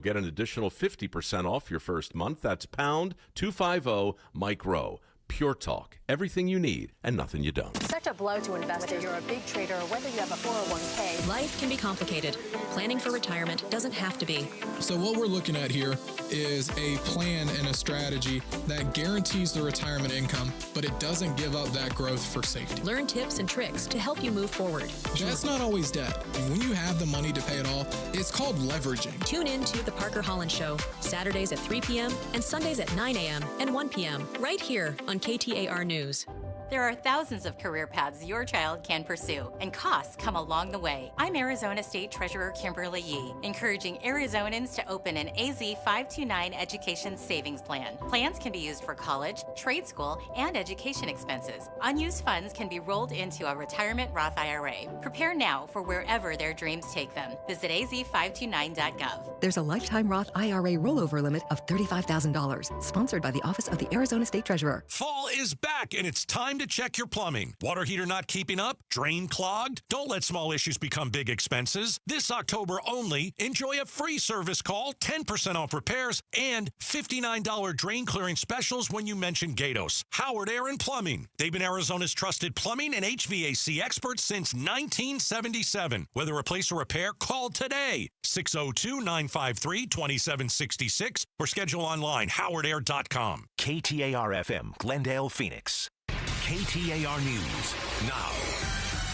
Get an additional 50% off your first month. That's pound 250 Mike Rowe. Pure Talk. Everything you need and nothing you don't. Such a blow to investors. Whether you're a big trader or whether you have a 401k. Life can be complicated. Planning for retirement doesn't have to be. So what we're looking at here is a plan and a strategy that guarantees the retirement income, but it doesn't give up that growth for safety. Learn tips and tricks to help you move forward. That's not always debt. And when you have the money to pay it all, it's called leveraging. Tune in to The Parker Holland Show, Saturdays at 3 p.m. and Sundays at 9 a.m. and 1 p.m. right here on KTAR News. There are thousands of career paths your child can pursue, and costs come along the way. I'm Arizona State Treasurer Kimberly Yee, encouraging Arizonans to open an AZ 529 Education Savings Plan. Plans can be used for college, trade school, and education expenses. Unused funds can be rolled into a retirement Roth IRA. Prepare now for wherever their dreams take them. Visit az529.gov. There's a lifetime Roth IRA rollover limit of $35,000, sponsored by the Office of the Arizona State Treasurer. Fall is back, and it's time to check your plumbing. Water heater not keeping up? Drain clogged? Don't let small issues become big expenses. This October only, enjoy a free service call, 10% off repairs, and $59 drain clearing specials when you mention Gatos. Howard Air and Plumbing. They've been Arizona's trusted plumbing and HVAC experts since 1977. Whether replace or repair, call today. 602-953-2766 or schedule online, howardair.com. KTAR-FM, Glendale, Phoenix. KTAR News now.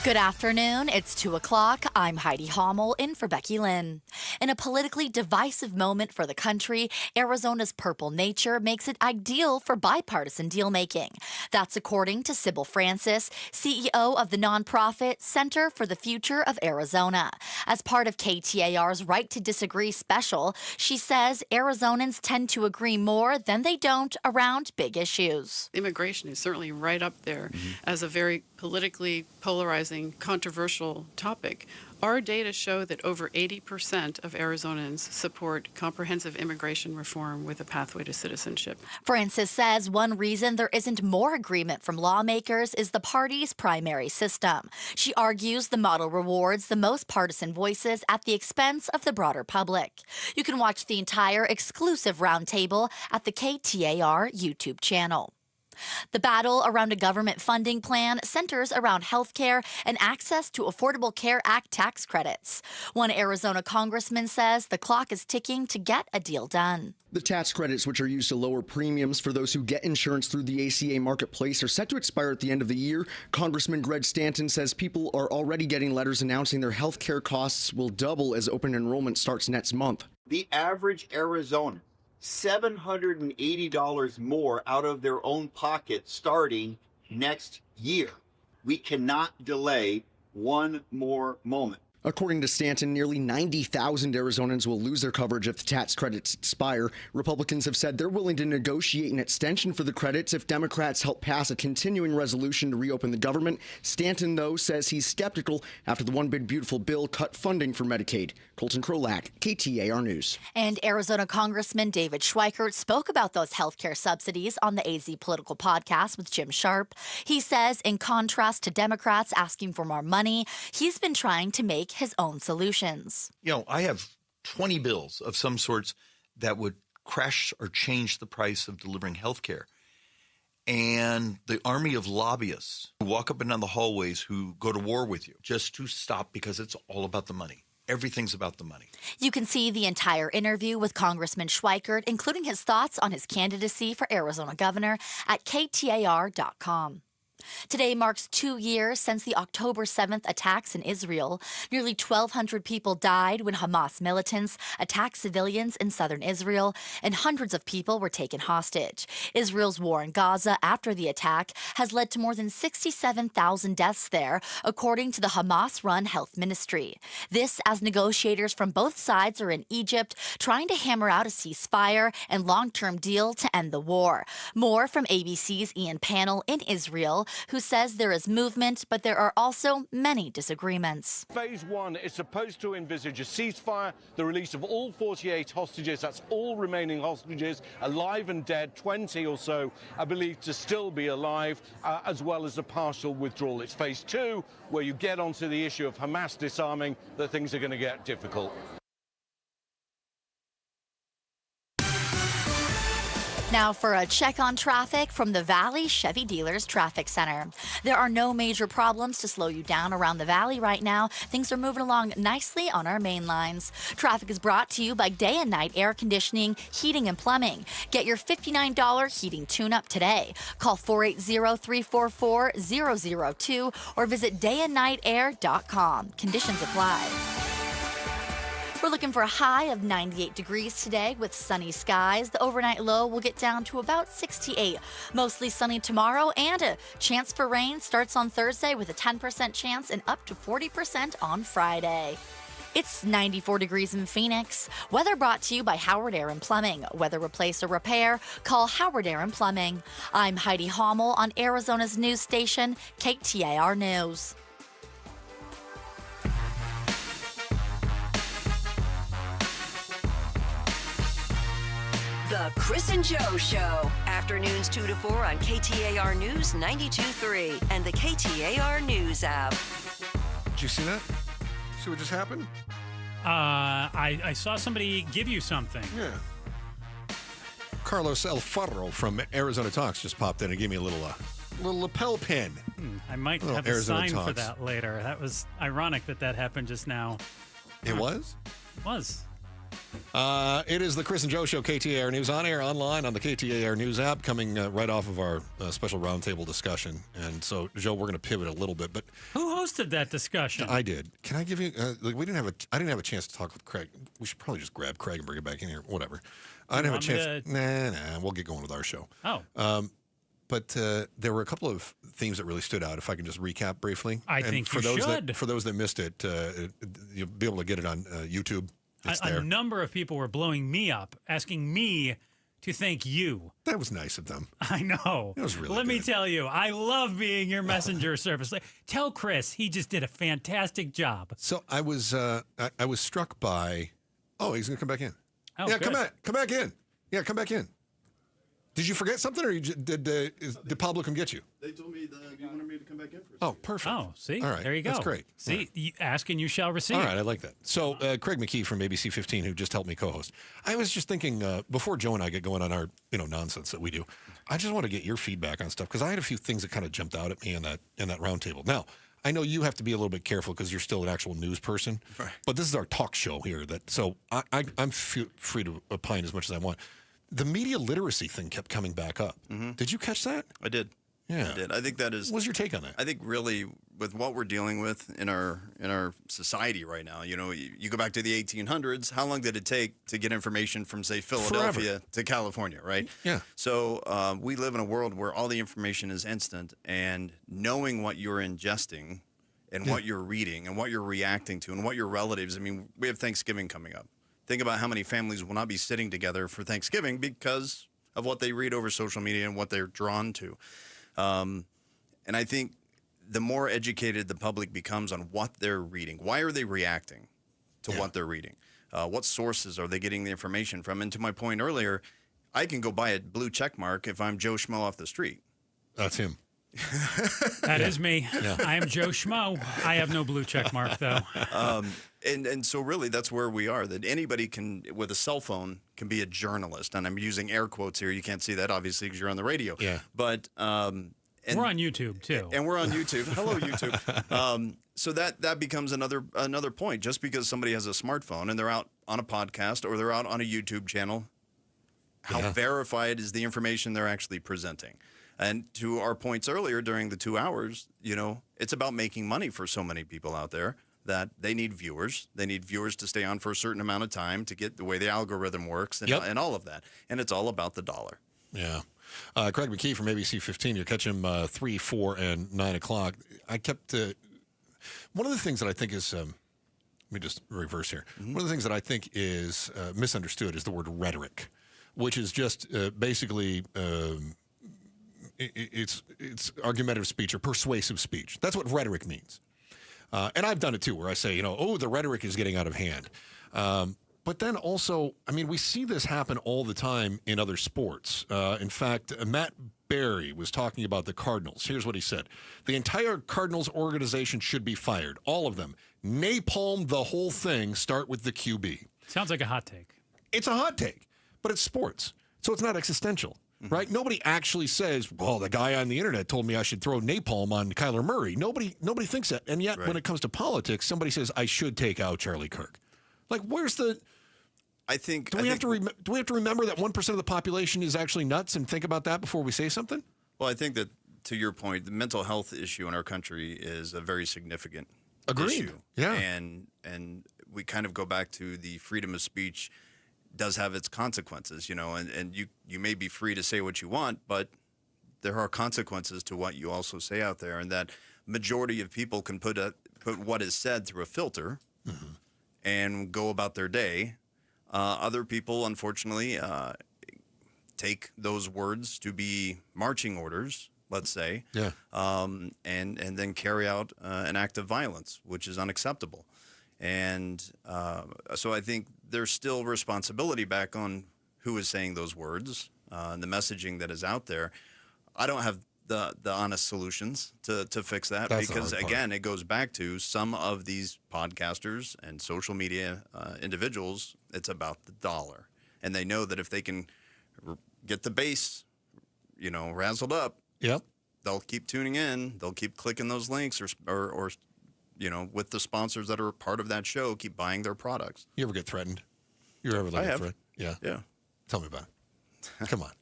Good afternoon. It's 2 o'clock. I'm Heidi Hommel in for Becky Lynn. In a politically divisive moment for the country, Arizona's purple nature makes it ideal for bipartisan deal-making. That's according to Sybil Francis, CEO of the nonprofit Center for the Future of Arizona. As part of KTAR's Right to Disagree special, she says Arizonans tend to agree more than they don't around big issues. Immigration is certainly right up there as a very politically polarizing, controversial topic. Our data show that over 80% of Arizonans support comprehensive immigration reform with a pathway to citizenship. Francis says one reason there isn't more agreement from lawmakers is the party's primary system. She argues the model rewards the most partisan voices at the expense of the broader public. You can watch the entire exclusive roundtable at the KTAR YouTube channel. The battle around a government funding plan centers around health care and access to Affordable Care Act tax credits. One Arizona congressman says the clock is ticking to get a deal done. The tax credits, which are used to lower premiums for those who get insurance through the ACA marketplace, are set to expire at the end of the year. Congressman Greg Stanton says people are already getting letters announcing their health care costs will double as open enrollment starts next month. The average Arizonan, $780 more out of their own pocket starting next year. We cannot delay one more moment. According to Stanton, nearly 90,000 Arizonans will lose their coverage if the tax credits expire. Republicans have said they're willing to negotiate an extension for the credits if Democrats help pass a continuing resolution to reopen the government. Stanton, though, says he's skeptical after the One Big Beautiful Bill cut funding for Medicaid. Colton Krolak, KTAR News. And Arizona Congressman David Schweikert spoke about those health care subsidies on the AZ Political Podcast with Jim Sharp. He says, in contrast to Democrats asking for more money, he's been trying to make his own solutions. You know, I have 20 bills of some sorts that would crash or change the price of delivering health care. And the army of lobbyists who walk up and down the hallways who go to war with you just to stop because it's all about the money. Everything's about the money. You can see the entire interview with Congressman Schweikert, including his thoughts on his candidacy for Arizona governor, at KTAR.com. Today marks 2 years since the October 7th attacks in Israel. Nearly 1,200 people died when Hamas militants attacked civilians in southern Israel, and hundreds of people were taken hostage. Israel's war in Gaza after the attack has led to more than 67,000 deaths there, according to the Hamas-run health ministry. This as negotiators from both sides are in Egypt trying to hammer out a ceasefire and long-term deal to end the war. More from ABC's Ian Pannell in Israel, who says there is movement, but there are also many disagreements. Phase 1 is supposed to envisage a ceasefire, the release of all 48 hostages, that's all remaining hostages, alive and dead, 20 or so are believed to still be alive, as well as a partial withdrawal. It's Phase 2, where you get onto the issue of Hamas disarming, that things are going to get difficult. Now for a check on traffic from the Valley Chevy Dealers Traffic Center. There are no major problems to slow you down around the Valley right now. Things are moving along nicely on our main lines. Traffic is brought to you by Day and Night Air Conditioning, Heating and Plumbing. Get your $59 heating tune-up today. Call 480-344-002 or visit dayandnightair.com. Conditions apply. We're looking for a high of 98 degrees today with sunny skies. The overnight low will get down to about 68. Mostly sunny tomorrow, and a chance for rain starts on Thursday with a 10% chance and up to 40% on Friday. It's 94 degrees in Phoenix. Weather brought to you by Howard Air and Plumbing. Whether replace or repair, call Howard Air and Plumbing. I'm Heidi Hommel on Arizona's news station, KTAR News. The Chris and Joe Show. Afternoons 2 to 4 on KTAR News 92.3 and the KTAR News app. Did you see that? See what just happened? I saw somebody give you something. Yeah. Carlos Alfaro from Arizona Talks just popped in and gave me a little lapel pin. I might have Arizona a sign Talks for that later. That was ironic that happened just now. It was? It was. It is the Chris and Joe Show, KTAR News, on air, online, on the KTAR News app, coming right off of our special roundtable discussion. And so, Joe, we're going to pivot a little bit, but who hosted that discussion? I did. Can I give you? I didn't have a chance to talk with Craig. We should probably just grab Craig and bring it back in here. Whatever. I didn't have a chance. Nah. We'll get going with our show. Oh. But there were a couple of themes that really stood out. If I can just recap briefly, I think you should. For those that missed it, you'll be able to get it on YouTube. A number of people were blowing me up, asking me to thank you. That was nice of them. I know. It was really Let me good. tell you, I love being your messenger service. Tell Chris he just did a fantastic job. So I was struck by. Oh, he's going to come back in. Oh, yeah, good. come back in. Yeah, come back in. Did you forget something, or did Pablo come get you? They told me that you wanted me to come back in for a Oh, perfect. Oh, see? All right. There you go. That's great. See, you ask and you shall receive. All right, I like that. So, Craig McKee from ABC 15, who just helped me co-host. I was just thinking, before Joe and I get going on our nonsense that we do, I just want to get your feedback on stuff, because I had a few things that kind of jumped out at me in that roundtable. Now, I know you have to be a little bit careful because you're still an actual news person, right. But this is our talk show here. So I'm free to opine as much as I want. The media literacy thing kept coming back up. Mm-hmm. Did you catch that? I did. Yeah. I did. I think that is. What's your take on that? I think really with what we're dealing with in our society right now, you go back to the 1800s. How long did it take to get information from, say, Philadelphia to California, right? Yeah. So we live in a world where all the information is instant, and knowing what you're ingesting and what you're reading and what you're reacting to and what your relatives. I mean, we have Thanksgiving coming up. Think about how many families will not be sitting together for Thanksgiving because of what they read over social media and what they're drawn to. And I think the more educated the public becomes on what they're reading, why are they reacting to what they're reading? What sources are they getting the information from? And to my point earlier, I can go buy a blue check mark if I'm Joe Schmo off the street. That's him. That is me. Yeah. I am Joe Schmo. I have no blue check mark, though. And so really that's where we are, that anybody can, with a cell phone, can be a journalist. And I'm using air quotes here. You can't see that, obviously, because you're on the radio. Yeah. But we're on YouTube, too. And we're on YouTube. Hello, YouTube. So that becomes another point. Just because somebody has a smartphone and they're out on a podcast or they're out on a YouTube channel, how verified is the information they're actually presenting? And to our points earlier during the 2 hours, it's about making money for so many people out there that they need viewers. They need viewers to stay on for a certain amount of time to get the way the algorithm works and all of that. And it's all about the dollar. Yeah. Craig McKee from ABC 15. You'll catch him 3, 4, and 9 o'clock. I kept one of the things that I think is let me just reverse here. Mm-hmm. One of the things that I think is misunderstood is the word rhetoric, which is just basically it's argumentative speech or persuasive speech. That's what rhetoric means. And I've done it too, where I say, the rhetoric is getting out of hand. But then also, I mean, we see this happen all the time in other sports. In fact, Matt Berry was talking about the Cardinals. Here's what he said. The entire Cardinals organization should be fired. All of them. Napalm the whole thing, start with the QB. Sounds like a hot take. It's a hot take, but it's sports. So it's not existential. right? Nobody actually says, well, the guy on the internet told me I should throw napalm on Kyler Murray. Nobody thinks that. And yet, when it comes to politics, somebody says, I should take out Charlie Kirk. Like, where's the... Do we have to remember that 1% of the population is actually nuts and think about that before we say something? Well, I think that, to your point, the mental health issue in our country is a very significant issue. Yeah. And we kind of go back to the freedom of speech does have its consequences, and you may be free to say what you want, but there are consequences to what you also say out there, and that majority of people can put what is said through a filter and go about their day. Other people, unfortunately, take those words to be marching orders, let's say, and then carry out an act of violence, which is unacceptable. And so I think there's still responsibility back on who is saying those words and the messaging that is out there. I don't have the honest solutions to fix that. That's because, again, it goes back to some of these podcasters and social media individuals, it's about the dollar. And they know that if they can get the base, razzled up, they'll keep tuning in, they'll keep clicking those links or with the sponsors that are part of that show, keep buying their products. You ever get threatened? You ever like a threat? Yeah. Yeah. Tell me about it. Come on.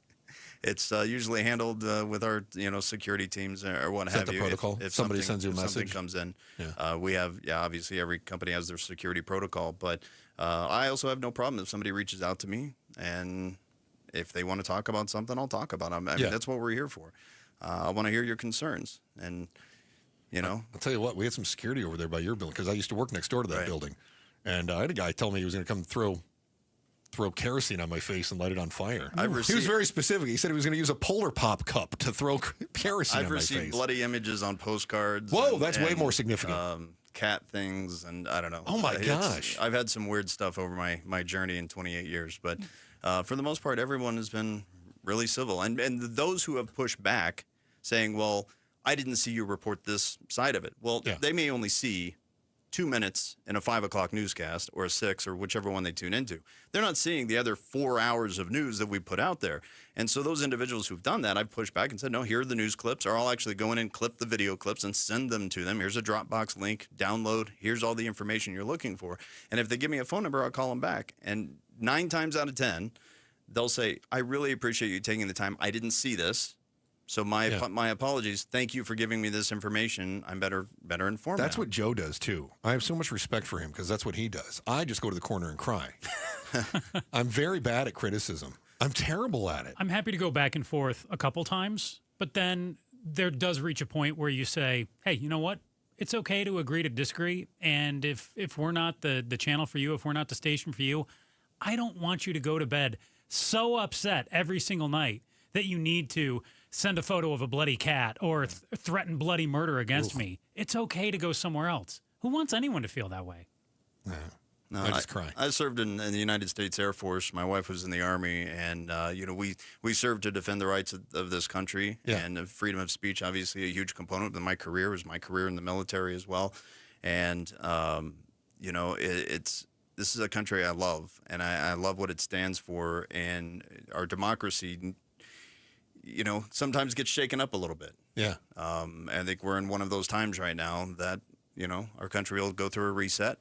It's usually handled with our, security teams or what have you. Protocol? If somebody sends you a message? Something comes in. We have, obviously every company has their security protocol, but I also have no problem if somebody reaches out to me, and if they want to talk about something, I'll talk about them. I mean, that's what we're here for. I want to hear your concerns, and I'll tell you what, we had some security over there by your building because I used to work next door to that building, and I had a guy tell me he was going to come throw kerosene on my face and light it on fire. He was very specific. He said he was going to use a Polar Pop cup to throw kerosene on my face. I've received bloody images on postcards. Whoa, that's way more significant. Cat things, and I don't know. Oh, my gosh. I've had some weird stuff over my journey in 28 years, but for the most part, everyone has been really civil. And those who have pushed back saying, well, I didn't see you report this side of it. Well, they may only see 2 minutes in a 5 o'clock newscast or a 6 or whichever one they tune into. They're not seeing the other 4 hours of news that we put out there. And so those individuals who've done that, I've pushed back and said, no, here are the news clips, or I'll actually go in and clip the video clips and send them to them. Here's a Dropbox link, download, here's all the information you're looking for. And if they give me a phone number, I'll call them back. And 9 times out of 10, they'll say, I really appreciate you taking the time. I didn't see this. So my apologies. Thank you for giving me this information. I'm better informed. That's what Joe does too. I have so much respect for him because that's what he does. I just go to the corner and cry. I'm very bad at criticism. I'm terrible at it. I'm happy to go back and forth a couple times, but then there does reach a point where you say, hey, you know what? It's okay to agree to disagree. And if we're not the channel for you, if we're not the station for you, I don't want you to go to bed so upset every single night that you need to send a photo of a bloody cat or threaten bloody murder against me. It's okay to go somewhere else. Who wants anyone to feel that way? No, I just cry. I served in the United States Air Force. My wife was in the Army, and we served to defend the rights of this country. And the freedom of speech, obviously, a huge component of my career was my career in the military as well. And this is a country I love, and I love what it stands for. And our democracy, sometimes gets shaken up a little bit. Yeah. I think we're in one of those times right now that, our country will go through a reset.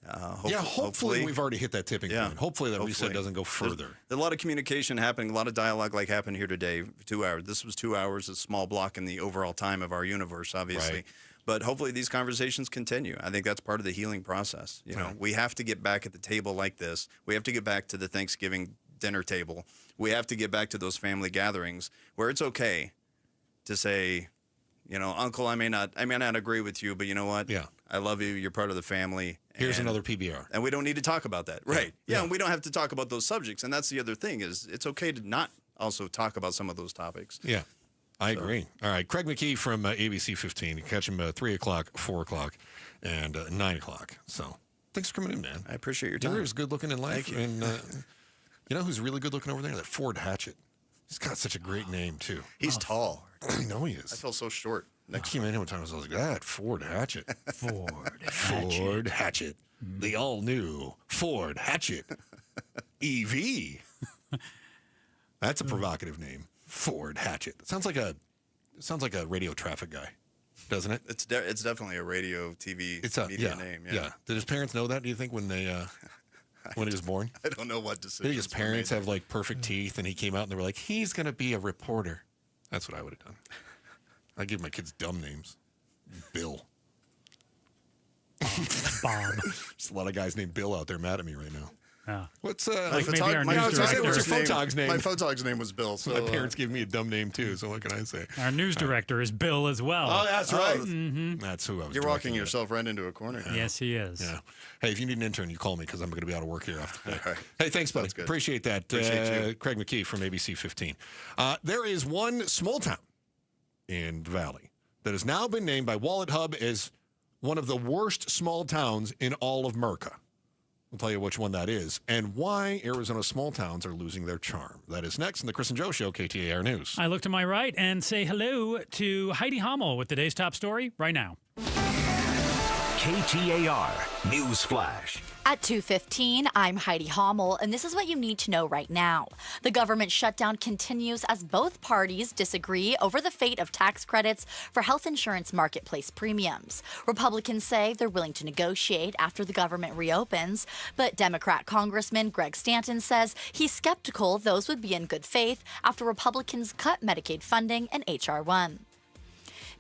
Hopefully we've already hit that tipping point. Hopefully that reset doesn't go further. There's a lot of communication happening, a lot of dialogue like happened here today, 2 hours. This was 2 hours, a small block in the overall time of our universe, obviously. Right. But hopefully these conversations continue. I think that's part of the healing process. We have to get back at the table like this. We have to get back to the Thanksgiving dinner table. We have to get back to those family gatherings where it's okay to say, Uncle, I may not agree with you, but you know what? Yeah. I love you. You're part of the family. Here's another PBR. And we don't need to talk about that. Right. Yeah. And we don't have to talk about those subjects. And that's the other thing is it's okay to not also talk about some of those topics. Yeah. I agree. All right. Craig McKee from ABC 15. You can catch him 3 o'clock, 4 o'clock, and 9 o'clock. So thanks for coming in, man. I appreciate your time. You're as good looking in life. Thank you. And you know who's really good looking over there? That Ford Hatchet. He's got such a great name, too. He's tall. I know he is. I feel so short. I came in here one time, I was like, that Ford Hatchet. Ford Hatchet. The all-new Ford Hatchet EV. That's a provocative name. Ford Hatchet. It sounds like a radio traffic guy, doesn't it? It's definitely a radio, TV, media name. Yeah. Did his parents know that, do you think, when they when he was born? I don't know what decisions. Did his parents have like perfect teeth and he came out and they were like, he's going to be a reporter? That's what I would have done. I give my kids dumb names. Bill. Bob. There's a lot of guys named Bill out there mad at me right now. Yeah. What's like maybe our news director. What's your photog's name? My photog's name was Bill. So my parents gave me a dumb name too. So what can I say? Our news director is Bill as well. Oh, that's right. Mm-hmm. That's who I was. You're walking yourself right into a corner. Yeah. Yes, he is. Yeah. Hey, if you need an intern, you call me because I'm going to be out of work here after today. Right. Hey, thanks, buddy. Appreciate that. Appreciate you. Craig McKee from ABC 15. There is one small town in the Valley that has now been named by Wallet Hub as one of the worst small towns in all of America. We'll tell you which one that is and why Arizona small towns are losing their charm. That is next in the Chris and Joe Show, KTAR News. I look to my right and say hello to Heidi Hommel with today's top story right now. KTAR News Flash. At 2:15, I'm Heidi Hommel, and this is what you need to know right now. The government shutdown continues as both parties disagree over the fate of tax credits for health insurance marketplace premiums. Republicans say they're willing to negotiate after the government reopens, but Democrat Congressman Greg Stanton says he's skeptical those would be in good faith after Republicans cut Medicaid funding in H.R. 1.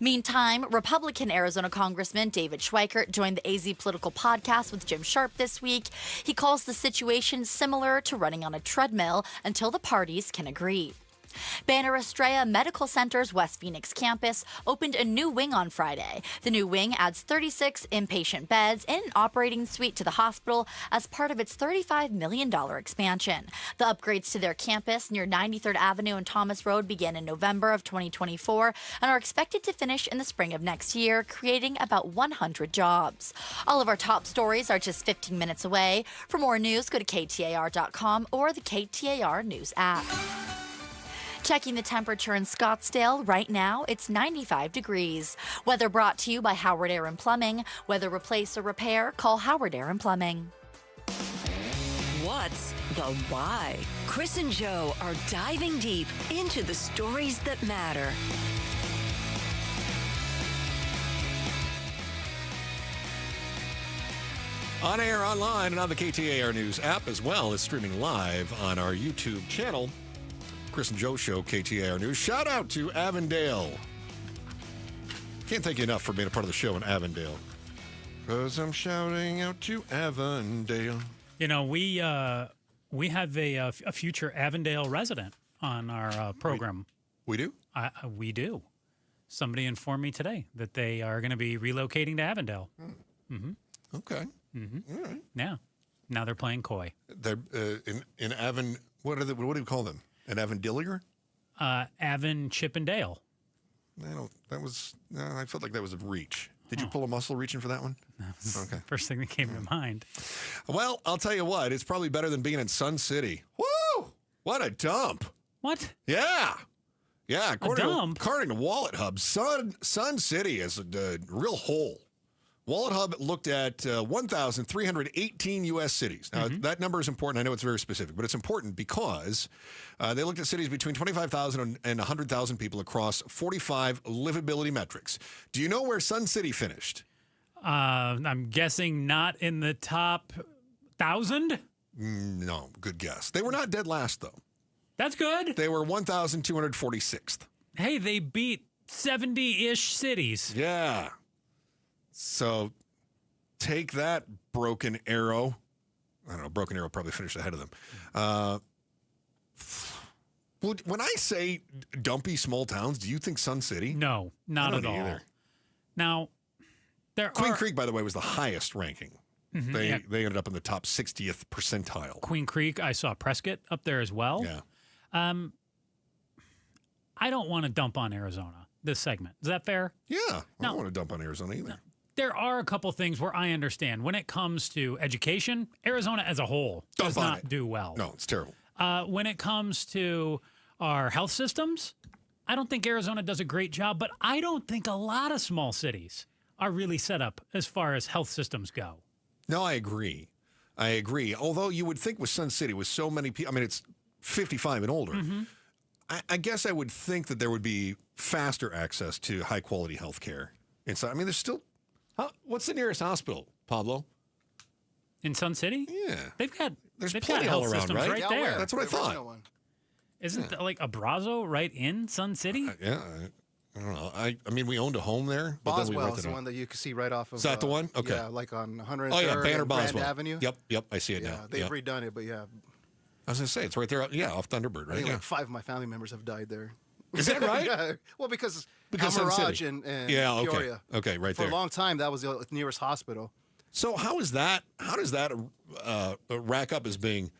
Meantime, Republican Arizona Congressman David Schweikert joined the AZ Political Podcast with Jim Sharp this week. He calls the situation similar to running on a treadmill until the parties can agree. Banner Estrella Medical Center's West Phoenix campus opened a new wing on Friday. The new wing adds 36 inpatient beds and an operating suite to the hospital as part of its $35 million expansion. The upgrades to their campus near 93rd Avenue and Thomas Road began in November of 2024 and are expected to finish in the spring of next year, creating about 100 jobs. All of our top stories are just 15 minutes away. For more news, go to KTAR.com or the KTAR News app. Checking the temperature in Scottsdale right now, it's 95 degrees. Weather brought to you by Howard Air and Plumbing. Whether replace or repair, call Howard Air and Plumbing. What's the why? Chris and Joe are diving deep into the stories that matter. On air, online, and on the KTAR News app, as well as streaming live on our YouTube channel. Chris and Joe Show, KTAR News. Shout out to Avondale. Can't thank you enough for being a part of the show in Avondale. Because I'm shouting out to Avondale. You know, we have a future Avondale resident on our program. We do? We do. Somebody informed me today that they are going to be relocating to Avondale. Mm-hmm. Okay. Mm-hmm. All right. Yeah. Now they're playing coy. They're in Avon. What do you call them? An Avondillier? Avon Chippendale. I felt like that was a reach. Did you pull a muscle reaching for that one? Okay. First thing that came to mind. Well, I'll tell you what. It's probably better than being in Sun City. Woo! What a dump. What? Yeah. Yeah. According to Wallet Hub, Sun City is a real hole. Wallet Hub looked at 1,318 U.S. cities. Now, that number is important. I know it's very specific, but it's important because they looked at cities between 25,000 and 100,000 people across 45 livability metrics. Do you know where Sun City finished? I'm guessing not in the top 1,000? No, good guess. They were not dead last, though. That's good. They were 1,246th. Hey, they beat 70-ish cities. Yeah. So take that, Broken Arrow. I don't know. Broken Arrow probably finished ahead of them. When I say dumpy small towns, do you think Sun City? No, not at all. Either. Now, Queen Creek, by the way, was the highest ranking. Mm-hmm, they ended up in the top 60th percentile. Queen Creek, I saw Prescott up there as well. Yeah. I don't want to dump on Arizona this segment. Is that fair? Yeah. I don't want to dump on Arizona either. No. There are a couple things where I understand. When it comes to education, Arizona as a whole does not do well. No, it's terrible. When it comes to our health systems, I don't think Arizona does a great job, but I don't think a lot of small cities are really set up as far as health systems go. No, I agree. Although you would think with Sun City, with so many people, I mean, it's 55 and older. Mm-hmm. I guess I would think that there would be faster access to high quality health care inside. I mean, there's still. What's the nearest hospital, Pablo? In Sun City? Yeah. They've got plenty health all around, systems right? there. That's what I thought. Isn't like Abrazo right in Sun City? Yeah. I don't know. I mean, we owned a home there. But then we Boswell rented is the it. one that you can see right off of. Is that the one? Okay. Yeah, like on 103rd Oh, yeah, Banner and Grand Boswell. Avenue. Yep, I see it Yeah, now. they've Yep. redone it, but yeah. I was going to say, it's right there, off Thunderbird, I right? think Yeah. like 5 of my family members have died there. Is that right? Yeah. Well, because Sun Mirage City. and Yeah, okay. Peoria. Okay, right For there. a long time, that was the nearest hospital. So how does that rack up as being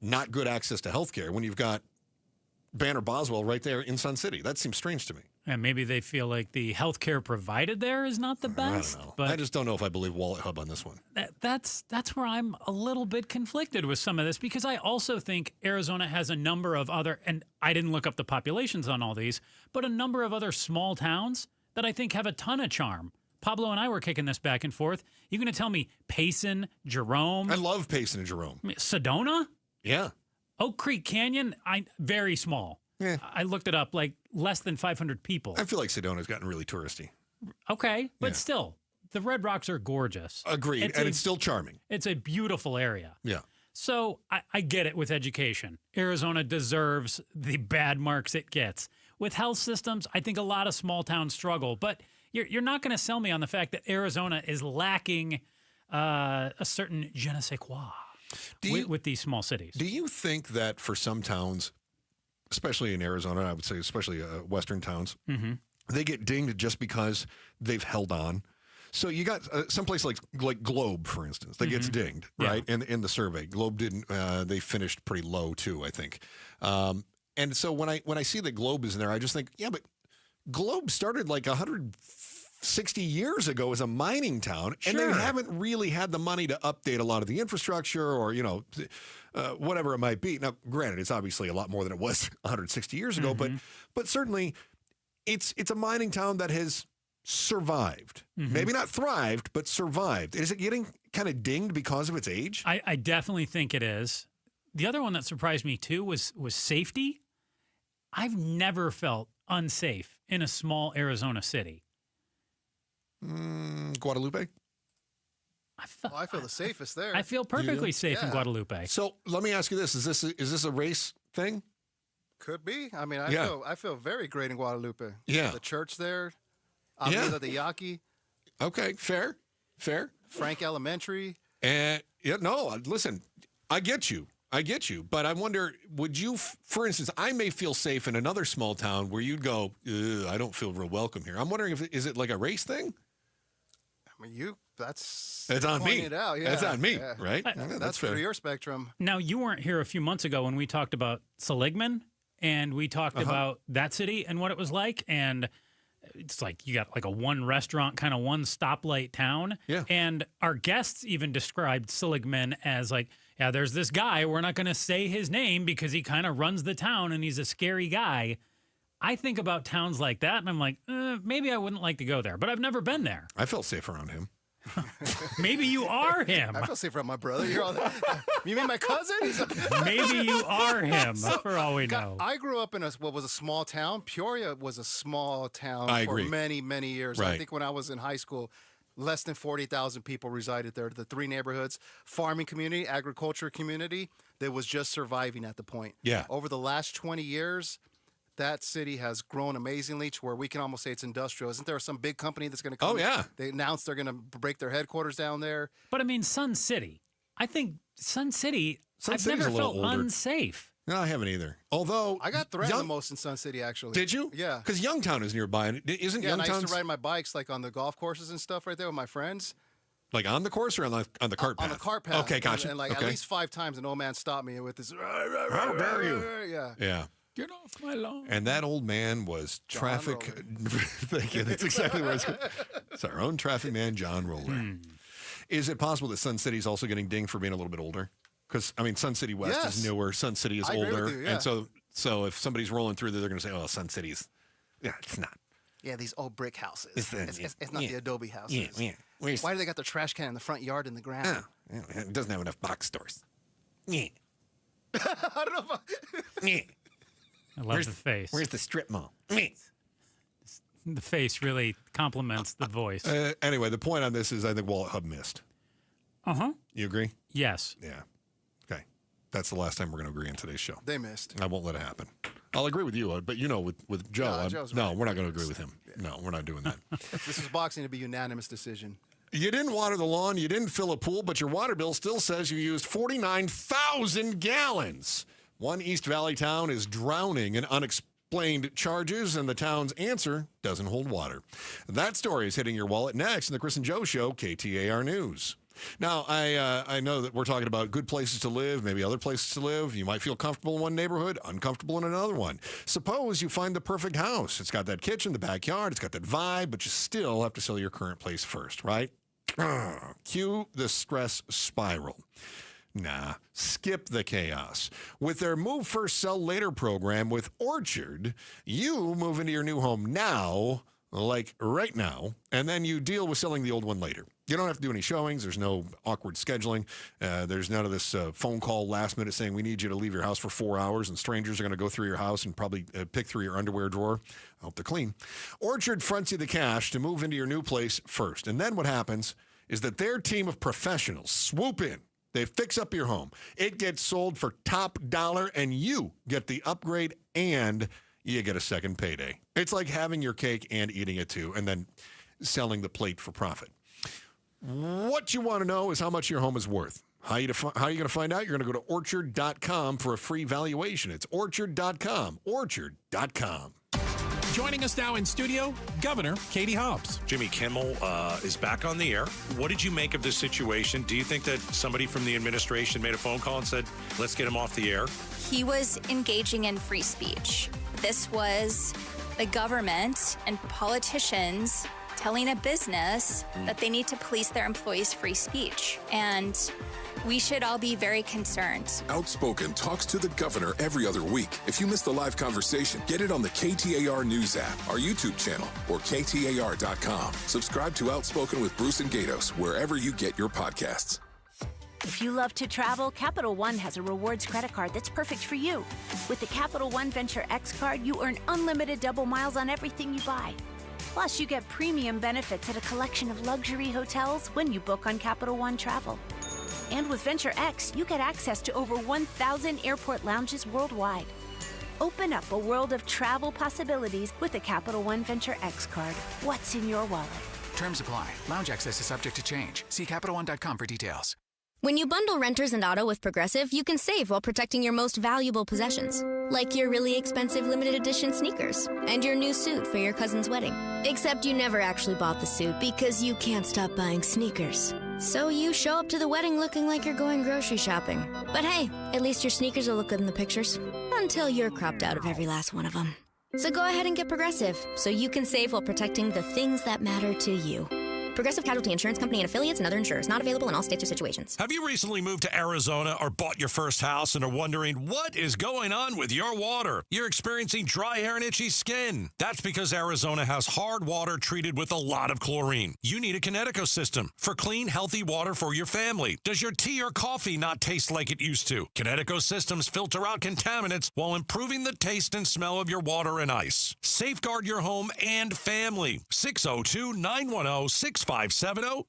not good access to health care when you've got Banner Boswell right there in Sun City? That seems strange to me. And maybe they feel like the health care provided there is not the best. I don't know. But I just don't know if I believe Wallet Hub on this one. that's where I'm a little bit conflicted with some of this, because I also think Arizona has a number of other, and I didn't look up the populations on all these, but a number of other small towns that I think have a ton of charm. Pablo and I were kicking this back and forth. You're going to tell me Payson, Jerome? I love Payson and Jerome. Sedona? Yeah. Oak Creek Canyon? Very small. Yeah. I looked it up, like less than 500 people. I feel like Sedona's gotten really touristy. Okay, but still, the Red Rocks are gorgeous. Agreed, and it's still charming. It's a beautiful area. Yeah. So I get it with education. Arizona deserves the bad marks it gets. With health systems, I think a lot of small towns struggle, but you're not going to sell me on the fact that Arizona is lacking a certain je ne sais quoi with these small cities. Do you think that for some towns, especially in Arizona, I would say especially western towns, they get dinged just because they've held on? So you got someplace like Globe, for instance, that gets dinged, right? In the survey, Globe didn't. They finished pretty low too, I think. And so when I see that Globe is in there, I just think, yeah, but Globe started like 160 years ago as a mining town, and they haven't really had the money to update a lot of the infrastructure or whatever it might be. Now, granted, it's obviously a lot more than it was 160 years ago, but certainly it's a mining town that has survived. Maybe not thrived, but survived. Is it getting kind of dinged because of its age? I definitely think it is. The other one that surprised me too was safety. I've never felt unsafe in a small Arizona city. Guadalupe? I feel the safest there. I feel perfectly safe in Guadalupe. So let me ask you this: is this a race thing? Could be. I mean, I feel very great in Guadalupe. Yeah. The church there. Avenida de Yaqui. Okay, fair. Frank Elementary. Listen, I get you. But I wonder, would you, for instance, I may feel safe in another small town where you'd go, I don't feel real welcome here. I'm wondering is it like a race thing? I mean, that's on me. It out. Yeah. That's on me, right? That's fair. for your spectrum. Now, you weren't here a few months ago when we talked about Seligman, and we talked about that city and what it was like, and it's like you got like a one restaurant, kind of one stoplight town. Yeah. And our guests even described Seligman as like, yeah, there's this guy. We're not going to say his name because he kind of runs the town and he's a scary guy. I think about towns like that and I'm like, maybe I wouldn't like to go there, but I've never been there. I felt safe around him. Maybe you are him. I feel safe around my brother. You mean my cousin? Maybe you are him, for all we know. I grew up in what was a small town. Peoria was a small town for many, many years. Right. I think when I was in high school, less than 40,000 people resided there. The 3 neighborhoods, farming community, agriculture community, that was just surviving at the point. Yeah. Over the last 20 years, that city has grown amazingly to where we can almost say it's industrial. Isn't there some big company that's going to come? Oh, yeah. They announced they're going to break their headquarters down there. But I mean, Sun City. I think Sun City, I've City's never a little felt older. unsafe. No, I haven't either. Although I got threatened the most in Sun City, actually. Did you? Yeah. Because Youngtown is nearby. And isn't Yeah, and I Youngtown used to ride my bikes like on the golf courses and stuff right there with my friends. like on the course or on the cart path? On the cart path. Okay, gotcha. And like okay. at least 5 times an old man stopped me with this. How dare you? Yeah. Yeah. Get off my lawn. And that old man was traffic. Thank you. That's exactly what I was going to. It's our own traffic man, John Roller. Is it possible that Sun City is also getting dinged for being a little bit older? Because, I mean, Sun City West is newer. Sun City is I agree older. with you, yeah. And so if somebody's rolling through there, they're going to say, oh, Sun City's. Yeah, it's not. Yeah, these old brick houses. It's not the adobe houses. Yeah. Why do they got the trash can in the front yard in the ground? Yeah, it doesn't have enough box stores. Yeah. I don't know I love the face. Where's the strip mall? The face really complements the voice. Anyway, the point on this is I think Wallet Hub missed. Uh-huh. You agree? Yes. Yeah. Okay. That's the last time we're going to agree on today's show. They missed. I won't let it happen. I'll agree with you, but with Joe, Joe's no, right. we're not going to agree with him. No, we're not doing that. If this is boxing, it'd be a unanimous decision. You didn't water the lawn, you didn't fill a pool, but your water bill still says you used 49,000 gallons. One East Valley town is drowning in unexplained charges, and the town's answer doesn't hold water. That story is hitting your wallet next in the Chris and Joe Show, KTAR News. Now, I know that we're talking about good places to live, maybe other places to live. You might feel comfortable in one neighborhood, uncomfortable in another one. Suppose you find the perfect house. It's got that kitchen, the backyard, it's got that vibe, but you still have to sell your current place first, right? Cue the stress spiral. Nah, skip the chaos. With their Move First, Sell Later program with Orchard, you move into your new home now, like right now, and then you deal with selling the old one later. You don't have to do any showings. There's no awkward scheduling. There's none of this phone call last minute saying we need you to leave your house for 4 hours and strangers are going to go through your house and probably pick through your underwear drawer. I hope they're clean. Orchard fronts you the cash to move into your new place first. And then what happens is that their team of professionals swoop in. They fix up your home. It gets sold for top dollar and you get the upgrade and you get a second payday. It's like having your cake and eating it too and then selling the plate for profit. What you want to know is how much your home is worth. How are you going to find out? You're going to go to orchard.com for a free valuation. It's orchard.com. Orchard.com. Joining us now in studio, Governor Katie Hobbs. Jimmy Kimmel is back on the air. What did you make of this situation? Do you think that somebody from the administration made a phone call and said, let's get him off the air? He was engaging in free speech. This was the government and politicians telling a business that they need to police their employees' free speech. And we should all be very concerned. Outspoken talks to the governor every other week. If you missed the live conversation, get it on the KTAR News app, our YouTube channel, or KTAR.com. Subscribe to Outspoken with Bruce and Gatos wherever you get your podcasts. If you love to travel, Capital One has a rewards credit card that's perfect for you. With the Capital One Venture X card, you earn unlimited double miles on everything you buy. Plus, you get premium benefits at a collection of luxury hotels when you book on Capital One Travel. And with Venture X, you get access to over 1,000 airport lounges worldwide. Open up a world of travel possibilities with the Capital One Venture X card. What's in your wallet? Terms apply. Lounge access is subject to change. See CapitalOne.com for details. When you bundle renters and auto with Progressive, you can save while protecting your most valuable possessions, like your really expensive limited edition sneakers and your new suit for your cousin's wedding. Except you never actually bought the suit because you can't stop buying sneakers. So you show up to the wedding looking like you're going grocery shopping. But hey, at least your sneakers will look good in the pictures, until you're cropped out of every last one of them. So go ahead and get Progressive, so you can save while protecting the things that matter to you. Progressive Casualty Insurance Company and affiliates and other insurers. Not available in all states or situations. Have you recently moved to Arizona or bought your first house and are wondering what is going on with your water? You're experiencing dry hair and itchy skin. That's because Arizona has hard water treated with a lot of chlorine. You need a Connecticut system for clean, healthy water for your family. Does your tea or coffee not taste like it used to? Connecticut systems filter out contaminants while improving the taste and smell of your water and ice. Safeguard your home and family. 602-910-6570.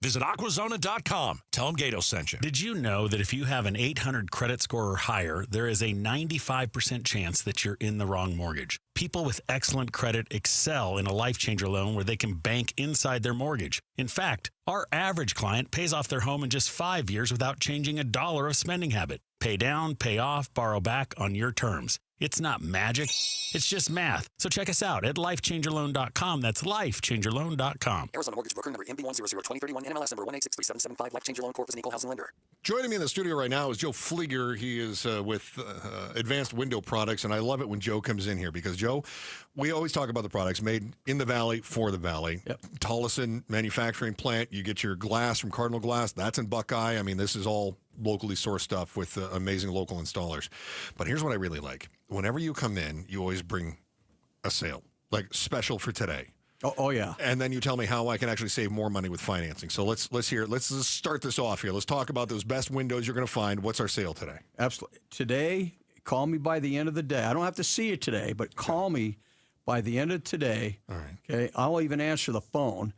Visit aquazona.com. Tell them Gato sent you. Did you know that if you have an 800 credit score or higher, there is a 95% chance that you're in the wrong mortgage? People with excellent credit excel in a Life Changer loan where they can bank inside their mortgage. In fact, our average client pays off their home in just 5 years without changing a dollar of spending habit. Pay down, pay off, borrow back on your terms. It's not magic. It's just math. So check us out at lifechangerloan.com. That's lifechangerloan.com. Arizona Mortgage Broker number MB1002031, NMLS number 1863775. Life Changer Loan Corp is an equal housing lender. Joining me in the studio right now is Joe Flieger. He is with Advanced Window Products, and I love it when Joe comes in here because, Joe, we always talk about the products made in the Valley for the Valley. Yep. Tolleson manufacturing plant. You get your glass from Cardinal Glass. That's in Buckeye. I mean, this is all locally sourced stuff with amazing local installers. But here's what I really like. Whenever you come in, you always bring a sale, like special for today. Oh yeah. And then you tell me how I can actually save more money with financing. So let's hear it. Let's just start this off here. Let's talk about those best windows you're going to find. What's our sale today? Absolutely. Today, Call me by the end of the day. I don't have to see you today, but call me by the end of today. All right. Okay. I'll even answer the phone.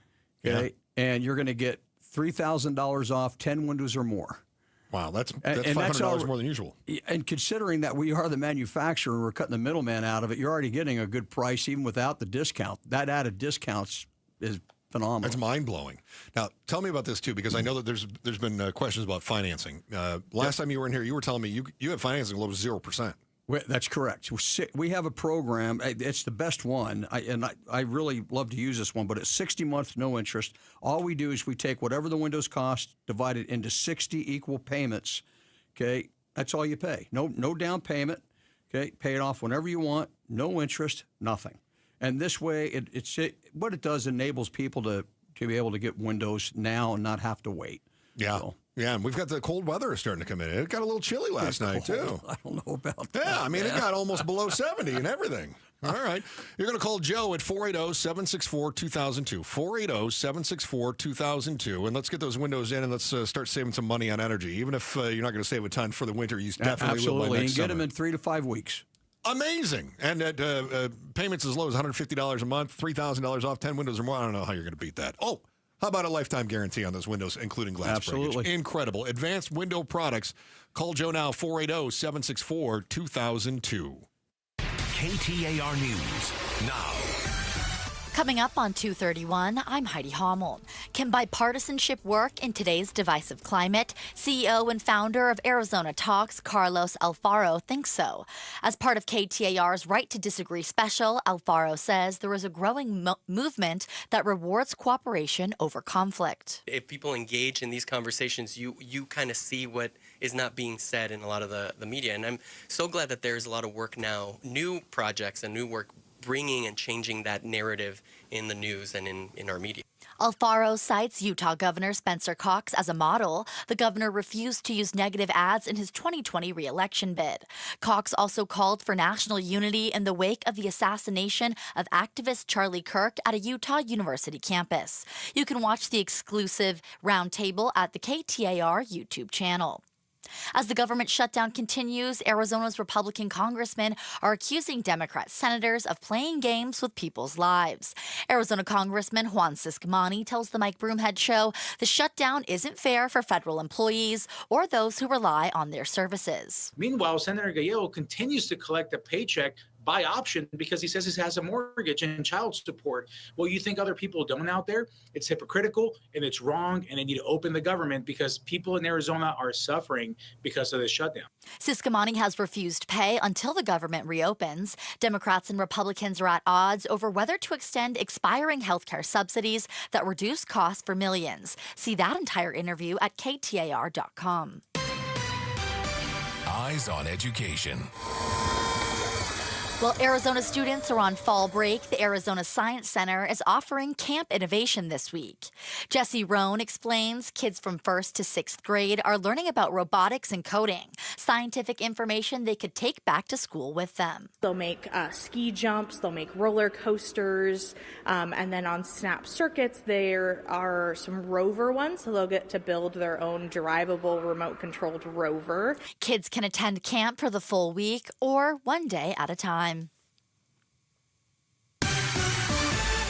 Okay. Yeah. And you're going to get $3,000 off 10 windows or more. Wow, that's $500 more than usual. And considering that we are the manufacturer, we're cutting the middleman out of it, you're already getting a good price even without the discount. That added discounts is phenomenal. That's mind-blowing. Now, tell me about this, too, because I know that there's been questions about financing. Last time you were in here, you were telling me you have financing low as 0%. That's correct. We have a program. It's the best one, I really love to use this one, but it's 60 months, no interest. All we do is we take whatever the windows cost, divide it into 60 equal payments. Okay, that's all you pay. No down payment. Okay, pay it off whenever you want. No interest, nothing. And this way, what it does enables people to be able to get windows now and not have to wait. Yeah. So, yeah, and we've got the cold weather starting to come in. It got a little chilly last night, too. I don't know about that. Yeah, I mean, it got almost below 70 and everything. All right. You're going to call Joe at 480-764-2002. 480-764-2002. And let's get those windows in and let's start saving some money on energy. Even if you're not going to save a ton for the winter, you definitely will by next and get summer. them in 3 to 5 weeks. Amazing. And at payments as low as $150 a month, $3,000 off 10 windows or more. I don't know how you're going to beat that. Oh, how about a lifetime guarantee on those windows, including glass breakage? Incredible. Advanced Window Products. Call Joe now, 480-764-2002. KTAR News now. Coming up on 231, I'm Heidi Hommel. Can bipartisanship work in today's divisive climate? CEO and founder of Arizona Talks, Carlos Alfaro, thinks so. As part of KTAR's Right to Disagree special, Alfaro says there is a growing movement that rewards cooperation over conflict. If people engage in these conversations, you kind of see what is not being said in a lot of the media. And I'm so glad that there's a lot of work now, new projects and new work bringing and changing that narrative in the news and in our media. Alfaro cites Utah Governor Spencer Cox as a model. The governor refused to use negative ads in his 2020 re-election bid. Cox also called for national unity in the wake of the assassination of activist Charlie Kirk at a Utah University campus. You can watch the exclusive roundtable at the KTAR YouTube channel. As the government shutdown continues, Arizona's Republican congressmen are accusing Democrat senators of playing games with people's lives. Arizona Congressman Juan Ciscomani tells the Mike Broomhead Show the shutdown isn't fair for federal employees or those who rely on their services. Meanwhile, Senator Gallego continues to collect a paycheck by option because he says he has a mortgage and child support. Well, you think other people don't out there? It's hypocritical and it's wrong, and they need to open the government because people in Arizona are suffering because of the shutdown. Ciscomani has refused pay until the government reopens. Democrats and Republicans are at odds over whether to extend expiring health care subsidies that reduce costs for millions. See that entire interview at KTAR.com. Eyes on Education. While Arizona students are on fall break, the Arizona Science Center is offering Camp Innovation this week. Jesse Rohn explains kids from 1st to 6th grade are learning about robotics and coding, scientific information they could take back to school with them. They'll make ski jumps, they'll make roller coasters, and then on Snap Circuits there are some rover ones, so they'll get to build their own drivable remote-controlled rover. Kids can attend camp for the full week or one day at a time.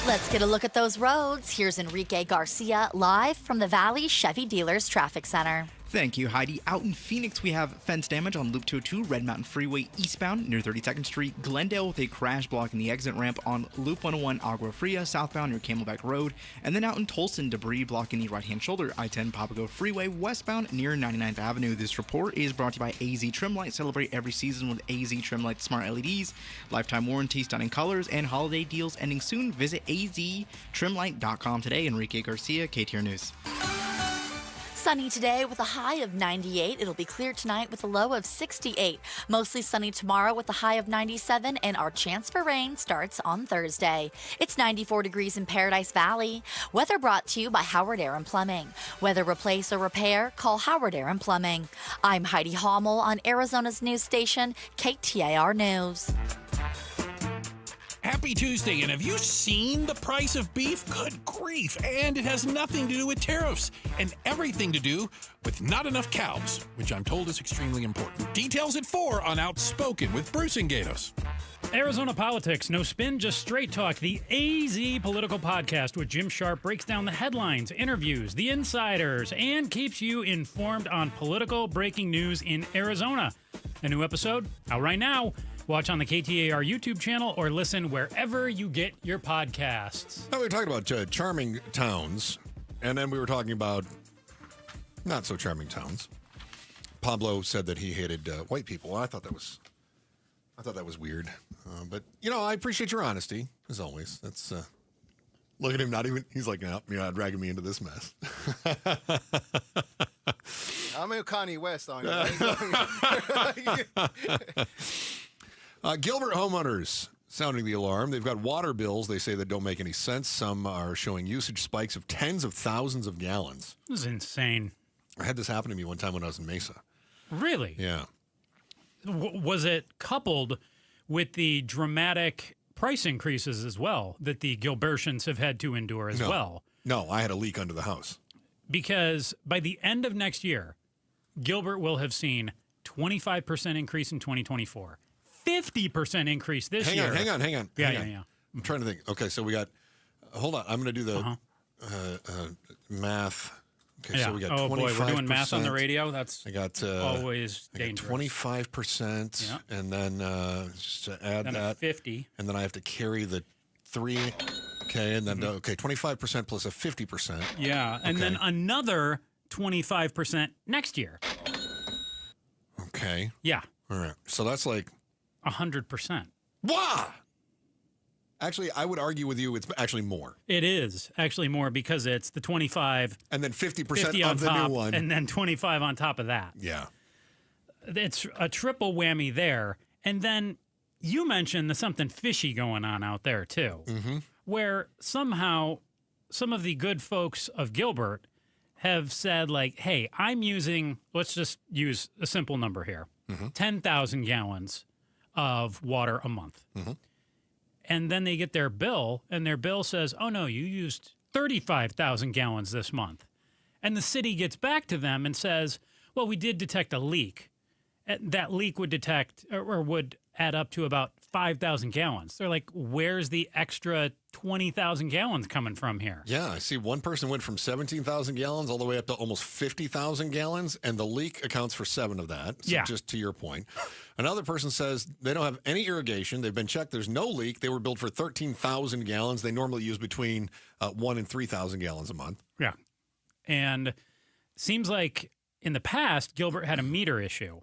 Let's get a look at those roads. Here's Enrique Garcia live from the Valley Chevy Dealers Traffic Center. Thank you, Heidi. Out in Phoenix, we have fence damage on Loop 202, Red Mountain Freeway eastbound near 32nd Street. Glendale with a crash blocking the exit ramp on Loop 101 Agua Fria southbound near Camelback Road. And then out in Tolson, debris blocking the right-hand shoulder I-10 Papago Freeway westbound near 99th Avenue. This report is brought to you by AZ Trim Light. Celebrate every season with AZ Trim Light Smart LEDs. Lifetime warranty, stunning colors, and holiday deals ending soon. Visit aztrimlight.com today. Enrique Garcia, KTAR News. Sunny today with a high of 98. It'll be clear tonight with a low of 68. Mostly sunny tomorrow with a high of 97, and our chance for rain starts on Thursday. It's 94 degrees in Paradise Valley. Weather brought to you by Howard Air and Plumbing. Whether replace or repair, call Howard Air and Plumbing. I'm Heidi Hommel on Arizona's news station, KTAR News. Happy Tuesday, and have you seen the price of beef? Good grief. And it has nothing to do with tariffs and everything to do with not enough cows, which I'm told is extremely important. Details at 4 on Outspoken with Bruce and Gatos. Arizona politics, no spin, just straight talk. The AZ Political Podcast with Jim Sharp breaks down the headlines, interviews, the insiders, and keeps you informed on political breaking news in Arizona. A new episode out right now. Watch on the KTAR YouTube channel or listen wherever you get your podcasts. Now we were talking about charming towns, and then we were talking about not so charming towns. Pablo said that he hated white people. I thought that was weird. But, I appreciate your honesty, as always. That's look at him, he's like, no, you're not dragging me into this mess. I'm in Kanye West on you. Gilbert homeowners sounding the alarm. They've got water bills, they say, that don't make any sense. Some are showing usage spikes of tens of thousands of gallons. This is insane. I had this happen to me one time when I was in Mesa. Really? Yeah. Was it coupled with the dramatic price increases as well that the Gilbertians have had to endure as well? No, I had a leak under the house. Because by the end of next year, Gilbert will have seen 25% increase in 2024, 50% increase this year. Hang on. Yeah. I'm trying to think. Okay, so we got, hold on, I'm going to do the math. Okay, so we got 25%. Oh, boy, we're doing math on the radio? That's always dangerous. 25%, and then just to add then that. 50. And then I have to carry the 3. Okay, and then, 25% plus a 50%. Yeah, and then another 25% next year. Okay. Yeah. All right. So that's like 100%. Wow! Actually, I would argue with you it's actually more. It is actually more because it's the 25. And then 50% 50 of the top, new one. And then 25 on top of that. Yeah. It's a triple whammy there. And then you mentioned there's something fishy going on out there, too. Mm-hmm. Where somehow some of the good folks of Gilbert have said, like, hey, I'm using, let's just use a simple number here, 10,000 gallons of water a month. Mm-hmm. And then they get their bill, and their bill says, oh, no, you used 35,000 gallons this month. And the city gets back to them and says, well, we did detect a leak. That leak would detect or would add up to about 5,000 gallons. They're like, where's the extra 20,000 gallons coming from here? Yeah, I see one person went from 17,000 gallons all the way up to almost 50,000 gallons, and the leak accounts for 7 of that. So just to your point. Another person says they don't have any irrigation. They've been checked. There's no leak. They were billed for 13,000 gallons. They normally use between 1 and 3,000 gallons a month. Yeah. And seems like in the past, Gilbert had a meter issue.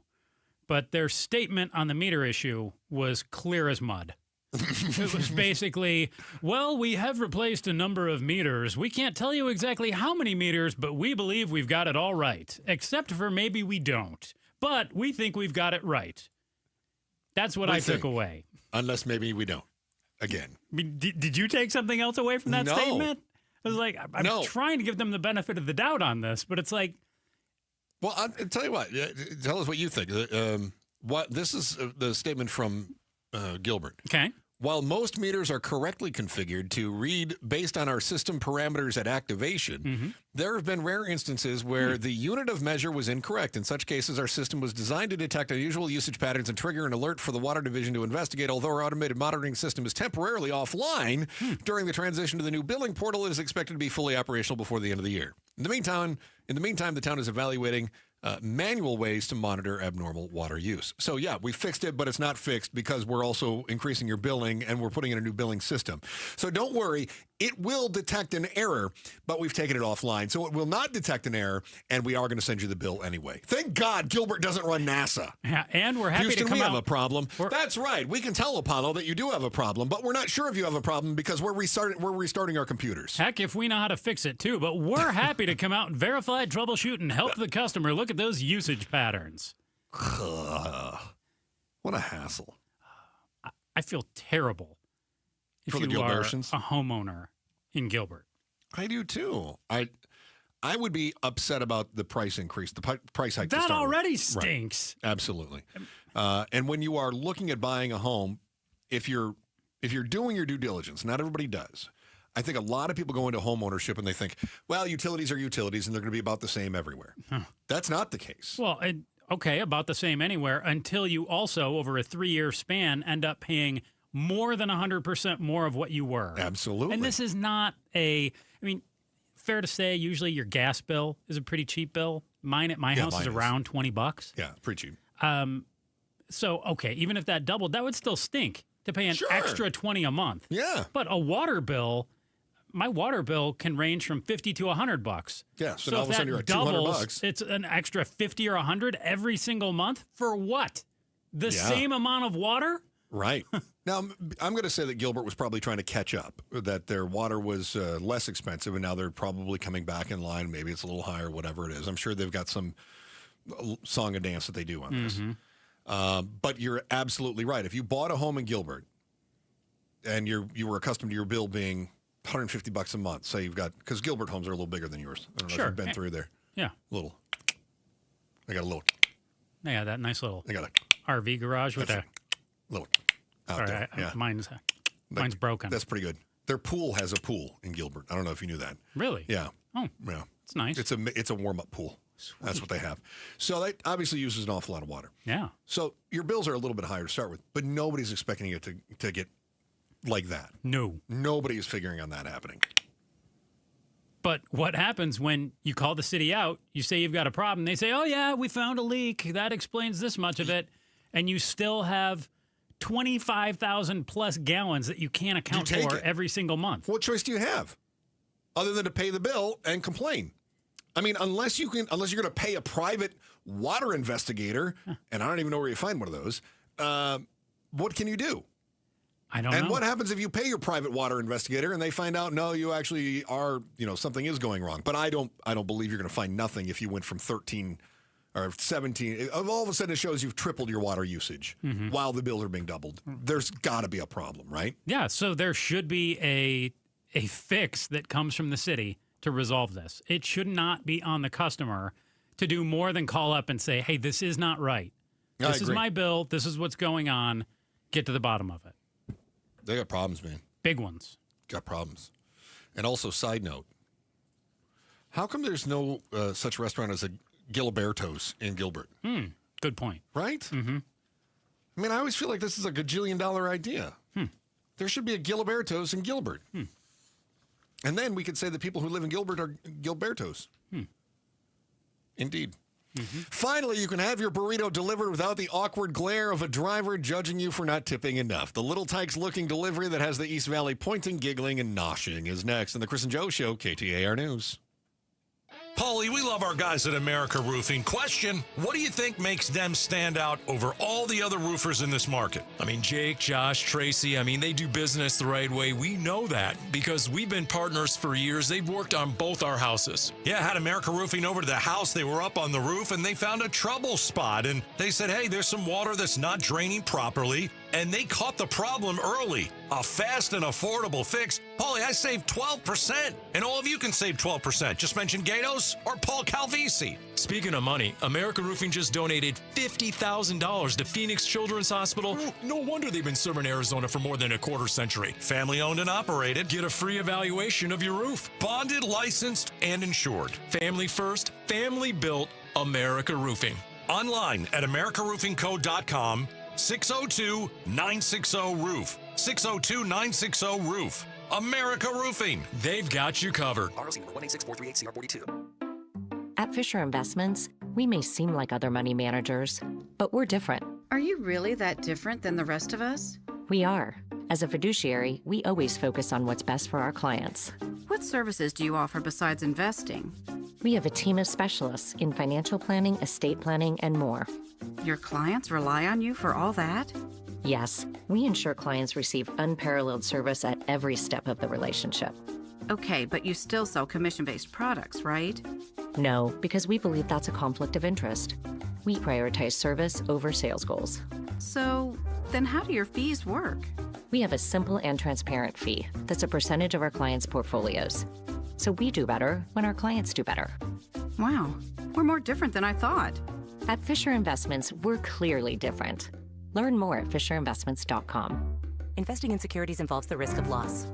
But their statement on the meter issue was clear as mud. It was basically, well, we have replaced a number of meters. We can't tell you exactly how many meters, but we believe we've got it all right. Except for maybe we don't. But we think we've got it right. That's what I took away. Unless maybe we don't. Again. Did you take something else away from that statement? I was like, I'm trying to give them the benefit of the doubt on this, but it's like, well, I'll tell you what. Tell us what you think. This is the statement from Gilbert. Okay. While most meters are correctly configured to read based on our system parameters at activation, there have been rare instances where the unit of measure was incorrect. In such cases, our system was designed to detect unusual usage patterns and trigger an alert for the Water Division to investigate. Although our automated monitoring system is temporarily offline during the transition to the new billing portal, it is expected to be fully operational before the end of the year. In the meantime, the town is evaluating manual ways to monitor abnormal water use. So, yeah, we fixed it, but it's not fixed because we're also increasing your billing and we're putting in a new billing system. So don't worry. It will detect an error, but we've taken it offline. So it will not detect an error, and we are going to send you the bill anyway. Thank God Gilbert doesn't run NASA. Yeah, and we're happy Houston, to come we out. have a problem. That's right. We can tell Apollo that you do have a problem, but we're not sure if you have a problem because we're restarting our computers. Heck, if we know how to fix it too, but we're happy to come out and verify, troubleshoot, and help the customer look at those usage patterns. What a hassle. I feel terrible if for the you are Gilbertians? a homeowner in Gilbert. I do too. I would be upset about the price increase, the price hike. That already with. stinks. Right. Absolutely. And when you are looking at buying a home, if you're if you're doing your due diligence, not everybody does. I think a lot of people go into home ownership and they think, well, utilities are utilities and they're going to be about the same everywhere. That's not the case. Well, okay, about the same anywhere until you also, over a 3-year span, end up paying more than 100% more of what you were. Absolutely. And this is not fair to say, usually your gas bill is a pretty cheap bill. Mine at my house is around $20. Yeah, pretty cheap. So, okay, even if that doubled, that would still stink to pay an extra $20 a month. Yeah. But a water bill, my water bill can range from $50 to $100. Yeah, so all if of a sudden that you're at doubles, $200. it's an extra $50 or $100 every single month for what? The same amount of water? Right. Now, I'm going to say that Gilbert was probably trying to catch up, that their water was less expensive, and now they're probably coming back in line. Maybe it's a little higher, whatever it is. I'm sure they've got some song and dance that they do on this. But you're absolutely right. If you bought a home in Gilbert and you were accustomed to your bill being $150 a month, say you've got, because Gilbert homes are a little bigger than yours. I don't know if you've been through there. Yeah. Little. I got a little. Yeah, that nice little I got a RV garage with a little out Sorry, there. Yeah. Mine's broken. That's pretty good. Their pool has a pool in Gilbert. I don't know if you knew that. Really? Yeah. Oh, yeah. It's nice. It's a warm-up pool. Sweet. That's what they have. So that obviously uses an awful lot of water. Yeah. So your bills are a little bit higher to start with, but nobody's expecting it to get like that. No. Nobody is figuring on that happening. But what happens when you call the city out, you say you've got a problem, they say, oh, yeah, we found a leak. That explains this much of it. And you still have 25,000 plus gallons that you can't account for every single month. What choice do you have other than to pay the bill and complain? I mean, unless you're going to pay a private water investigator, and I don't even know where you find one of those, what can you do? I don't know. And what happens if you pay your private water investigator and they find out, no, you actually are, something is going wrong. But I don't believe you're going to find nothing if you went from 13 or 17. All of a sudden it shows you've tripled your water usage while the bills are being doubled. There's got to be a problem, right? Yeah, so there should be a fix that comes from the city to resolve this. It should not be on the customer to do more than call up and say, hey, this is not right. This is my bill. This is what's going on. Get to the bottom of it. They got problems, man. Big ones. Got problems. And also, side note, how come there's no such restaurant as a Gilberto's in Gilbert? Good point. Right? Mm-hmm. I mean, I always feel like this is a gajillion-dollar idea. There should be a Gilberto's in Gilbert. And then we could say the people who live in Gilbert are Gilberto's. Indeed. Finally, you can have your burrito delivered without the awkward glare of a driver judging you for not tipping enough. The Little Tykes-looking delivery that has the East Valley pointing, giggling, and noshing is next on the Chris and Joe Show, KTAR News. Paulie, we love our guys at America Roofing. Question, what do you think makes them stand out over all the other roofers in this market? I mean, Jake, Josh, Tracy, they do business the right way. We know that because we've been partners for years. They've worked on both our houses. Yeah, I had America Roofing over to the house. They were up on the roof, and they found a trouble spot. And they said, hey, there's some water that's not draining properly. And they caught the problem early. A fast and affordable fix. Paulie, I saved 12%. And all of you can save 12%. Just mention Gatos or Paul Calvisi. Speaking of money, America Roofing just donated $50,000 to Phoenix Children's Hospital. No wonder they've been serving Arizona for more than a quarter century. Family owned and operated. Get a free evaluation of your roof. Bonded, licensed, and insured. Family first, family built, America Roofing. Online at americaroofingco.com. 602-960-ROOF. 602-960-ROOF. America Roofing. They've got you covered. ROC number 186438442. At Fisher Investments, we may seem like other money managers, but we're different. Are you really that different than the rest of us? We are. As a fiduciary, we always focus on what's best for our clients. What services do you offer besides investing? We have a team of specialists in financial planning, estate planning, and more. Your clients rely on you for all that? Yes, we ensure clients receive unparalleled service at every step of the relationship. Okay, but you still sell commission-based products, right? No, because we believe that's a conflict of interest. We prioritize service over sales goals. So, then how do your fees work? We have a simple and transparent fee that's a percentage of our clients' portfolios. So we do better when our clients do better. Wow, we're more different than I thought. At Fisher Investments, we're clearly different. Learn more at FisherInvestments.com. Investing in securities involves the risk of loss.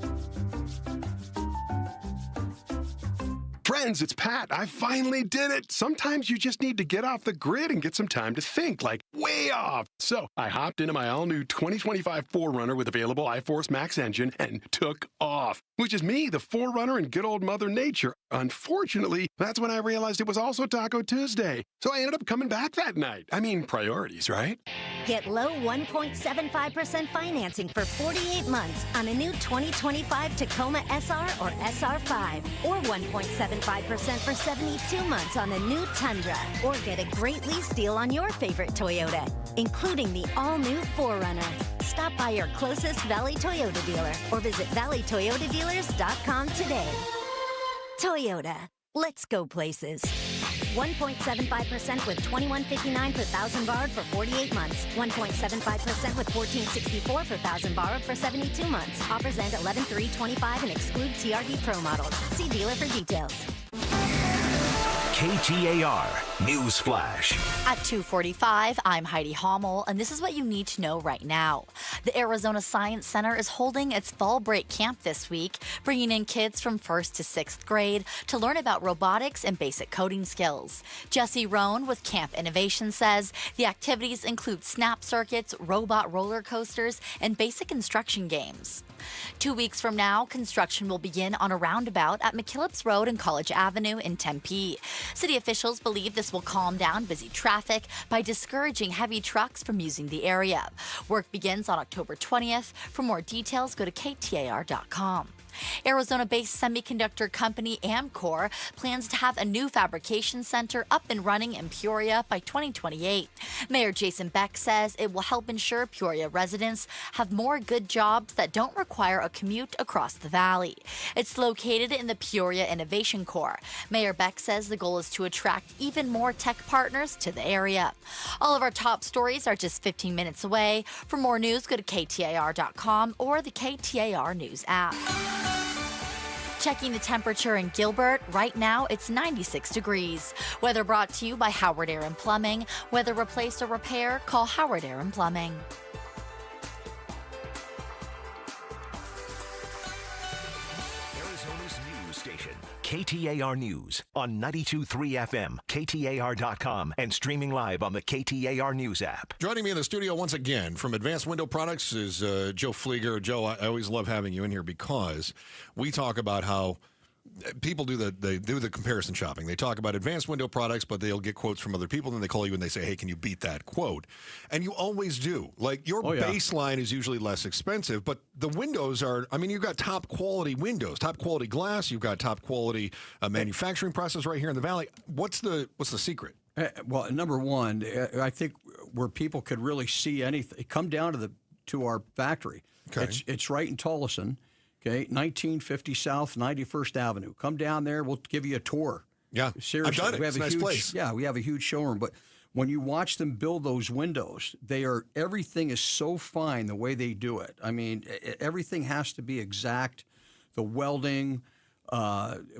Friends, it's Pat. I finally did it. Sometimes you just need to get off the grid and get some time to think, like way off. So I hopped into my all-new 2025 4Runner with available iForce Max engine and took off, which is me, the 4Runner and good old Mother Nature. Unfortunately, that's when I realized it was also Taco Tuesday. So I ended up coming back that night. I mean, priorities, right? Get low 1.75% financing for 48 months on a new 2025 Tacoma SR or SR5, or 1.75% for 72 months on a new Tundra, or get a great lease deal on your favorite Toyota, including the all-new 4Runner. Stop by your closest Valley Toyota dealer or visit valleytoyotadealers.com today. Toyota, let's go places. 1.75% with $21.59 per thousand borrowed for 48 months. 1.75% with $14.64 per thousand borrowed for 72 months. Offers end 11/3/25 and exclude TRD Pro models. See dealer for details. KTAR News Flash. At 2:45, I'm Heidi Hommel, and this is what you need to know right now. The Arizona Science Center is holding its fall break camp this week, bringing in kids from 1st to 6th grade to learn about robotics and basic coding skills. Jesse Rohn with Camp Innovation says the activities include snap circuits, robot roller coasters, and basic instruction games. 2 weeks from now, construction will begin on a roundabout at McKillips Road and College Avenue in Tempe. City officials believe this will calm down busy traffic by discouraging heavy trucks from using the area. Work begins on October 20th. For more details, go to KTAR.com. Arizona-based semiconductor company Amkor plans to have a new fabrication center up and running in Peoria by 2028. Mayor Jason Beck says it will help ensure Peoria residents have more good jobs that don't require a commute across the valley. It's located in the Peoria Innovation Core. Mayor Beck says the goal is to attract even more tech partners to the area. All of our top stories are just 15 minutes away. For more news, go to KTAR.com or the KTAR News app. Checking the temperature in Gilbert, right now it's 96 degrees. Weather brought to you by Howard Air and Plumbing. Whether replace or repair, call Howard Air and Plumbing. Arizona's news station, KTAR News on 92.3 FM, KTAR.com, and streaming live on the KTAR News app. Joining me in the studio once again from Advanced Window Products is Joe Flieger. Joe, I always love having you in here because we talk about how people do the comparison shopping. They talk about Advanced Window Products, but they'll get quotes from other people, and then they call you and they say, hey, can you beat that quote? And you always do. Like, your baseline is usually less expensive, but the windows are, I mean, you've got top quality windows, top quality glass, you've got top quality manufacturing process right here in the Valley. What's the secret? Well, number one, I think where people could really see anything, come down to our factory. Okay. It's right in Tolleson. Okay, 1950 South 91st Avenue. Come down there. We'll give you a tour. Yeah, seriously. I've done it. We have It's a nice huge place. Yeah, we have a huge showroom. But when you watch them build those windows, everything is so fine the way they do it. I mean, everything has to be exact. The welding,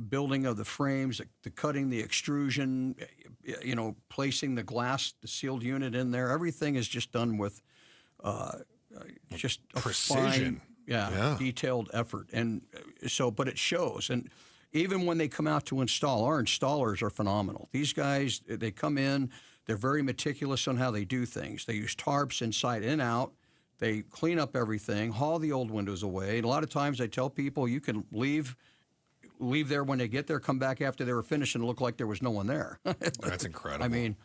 building of the frames, the cutting, the extrusion, placing the glass, the sealed unit in there. Everything is just done with just a precision. fine, detailed effort. And so, but it shows. And even when they come out to install, our installers are phenomenal. These guys, they come in, they're very meticulous on how they do things. They use tarps inside and out. They clean up everything, haul the old windows away. And a lot of times I tell people you can leave there when they get there, come back after they were finished and look like there was no one there. That's incredible. I mean,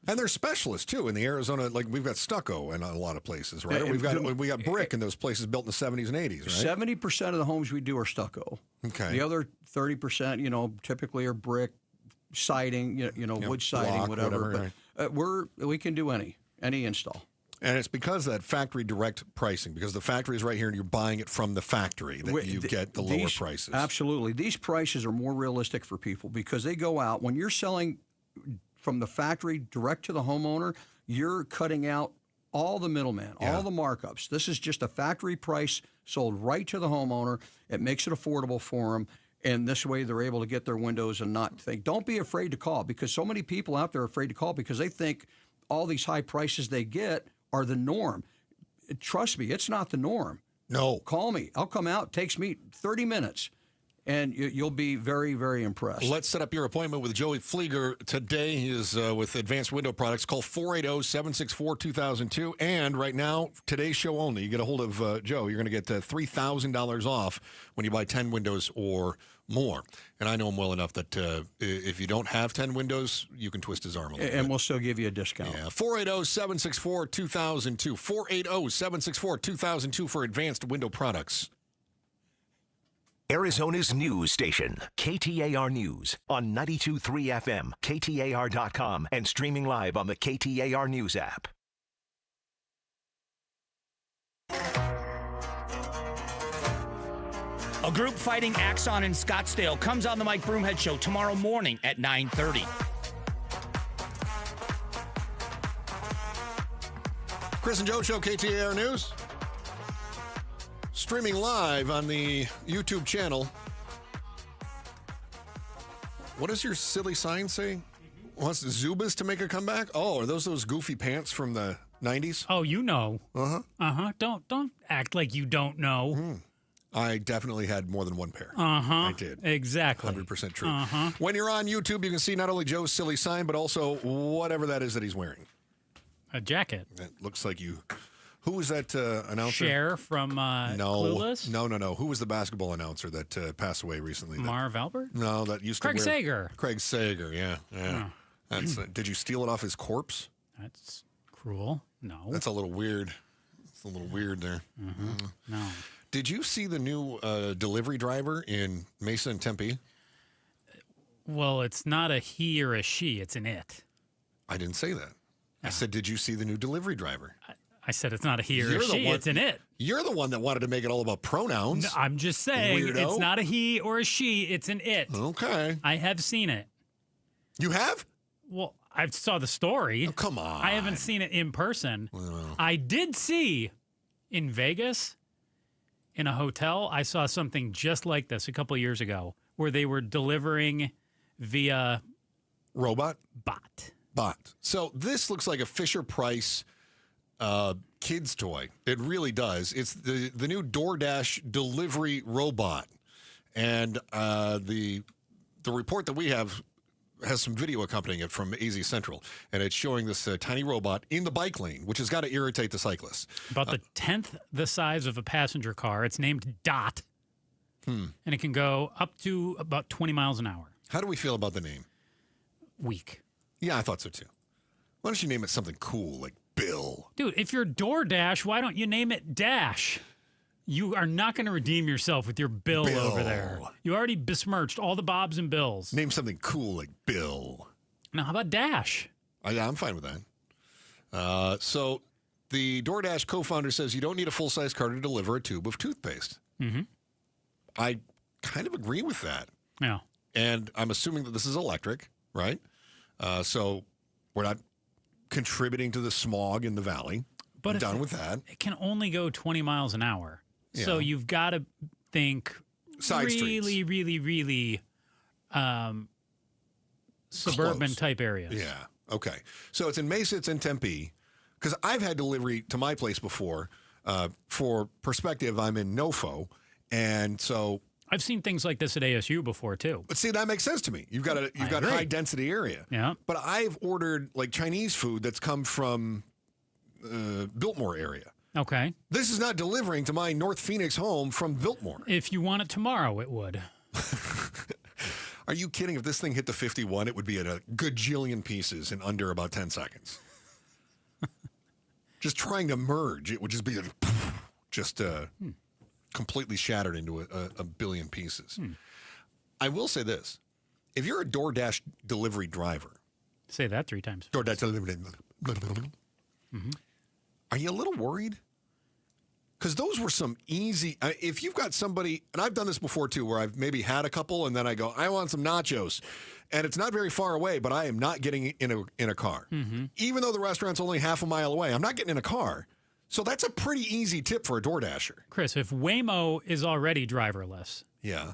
and they're specialists too in the Arizona. Like, we've got stucco in a lot of places, right? We got brick in those places built in the 70s and 80s, right? 70% of the homes we do are stucco. Okay. The other 30%, typically are brick, siding, wood siding, block, whatever. But we can do any install. And it's because of that factory direct pricing, because the factory is right here and you're buying it from the factory that you get the lower prices. Absolutely. These prices are more realistic for people because they go out. When you're selling from the factory direct to the homeowner, you're cutting out all the middleman, all the markups. This is just a factory price sold right to the homeowner. It makes it affordable for them. And this way they're able to get their windows and not think. Don't be afraid to call, because so many people out there are afraid to call because they think all these high prices they get are the norm. trust me, it's not the norm. No. Call me. I'll come out. It takes me 30 minutes. And you'll be very, very impressed. Let's set up your appointment with Joey Flieger today. He is with Advanced Window Products. Call 480-764-2002. And right now, today's show only, you get a hold of Joe. You're going to get $3,000 off when you buy 10 windows or more. And I know him well enough that if you don't have 10 windows, you can twist his arm a little bit. And we'll still give you a discount. Yeah, 480-764-2002. 480-764-2002 for Advanced Window Products. Arizona's news station, KTAR News, on 92.3 FM, KTAR.com, and streaming live on the KTAR News app. A group fighting Axon in Scottsdale comes on the Mike Broomhead Show tomorrow morning at 9:30. Chris and Joe Show, KTAR News. Streaming live on the YouTube channel. What does your silly sign say? Wants Zubas to make a comeback? Oh, are those goofy pants from the 90s? Oh, you know. Uh-huh. Uh-huh. Don't act like you don't know. I definitely had more than one pair. Uh-huh. I did. Exactly. 100% true. Uh-huh. When you're on YouTube, you can see not only Joe's silly sign, but also whatever that is that he's wearing. A jacket. It looks like you... Who was that announcer? Cher from Clueless? No. Who was the basketball announcer that passed away recently? Marv Albert? No, that used Craig to Sager. Craig Sager, yeah. That's. Did you steal it off his corpse? That's cruel. No. That's a little weird. It's a little weird there. No. Did you see the new delivery driver in Mesa and Tempe? Well, it's not a he or a she. It's an it. I didn't say that. I said, did you see the new delivery driver? I said it's not a he or a she, it's an it. You're the one that wanted to make it all about pronouns. No, I'm just saying, Weirdo. It's not a he or a she, it's an it. Okay. I have seen it. You have? Well, I saw the story. Oh, come on. I haven't seen it in person. Well. I did see in Vegas, in a hotel, I saw something just like this a couple of years ago, where they were delivering via... Robot? Bot. So this looks like a Fisher-Price... kid's toy. It really does. It's the new DoorDash delivery robot, and the report that we have has some video accompanying it from AZ Central, and it's showing this tiny robot in the bike lane, which has got to irritate the cyclists. About the 10th the size of a passenger car. It's named Dot, and it can go up to about 20 miles an hour. How do we feel about the name? Weak. Yeah, I thought so too. Why don't you name it something cool like Bill? Dude, if you're DoorDash, why don't you name it Dash? You are not going to redeem yourself with your Bill over there. You already besmirched all the Bobs and Bills. Name something cool like Bill. Now, how about Dash? Yeah, I'm fine with that. So the DoorDash co-founder says you don't need a full-size car to deliver a tube of toothpaste. Mm-hmm. I kind of agree with that. Yeah. And I'm assuming that this is electric, right? So we're not contributing to the smog in the valley. But I'm done with that. It can only go 20 miles an hour. Yeah. So you've got to think Side really, streets. really suburban Close. type areas. Yeah. Okay. So it's in Mesa, it's in Tempe. Because I've had delivery to my place before. For perspective, I'm in Nofo. And so... I've seen things like this at ASU before, too. But see, that makes sense to me. You've got a high density area. Yeah. But I've ordered like Chinese food that's come from Biltmore area. Okay. This is not delivering to my North Phoenix home from Biltmore. If you want it tomorrow, it would. Are you kidding? If this thing hit the 51, it would be at a gajillion pieces in under about 10 seconds. Just trying to merge, it would just be completely shattered into a billion pieces. I will say this. If you're a DoorDash delivery driver. Say that 3 times. DoorDash delivery. Are you a little worried? Because those were some easy... if you've got somebody... And I've done this before, too, where I've maybe had a couple, and then I go, I want some nachos. And it's not very far away, but I am not getting in a car. Mm-hmm. Even though the restaurant's only half a mile away, I'm not getting in a car. So that's a pretty easy tip for a DoorDasher. Chris, if Waymo is already driverless... Yeah.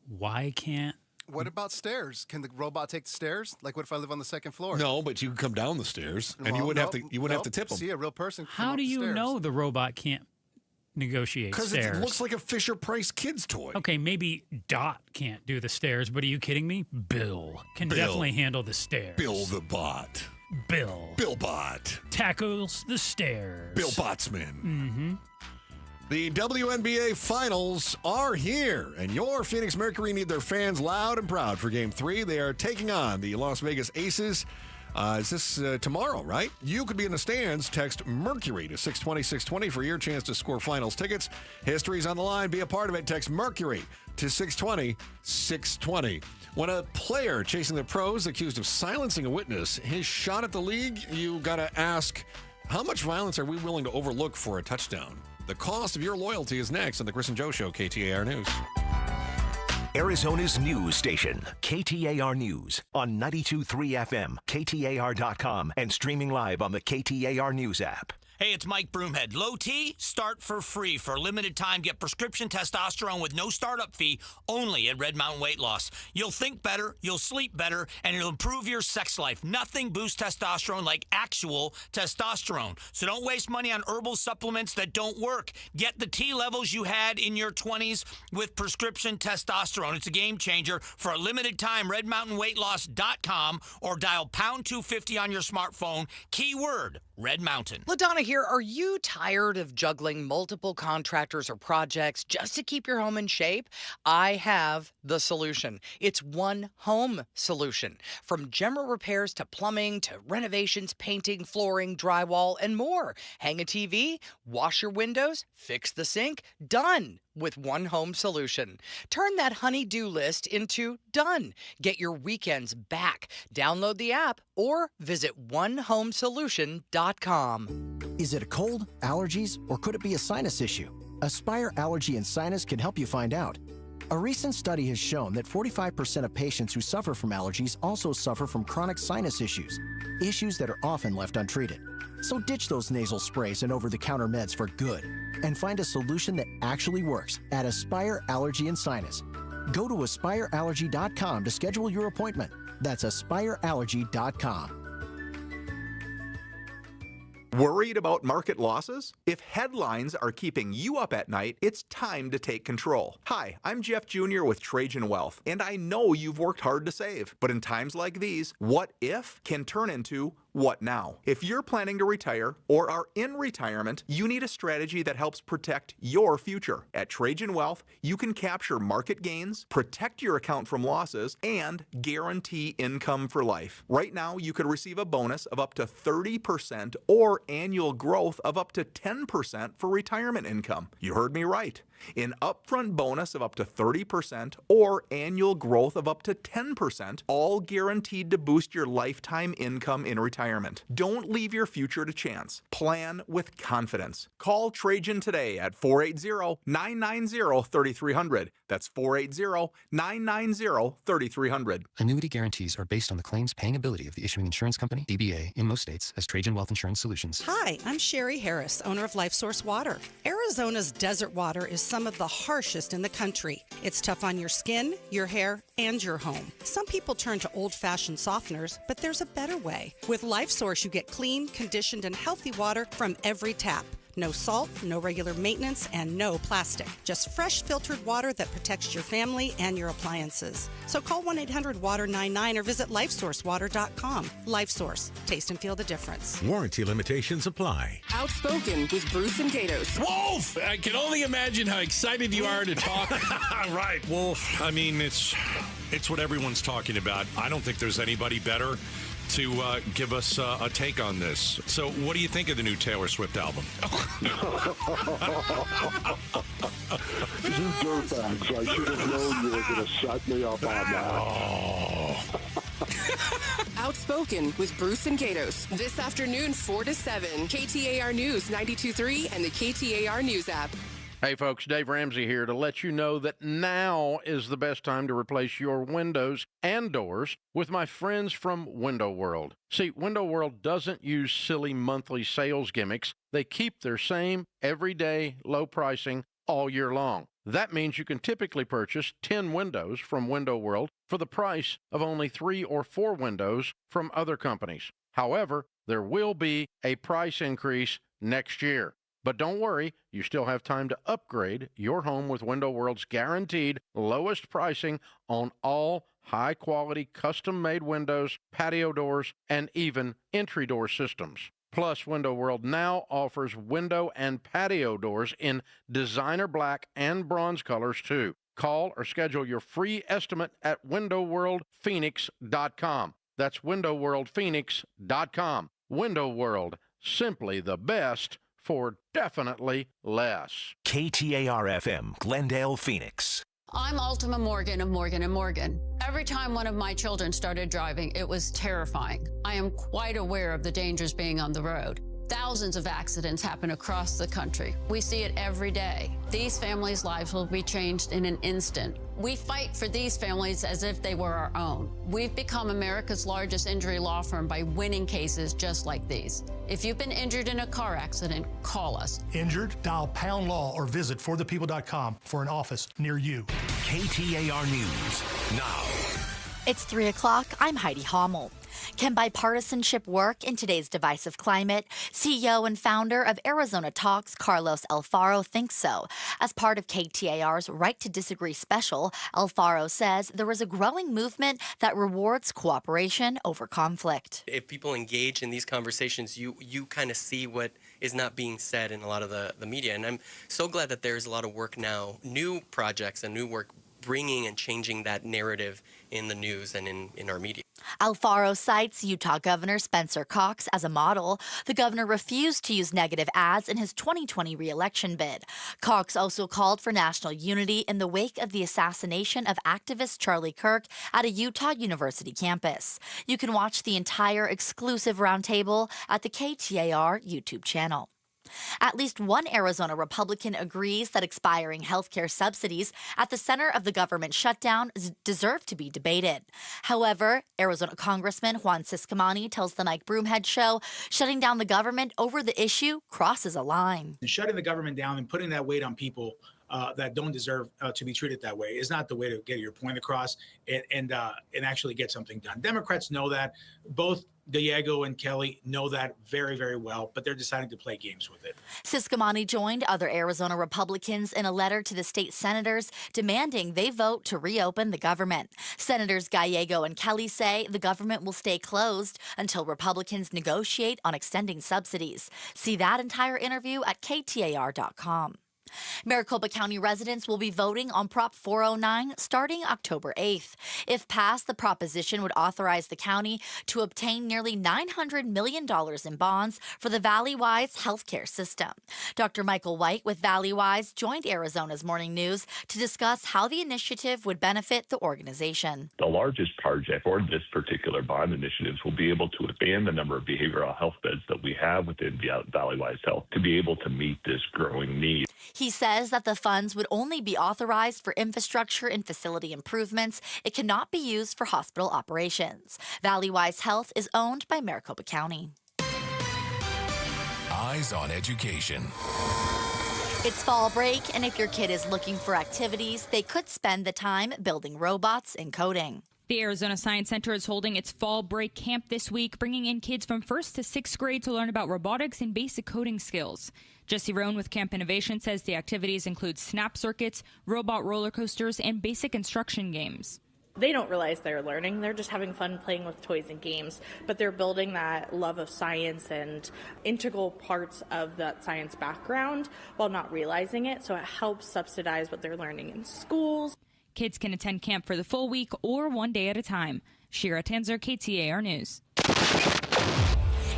Why can't What about stairs? Can the robot take the stairs? Like, what if I live on the second floor? No, but you can come down the stairs, and you wouldn't have to tip them. See, a real person. How do you know the robot can't negotiate Because stairs? it looks like a Fisher-Price kid's toy. Okay, maybe Dot can't do the stairs, but are you kidding me? Bill can definitely handle the stairs. Bill the bot. Bill Bot. tackles the stairs. Bill Botsman. Mm-hmm. The WNBA Finals are here, and your Phoenix Mercury need their fans loud and proud for Game 3. They are taking on the Las Vegas Aces. Is this tomorrow, right? You could be in the stands. Text Mercury to 620-620 for your chance to score finals tickets. History's on the line. Be a part of it. Text Mercury to 620-620. When a player chasing the pros accused of silencing a witness, his shot at the league, you got to ask, how much violence are we willing to overlook for a touchdown? The cost of your loyalty is next on the Chris and Joe Show, KTAR News. Arizona's news station, KTAR News, on 92.3 FM, KTAR.com, and streaming live on the KTAR News app. Hey, it's Mike Broomhead. Low T, start for free. For a limited time, get prescription testosterone with no startup fee only at Red Mountain Weight Loss. You'll think better, you'll sleep better, and it'll improve your sex life. Nothing boosts testosterone like actual testosterone. So don't waste money on herbal supplements that don't work. Get the T levels you had in your 20s with prescription testosterone. It's a game changer. For a limited time, redmountainweightloss.com or dial pound 250 on your smartphone. Keyword Red Mountain. LaDonna here. Are you tired of juggling multiple contractors or projects just to keep your home in shape? I have the solution. It's One Home Solution. From general repairs to plumbing to renovations, painting, flooring, drywall, and more. Hang a TV, wash your windows, fix the sink, done with One Home Solution. Turn that honey-do list into done. Get your weekends back. Download the app or visit onehomesolution.com. Is it a cold, allergies, or could it be a sinus issue? Aspire Allergy and Sinus can help you find out. A recent study has shown that 45% of patients who suffer from allergies also suffer from chronic sinus issues that are often left untreated. So ditch those nasal sprays and over-the-counter meds for good and find a solution that actually works at Aspire Allergy and Sinus. Go to aspireallergy.com to schedule your appointment. That's aspireallergy.com. Worried about market losses? If headlines are keeping you up at night, it's time to take control. Hi, I'm Jeff Jr. with Trajan Wealth, and I know you've worked hard to save. But in times like these, what if can turn into what now? If you're planning to retire or are in retirement, you need a strategy that helps protect your future. At Trajan Wealth, you can capture market gains, protect your account from losses, and guarantee income for life. Right now, you could receive a bonus of up to 30% or annual growth of up to 10% for retirement income. You heard me right. An upfront bonus of up to 30% or annual growth of up to 10%, all guaranteed to boost your lifetime income in retirement. Don't leave your future to chance. Plan with confidence. Call Trajan today at 480-990-3300. That's 480-990-3300. Annuity guarantees are based on the claims paying ability of the issuing insurance company, DBA, in most states as Trajan Wealth Insurance Solutions. Hi, I'm Sherry Harris, owner of LifeSource Water. Arizona's desert water is some of the harshest in the country. It's tough on your skin, your hair, and your home. Some people turn to old-fashioned softeners, but there's a better way. With LifeSource, you get clean, conditioned, and healthy water from every tap. No salt, no regular maintenance, and no plastic. Just fresh filtered water that protects your family and your appliances. So call 1-800-WATER-99 or visit LifeSourceWater.com. LifeSource. Taste and feel the difference. Warranty limitations apply. Outspoken with Bruce and Gatos. Wolf! I can only imagine how excited you are to talk. Right, Wolf. I mean, it's what everyone's talking about. I don't think there's anybody better to give us a take on this. So what do you think of the new Taylor Swift album? You dirtbags. I should have known you were going to set me up on that. Outspoken with Bruce and Gatos. This afternoon, 4 to 7. KTAR News 92.3 and the KTAR News app. Hey folks, Dave Ramsey here to let you know that now is the best time to replace your windows and doors with my friends from Window World. See, Window World doesn't use silly monthly sales gimmicks. They keep their same everyday low pricing all year long. That means you can typically purchase 10 windows from Window World for the price of only 3 or 4 windows from other companies. However, there will be a price increase next year. But don't worry, you still have time to upgrade your home with Window World's guaranteed lowest pricing on all high-quality custom-made windows, patio doors, and even entry door systems. Plus, Window World now offers window and patio doors in designer black and bronze colors, too. Call or schedule your free estimate at windowworldphoenix.com. That's windowworldphoenix.com. Window World, simply the best for definitely less. KTAR-FM, Glendale, Phoenix. I'm Ultima Morgan of Morgan & Morgan. Every time one of my children started driving, it was terrifying. I am quite aware of the dangers being on the road. Thousands of accidents happen across the country. We see it every day. These families' lives will be changed in an instant. We fight for these families as if they were our own. We've become America's largest injury law firm by winning cases just like these. If you've been injured in a car accident, call us. Injured? Dial pound law or visit forthepeople.com for an office near you. KTAR News now. It's 3 o'clock. I'm Heidi Hommel. Can bipartisanship work in today's divisive climate? CEO and founder of Arizona Talks, Carlos Alfaro, thinks so. As part of KTAR's Right to Disagree special, Alfaro says there is a growing movement that rewards cooperation over conflict. If people engage in these conversations, you kind of see what is not being said in a lot of the media. And I'm so glad that there's a lot of work now, new projects and new work bringing and changing that narrative in the news and in our media. Alfaro cites Utah Governor Spencer Cox as a model. The governor refused to use negative ads in his 2020 re-election bid. Cox also called for national unity in the wake of the assassination of activist Charlie Kirk at a Utah University campus. You can watch the entire exclusive roundtable at the KTAR YouTube channel. At least one Arizona Republican agrees that expiring health care subsidies at the center of the government shutdown deserve to be debated. However, Arizona Congressman Juan Ciscomani tells the Mike Broomhead Show shutting down the government over the issue crosses a line. Shutting the government down and putting that weight on people that don't deserve to be treated that way is not the way to get your point across and actually get something done. Democrats know that. Both Gallego and Kelly know that very, very well, but they're deciding to play games with it. Ciscomani joined other Arizona Republicans in a letter to the state senators demanding they vote to reopen the government. Senators Gallego and Kelly say the government will stay closed until Republicans negotiate on extending subsidies. See that entire interview at KTAR.com. Maricopa County residents will be voting on Prop 409 starting October 8th. If passed, the proposition would authorize the county to obtain nearly $900 million in bonds for the Valleywise healthcare system. Dr. Michael White with Valleywise joined Arizona's Morning News to discuss how the initiative would benefit the organization. The largest project for this particular bond initiatives will be able to expand the number of behavioral health beds that we have within Valleywise Health to be able to meet this growing need. He says that the funds would only be authorized for infrastructure and facility improvements. It cannot be used for hospital operations. Valleywise Health is owned by Maricopa County. Eyes on Education. It's fall break, and if your kid is looking for activities, they could spend the time building robots and coding. The Arizona Science Center is holding its fall break camp this week, bringing in kids from 1st to 6th grade to learn about robotics and basic coding skills. Jesse Rohn with Camp Innovation says the activities include snap circuits, robot roller coasters, and basic instruction games. They don't realize they're learning. They're just having fun playing with toys and games, but they're building that love of science and integral parts of that science background while not realizing it, so it helps subsidize what they're learning in schools. Kids can attend camp for the full week or one day at a time. Shira Tanzer, KTAR News.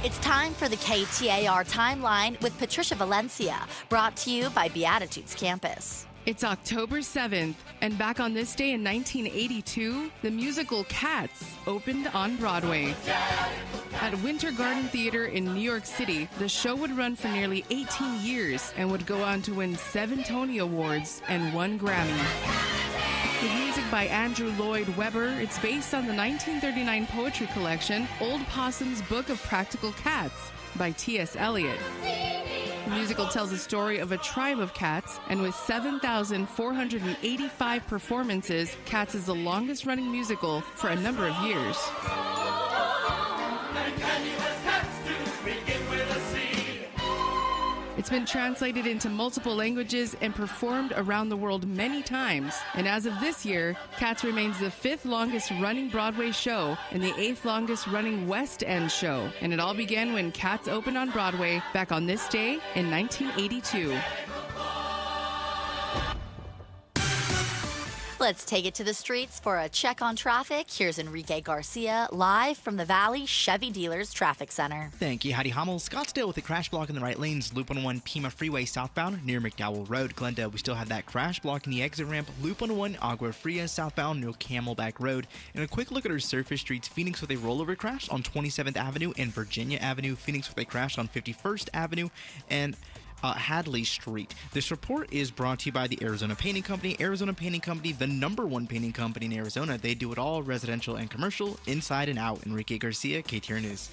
It's time for the KTAR Timeline with Patricia Valencia, brought to you by Beatitudes Campus. It's October 7th, and back on this day in 1982, the musical Cats opened on Broadway. At Winter Garden Theater in New York City, the show would run for nearly 18 years and would go on to win 7 Tony Awards and 1 Grammy. With music by Andrew Lloyd Webber, it's based on the 1939 poetry collection Old Possum's Book of Practical Cats by T.S. Eliot. The musical tells the story of a tribe of cats, and with 7,485 performances, Cats is the longest-running musical for a number of years. It's been translated into multiple languages and performed around the world many times. And as of this year, Cats remains the 5th longest running Broadway show and the 8th longest running West End show. And it all began when Cats opened on Broadway back on this day in 1982. Let's take it to the streets for a check on traffic. Here's Enrique Garcia, live from the Valley Chevy Dealers Traffic Center. Thank you, Heidi Hummel. Scottsdale with a crash block in the right lanes. Loop 101 Pima Freeway southbound near McDowell Road. Glendale, we still have that crash block in the exit ramp. Loop 101 Agua Fria southbound near Camelback Road. And a quick look at our surface streets. Phoenix with a rollover crash on 27th Avenue and Virginia Avenue. Phoenix with a crash on 51st Avenue and Hadley Street. This report is brought to you by the Arizona Painting Company. Arizona Painting Company, the #1 painting company in Arizona. They do it all, residential and commercial, inside and out. Enrique Garcia, KTAR News.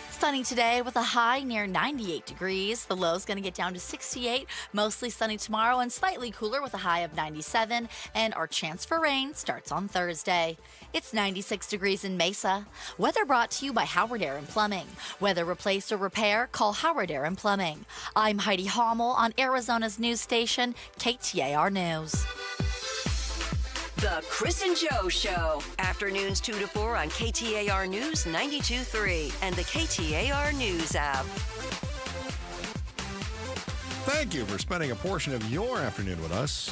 Sunny today with a high near 98 degrees. The low is going to get down to 68. Mostly sunny tomorrow and slightly cooler with a high of 97. And our chance for rain starts on Thursday. It's 96 degrees in Mesa. Weather brought to you by Howard Air and Plumbing. Whether replace or repair, call Howard Air and Plumbing. I'm Heidi Hommel on Arizona's news station, KTAR News. The Chris and Joe Show. Afternoons 2 to 4 on KTAR News 92.3 and the KTAR News app. Thank you for spending a portion of your afternoon with us.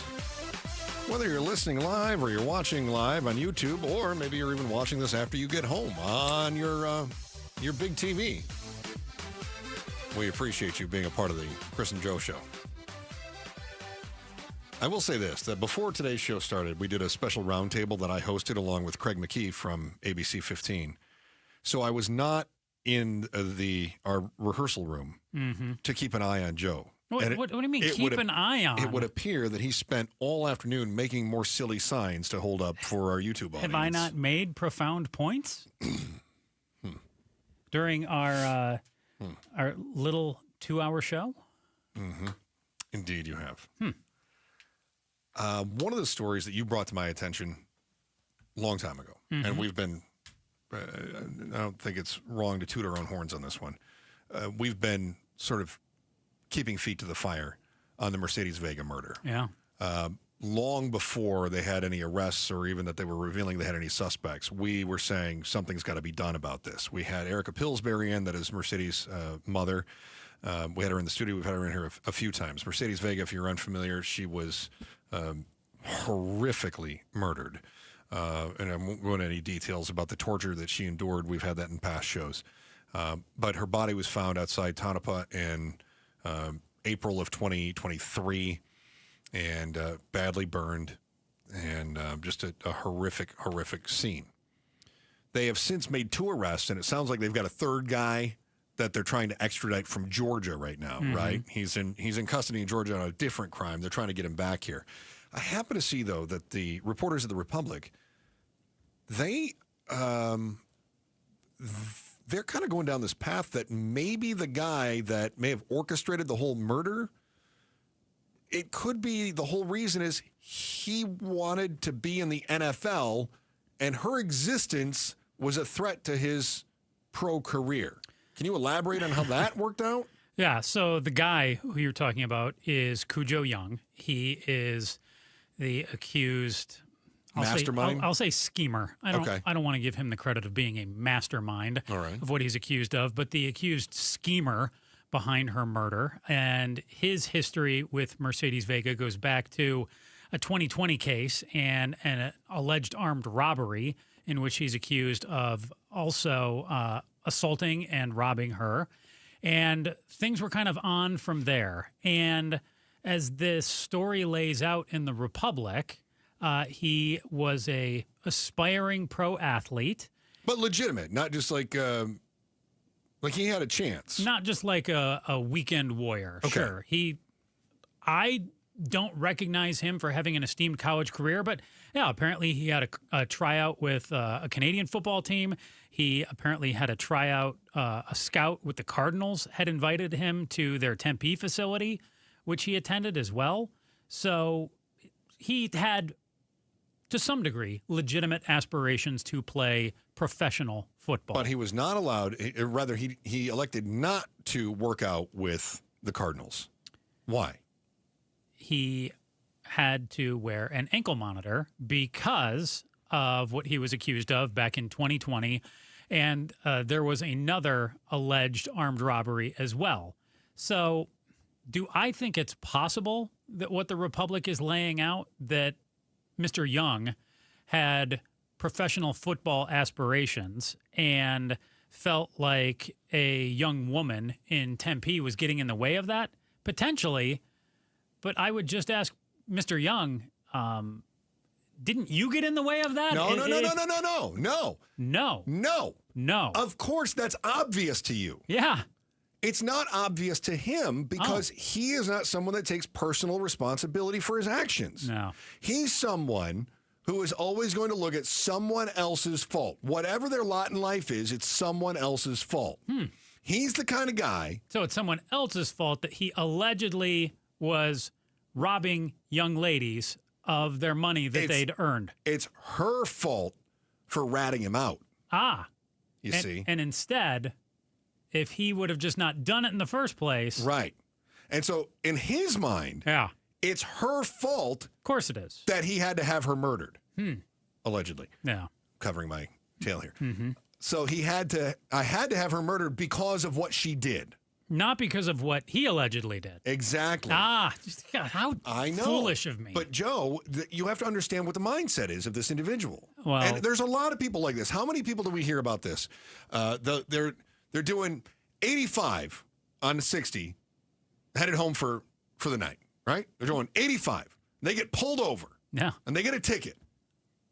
Whether you're listening live or you're watching live on YouTube, or maybe you're even watching this after you get home on your big TV. We appreciate you being a part of the Chris and Joe Show. I will say this, that before today's show started, we did a special roundtable that I hosted along with Craig McKee from ABC 15. So I was not in our rehearsal room to keep an eye on Joe. What do you mean, keep an eye on? It would appear that he spent all afternoon making more silly signs to hold up for our YouTube audience. Have I not made profound points during our little 2-hour show? Indeed, you have. One of the stories that you brought to my attention a long time ago, and we've been, I don't think it's wrong to toot our own horns on this one. We've been sort of keeping feet to the fire on the Mercedes Vega murder. Yeah. Long before they had any arrests or even that they were revealing they had any suspects, we were saying something's got to be done about this. We had Erica Pillsbury in, that is Mercedes' mother. We had her in the studio. We've had her in here a few times. Mercedes Vega, if you're unfamiliar, she was horrifically murdered. And I won't go into any details about the torture that she endured. We've had that in past shows. But her body was found outside Tonopah in April of 2023 and badly burned, and just a horrific, horrific scene. They have since made 2 arrests, and it sounds like they've got a third guy that they're trying to extradite from Georgia right now, right? He's in custody in Georgia on a different crime. They're trying to get him back here. I happen to see, though, that the reporters of the Republic, they're kind of going down this path that maybe the guy that may have orchestrated the whole murder, it could be the whole reason is he wanted to be in the NFL, and her existence was a threat to his pro career. Can you elaborate on how that worked out? Yeah, so the guy who you're talking about is Cujo Young. He is the accused mastermind? I'll say schemer. I don't want to give him the credit of being a mastermind of what he's accused of, but the accused schemer behind her murder. And his history with Mercedes Vega goes back to a 2020 case and an alleged armed robbery in which he's accused of also assaulting and robbing her. And things were kind of on from there. And as this story lays out in the Republic, he was a aspiring pro athlete. But legitimate, not just like he had a chance. Not just like a weekend warrior. Okay. Sure. I don't recognize him for having an esteemed college career, but yeah, apparently he had a tryout with a Canadian football team. He apparently had a tryout, a scout with the Cardinals had invited him to their Tempe facility, which he attended as well. So he had, to some degree, legitimate aspirations to play professional football. But he was not allowed, or rather, he elected not to work out with the Cardinals. Why? He had to wear an ankle monitor because of what he was accused of back in 2020. And there was another alleged armed robbery as well. So do I think it's possible that what the Republic is laying out, that Mr. Young had professional football aspirations and felt like a young woman in Tempe was getting in the way of that? Potentially. But I would just ask Mr. Young, didn't you get in the way of that? No. Of course, that's obvious to you. Yeah. It's not obvious to him because he is not someone that takes personal responsibility for his actions. No. He's someone who is always going to look at someone else's fault. Whatever their lot in life is, it's someone else's fault. He's the kind of guy. So it's someone else's fault that he allegedly was robbing young ladies of their money that they'd earned. It's her fault for ratting him out. You see? And instead, if he would have just not done it in the first place. Right. And so in his mind, it's her fault. Of course it is. That he had to have her murdered. Allegedly. Yeah. Covering my tail here. Mm-hmm. So I had to have her murdered because of what she did. Not because of what he allegedly did. Exactly. God, how foolish of me. But Joe, you have to understand what the mindset is of this individual. Well, and there's a lot of people like this. How many people do we hear about this? They're doing 85 on 60, headed home for the night, right? They're doing 85. They get pulled over. Yeah. And they get a ticket.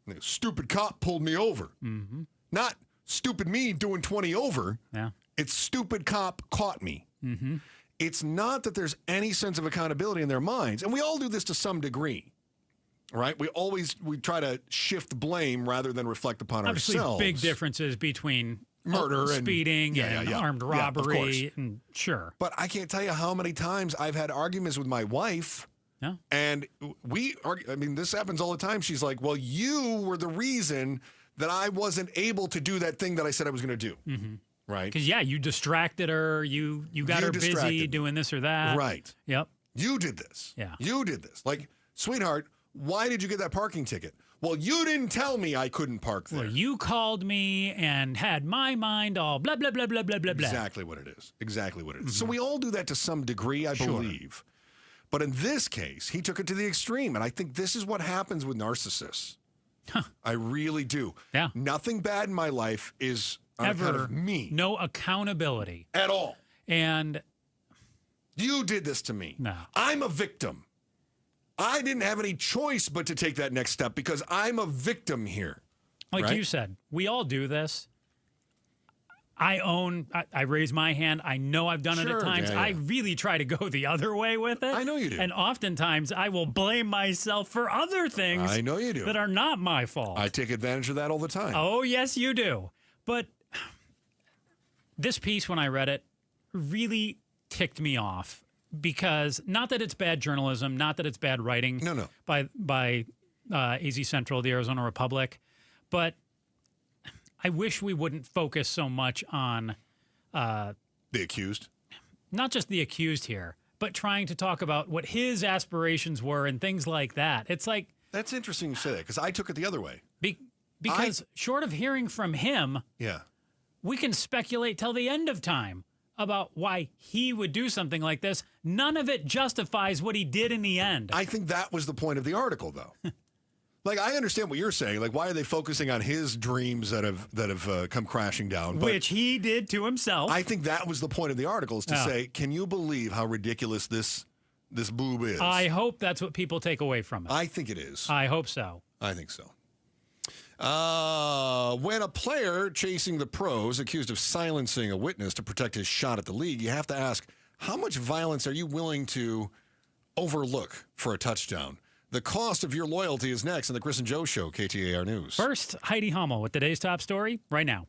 And the stupid cop pulled me over. Mm-hmm. Not stupid me doing 20 over. Yeah. It's stupid cop caught me. Mm-hmm. It's not that there's any sense of accountability in their minds. And we all do this to some degree, right? We try to shift blame rather than reflect upon Obviously, ourselves. big differences between murder and speeding and armed robbery. And sure. But I can't tell you how many times I've had arguments with my wife. Yeah. And we argue. I mean, this happens all the time. She's like, well, you were the reason that I wasn't able to do that thing that I said I was going to do. Mm-hmm. Right. Because, you distracted her. You got her busy doing this or that. Right. Yep. You did this. Yeah. You did this. Like, sweetheart, why did you get that parking ticket? Well, you didn't tell me I couldn't park there. Well, you called me and had my mind all blah, blah, blah, blah, blah, blah, blah. Exactly what it is. Exactly what it is. Mm-hmm. So we all do that to some degree, I believe. But in this case, he took it to the extreme. And I think this is what happens with narcissists. I really do. Yeah. Nothing bad in my life is on account of me. No accountability. At all. And you did this to me. No. I'm a victim. I didn't have any choice but to take that next step because I'm a victim here. Like you said, we all do this. I raise my hand. I know I've done it at times. I really try to go the other way with it. I know you do. And oftentimes I will blame myself for other things I know you do. that are not my fault. I take advantage of that all the time. Oh, yes, you do. But this piece, when I read it, really ticked me off because not that it's bad journalism, not that it's bad writing by AZ Central, the Arizona Republic, but I wish we wouldn't focus so much on the accused. Not just the accused here, but trying to talk about what his aspirations were and things like that. It's like... That's interesting you say that because I took it the other way. Because short of hearing from him, yeah, we can speculate till the end of time about why he would do something like this. None of it justifies what he did in the end. I think that was the point of the article, though. Like, I understand what you're saying. Like, why are they focusing on his dreams that have come crashing down? Which he did to himself. I think that was the point of the article, is to say, can you believe how ridiculous this boob is? I hope that's what people take away from it. I think it is. I hope so. I think so. When a player chasing the pros accused of silencing a witness to protect his shot at the league, you have to ask, how much violence are you willing to overlook for a touchdown. The cost of your loyalty is next on the Chris and Joe Show, KTAR News. First, Heidi Hommel with today's top story right now.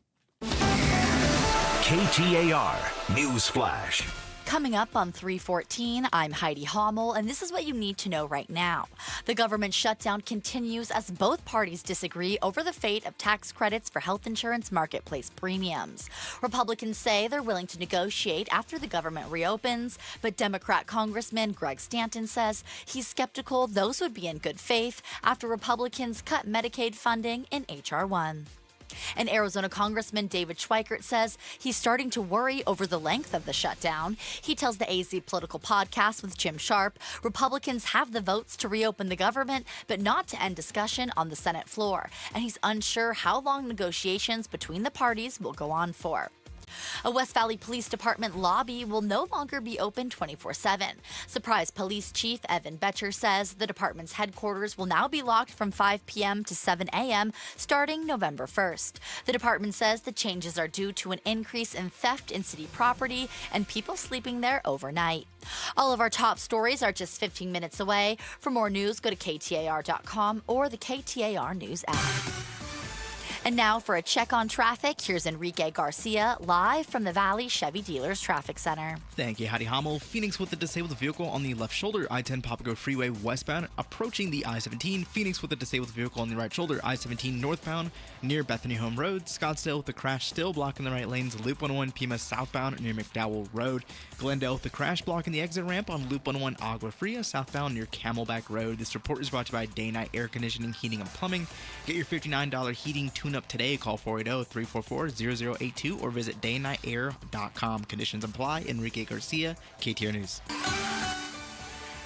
KTAR News Flash. Coming up on 3:14, I'm Heidi Hommel, and this is what you need to know right now. The government shutdown continues as both parties disagree over the fate of tax credits for health insurance marketplace premiums. Republicans say they're willing to negotiate after the government reopens, but Democrat Congressman Greg Stanton says he's skeptical those would be in good faith after Republicans cut Medicaid funding in H.R. 1. And Arizona Congressman David Schweikert says he's starting to worry over the length of the shutdown. He tells the AZ Political Podcast with Jim Sharp, Republicans have the votes to reopen the government, but not to end discussion on the Senate floor. And he's unsure how long negotiations between the parties will go on for. A West Valley Police Department lobby will no longer be open 24/7. Surprise Police Chief Evan Betcher says the department's headquarters will now be locked from 5 p.m. to 7 a.m. starting November 1st. The department says the changes are due to an increase in theft in city property and people sleeping there overnight. All of our top stories are just 15 minutes away. For more news, go to KTAR.com or the KTAR News app. And now for a check on traffic, here's Enrique Garcia live from the Valley Chevy Dealers Traffic Center. Thank you, Heidi Hommel. Phoenix with a disabled vehicle on the left shoulder, I-10 Papago Freeway westbound, approaching the I-17. Phoenix with a disabled vehicle on the right shoulder, I-17 northbound, near Bethany Home Road. Scottsdale with a crash still blocking the right lanes, Loop 101 Pima southbound near McDowell Road. Glendale with a crash blocking the exit ramp on Loop 101 Agua Fria southbound near Camelback Road. This report is brought to you by Day-Night Air Conditioning, Heating, and Plumbing. Get your $59 heating tune-up today. Call 480-344-0082 or visit daynightair.com. Conditions apply. Enrique Garcia, KTAR News.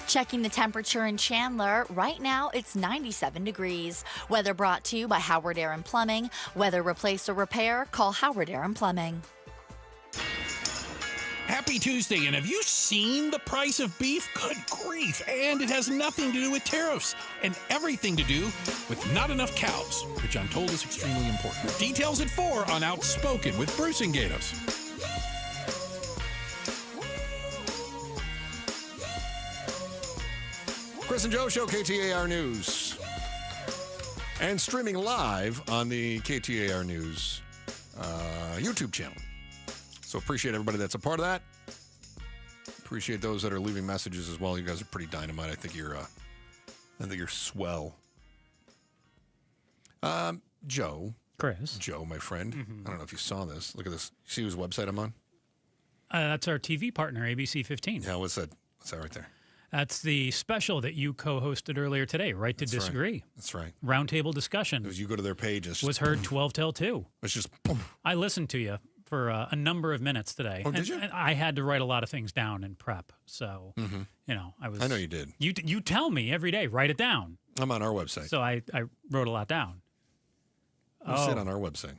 Checking the temperature in Chandler, right now it's 97 degrees. Weather brought to you by Howard Air and Plumbing. Weather replace or repair, call Howard Air and Plumbing. Happy Tuesday, and have you seen the price of beef? Good grief. And it has nothing to do with tariffs and everything to do with not enough cows, which I'm told is extremely important. Details at 4 on Outspoken with Bruce and Gatos. Chris and Joe Show, KTAR News. And streaming live on the KTAR News YouTube channel. So appreciate everybody that's a part of that. Appreciate those that are leaving messages as well. You guys are pretty dynamite. I think you're swell. Joe. Chris. Joe, my friend. I don't know if you saw this. Look at this. You see whose website I'm on? That's our TV partner, ABC 15. Yeah, what's that? What's that right there? That's the special that you co-hosted earlier today, Right to Disagree. Right. That's right. Roundtable discussion. As you go to their page, it's was heard 12 till 2. It's just I listened to you for a number of minutes today. Oh, did you? And I had to write a lot of things down in prep. So, I know you did. You tell me every day, write it down. I'm on our website. So I wrote a lot down. What's it on our website?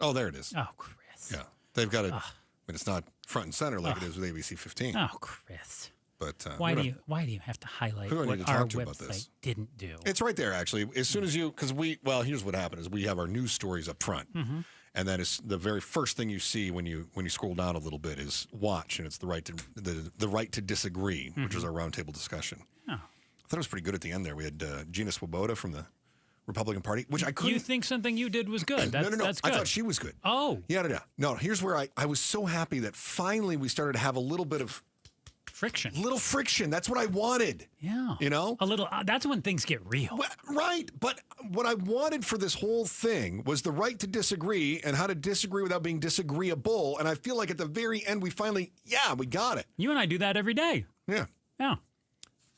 Oh, there it is. Oh, Chris. Yeah. They've got it. I mean, it's not front and center like it is with ABC 15. Oh, Chris. But why do you have to highlight who do I what need to our talk to website about this? didn't do? It's right there, actually. As soon as here's what happened is we have our news stories up front. And that is the very first thing you see when you scroll down a little bit is watch, and it's the right to disagree, which is our roundtable discussion. Oh. I thought it was pretty good at the end there. We had Gina Swoboda from the Republican Party, which I couldn't. You think something you did was good? No. That's good. I thought she was good. Oh. Yeah. No, here's where I was so happy that finally we started to have a little bit of friction. Little friction. That's what I wanted. Yeah. You know? A little. That's when things get real. Well, right. But what I wanted for this whole thing was the right to disagree and how to disagree without being disagreeable. And I feel like at the very end, we got it. You and I do that every day. Yeah. Yeah.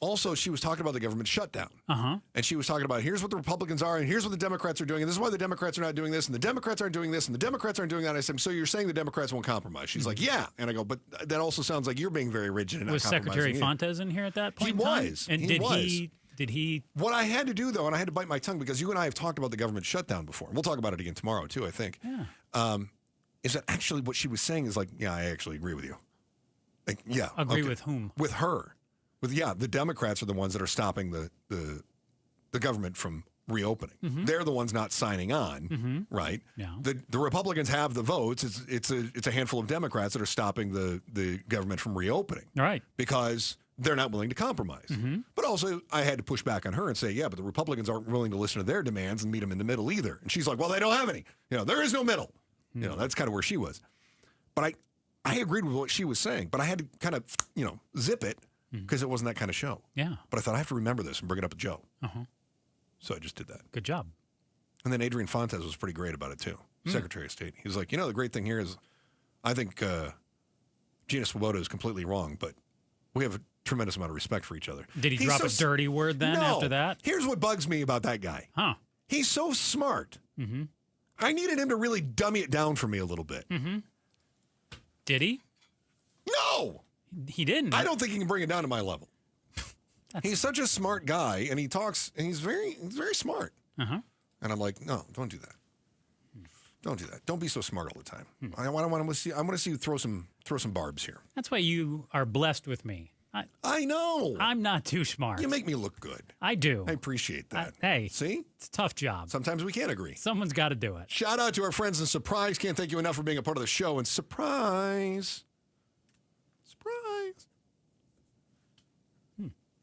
Also, she was talking about the government shutdown. And she was talking about here's what the Republicans are and here's what the Democrats are doing. And this is why the Democrats are not doing this and the Democrats aren't doing this and the Democrats aren't doing that. And I said, so you're saying the Democrats won't compromise? She's like, yeah. And I go, but that also sounds like you're being very rigid and not was compromising. Secretary Fontes in here at that point? He was. And did he? What I had to do, though, and I had to bite my tongue because you and I have talked about the government shutdown before. And we'll talk about it again tomorrow, too, I think. Yeah. Is that actually what she was saying is like, yeah, I actually agree with you. Like, yeah. Agree with whom? With her. The Democrats are the ones that are stopping the government from reopening. They're the ones not signing on, right? Yeah. The Republicans have the votes. It's a handful of Democrats that are stopping the government from reopening, right? Because they're not willing to compromise. Mm-hmm. But also, I had to push back on her and say, yeah, but the Republicans aren't willing to listen to their demands and meet them in the middle either. And she's like, well, they don't have any. There is no middle. That's kind of where she was. But I agreed with what she was saying, but I had to kind of, zip it because it wasn't that kind of show. Yeah. But I thought I have to remember this and bring it up with Joe. Uh-huh. So I just did that. Good job. And then Adrian Fontes was pretty great about it, too. Secretary of State. He was like, the great thing here is I think Gina Swoboda is completely wrong, but we have a tremendous amount of respect for each other. Did he drop a dirty word then after that? Here's what bugs me about that guy. Huh. He's so smart. Mm-hmm. I needed him to really dummy it down for me a little bit. Mm-hmm. Did he? No! He didn't. I don't think he can bring it down to my level. He's such a smart guy, and he talks, and he's very smart. Uh-huh. And I'm like, no, don't do that. Don't do that. Don't be so smart all the time. I want to see you throw some barbs here. That's why you are blessed with me. I know. I'm not too smart. You make me look good. I do. I appreciate that. Hey, see? It's a tough job. Sometimes we can't agree. Someone's got to do it. Shout out to our friends in Surprise. Can't thank you enough for being a part of the show. And Surprise.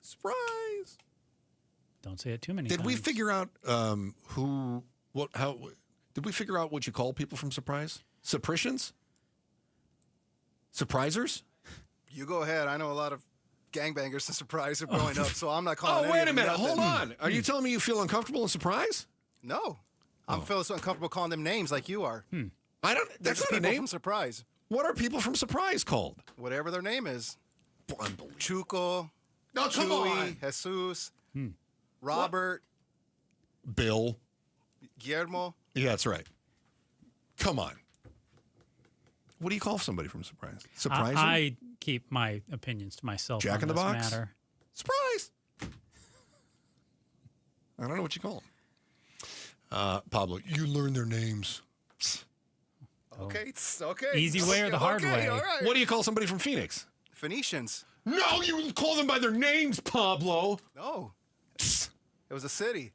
Surprise. Don't say it too many times. Did we figure out did we figure out what you call people from Surprise? Suppressions? Surprisers? You go ahead. I know a lot of gangbangers in Surprise are growing up, so I'm not calling wait a minute. nothing. Hold on. Are you telling me you feel uncomfortable in Surprise? No. I'm feeling so uncomfortable calling them names like you are. I don't. That's not a people name. from Surprise. What are people from Surprise called? Whatever their name is. Unbelievable. Chuco. No, come on. Jesus. Robert. Bill. Guillermo. Yeah, that's right. Come on. What do you call somebody from Surprise? Surprising? I keep my opinions to myself. Jack in the Box? Matter. Surprise. I don't know what you call them. Pablo, you learn their names. Okay, it's okay. Easy way or the hard way? All right. What do you call somebody from Phoenix? Phoenicians. No, you call them by their names, Pablo. No. It was a city.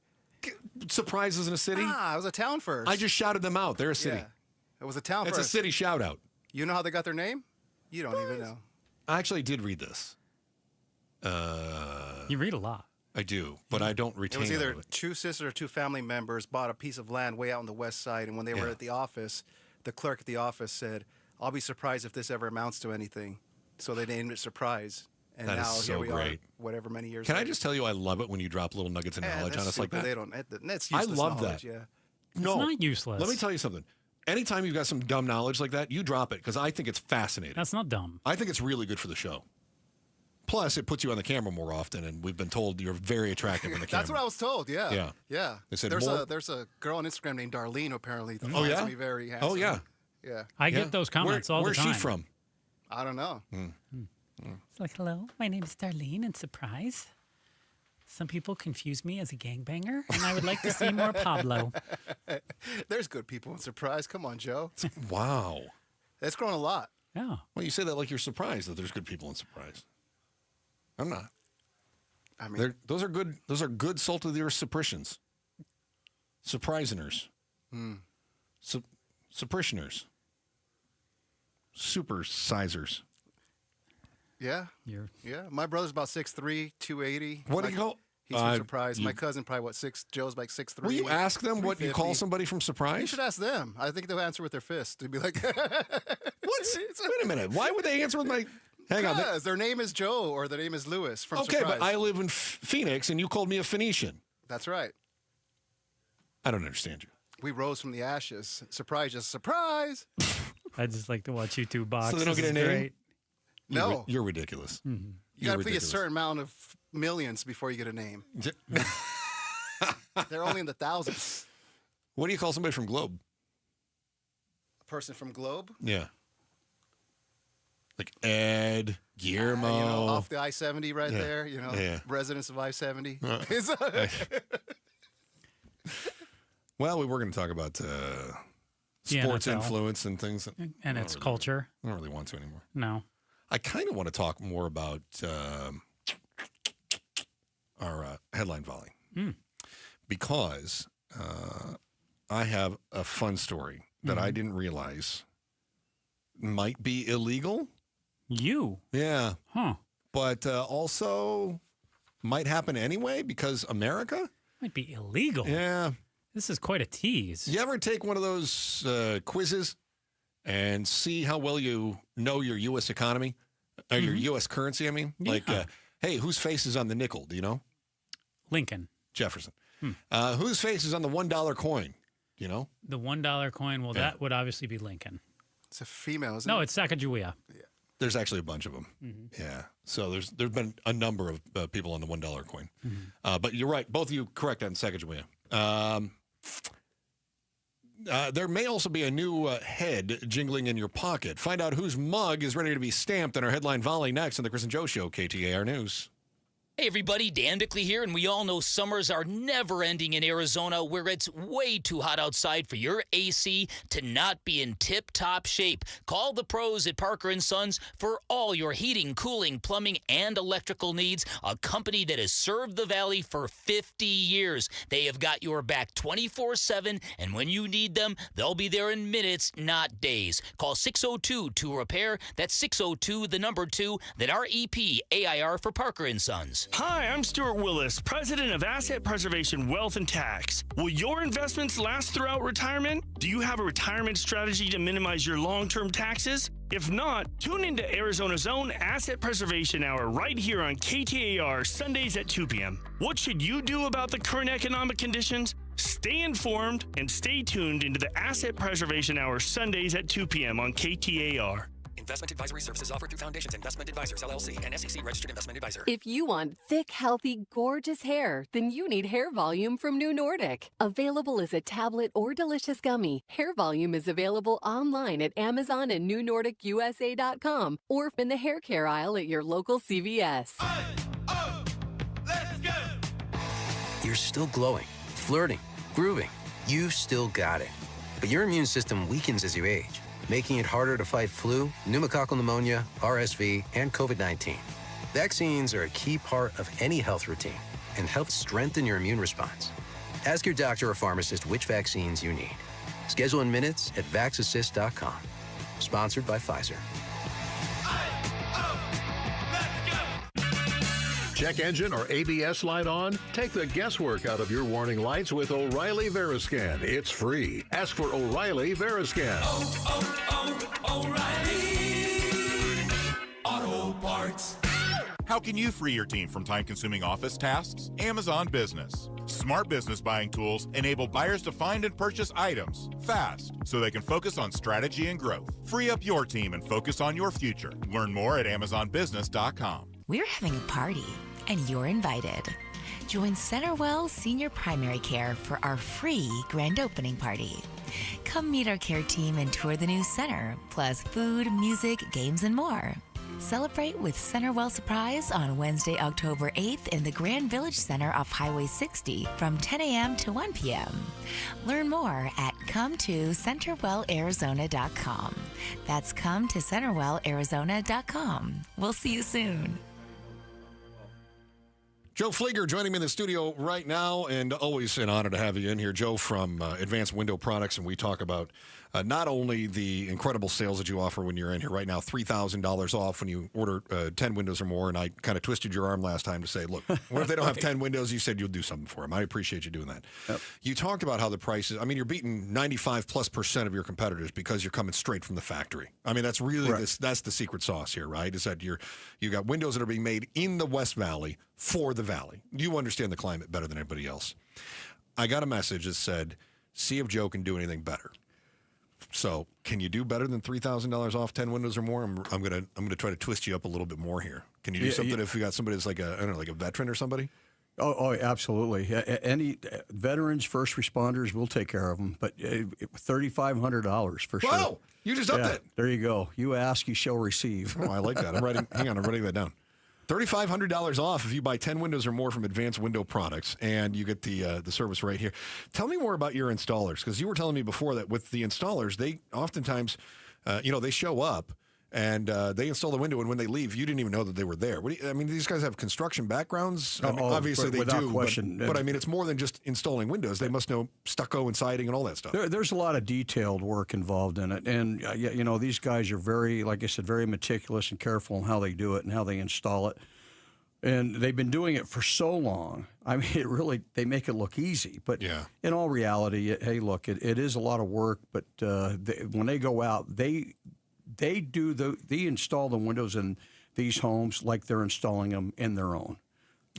Surprise isn't a city? It was a town first. I just shouted them out. They're a city. Yeah. It was a town It's first. a city shout out. You know how they got their name? You don't even know. I actually did read this. You read a lot. I do, but I don't retain It was either all of it. two sisters or two family members bought a piece of land way out on the west side, and when they were at the office, the clerk at the office said, "I'll be surprised if this ever amounts to anything." So they named it Surprise. And That is now so here we great. are, whatever many years Can I later. just tell you, I love it when you drop little nuggets of knowledge on that's us like stupid. that. They don't. That's I useless love knowledge, that. Yeah. No, It's not useless. Let me tell you something. Anytime you've got some dumb knowledge like that, you drop it because I think it's fascinating. That's not dumb. I think it's really good for the show. Plus, it puts you on the camera more often, and we've been told you're very attractive on the camera. That's what I was told. Yeah. Yeah. Yeah. They said there's a girl on Instagram named Darlene who apparently finds yeah? me very handsome. Oh, yeah. Yeah. I get those comments all the time. Where's she from? I don't know. It's like, hello, my name is Darlene, and surprise. Some people confuse me as a gangbanger, and I would like to see more Pablo. There's good people in Surprise. Come on, Joe. Wow. It's grown a lot. Yeah. Well, you say that like you're surprised that there's good people in Surprise. I'm not. I mean, those are good. Those are good salt of the earth suppressions. Surpriseners. Suppressioners. Supersizers. Yeah. Yeah. My brother's about 6'3", 280. What do you call? He's from Surprise. My cousin probably Joe's like 6'3". Will you ask them what you call 350. somebody from Surprise? You should ask them. I think they'll answer with their fist. They'd be like, Wait a minute. Why would they answer with my? Hang on. Because their name is Joe or their name is Lewis from Okay, Surprise. but I live in Phoenix, and you called me a Phoenician. That's right. I don't understand you. We rose from the ashes. Surprise, just surprise. I just like to watch you two box. So they don't This get a is name? great. No. You're ridiculous. Mm-hmm. You got to be a certain amount of millions before you get a name. They're only in the thousands. What do you call somebody from Globe? A person from Globe? Yeah. Like Ed, Guillermo. Off the I-70 right there, Yeah. residents of I-70. Well, we were going to talk about The sports NFL. influence and things. And its culture. I don't really want to anymore. No. I kind of want to talk more about our headline volley. Because I have a fun story that I didn't realize might be illegal. You? Yeah. Huh. but also might happen anyway because America? Might be illegal. Yeah. This is quite a tease. You ever take one of those quizzes and see how well you know your U.S. economy? Or your U.S. currency, I mean? Yeah. Like, hey, whose face is on the nickel? Do you know? Lincoln. Jefferson. Whose face is on the $1 coin? Do you know? The $1 coin, well, that would obviously be Lincoln. It's a female, isn't it? No, it's Sacagawea. Yeah. There's actually a bunch of them. Yeah. So there's been a number of people on the $1 coin. But you're right. Both of you correct on Sacagawea. There may also be a new head jingling in your pocket. Find out whose mug is ready to be stamped in our headline volley next on the Chris and Joe Show, KTAR News. Hey everybody, Dan Bickley here, and we all know summers are never ending in Arizona, where it's way too hot outside for your AC to not be in tip-top shape. Call the pros at Parker & Sons for all your heating, cooling, plumbing, and electrical needs, a company that has served the Valley for 50 years. They have got your back 24/7, and when you need them, they'll be there in minutes, not days. Call 602-2-REPAIR. That's 602-2, then REPAIR for Parker & Sons. Hi, I'm Stuart Willis, president of Asset Preservation Wealth and Tax. Will your investments last throughout retirement? Do you have a retirement strategy to minimize your long-term taxes? If not, tune into Arizona's own Asset Preservation Hour right here on KTAR Sundays at 2 p.m. What should you do about the current economic conditions? Stay informed and stay tuned into the Asset Preservation Hour Sundays at 2 p.m. on KTAR. Investment advisory services offered through Foundations Investment Advisors, LLC, and SEC Registered Investment Advisor. If you want thick, healthy, gorgeous hair, then you need Hair Volume from New Nordic. Available as a tablet or delicious gummy, Hair Volume is available online at Amazon and NewNordicUSA.com or in the hair care aisle at your local CVS. Let's go! You're still glowing, flirting, grooving. You've still got it. But your immune system weakens as you age, making it harder to fight flu, pneumococcal pneumonia, RSV, and COVID-19. Vaccines are a key part of any health routine and help strengthen your immune response. Ask your doctor or pharmacist which vaccines you need. Schedule in minutes at VaxAssist.com. Sponsored by Pfizer. Check engine or ABS light on? Take the guesswork out of your warning lights with O'Reilly Veriscan. It's free. Ask for O'Reilly Veriscan. O'Reilly Auto Parts. How can you free your team from time-consuming office tasks? Amazon Business. Smart business buying tools enable buyers to find and purchase items fast so they can focus on strategy and growth. Free up your team and focus on your future. Learn more at AmazonBusiness.com. We're having a party, and you're invited. Join Centerwell Senior Primary Care for our free grand opening party. Come meet our care team and tour the new center, plus food, music, games, and more. Celebrate with Centerwell Surprise on Wednesday, October 8th in the Grand Village Center off Highway 60 from 10 a.m. to 1 p.m. Learn more at ComeToCenterwellArizona.com. That's ComeToCenterwellArizona.com. We'll see you soon. Joe Flieger joining me in the studio right now, and always an honor to have you in here, Joe, from Advanced Window Products, and we talk about not only the incredible sales that you offer when you're in here right now, $3,000 off when you order 10 windows or more, and I kind of twisted your arm last time to say, look, what if they don't have 10 windows? You said you'll do something for them. I appreciate you doing that. Yep. You talked about how the prices, I mean, you're beating 95+% of your competitors because you're coming straight from the factory. I mean, that's really, that's the secret sauce here, right? Is that you got windows that are being made in the West Valley for the Valley. You understand the climate better than anybody else. I got a message that said, see if Joe can do anything better. So, can you do better than $3,000 off 10 windows or more? I'm gonna try to twist you up a little bit more here. Can you do something if you got somebody that's like a veteran or somebody? Oh, absolutely. Any veterans, first responders, we'll take care of them. But $3,500 for sure. Whoa! You just upped it. There you go. You ask, you shall receive. Oh, I like that. I'm writing that down. $3,500 off if you buy 10 windows or more from Advanced Window Products, and you get the service right here. Tell me more about your installers, because you were telling me before that with the installers, they oftentimes, they show up, and they install the window, and when they leave, you didn't even know that they were there. These guys have construction backgrounds. Obviously they without do, question. But it's more than just installing windows. They must know stucco and siding and all that stuff. There's a lot of detailed work involved in it, and these guys are very, like I said, very meticulous and careful in how they do it and how they install it. And they've been doing it for so long. They make it look easy. But in all reality, it is a lot of work. But when they go out, they install the windows in these homes like they're installing them in their own.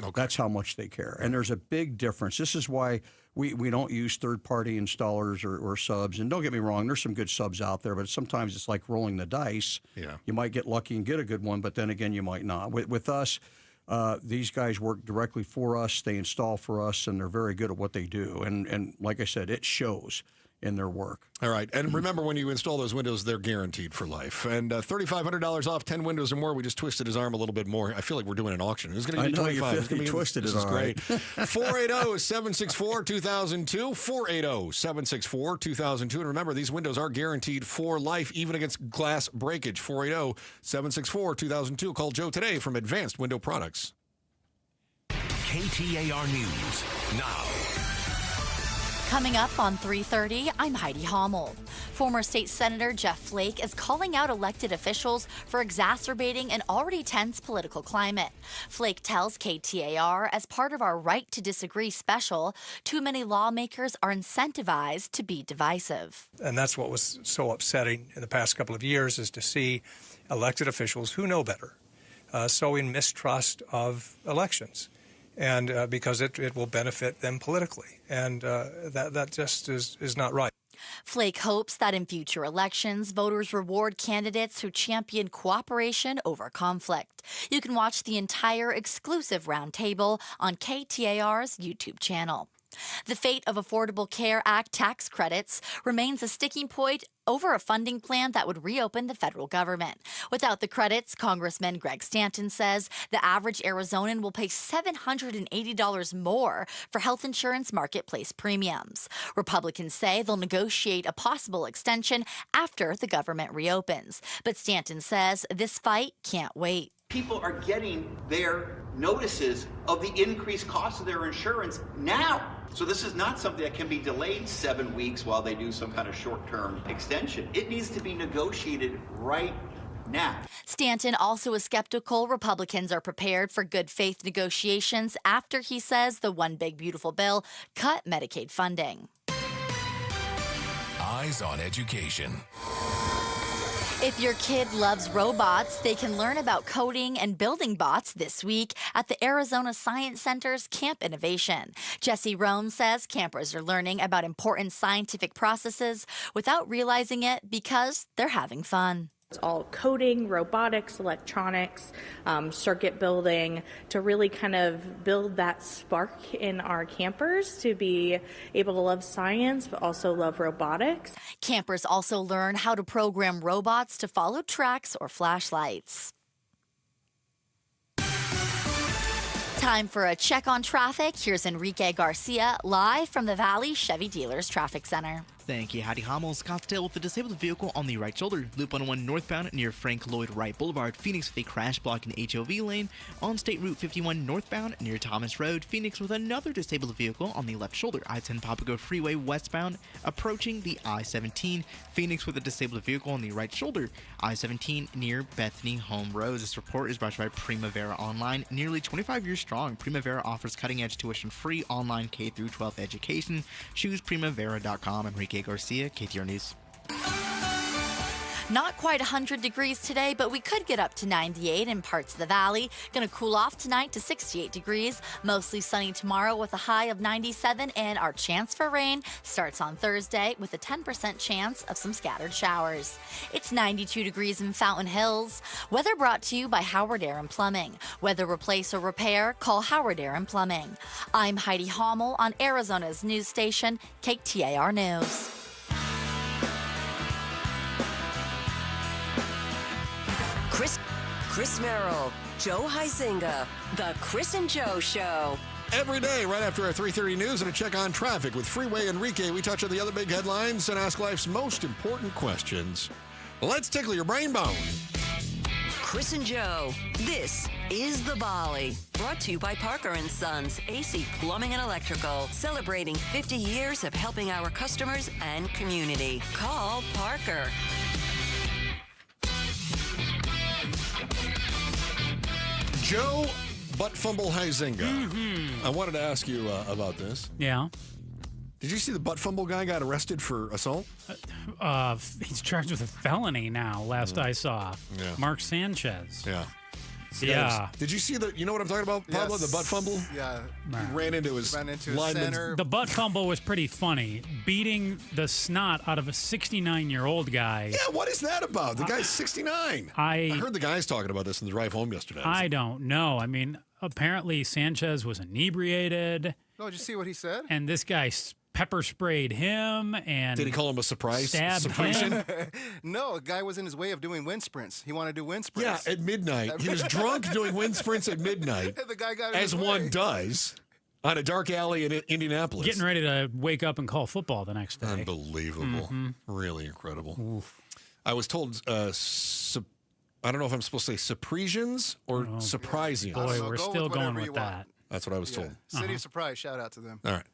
Okay. That's how much they care. And there's a big difference. This is why we don't use third-party installers or subs. And don't get me wrong, there's some good subs out there, but sometimes it's like rolling the dice. Yeah. You might get lucky and get a good one, but then again, you might not. With us, these guys work directly for us. They install for us, and they're very good at what they do. And like I said, it shows in their work. All right. And remember, when you install those windows, they're guaranteed for life. And $3,500 off 10 windows or more. We just twisted his arm a little bit more. I feel like we're doing an auction. It's going to be 25. You twisted it all right. 480-764-2002. 480-764-2002. And remember, these windows are guaranteed for life, even against glass breakage. 480-764-2002. Call Joe today from Advanced Window Products. KTAR News now. Coming up on 3:30, I'm Heidi Hommel. Former state senator Jeff Flake is calling out elected officials for exacerbating an already tense political climate. Flake tells KTAR, as part of our Right to Disagree special, too many lawmakers are incentivized to be divisive. And that's what was so upsetting in the past couple of years, is to see elected officials who know better sowing mistrust of elections. And because it will benefit them politically. And that just is not right. Flake hopes that in future elections, voters reward candidates who champion cooperation over conflict. You can watch the entire exclusive roundtable on KTAR's YouTube channel. The fate of Affordable Care Act tax credits remains a sticking point over a funding plan that would reopen the federal government. Without the credits, Congressman Greg Stanton says the average Arizonan will pay $780 more for health insurance marketplace premiums. Republicans say they'll negotiate a possible extension after the government reopens. But Stanton says this fight can't wait. People are getting their notices of the increased cost of their insurance now. So this is not something that can be delayed 7 weeks while they do some kind of short-term extension. It needs to be negotiated right now. Stanton also is skeptical Republicans are prepared for good faith negotiations after he says the One Big Beautiful Bill cut Medicaid funding. Eyes on Education. If your kid loves robots, they can learn about coding and building bots this week at the Arizona Science Center's Camp Innovation. Jesse Rohn says campers are learning about important scientific processes without realizing it because they're having fun. It's all coding, robotics, electronics, circuit building, to really kind of build that spark in our campers to be able to love science, but also love robotics. Campers also learn how to program robots to follow tracks or flashlights. Time for a check on traffic. Here's Enrique Garcia live from the Valley Chevy Dealers Traffic Center. Thank you, Heidi Hommel. Scottsdale with a disabled vehicle on the right shoulder. Loop 101 northbound near Frank Lloyd Wright Boulevard. Phoenix with a crash block in HOV lane. On State Route 51 northbound near Thomas Road. Phoenix with another disabled vehicle on the left shoulder. I-10 Papago Freeway westbound approaching the I-17. Phoenix with a disabled vehicle on the right shoulder. I-17 near Bethany Home Road. This report is brought to you by Primavera Online. Nearly 25 years strong, Primavera offers cutting-edge tuition-free online K-12 education. Choose Primavera.com. Enrique Garcia, KTAR News. Not quite 100 degrees today, but we could get up to 98 in parts of the valley. Going to cool off tonight to 68 degrees. Mostly sunny tomorrow with a high of 97, and our chance for rain starts on Thursday with a 10% chance of some scattered showers. It's 92 degrees in Fountain Hills. Weather brought to you by Howard Air and Plumbing. Whether replace or repair, call Howard Air and Plumbing. I'm Heidi Hommel on Arizona's news station, KTAR News. Chris Merrill, Joe Huizinga, The Chris and Joe Show. Every day, right after our 3:30 news and a check on traffic with Freeway Enrique, we touch on the other big headlines and ask life's most important questions. Let's tickle your brain bone. Chris and Joe. This is The Volley. Brought to you by Parker & Sons, AC Plumbing and Electrical. Celebrating 50 years of helping our customers and community. Call Parker. Joe Butt Fumble Huizinga. I wanted to ask you about this. Yeah. Did you see the butt fumble guy got arrested for assault? He's charged with a felony now, last I saw. Yeah. Mark Sanchez. Yeah. Yeah. Did you see you know what I'm talking about, Pablo? Yes. The butt fumble? Yeah. He ran into his lineman's center. The butt fumble was pretty funny. Beating the snot out of a 69-year-old guy. Yeah, what is that about? The guy's 69. I heard the guys talking about this in the drive home yesterday. I don't know. I mean, apparently Sanchez was inebriated. Oh, did you see what he said? And this guy pepper sprayed him and did he call him a surprise? Stabbed him? No, a guy was in his way of doing wind sprints. He wanted to do wind sprints. Yeah, at midnight. He was drunk doing wind sprints at midnight. The guy got in as his one way. does on a dark alley in Indianapolis. Getting ready to wake up and call football the next day. Unbelievable. Really incredible. Oof. I was told, I don't know if I'm supposed to say surprisions or surprisings. Boy, we're still going with that. That's what I was told. City of Surprise, shout out to them. All right.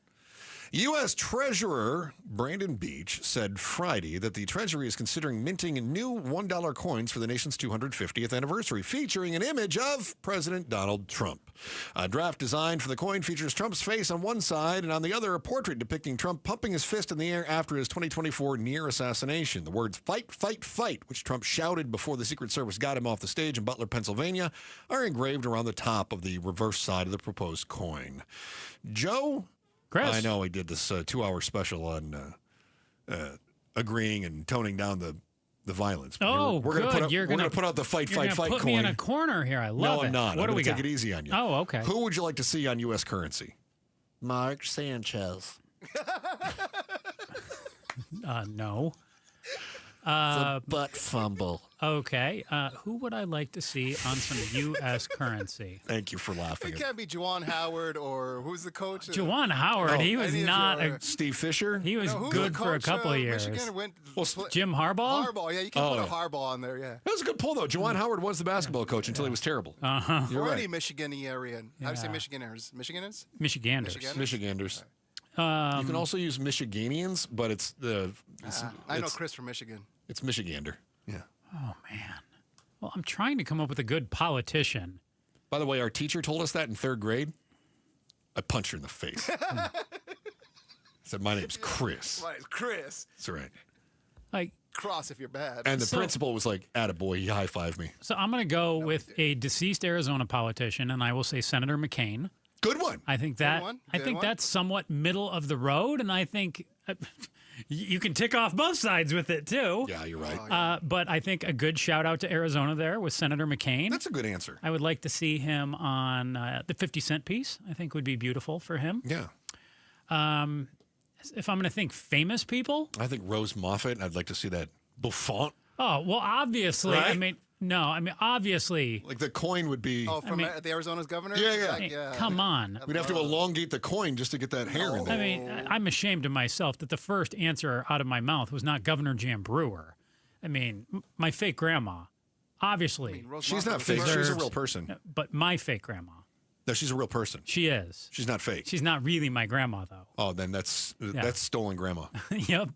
U.S. Treasurer Brandon Beach said Friday that the Treasury is considering minting new $1 coins for the nation's 250th anniversary, featuring an image of President Donald Trump. A draft design for the coin features Trump's face on one side and on the other a portrait depicting Trump pumping his fist in the air after his 2024 near assassination. The words "fight, fight, fight," which Trump shouted before the Secret Service got him off the stage in Butler, Pennsylvania, are engraved around the top of the reverse side of the proposed coin. Joe? Chris. I know he did this 2-hour special on agreeing and toning down the violence. Oh, we're good. We're going to put out the fight, fight, fight put coin. me in a corner here. I love no, it. I'm not. What I'm do we take got? it easy on you. Oh, okay. Who would you like to see on U.S. currency? Mark Sanchez. No. The butt fumble. Okay. Who would I like to see on some U.S. currency? Thank you for laughing. It can't be Juwan Howard or who's the coach? Juwan Howard. He was not a Steve Fisher. He was who's good the for a coach, couple of years. Michigan went Jim Harbaugh? Harbaugh, yeah, you can put a Harbaugh on there, yeah. That was a good pull, though. Juwan Howard was the basketball coach until he was terrible. Uh-huh. You're or right. any Michigan-Arian. How do you say Michiganers? Michiganers? Michiganders. Michiganders. Um, You can also use Michiganians, but it's I know Chris from Michigan. It's Michigander. Yeah. Oh, man. Well, I'm trying to come up with a good politician. By the way, our teacher told us that in 3rd grade. I punched her in the face. Said, "My name's Chris." Right, Chris. That's right. Like cross if you're bad. And the principal was like, "Attaboy," he high-fived me. So I'm going to go with a deceased Arizona politician, and I will say Senator McCain. Good one. I think that that's somewhat middle of the road, and I think you can tick off both sides with it too. Yeah, you're right. But I think a good shout out to Arizona there with Senator McCain. That's a good answer. I would like to see him on the 50 Cent piece. I think would be beautiful for him. Yeah. If I'm going to think famous people, I think Rose Moffat. I'd like to see that bouffant. Oh well, obviously. Right? I mean, no. I mean, obviously. Like the coin would be. Oh, from the Arizona's governor? Yeah. Like, yeah. Come on. We'd have to elongate the coin just to get that hair in there. I mean, I'm ashamed of myself that the first answer out of my mouth was not Governor Jan Brewer. I mean, my fake grandma, obviously. She's not fake. She's a real person. But my fake grandma. No, she's a real person. She is. She's not fake. She's not really my grandma, though. Oh, then that's stolen grandma. Yep.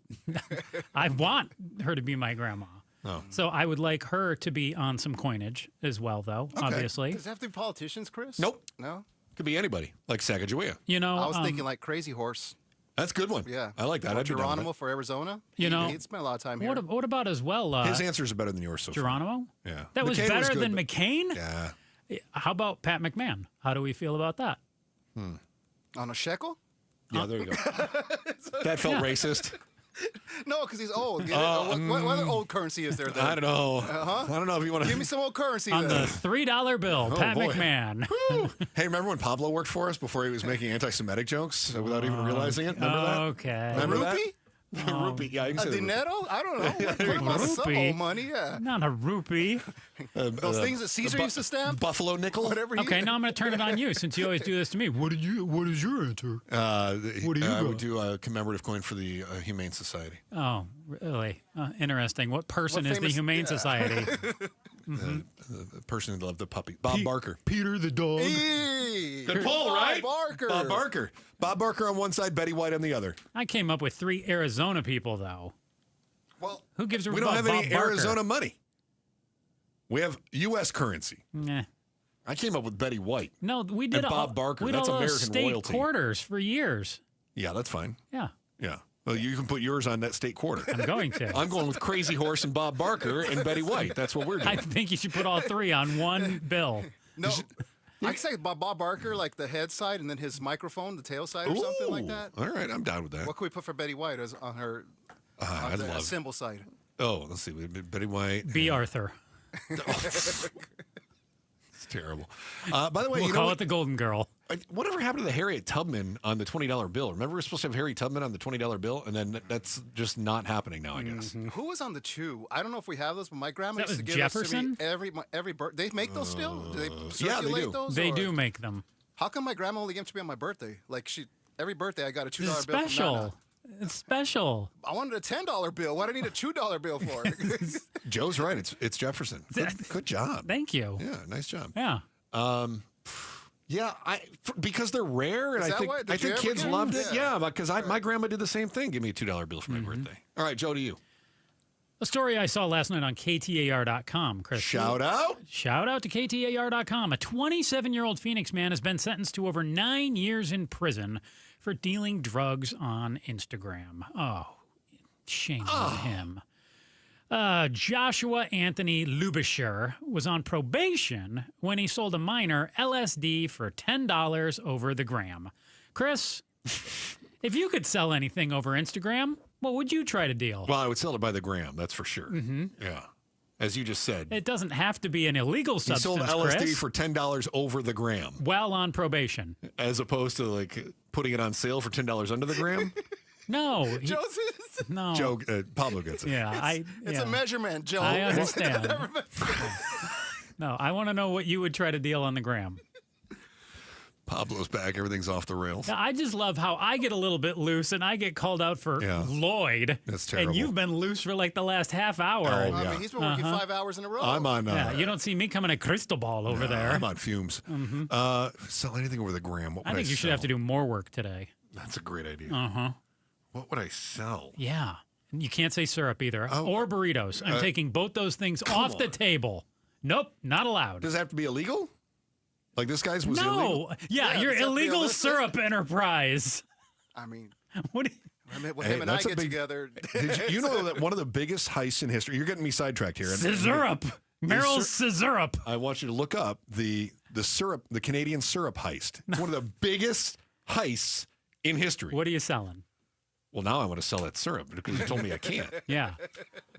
I want her to be my grandma. Oh. So I would like her to be on some coinage as well, though, obviously. Does it have to be politicians, Chris? Nope. No? Could be anybody, like Sacagawea. You know, I was thinking like Crazy Horse. That's a good one. Yeah. I like that. Or I'd be down with Geronimo that. for Arizona. You know, he'd spent a lot of time here. What about as well? His answers are better than yours so far. Geronimo? Yeah. That was McCain better good, than but- McCain? Yeah. How about Pat McMahon? How do we feel about that? On a shekel? Yeah, there you go. That felt racist. No, because he's old. What other old currency is there then? I don't know. Uh-huh. I don't know if you want to Give me some old currency On then. the $3 bill, Oh, Pat boy. McMahon. Hey, remember when Pablo worked for us before he was making anti-Semitic jokes without even realizing it? Remember that? Okay. Remember that? Rupee? Rupee, yeah. You A can say dinero? I don't know. Put him on some Rupee. old money, yeah. Not a rupee. Those things that Caesar used to stamp? Buffalo nickel. Whatever he Okay, now I'm going to turn it on you since you always do this to me. What is your answer? What do you I got? would do a commemorative coin for the Humane Society. Oh, really? Interesting. What person What is the famous- Humane yeah. Society? the person who loved the puppy. Bob Barker. Peter the dog. Good pull, right? Barker. Bob Barker. Bob Barker on one side, Betty White on the other. I came up with 3 Arizona people, though. Well, who gives a We don't have Bob any Barker? Arizona money. We have U.S. currency. Nah. I came up with Betty White. No, we did and Bob Barker. That's all American state royalty. quarters for years. Yeah, that's fine. Yeah. Yeah. Well, you can put yours on that state quarter. I'm going to. I'm going with Crazy Horse and Bob Barker and Betty White. That's what we're doing. I think you should put all 3 on one bill. No. I can say Bob Barker, like the head side, and then his microphone, the tail side, or something like that. All right, I'm down with that. What can we put for Betty White as on her I'd the love symbol side? Oh, let's see. Betty White. B. Arthur. It's terrible. By the way, We'll you know call what? it the Golden Girl. Whatever happened to the Harriet Tubman on the $20 bill? Remember, we were supposed to have Harriet Tubman on the $20 bill, and then that's just not happening now, I guess. Who was on the chew? I don't know if we have those, but my grandma That used to was give those to Jefferson? me every birthday. They make those still? Do they yeah, they circulate do. those? They or- do make them. How come my grandma only gave them to me on my birthday? Like every birthday I got a $2 This is bill from special. Nana. It's special. I wanted a $10 bill. What do I need a $2 bill for? Joe's right. It's Jefferson. Good job. Thank you. Yeah, nice job. Yeah. Yeah, because they're rare, and Is I that think why? I Did you think ever kids get loved them? it. Yeah, because my grandma did the same thing. Give me a $2 bill for my birthday. All right, Joe, to you. A story I saw last night on KTAR.com, Chris. Shout out. Shout out to KTAR.com. A 27-year-old Phoenix man has been sentenced to over 9 years in prison for dealing drugs on Instagram. Oh, shame on him. Joshua Anthony Lubisher was on probation when he sold a minor LSD for $10 over the gram. Chris, if you could sell anything over Instagram, what would you try to deal? Well, I would sell it by the gram, that's for sure. Mm-hmm. Yeah. As you just said. It doesn't have to be an illegal He substance, sold LSD Chris, for $10 over the gram. while on probation. As opposed to like putting it on sale for $10 under the gram. No. Joseph? No. Joe, Pablo gets it. Yeah, It's a measurement, Joe. I understand. No, I want to know what you would try to deal on the gram. Pablo's back. Everything's off the rails. Now, I just love how I get a little bit loose and I get called out for Lloyd. That's terrible. And you've been loose for like the last half hour. Oh, I mean, he's been working 5 hours in a row. I'm on. Yeah, you don't see me coming a crystal ball over there. I'm on fumes. Sell anything over the gram. What would I think you should have to do more work today. That's a great idea. Uh-huh. What would I sell? Yeah. You can't say syrup either. Or burritos. I'm taking both those things off the table. Nope, not allowed. Does it have to be illegal? Like this guy's was illegal? No. Yeah, you're illegal syrup enterprise. I mean, what? When him and I get together. Did you know that one of the biggest heists in history? You're getting me sidetracked here. Scissorup. Meryl's Scissorup. I want you to look up the syrup, the Canadian syrup heist. It's one of the biggest heists in history. What are you selling? Well, now I want to sell that syrup because you told me I can't. Yeah.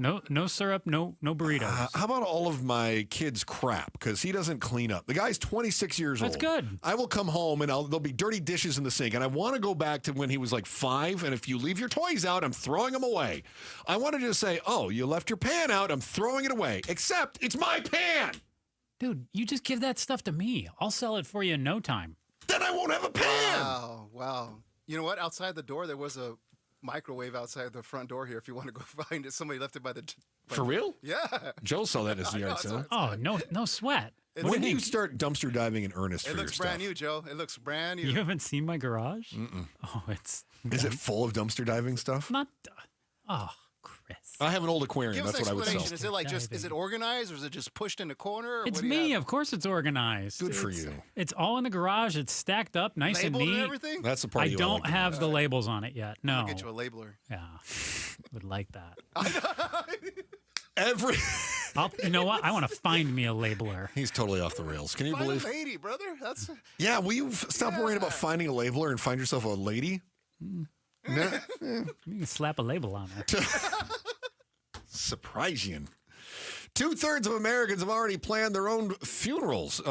No syrup, no burritos. How about all of my kids' crap? Because he doesn't clean up. The guy's 26 years old. That's good. I will come home and there'll be dirty dishes in the sink. And I want to go back to when he was like 5. And if you leave your toys out, I'm throwing them away. I want to just say, oh, you left your pan out. I'm throwing it away. Except it's my pan. Dude, you just give that stuff to me. I'll sell it for you in no time. Then I won't have a pan. Wow. You know what? Outside the door, there was a microwave outside the front door here. If you want to go find it, somebody left it by the. For real? Yeah. Joe saw that in his yard sale. Oh, no sweat. When do you start dumpster diving in earnest It for your looks stuff? brand new, Joe. It looks brand new. You haven't seen my garage? Mm-mm. Oh, it's. Is it full of dumpster diving stuff? Not. Oh, Chris. I have an old aquarium. Give us That's an what I would explanation. sell. Is it like is it organized or is it just pushed in a corner? Or It's what do you me. have? Of course it's organized. Good for you. It's all in the garage. It's stacked up nice Labeled and and neat. everything? That's the part I you don't like the have the labels on it yet. No. I'll get you a labeler. Yeah. Would like that. You know what? I want to find me a labeler. He's totally off the rails. Can you Find believe? a lady, brother. That's Yeah, will you stop worrying about finding a labeler and find yourself a lady? You can slap a label on her. Surprising. 2/3 of Americans have already planned their own funerals.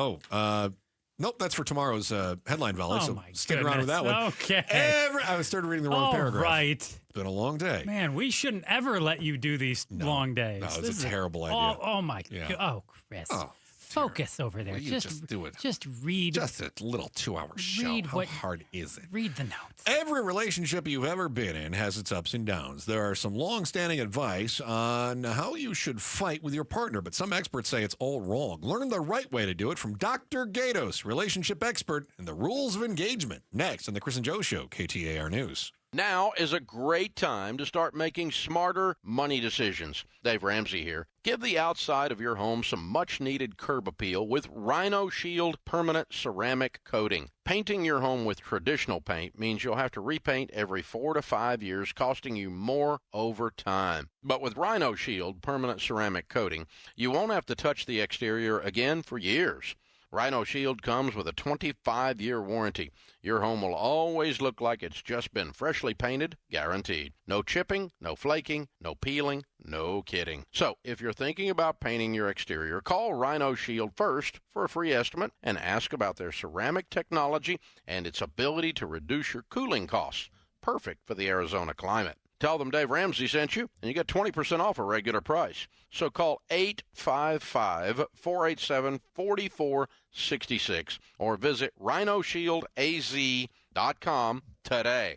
Nope, that's for tomorrow's headline volley. Oh so my stick around with that one. Okay. I started reading the wrong paragraph. Right. It's been a long day. Man, we shouldn't ever let you do these long days. No, it's This a is terrible idea. Oh my Yeah. God. Oh, Chris. Oh. Focus over there. Will you just do it? Just read. Just a little 2-hour show. How hard is it? Read the notes. Every relationship you've ever been in has its ups and downs. There are some long-standing advice on how you should fight with your partner, but some experts say it's all wrong. Learn the right way to do it from Dr. Gatos, relationship expert, and the rules of engagement. Next on the Chris and Joe Show, KTAR News. Now is a great time to start making smarter money decisions. Dave Ramsey here. Give the outside of your home some much-needed curb appeal with Rhino Shield permanent ceramic coating. Painting your home with traditional paint means you'll have to repaint every 4 to 5 years, costing you more over time. But with Rhino Shield permanent ceramic coating, you won't have to touch the exterior again for years. Rhino Shield comes with a 25-year warranty. Your home will always look like it's just been freshly painted, guaranteed. No chipping, no flaking, no peeling, no kidding. So, if you're thinking about painting your exterior, call Rhino Shield first for a free estimate and ask about their ceramic technology and its ability to reduce your cooling costs. Perfect for the Arizona climate. Tell them Dave Ramsey sent you, and you get 20% off a regular price. So call 855-487-4466 or visit rhinoshieldaz.com today.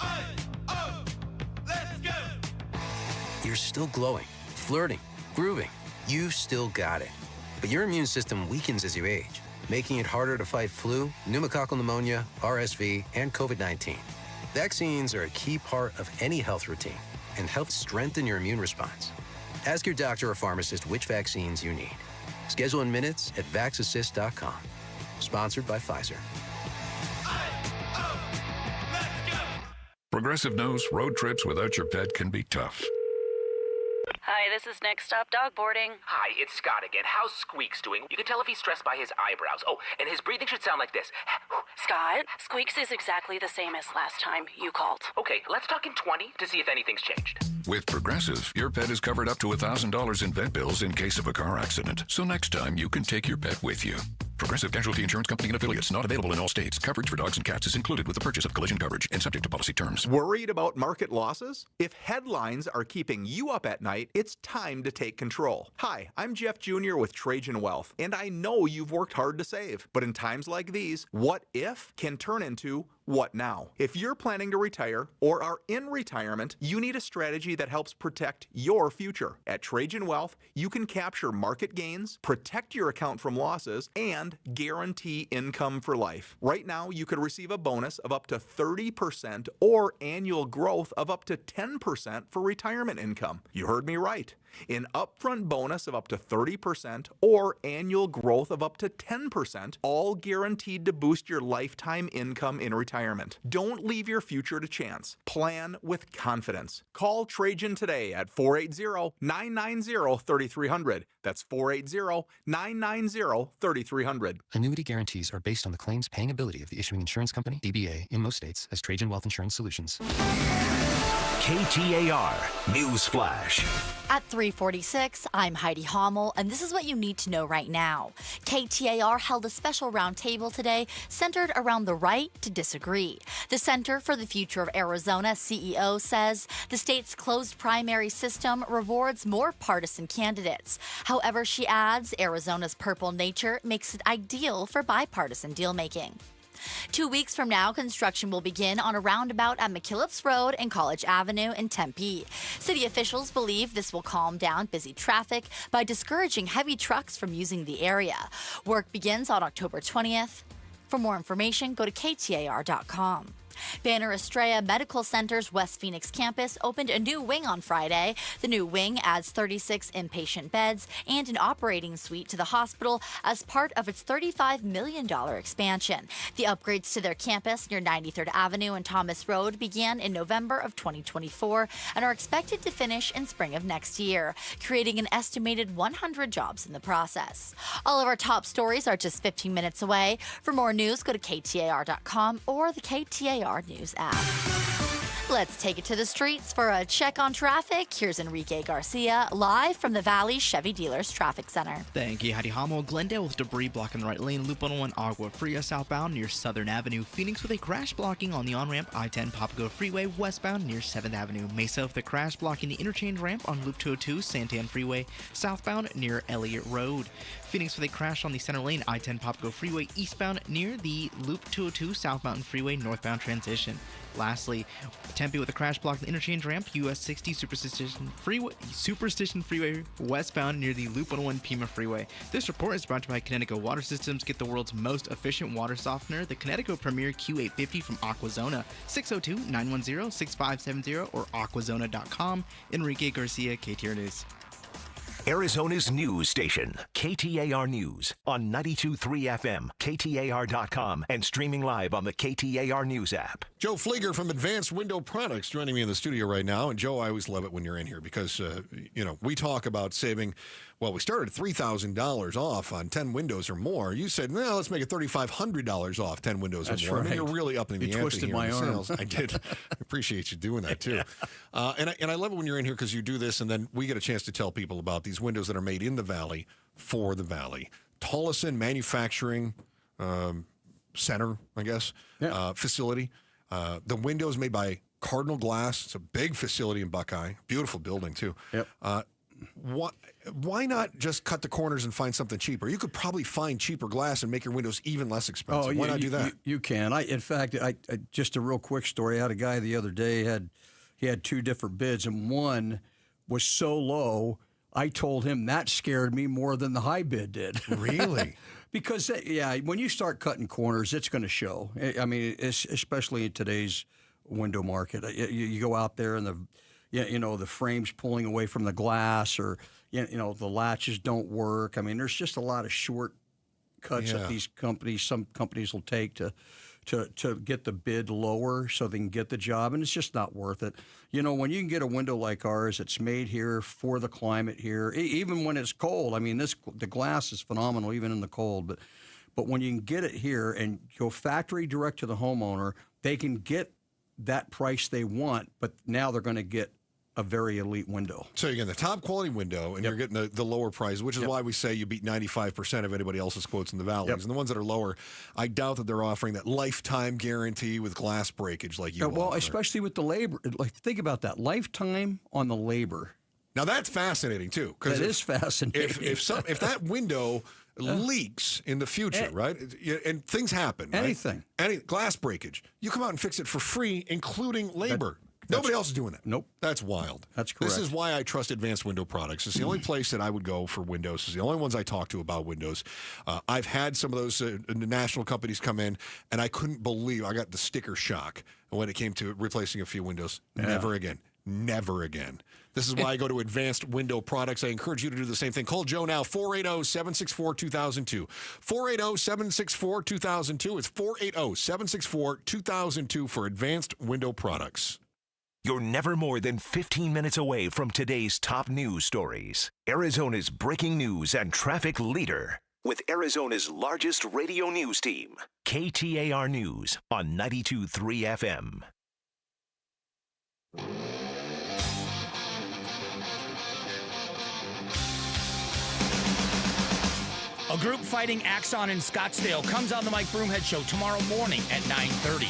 You're still glowing, flirting, grooving. You've still got it. But your immune system weakens as you age, making it harder to fight flu, pneumococcal pneumonia, RSV, and COVID-19. Vaccines are a key part of any health routine and help strengthen your immune response. Ask your doctor or pharmacist which vaccines you need. Schedule in minutes at vaxassist.com. Sponsored by Pfizer. Progressive knows road trips without your pet can be tough. Hi, this is Next Stop Dog Boarding. Hi, it's Scott again. How's Squeaks doing? You can tell if he's stressed by his eyebrows. Oh, and his breathing should sound like this. Scott, Squeaks is exactly the same as last time you called. Okay, let's talk in 20 to see if anything's changed. With Progressive, your pet is covered up to $1,000 in vet bills in case of a car accident. So next time, you can take your pet with you. Progressive Casualty Insurance Company and affiliates. Not available in all states. Coverage for dogs and cats is included with the purchase of collision coverage and subject to policy terms. Worried about market losses? If headlines are keeping you up at night, it's time to take control. Hi, I'm Jeff Jr. with Trajan Wealth, and I know you've worked hard to save. But in times like these, what if can turn into what now? If you're planning to retire or are in retirement, you need a strategy that helps protect your future. At Trajan Wealth, you can capture market gains, protect your account from losses, and guarantee income for life. Right now, you could receive a bonus of up to 30% or annual growth of up to 10% for retirement income. You heard me right. An upfront bonus of up to 30% or annual growth of up to 10%, all guaranteed to boost your lifetime income in retirement. Don't leave your future to chance. Plan with confidence. Call Trajan today at 480-990-3300. That's 480-990-3300. Annuity guarantees are based on the claims paying ability of the issuing insurance company, DBA, in most states as Trajan Wealth Insurance Solutions. KTAR News Flash. At 3:46, I'm Heidi Hommel, and this is what you need to know right now. KTAR held a special roundtable today centered around the right to disagree. The Center for the Future of Arizona CEO says the state's closed primary system rewards more partisan candidates. However, she adds Arizona's purple nature makes it ideal for bipartisan deal-making. 2 weeks from now, construction will begin on a roundabout at McKillips Road and College Avenue in Tempe. City officials believe this will calm down busy traffic by discouraging heavy trucks from using the area. Work begins on October 20th. For more information, go to KTAR.com. Banner Estrella Medical Center's West Phoenix campus opened a new wing on Friday. The new wing adds 36 inpatient beds and an operating suite to the hospital as part of its $35 million expansion. The upgrades to their campus near 93rd Avenue and Thomas Road began in November of 2024 and are expected to finish in spring of next year, creating an estimated 100 jobs in the process. All of our top stories are just 15 minutes away. For more news, go to KTAR.com or the KTAR News app. Let's take it to the streets for a check on traffic. Here's Enrique Garcia, live from the Valley Chevy Dealers Traffic Center. Thank you, Heidi Hommel. Glendale with debris blocking the right lane. Loop 101 Agua Fria southbound near Southern Avenue. Phoenix with a crash blocking on the on-ramp I-10 Papago Freeway westbound near 7th Avenue. Mesa with a crash blocking the interchange ramp on Loop 202 Santan Freeway southbound near Elliott Road. Phoenix with a crash on the center lane, I-10 Popco Freeway eastbound near the Loop 202 South Mountain Freeway northbound transition. Lastly, Tempe with a crash block the interchange ramp, US 60 Superstition Freeway westbound near the Loop 101 Pima Freeway. This report is brought to you by Connecticut Water Systems. Get the world's most efficient water softener, the Connecticut Premier Q850 from Aquazona. 602-910-6570 or aquazona.com. Enrique Garcia, KTAR News. Arizona's news station, KTAR News, on 92.3 FM, KTAR.com, and streaming live on the KTAR News app. Joe Flieger from Advanced Window Products joining me in the studio right now. And Joe, I always love it when you're in here because, we talk about saving. Well, we started $3,000 off on 10 windows or more. You said, no, let's make it $3,500 off 10 windows That's or more. right. I mean, you're really upping the ante twisted here my in arm. sales. I did. I appreciate you doing that, too. Yeah. And I love it when you're in here because you do this, and then we get a chance to tell people about these windows that are made in the Valley for the Valley. Tolleson Manufacturing Center, I guess, facility. The windows made by Cardinal Glass. It's a big facility in Buckeye. Beautiful building, too. Yep. Why not just cut the corners and find something cheaper? You could probably find cheaper glass and make your windows even less expensive. Why not do that? You can. In fact, just a real quick story. I had a guy the other day, he had two different bids, and one was so low, I told him that scared me more than the high bid did. Really? Because, when you start cutting corners, it's going to show. I mean, especially in today's window market. You go out there and the frame's pulling away from the glass, or the latches don't work. I mean, there's just a lot of short cuts that some companies will take to get the bid lower so they can get the job, and it's just not worth it. When you can get a window like ours, it's made here for the climate here, even when it's cold. I mean, the glass is phenomenal even in the cold, but when you can get it here and go factory direct to the homeowner, they can get that price they want, but now they're going to get a very elite window. So you're getting the top quality window, and you're getting the lower price, which is why we say you beat 95% of anybody else's quotes in the Valleys. And the ones that are lower, I doubt that they're offering that lifetime guarantee with glass breakage like you offer. Especially with the labor. Like, think about that. Lifetime on the labor. Now, that's fascinating, too. That is fascinating. If that window leaks in the future, right, and things happen. Anything. Any glass breakage, you come out and fix it for free, including labor. Nobody else is doing that. Nope. That's wild. That's correct. This is why I trust Advanced Window Products. It's the only place that I would go for windows. It's the only ones I talk to about windows. I've had some of those national companies come in, and I couldn't believe I got the sticker shock when it came to replacing a few windows. Never again. Never again. This is why I go to Advanced Window Products. I encourage you to do the same thing. Call Joe now, 480-764-2002. 480-764-2002. It's 480-764-2002 for Advanced Window Products. You're never more than 15 minutes away from today's top news stories. Arizona's breaking news and traffic leader with Arizona's largest radio news team, KTAR News on 92.3 FM. A group fighting Axon in Scottsdale comes on the Mike Broomhead Show tomorrow morning at 9:30.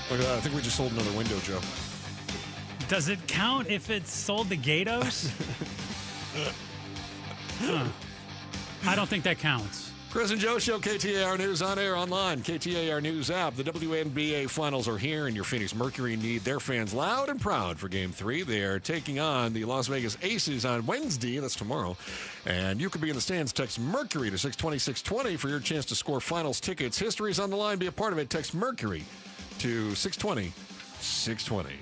Look at that. I think we just sold another window, Joe. Does it count if it's sold to Gatos? I don't think that counts. Chris and Joe Show, KTAR News on air, online, KTAR News app. The WNBA Finals are here, and your Phoenix Mercury need their fans loud and proud for Game 3. They are taking on the Las Vegas Aces on Wednesday. That's tomorrow. And you could be in the stands. Text Mercury to 620-620 for your chance to score Finals tickets. History is on the line. Be a part of it. Text Mercury to 620-620.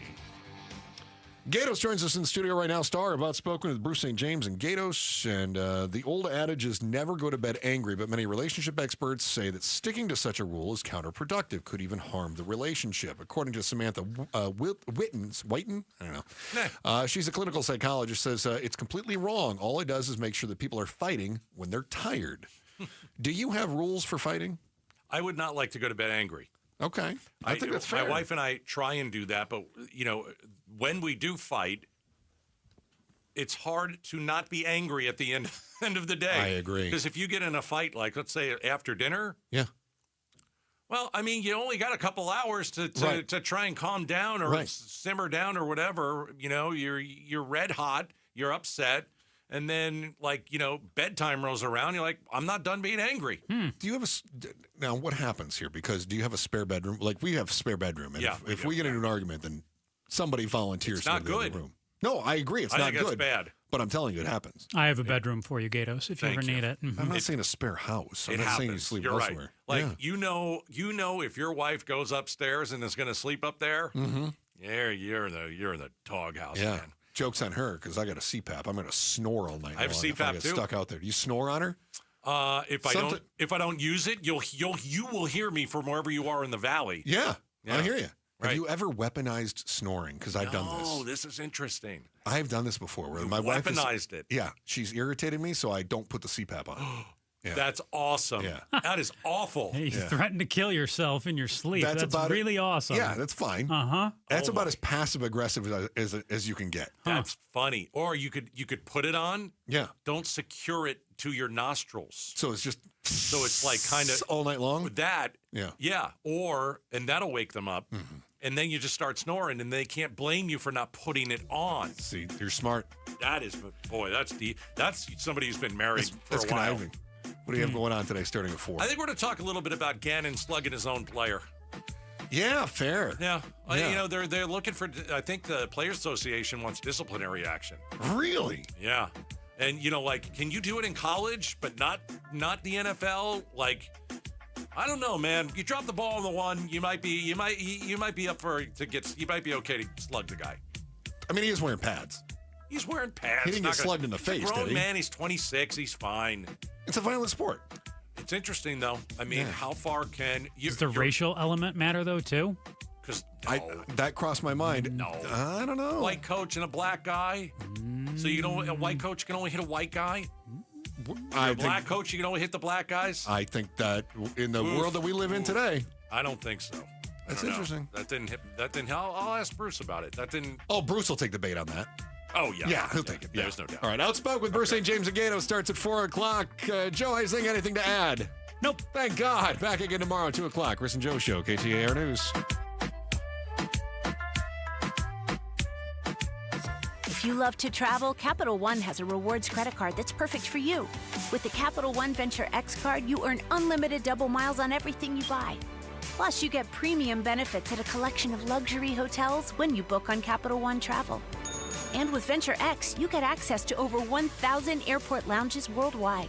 Gatos joins us in the studio right now. Star about spoken with Bruce St. James and Gatos. And the old adage is never go to bed angry, but many relationship experts say that sticking to such a rule is counterproductive, could even harm the relationship. According to Samantha Whiten, I don't know. She's a clinical psychologist, says it's completely wrong. All it does is make sure that people are fighting when they're tired. Do you have rules for fighting? I would not like to go to bed angry. Okay. I think that's fair. My wife and I try and do that, but, when we do fight, it's hard to not be angry at the end of the day. I agree. Because if you get in a fight, like, let's say, after dinner, yeah, Well, I mean, you only got a couple hours to try and calm down or simmer down or whatever. You know, you're red hot, you're upset, and then bedtime rolls around. You're like, I'm not done being angry. Do you have now? What happens here? Because do you have a spare bedroom? Like we have a spare bedroom. And if we get into an argument, then somebody volunteers it's not to go to good. the room. No, I agree. It's I not think good. It's bad. But I'm telling you, it happens. I have a bedroom for you, Gatos, if you Thank ever you. need it. I'm not saying a spare house. I'm not saying you sleep You're elsewhere. Right. Like you know, if your wife goes upstairs and is going to sleep up there, you're in the doghouse, man. Joke's on her because I got a CPAP. I'm going to snore all night. I have long CPAP if I get too. Stuck out there. Do you snore on her? If I don't use it, you will hear me from wherever you are in the valley. Yeah. I hear you. Right. Have you ever weaponized snoring? Because I've done this. Oh, this is interesting. I've done this before. Where my wife wife weaponized it. Yeah, she's irritated me, so I don't put the CPAP on. Yeah. That's awesome. Yeah. That is awful. Hey, you threaten to kill yourself in your sleep. That's about really awesome. Yeah, that's fine. That's about as passive aggressive as you can get. That's funny. Or you could put it on. Yeah. Don't secure it to your nostrils. So it's just like kind of all night long. That. Yeah. Yeah. and that'll wake them up. Mm-hmm. And then you just start snoring, and they can't blame you for not putting it on. See, you're smart. That is, boy, that's deep. That's somebody who's been married for a while. Conniving. What do you have going on today starting at 4? I think we're going to talk a little bit about Gannon slugging his own player. Yeah, fair. Yeah. You know, they're looking for, I think the Players Association wants disciplinary action. Really? Yeah. And, can you do it in college, but not the NFL? I don't know, man. You drop the ball on the one, you might be up you might be okay to slug the guy. I mean, he is wearing pads. He's wearing pads. He didn't get slugged in the face, He's a grown did he? man. He's 26. He's fine. It's a violent sport. It's interesting, though. I mean, how far can you... Does the racial element matter, though, too? Because that crossed my mind. No. I don't know. White coach and a black guy. So a white coach can only hit a white guy? A black coach, you can only hit the black guys? I think that in the world that we live in today. I don't think so. That's interesting. That didn't. I'll ask Bruce about it. That didn't. Oh, Bruce will take the bait on that. Oh, yeah. Yeah, he'll take it. Yeah. There's no doubt. All right, Outspoke with Bruce St. James and Gato starts at 4 o'clock. Joe, I think anything to add? Nope. Thank God. Back again tomorrow, 2 o'clock. Chris and Joe Show, KTAR News. If you love to travel, Capital One has a rewards credit card that's perfect for you. With the Capital One Venture X card, you earn unlimited double miles on everything you buy. Plus, you get premium benefits at a collection of luxury hotels when you book on Capital One Travel. And with Venture X, you get access to over 1,000 airport lounges worldwide.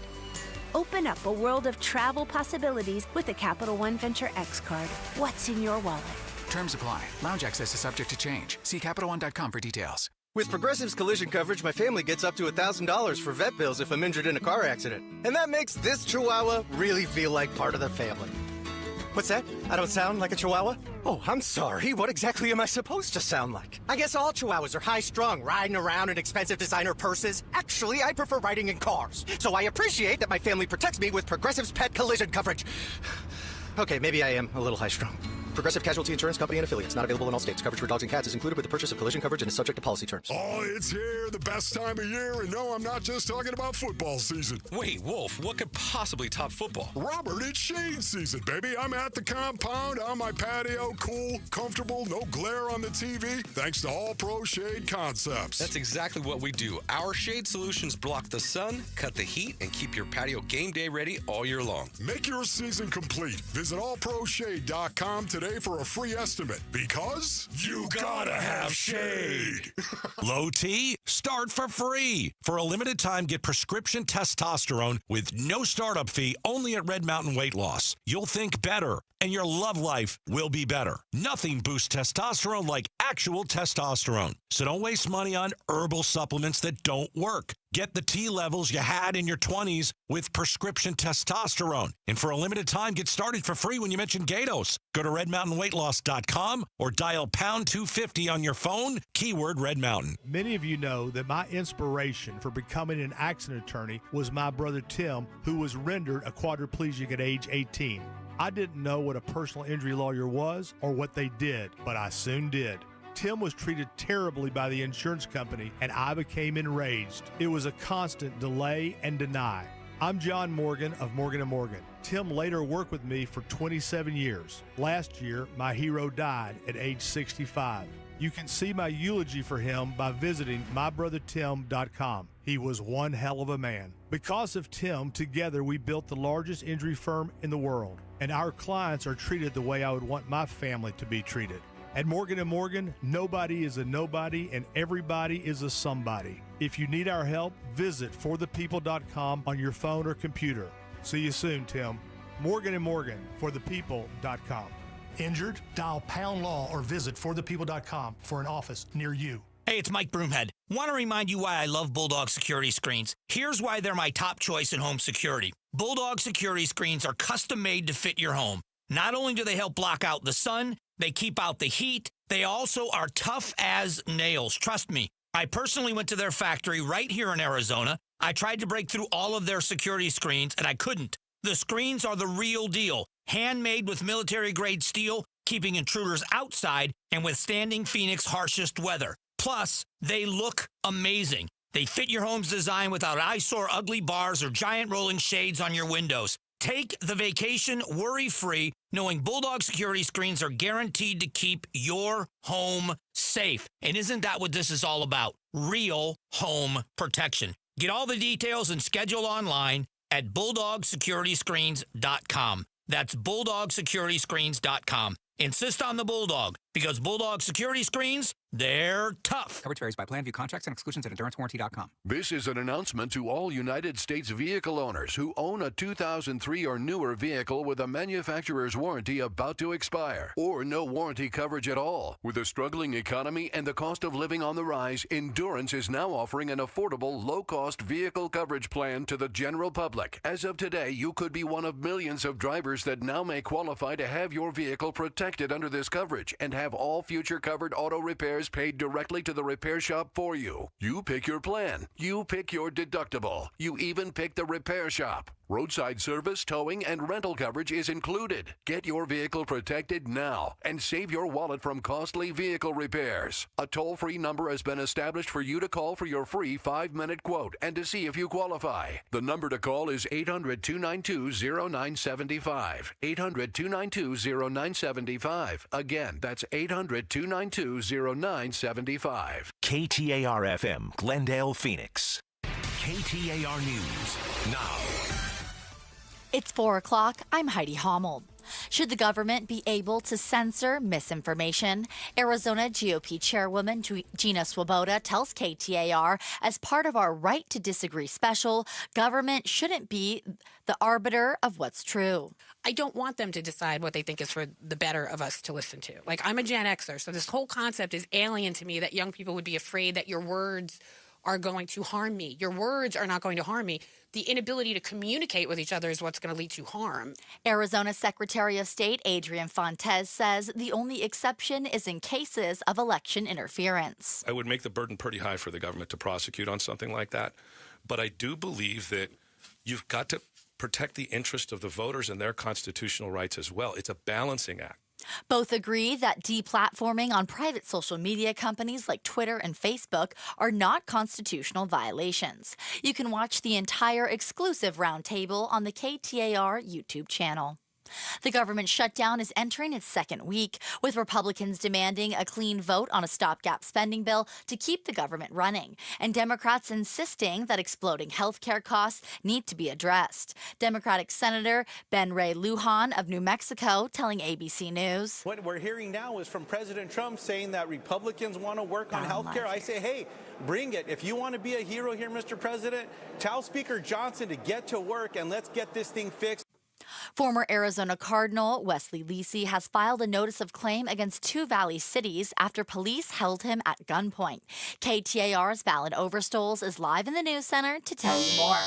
Open up a world of travel possibilities with the Capital One Venture X card. What's in your wallet? Terms apply. Lounge access is subject to change. See CapitalOne.com for details. With Progressive's collision coverage, my family gets up to $1,000 for vet bills if I'm injured in a car accident. And that makes this Chihuahua really feel like part of the family. What's that? I don't sound like a Chihuahua? Oh, I'm sorry. What exactly am I supposed to sound like? I guess all Chihuahuas are high-strung, riding around in expensive designer purses. Actually, I prefer riding in cars. So I appreciate that my family protects me with Progressive's pet collision coverage. Okay, maybe I am a little high-strung. Progressive Casualty Insurance Company and Affiliates. Not available in all states. Coverage for dogs and cats is included with the purchase of collision coverage and is subject to policy terms. Oh, it's here, the best time of year, and no, I'm not just talking about football season. Wait, Wolf, what could possibly top football? Robert, it's shade season, baby. I'm at the compound, on my patio, cool, comfortable, no glare on the TV, thanks to All Pro Shade Concepts. That's exactly what we do. Our shade solutions block the sun, cut the heat, and keep your patio game day ready all year long. Make your season complete. Visit allproshade.com today for a free estimate, because you gotta have shade. Low T? Start for free. For a limited time, get prescription testosterone with no startup fee only at Red Mountain Weight Loss. You'll think better, and your love life will be better. Nothing boosts testosterone like actual testosterone. So don't waste money on herbal supplements that don't work. Get the T levels you had in your 20s with prescription testosterone. And for a limited time, get started for free when you mention Gatos. Go to redmountainweightloss.com or dial pound 250 on your phone, keyword Red Mountain. Many of you know that my inspiration for becoming an accident attorney was my brother Tim, who was rendered a quadriplegic at age 18. I didn't know what a personal injury lawyer was or what they did, but I soon did. Tim was treated terribly by the insurance company, and I became enraged. It was a constant delay and deny. I'm John Morgan of Morgan & Morgan. Tim later worked with me for 27 years. Last year, my hero died at age 65. You can see my eulogy for him by visiting mybrothertim.com. He was one hell of a man. Because of Tim, together we built the largest injury firm in the world, and our clients are treated the way I would want my family to be treated. At Morgan & Morgan, nobody is a nobody and everybody is a somebody. If you need our help, visit forthepeople.com on your phone or computer. See you soon, Tim. Morgan & Morgan, forthepeople.com. Injured? Dial #law or visit forthepeople.com for an office near you. Hey, it's Mike Broomhead. Want to remind you why I love Bulldog security screens. Here's why they're my top choice in home security. Bulldog security screens are custom made to fit your home. Not only do they help block out the sun, they keep out the heat, they also are tough as nails. Trust me, I personally went to their factory right here in Arizona. I tried to break through all of their security screens, and I couldn't. The screens are the real deal. Handmade with military-grade steel, keeping intruders outside and withstanding Phoenix's harshest weather. Plus, they look amazing. They fit your home's design without eyesore, ugly bars, or giant rolling shades on your windows. Take the vacation worry-free, knowing Bulldog security screens are guaranteed to keep your home safe. And isn't that what this is all about? Real home protection. Get all the details and schedule online at BulldogSecurityScreens.com. That's BulldogSecurityScreens.com. Insist on the Bulldog, because Bulldog security screens, they're tough. Coverage varies by plan. View contracts and exclusions at EnduranceWarranty.com. This is an announcement to all United States vehicle owners who own a 2003 or newer vehicle with a manufacturer's warranty about to expire, or no warranty coverage at all. With a struggling economy and the cost of living on the rise, Endurance is now offering an affordable, low-cost vehicle coverage plan to the general public. As of today, you could be one of millions of drivers that now may qualify to have your vehicle protected under this coverage and have all future covered auto repairs paid directly to the repair shop for you. You pick your plan. You pick your deductible. You even pick the repair shop. Roadside service, towing, and rental coverage is included. Get your vehicle protected now and save your wallet from costly vehicle repairs. A toll-free number has been established for you to call for your free 5-minute quote and to see if you qualify. The number to call is 800-292-0975. 800-292-0975. Again, that's 800-292-0975. KTAR-FM, Glendale, Phoenix. KTAR News now. It's 4 o'clock. I'm Heidi Hommel. Should the government be able to censor misinformation? Arizona GOP chairwoman Gina Swoboda tells KTAR, as part of our Right to Disagree special, government shouldn't be the arbiter of what's true. I don't want them to decide what they think is for the better of us to listen to. Like, I'm a Gen Xer, so this whole concept is alien to me, that young people would be afraid that your words are going to harm me. Your words are not going to harm me. The inability to communicate with each other is what's going to lead to harm. Arizona Secretary of State Adrian Fontes says the only exception is in cases of election interference. I would make the burden pretty high for the government to prosecute on something like that. But I do believe that you've got to protect the interest of the voters and their constitutional rights as well. It's a balancing act. Both agree that deplatforming on private social media companies like Twitter and Facebook are not constitutional violations. You can watch the entire exclusive roundtable on the KTAR YouTube channel. The government shutdown is entering its second week, with Republicans demanding a clean vote on a stopgap spending bill to keep the government running, and Democrats insisting that exploding health care costs need to be addressed. Democratic Senator Ben Ray Lujan of New Mexico telling ABC News. What we're hearing now is from President Trump saying that Republicans want to work on health care. I say, hey, bring it. If you want to be a hero here, Mr. President, tell Speaker Johnson to get to work and let's get this thing fixed. Former Arizona Cardinal Wesley Lisi has filed a notice of claim against two Valley cities after police held him at gunpoint. KTAR's Ballard Overstoles is live in the news center to tell you more.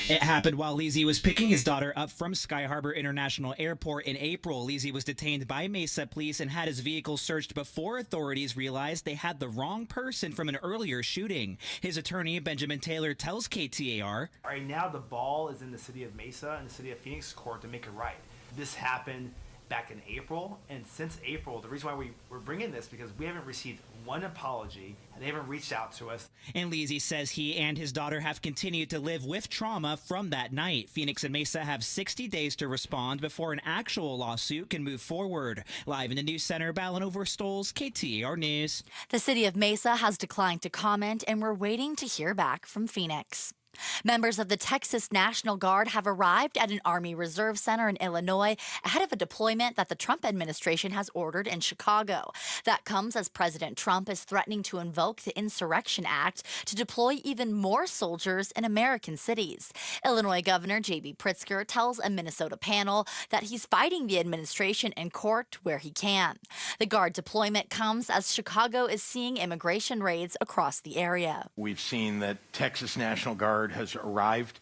It happened while Lisi was picking his daughter up from Sky Harbor International Airport in April. Lisi was detained by Mesa police and had his vehicle searched before authorities realized they had the wrong person from an earlier shooting. His attorney, Benjamin Taylor, tells KTAR, right now the ball is in the city of Mesa and the city of Phoenix court to make it right. This happened back in April, and since April, the reason why we're bringing this because we haven't received one apology, and they haven't reached out to us. And Lisi says he and his daughter have continued to live with trauma from that night. Phoenix and Mesa have 60 days to respond before an actual lawsuit can move forward. Live in the News Center, Ballin Overstoles, KTAR News. The city of Mesa has declined to comment, and we're waiting to hear back from Phoenix. Members of the Texas National Guard have arrived at an Army Reserve Center in Illinois ahead of a deployment that the Trump administration has ordered in Chicago. That comes as President Trump is threatening to invoke the Insurrection Act to deploy even more soldiers in American cities. Illinois Governor J.B. Pritzker tells a Minnesota panel that he's fighting the administration in court where he can. The Guard deployment comes as Chicago is seeing immigration raids across the area. We've seen that Texas National Guard has arrived.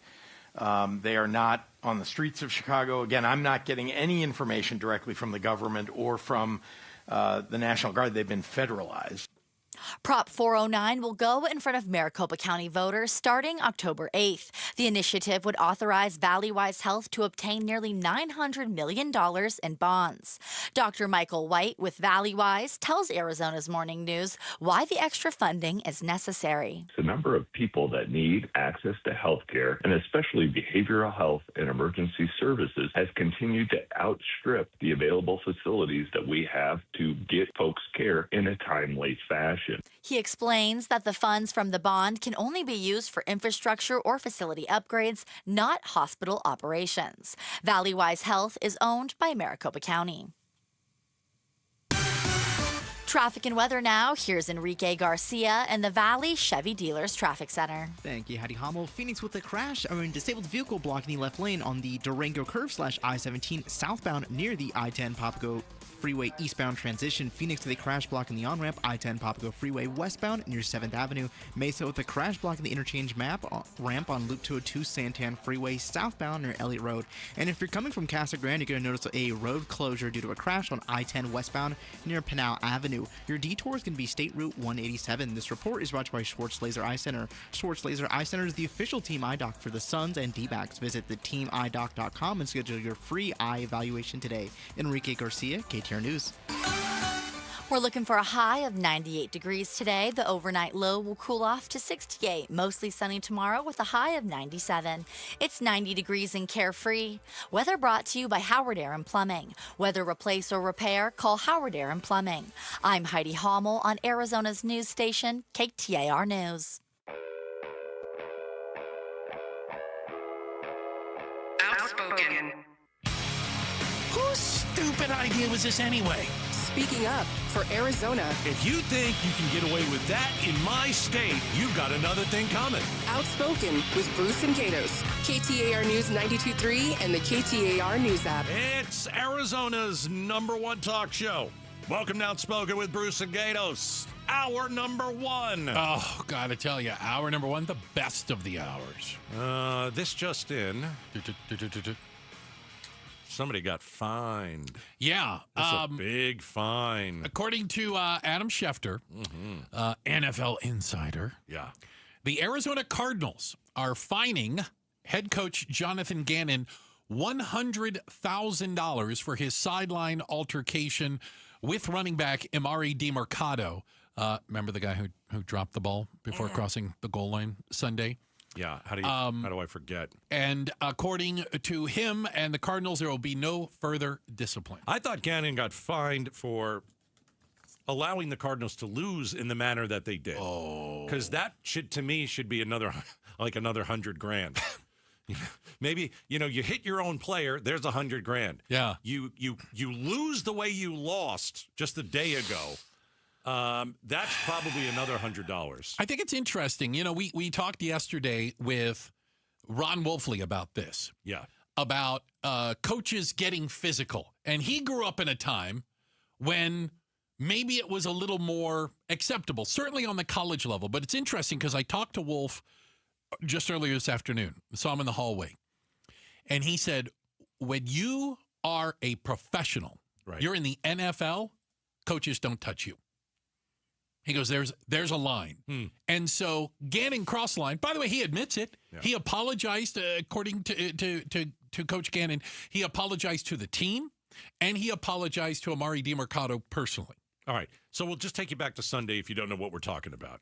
They are not on the streets of Chicago. Again, I'm not getting any information directly from the government or from the National Guard. They've been federalized. Prop 409 will go in front of Maricopa County voters starting October 8th. The initiative would authorize Valleywise Health to obtain nearly $900 million in bonds. Dr. Michael White with Valleywise tells Arizona's Morning News why the extra funding is necessary. The number of people that need access to health care, and especially behavioral health and emergency services, has continued to outstrip the available facilities that we have to get folks care in a timely fashion. He explains that the funds from the bond can only be used for infrastructure or facility upgrades, not hospital operations. Valleywise Health is owned by Maricopa County. Traffic and weather now. Here's Enrique Garcia in the Valley Chevy Dealers Traffic Center. Thank you, Heidi Hommel. Phoenix with a crash of a disabled vehicle blocking the left lane on the Durango curve / I-17 southbound near the I-10 Papago Freeway eastbound transition. Phoenix with a crash blocking the on-ramp I-10 Papago Freeway westbound near 7th Avenue. Mesa with a crash blocking the interchange ramp on Loop 202 Santan Freeway southbound near Elliott Road. And if you're coming from Casa Grande, you're going to notice a road closure due to a crash on I-10 westbound near Pinal Avenue. Your detour is going to be State Route 187. This report is brought to you by Schwartz Laser Eye Center. Schwartz Laser Eye Center is the official team eye doc for the Suns and D-backs. Visit theteamidoc.com and schedule your free eye evaluation today. Enrique Garcia, KTAR News. We're looking for a high of 98 degrees today. The overnight low will cool off to 68. Mostly sunny tomorrow with a high of 97. It's 90 degrees in Carefree. Weather brought to you by Howard Air and Plumbing. Whether replace or repair, call Howard Air and Plumbing. I'm Heidi Hommel on Arizona's news station, KTAR News. Outspoken. Whose stupid idea was this anyway? Speaking up for Arizona. If you think you can get away with that in my state, you've got another thing coming. Outspoken with Bruce and Gatos. KTAR News 92.3 and the KTAR News app. It's Arizona's #1 talk show. Welcome to Outspoken with Bruce and Gatos. Hour number 1. Oh, gotta tell you, hour number 1, the best of the hours. This just in. Somebody got fined. Yeah. That's a big fine. According to Adam Schefter, NFL insider, the Arizona Cardinals are fining head coach Jonathan Gannon $100,000 for his sideline altercation with running back Emari DeMercado. Remember the guy who dropped the ball before crossing the goal line Sunday? Yeah, how do I forget? And according to him and the Cardinals, there will be no further discipline. I thought Gannon got fined for allowing the Cardinals to lose in the manner that they did. Oh, because that should be another $100,000. Maybe you hit your own player. There's $100,000. Yeah, you lose the way you lost just a day ago. That's probably another $100. I think it's interesting. We talked yesterday with Ron Wolfley about this. Yeah. About coaches getting physical. And he grew up in a time when maybe it was a little more acceptable, certainly on the college level. But it's interesting because I talked to Wolf just earlier this afternoon. I saw him in the hallway. And he said, when you are a professional, you're in the NFL, coaches don't touch you. He goes, there's a line. And so Gannon crossed the line. By the way, he admits it. Yeah. He apologized, according to Coach Gannon. He apologized to the team, and he apologized to Emari DeMercado personally. All right. So we'll just take you back to Sunday if you don't know what we're talking about.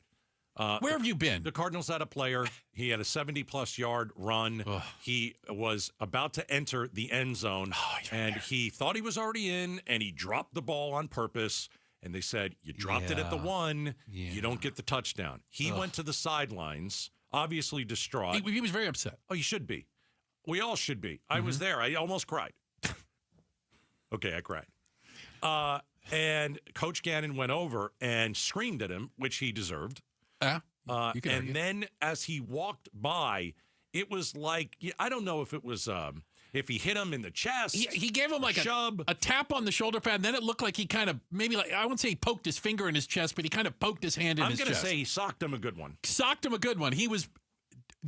Where have you been? The Cardinals had a player. He had a 70-plus yard run. Ugh. He was about to enter the end zone, and he thought he was already in, and he dropped the ball on purpose. And they said, you dropped it at the 1, you don't get the touchdown. He went to the sidelines, obviously distraught. He was very upset. Oh, you should be. We all should be. I was there. I almost cried. Okay, I cried. And Coach Gannon went over and screamed at him, which he deserved. And then as he walked by, it was like, I don't know if it was, if he hit him in the chest. He gave him like a tap on the shoulder pad, and then it looked like he kind of, maybe like, I wouldn't say he poked his finger in his chest, but he kind of poked his hand in his chest. I'm going to say he socked him a good one. Socked him a good one. He was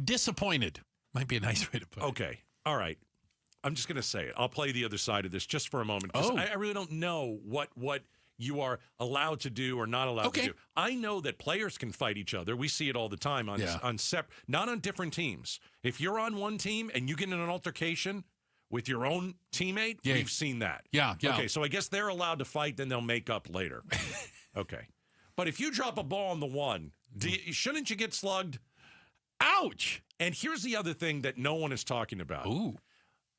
disappointed. Might be a nice way to put it. Okay. All right. I'm just going to say it. I'll play the other side of this just for a moment, because I really don't know what you are allowed to do or not allowed to do. I know that players can fight each other. We see it all the time on not on different teams. If you're on one team and you get in an altercation with your own teammate, we've seen that. Yeah. Okay, so I guess they're allowed to fight, then they'll make up later. Okay. But if you drop a ball on the 1, shouldn't you get slugged? Ouch! And here's the other thing that no one is talking about. Ooh.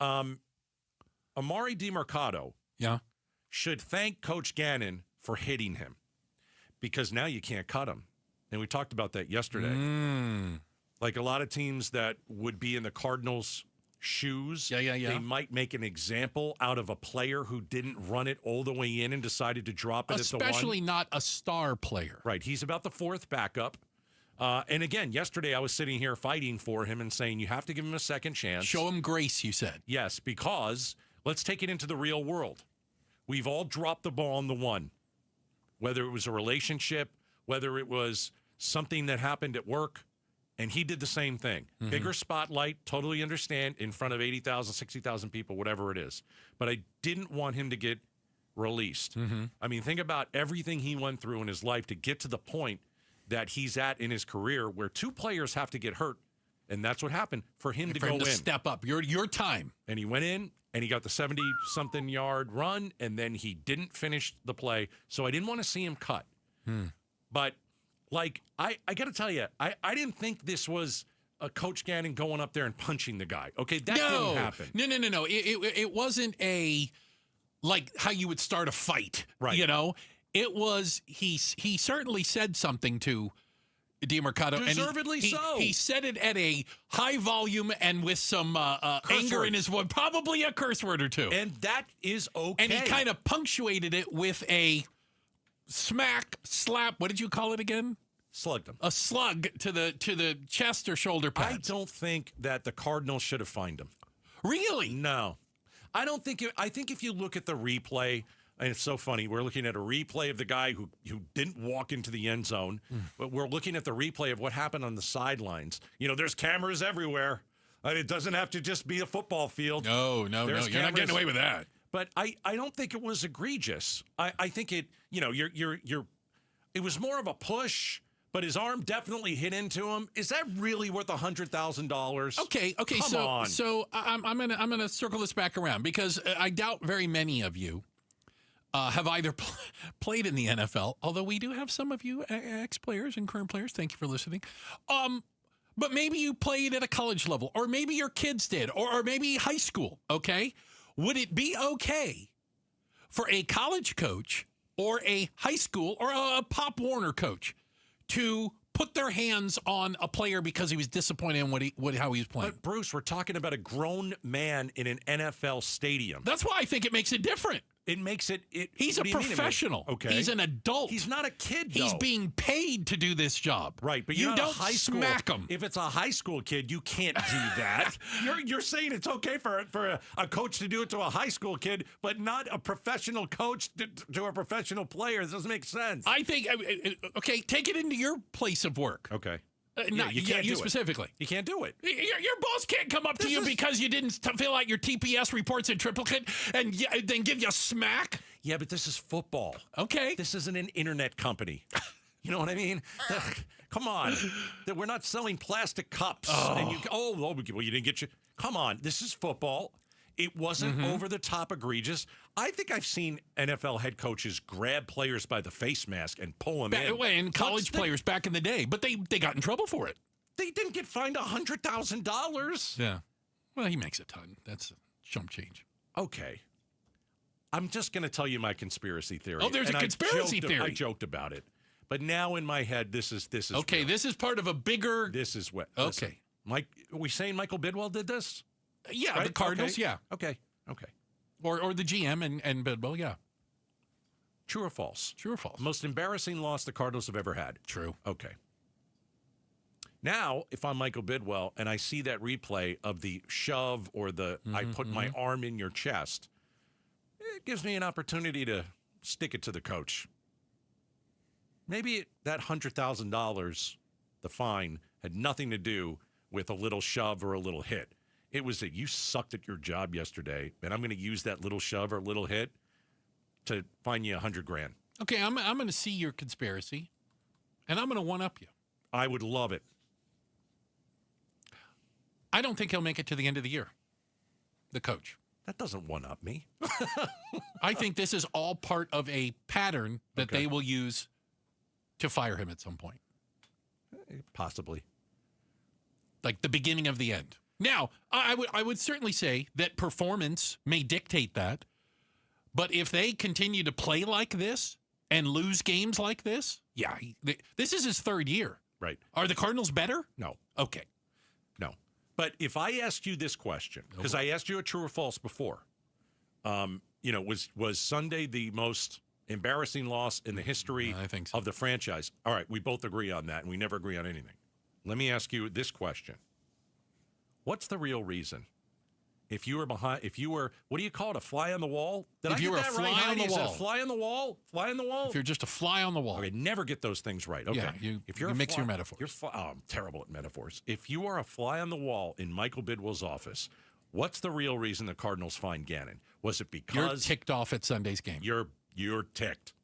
Amari DiMercato should thank Coach Gannon for hitting him, because now you can't cut him. And we talked about that yesterday. Like a lot of teams that would be in the Cardinals' shoes, they might make an example out of a player who didn't run it all the way in and decided to drop it at the 1. Especially not a star player. Right. He's about the 4th backup. And again, yesterday I was sitting here fighting for him and saying, you have to give him a second chance. Show him grace, you said. Yes, because let's take it into the real world. We've all dropped the ball on the 1, whether it was a relationship, whether it was something that happened at work, and he did the same thing. Bigger spotlight, totally understand, in front of 80,000, 60,000 people, whatever it is. But I didn't want him to get released. I mean, think about everything he went through in his life to get to the point that he's at in his career where 2 players have to get hurt, and that's what happened for him to go in. Step up. Your time. And he went in, and he got the 70-something yard run, and then he didn't finish the play. So I didn't want to see him cut. But, like, I got to tell you, I didn't think this was a Coach Gannon going up there and punching the guy. Okay, that didn't happen. No. It wasn't like how you would start a fight. Right. You know? It was, he certainly said something to DiMercato. Deservedly so. He said it at a high volume and with some anger in his voice, probably a curse word or 2. And that is okay. And he kind of punctuated it with a slap. What did you call it again? Slugged him. A slug to the chest or shoulder pads. I don't think that the Cardinals should have fined him. Really? No. I don't think I think if you look at the replay, and it's so funny, we're looking at a replay of the guy who didn't walk into the end zone, but we're looking at the replay of what happened on the sidelines. You know, there's cameras everywhere. It doesn't have to just be a football field. No. You're not getting away with that. But I don't think it was egregious. I think it, you know, it was more of a push, but his arm definitely hit into him. Is that really worth $100,000? Okay. Come on. So I'm gonna circle this back around, because I doubt very many of you have either played in the NFL, although we do have some of you ex-players and current players. Thank you for listening. But maybe you played at a college level, or maybe your kids did, or maybe high school, okay? Would it be okay for a college coach or a high school or a Pop Warner coach to put their hands on a player because he was disappointed in how he was playing? But, Bruce, we're talking about a grown man in an NFL stadium. That's why I think it makes it different. It makes it... He's a professional. Okay. He's an adult. He's not a kid, though. He's being paid to do this job. Right, but you don't smack him. If it's a high school kid, you can't do that. You're saying it's okay for a coach to do it to a high school kid, but not a professional coach to a professional player. This doesn't make sense. I think... Okay, take it into your place of work. Okay. You can't do it. Specifically. You can't do it. Your boss can't come up to you because you didn't fill out your TPS reports in triplicate and then give you a smack. Yeah, but this is football. Okay. This isn't an internet company. You know what I mean? Come on. We're not selling plastic cups. And well, you didn't get your... Come on. This is football. It wasn't over the top egregious. I think I've seen NFL head coaches grab players by the face mask and pull them in. And college players back in the day, but they got in trouble for it. They didn't get fined $100,000. Yeah. Well, he makes a ton. That's chump change. Okay. I'm just going to tell you my conspiracy theory. Oh, there's a conspiracy theory. I joked about it. But now in my head, this is okay, real. this is part of a bigger... This is what... Okay. Listen, Mike, are we saying Michael Bidwell did this? Yeah, right? the Cardinals, yeah. Okay. Or the GM and Bidwell, yeah. True or false? True or false? Most embarrassing loss the Cardinals have ever had. True. Okay. Now, if I'm Michael Bidwell and I see that replay of the shove or the I put my arm in your chest, it gives me an opportunity to stick it to the coach. Maybe that $100,000, the fine, had nothing to do with a little shove or a little hit. It was that you sucked at your job yesterday, and I'm going to use that little shove or little hit to fine you $100,000. Okay, I'm going to see your conspiracy, and I'm going to one-up you. I would love it. I don't think he'll make it to the end of the year, the coach. That doesn't one-up me. I think this is all part of a pattern that they will use to fire him at some point. Possibly. Like the beginning of the end. Now, I would certainly say that performance may dictate that, but if they continue to play like this and lose games like this, yeah, this is his third year. Right. Are the Cardinals better? No. Okay. No. But if I asked you this question, because I asked you a true or false before, was Sunday the most embarrassing loss in the history of the franchise? All right, we both agree on that, and we never agree on anything. Let me ask you this question. What's the real reason? If you were, what do you call it, a fly on the wall? Did if I you get were that a fly right, on the wall. A fly on the wall? Fly on the wall? If you're just a fly on the wall. Okay, never get those things right. Okay. Yeah, if you're you a mix fly, your metaphors. I'm terrible at metaphors. If you are a fly on the wall in Michael Bidwell's office, what's the real reason the Cardinals fined Gannon? Was it because... You're ticked off at Sunday's game. You're ticked.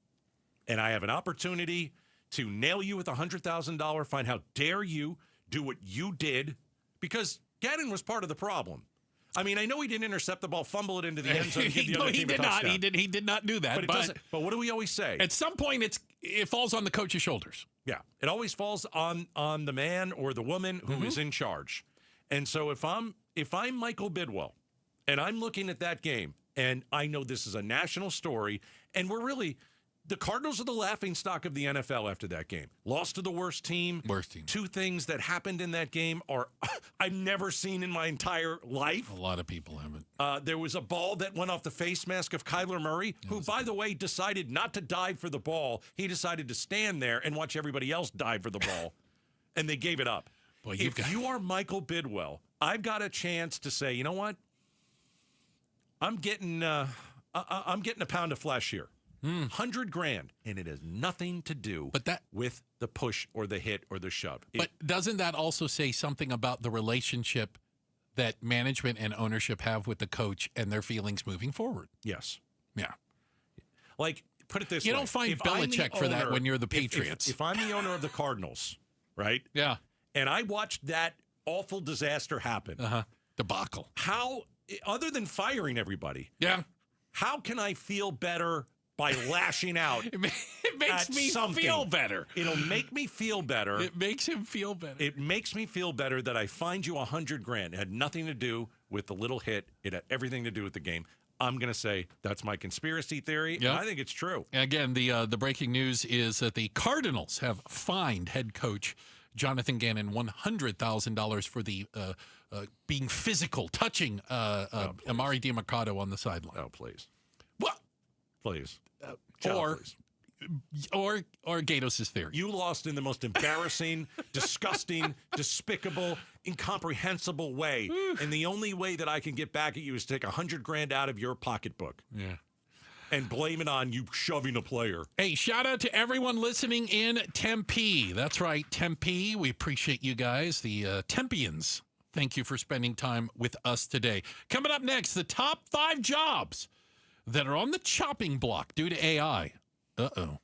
And I have an opportunity to nail you with a $100,000 fine. How dare you do what you did? Because Gannon was part of the problem. I mean, I know he didn't intercept the ball, fumble it into the end zone, and give the other team a touchdown. He did not do that. But what do we always say? At some point, it falls on the coach's shoulders. Yeah, it always falls on the man or the woman who is in charge. And so if I'm Michael Bidwell, and I'm looking at that game, and I know this is a national story, and the Cardinals are the laughingstock of the NFL after that game. Lost to the worst team. Two things that happened in that game are I've never seen in my entire life. A lot of people haven't. There was a ball that went off the face mask of Kyler Murray, who, by the way, decided not to dive for the ball. He decided to stand there and watch everybody else dive for the ball, and they gave it up. Boy, you are Michael Bidwell, I've got a chance to say, you know what? I'm getting a pound of flesh here. $100,000, and it has nothing to do with the push or the hit or the shove. But doesn't that also say something about the relationship that management and ownership have with the coach and their feelings moving forward? Yes. Yeah. Like, put it this way. You don't find Belichick for that when you're the Patriots. If I'm the owner of the Cardinals, right? Yeah. And I watched that awful disaster happen. Debacle. How, other than firing everybody, how can I feel better by lashing out? It makes me feel better. It'll make me feel better. It makes him feel better. It makes me feel better that I fined you $100,000. It had nothing to do with the little hit. It had everything to do with the game. I'm going to say that's my conspiracy theory, and I think it's true. Again, the breaking news is that the Cardinals have fined head coach Jonathan Gannon $100,000 for the being physical, touching Amari DiMercato on the sideline. Oh, please. What? Please. Or Gatos' theory. You lost in the most embarrassing, disgusting, despicable, incomprehensible way. And the only way that I can get back at you is to take $100,000 out of your pocketbook. Yeah. And blame it on you shoving a player. Hey, shout out to everyone listening in Tempe. That's right, Tempe. We appreciate you guys, the Tempeans. Thank you for spending time with us today. Coming up next, the top 5 jobs that are on the chopping block due to AI. Uh-oh.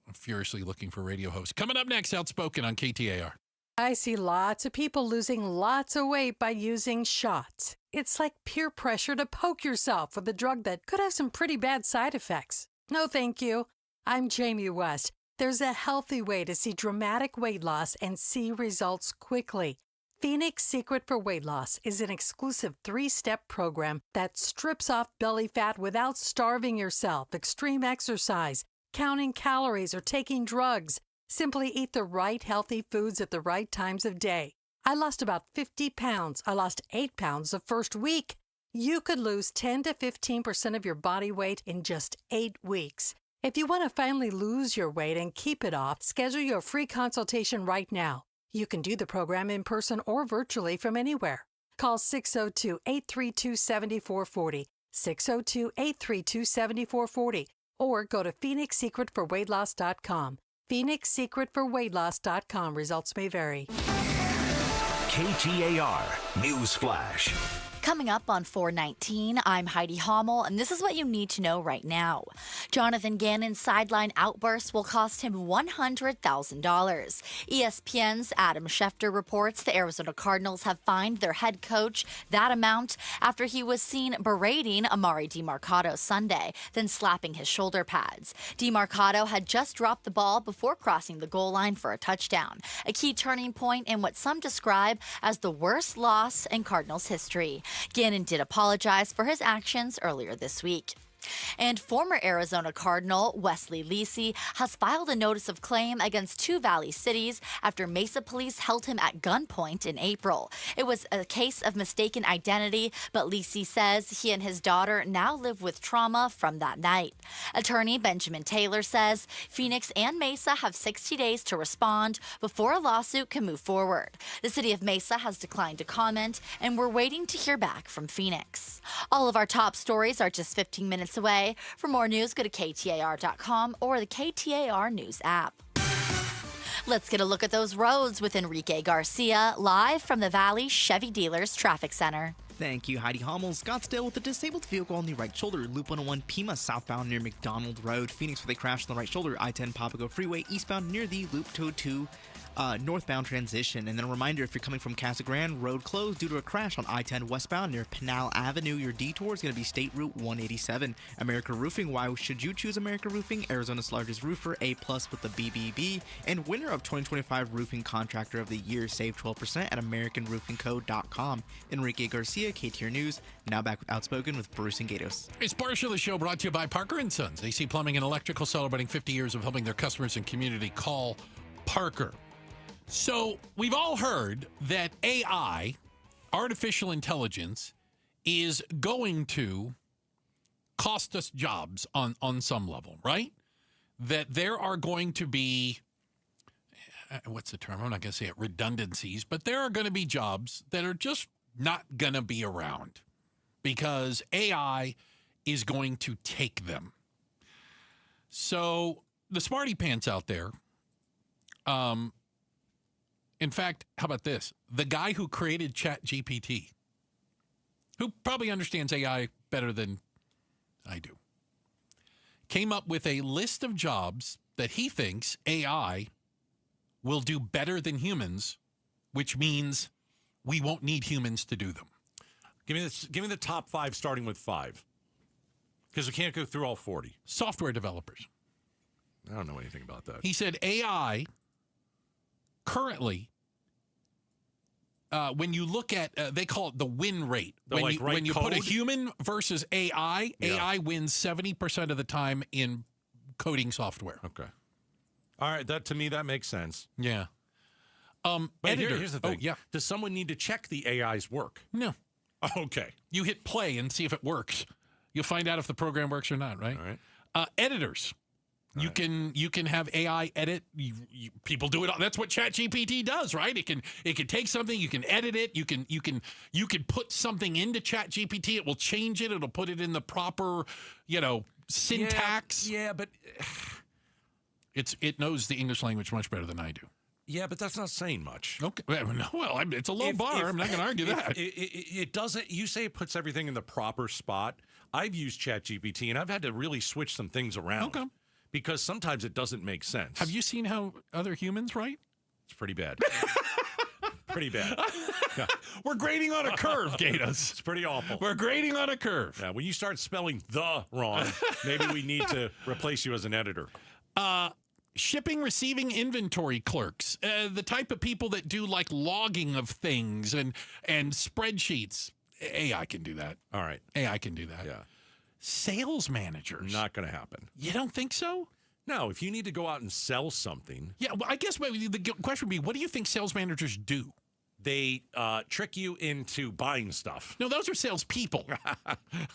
I'm furiously looking for radio hosts. Coming up next, Outspoken on KTAR. I see lots of people losing lots of weight by using shots. It's like peer pressure to poke yourself with a drug that could have some pretty bad side effects. No, thank you. I'm Jamie West. There's a healthy way to see dramatic weight loss and see results quickly. Phoenix Secret for Weight Loss is an exclusive 3-step program that strips off belly fat without starving yourself, extreme exercise, counting calories, or taking drugs. Simply eat the right healthy foods at the right times of day. I lost about 50 pounds. I lost 8 pounds the first week. You could lose 10 to 15% of your body weight in just 8 weeks. If you want to finally lose your weight and keep it off, schedule your free consultation right now. You can do the program in person or virtually from anywhere. Call 602-832-7440, 602-832-7440, or go to PhoenixSecretForWeightLoss.com. PhoenixSecretForWeightLoss.com. Results may vary. KTAR News Flash. Coming up on 419, I'm Heidi Hommel, and this is what you need to know right now. Jonathan Gannon's sideline outburst will cost him $100,000. ESPN's Adam Schefter reports the Arizona Cardinals have fined their head coach that amount after he was seen berating Amari DeMarcado Sunday, then slapping his shoulder pads. DeMarcado had just dropped the ball before crossing the goal line for a touchdown, a key turning point in what some describe as the worst loss in Cardinals history. Gannon did apologize for his actions earlier this week. And former Arizona Cardinal Wesley Lisi has filed a notice of claim against two Valley cities after Mesa police held him at gunpoint in April. It was a case of mistaken identity, but Lisi says he and his daughter now live with trauma from that night. Attorney Benjamin Taylor says Phoenix and Mesa have 60 days to respond before a lawsuit can move forward. The city of Mesa has declined to comment, and we're waiting to hear back from Phoenix. All of our top stories are just 15 minutes away. For more news, go to KTAR.com or the KTAR News app. Let's get a look at those roads with Enrique Garcia, live from the Valley Chevy Dealers Traffic Center. Thank you, Heidi Hommel. Scottsdale with a disabled vehicle on the right shoulder. Loop 101 Pima southbound near McDonald Road. Phoenix with a crash on the right shoulder. I-10 Papago Freeway eastbound near the Loop 202 northbound transition. And then a reminder, if you're coming from Casa Grande, road closed due to a crash on I-10 westbound near Pinal Avenue. Your detour is going to be State Route 187. America Roofing. Why should you choose America Roofing? Arizona's largest roofer, A+ with the BBB, and winner of 2025 Roofing Contractor of the Year. Save 12% at AmericanRoofingCo.com. Enrique Garcia, KTAR News. Now back with Outspoken with Bruce and Gatos. It's portion of the show brought to you by Parker & Sons. AC Plumbing and Electrical, celebrating 50 years of helping their customers and community. Call Parker. So we've all heard that AI, artificial intelligence, is going to cost us jobs on some level, right? That there are going to be, what's the term? I'm not going to say it, redundancies, but there are going to be jobs that are just not going to be around because AI is going to take them. So the smarty pants out there, in fact, how about this? The guy who created ChatGPT, who probably understands AI better than I do, came up with a list of jobs that he thinks AI will do better than humans, which means we won't need humans to do them. Give me the top 5, starting with 5, because we can't go through all 40. Software developers. I don't know anything about that. He said AI currently, when you look at, they call it the win rate. When you put a human versus AI, AI wins 70% of the time in coding software. Okay. All right, that to me, that makes sense. Yeah. But editor. here's the thing. Oh, yeah. Does someone need to check the AI's work? No. Okay. You hit play and see if it works. You'll find out if the program works or not, right? All right. Editors. You can have AI edit. People do it. That's what ChatGPT does, right? It can take something. You can edit it. You can put something into ChatGPT. It will change it. It'll put it in the proper, syntax. Yeah, but it knows the English language much better than I do. Yeah, but that's not saying much. Okay. Well, it's a low bar. I'm not going to argue that. It doesn't. You say it puts everything in the proper spot. I've used ChatGPT and I've had to really switch some things around. Okay. Because sometimes it doesn't make sense. Have you seen how other humans write? It's pretty bad. Pretty bad. Yeah. We're grading on a curve, Gatos. It's pretty awful. We're grading on a curve. Yeah, when you start spelling the wrong, maybe we need to replace you as an editor. Shipping, receiving, inventory clerks, the type of people that do like logging of things and spreadsheets. AI can do that. All right. AI can do that. Yeah. Sales managers. Not going to happen. You don't think so? No, if you need to go out and sell something. Yeah, well, I guess maybe the question would be, what do you think sales managers do? They trick you into buying stuff. No, those are salespeople.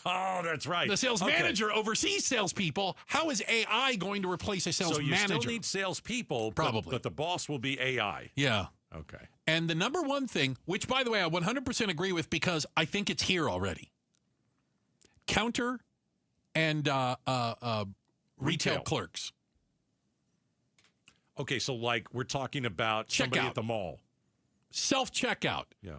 Oh, that's right. The sales manager oversees salespeople. How is AI going to replace a sales manager? So you still need salespeople, probably, but the boss will be AI. Yeah. Okay. And the number one thing, which, by the way, I 100% agree with because I think it's here already, counter and retail clerks. Okay, so like we're talking about somebody at the mall. Self-checkout. Yeah.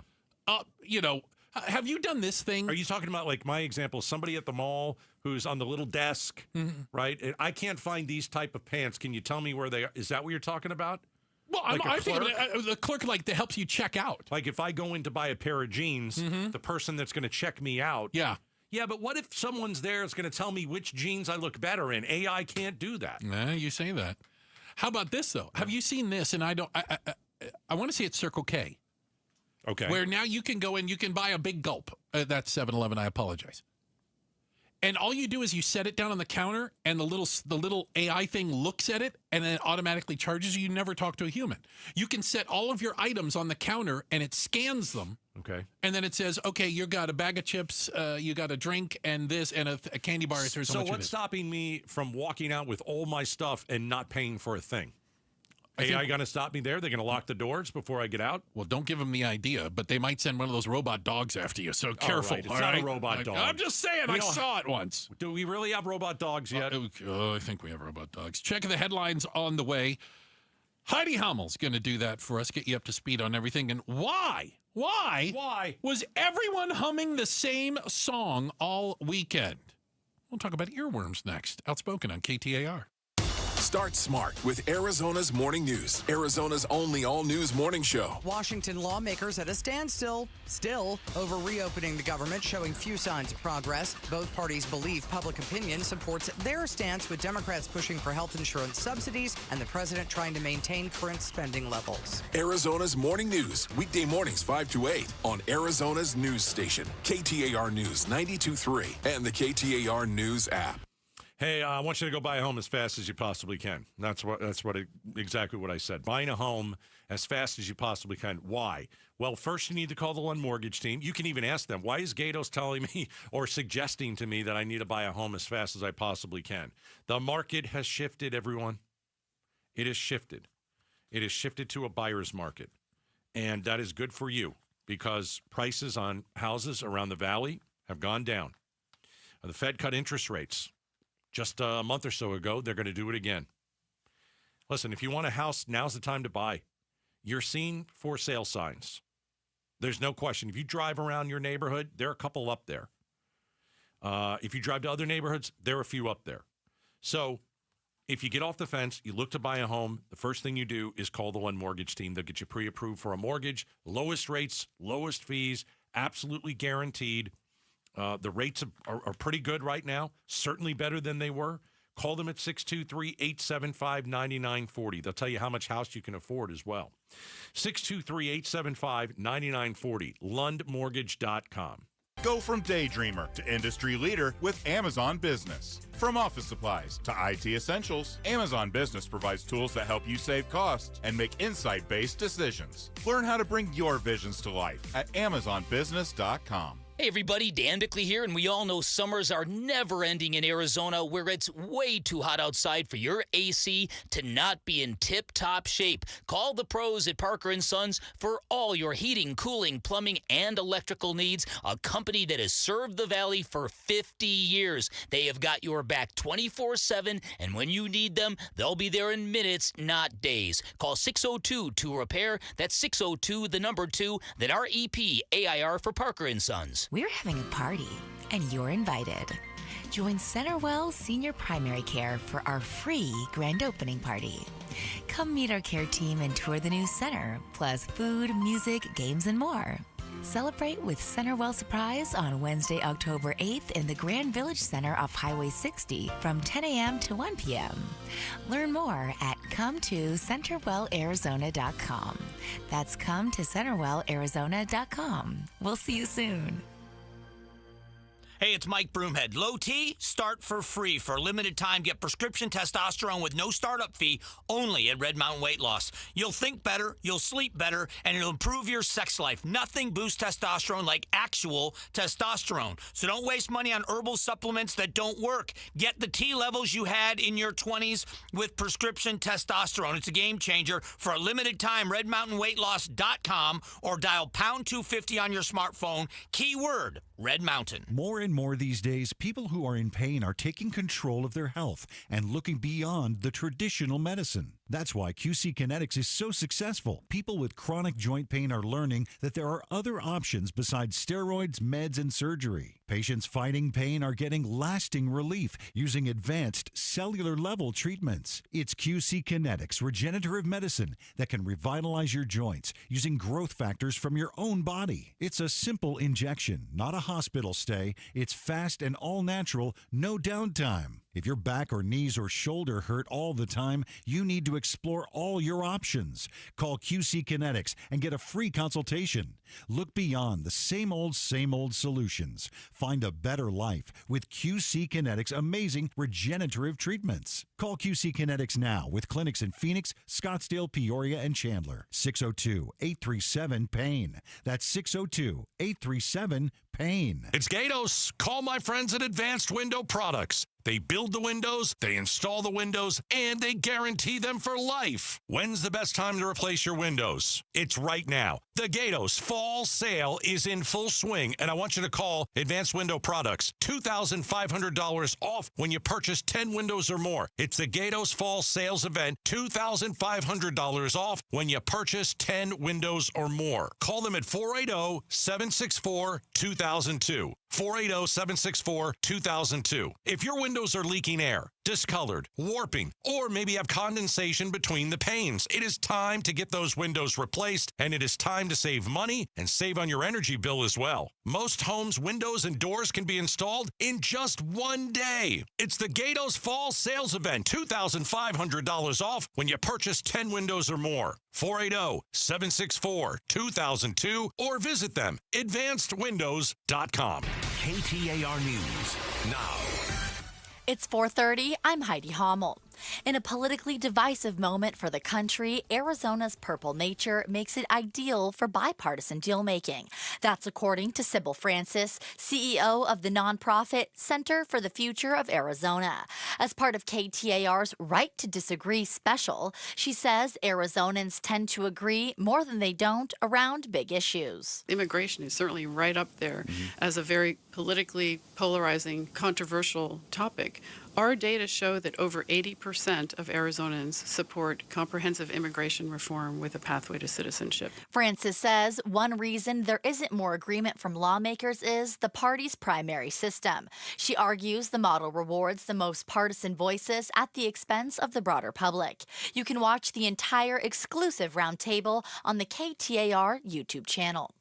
Have you done this thing? Are you talking about, like my example, somebody at the mall who's on the little desk, right? And I can't find these type of pants. Can you tell me where they are? Is that what you're talking about? Well, like I think the clerk that helps you check out. Like if I go in to buy a pair of jeans, the person that's going to check me out. Yeah. Yeah, but what if someone's there that's going to tell me which jeans I look better in? AI can't do that. Nah, you say that. How about this, though? Have you seen this? And I want to see it Circle K. Okay. Where now you can go in, you can buy a big gulp. That's 7-Eleven, I apologize. And all you do is you set it down on the counter, and the little AI thing looks at it, and then it automatically charges you. You never talk to a human. You can set all of your items on the counter, and it scans them. Okay. And then it says, okay, you got a bag of chips, you got a drink, and this, and a candy bar. So what's stopping me from walking out with all my stuff and not paying for a thing? AI going to stop me there? They're going to lock the doors before I get out? Well, don't give them the idea, but they might send one of those robot dogs after you, so careful. It's not a robot dog. I'm just saying, I saw it once. Do we really have robot dogs yet? I think we have robot dogs. Check the headlines on the way. Heidi Hammel's going to do that for us, get you up to speed on everything. And why was everyone humming the same song all weekend? We'll talk about earworms next. Outspoken on KTAR. Start smart with Arizona's Morning News, Arizona's only all-news morning show. Washington lawmakers at a standstill, still over reopening the government, showing few signs of progress. Both parties believe public opinion supports their stance, with Democrats pushing for health insurance subsidies and the president trying to maintain current spending levels. Arizona's Morning News, weekday mornings 5 to 8 on Arizona's news station, KTAR News 92.3 and the KTAR News app. Hey, I want you to go buy a home as fast as you possibly can. Exactly what I said. Buying a home as fast as you possibly can. Why? Well, first you need to call the One Mortgage team. You can even ask them, why is Gatos telling me or suggesting to me that I need to buy a home as fast as I possibly can? The market has shifted, everyone. It has shifted. It has shifted to a buyer's market. And that is good for you because prices on houses around the valley have gone down. The Fed cut interest rates. Just a month or so ago, they're going to do it again. Listen, if you want a house, now's the time to buy. You're seeing for sale signs. There's no question. If you drive around your neighborhood, there are a couple up there. If you drive to other neighborhoods, there are a few up there. So if you get off the fence, you look to buy a home, the first thing you do is call the One Mortgage team. They'll get you pre-approved for a mortgage, lowest rates, lowest fees, absolutely guaranteed. The rates are pretty good right now, certainly better than they were. Call them at 623-875-9940. They'll tell you how much house you can afford as well. 623-875-9940, lundmortgage.com. Go from daydreamer to industry leader with Amazon Business. From office supplies to IT essentials, Amazon Business provides tools that help you save costs and make insight-based decisions. Learn how to bring your visions to life at amazonbusiness.com. Hey everybody, Dan Bickley here, and we all know summers are never ending in Arizona, where it's way too hot outside for your AC to not be in tip-top shape. Call the pros at Parker & Sons for all your heating, cooling, plumbing, and electrical needs, a company that has served the Valley for 50 years. They have got your back 24/7, and when you need them, they'll be there in minutes, not days. Call 602-2-REPAIR. That's 602, the number 2, then REP AIR for Parker & Sons. We're having a party, and you're invited. Join CenterWell Senior Primary Care for our free grand opening party. Come meet our care team and tour the new center, plus food, music, games, and more. Celebrate with CenterWell Surprise on Wednesday, October 8th in the Grand Village Center off Highway 60 from 10 a.m. to 1 p.m. Learn more at ComeToCenterwellArizona.com. That's ComeToCenterwellArizona.com. We'll see you soon. Hey, it's Mike Broomhead. Low T, start for free. For a limited time, get prescription testosterone with no startup fee only at Red Mountain Weight Loss. You'll think better, you'll sleep better, and it'll improve your sex life. Nothing boosts testosterone like actual testosterone. So don't waste money on herbal supplements that don't work. Get the T levels you had in your 20s with prescription testosterone. It's a game changer. For a limited time, redmountainweightloss.com or dial pound 250 on your smartphone. Keyword, Red Mountain. More and more these days, people who are in pain are taking control of their health and looking beyond the traditional medicine. That's why QC Kinetics is so successful. People with chronic joint pain are learning that there are other options besides steroids, meds, and surgery. Patients fighting pain are getting lasting relief using advanced cellular-level treatments. It's QC Kinetics regenerative medicine that can revitalize your joints using growth factors from your own body. It's a simple injection, not a hospital stay. It's fast and all-natural, no downtime. If your back or knees or shoulder hurt all the time, you need to explore all your options. Call QC Kinetics and get a free consultation. Look beyond the same old solutions. Find a better life with QC Kinetics' amazing regenerative treatments. Call QC Kinetics now with clinics in Phoenix, Scottsdale, Peoria, and Chandler. 602-837-PAIN. That's 602-837-PAIN. It's Gatos. Call my friends at Advanced Window Products. They build the windows, they install the windows, and they guarantee them for life. When's the best time to replace your windows? It's right now. The Gatos Fall Sale is in full swing, and I want you to call Advanced Window Products. $2,500 off when you purchase 10 windows or more. It's the Gatos Fall Sales Event. $2,500 off when you purchase 10 windows or more. Call them at 480-764-2002. 480-764-2002. If your windows are leaking air, discolored, warping, or maybe have condensation between the panes, it is time to get those windows replaced, and it is time to save money and save on your energy bill as well. Most homes' windows and doors can be installed in just one day. It's the Gatos Fall Sales Event. $2,500 off when you purchase 10 windows or more. 480-764-2002 or visit them, advancedwindows.com. KTAR News now. It's 4:30. I'm Heidi Hommel. In a politically divisive moment for the country, Arizona's purple nature makes it ideal for bipartisan deal-making. That's according to Sybil Francis, CEO of the nonprofit Center for the Future of Arizona. As part of KTAR's Right to Disagree special, she says Arizonans tend to agree more than they don't around big issues. Immigration is certainly right up there as a very politically polarizing, controversial topic. Our data show that over 80% of Arizonans support comprehensive immigration reform with a pathway to citizenship. Francis says one reason there isn't more agreement from lawmakers is the party's primary system. She argues the model rewards the most partisan voices at the expense of the broader public. You can watch the entire exclusive roundtable on the KTAR YouTube channel.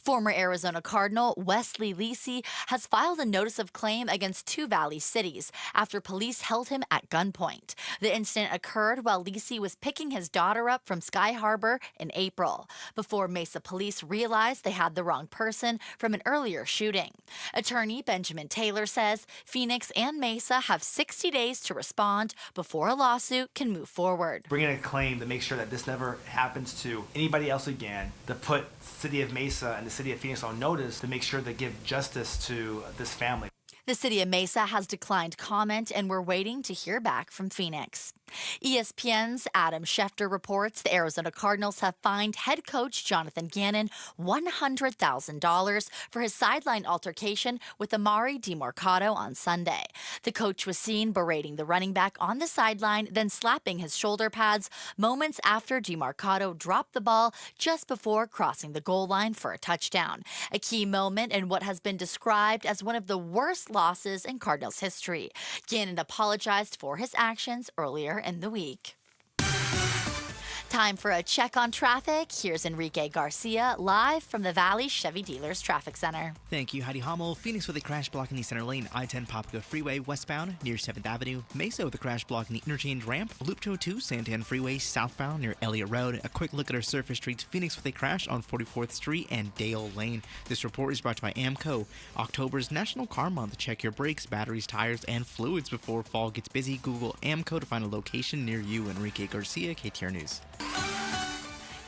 Former Arizona Cardinal Wesley Lisi has filed a notice of claim against two Valley cities after police held him at gunpoint. The incident occurred while Lisi was picking his daughter up from Sky Harbor in April, before Mesa police realized they had the wrong person from an earlier shooting. Attorney Benjamin Taylor says Phoenix and Mesa have 60 days to respond before a lawsuit can move forward. Bring in a claim to make sure that this never happens to anybody else again, to put City of Mesa and the City of Phoenix on notice to make sure they give justice to this family. The City of Mesa has declined comment, and we're waiting to hear back from Phoenix. ESPN's Adam Schefter reports the Arizona Cardinals have fined head coach Jonathan Gannon $100,000 for his sideline altercation with Amari DiMercato on Sunday. The coach was seen berating the running back on the sideline, then slapping his shoulder pads moments after DiMercato dropped the ball just before crossing the goal line for a touchdown. A key moment in what has been described as one of the worst losses in Cardinals history. Gannon apologized for his actions earlier in the week. Time for a check on traffic. Here's Enrique Garcia live from the Valley Chevy Dealers Traffic Center. Thank you, Heidi Hummel. Phoenix with a crash block in the center lane, I-10 Papago Freeway westbound near 7th Avenue. Mesa with a crash block in the interchange ramp, Loop 202 Santan Freeway southbound near Elliott Road. A quick look at our surface streets. Phoenix with a crash on 44th Street and Dale Lane. This report is brought to you by AMCO. October's National Car Month. Check your brakes, batteries, tires, and fluids before fall gets busy. Google AMCO to find a location near you. Enrique Garcia, KTAR News.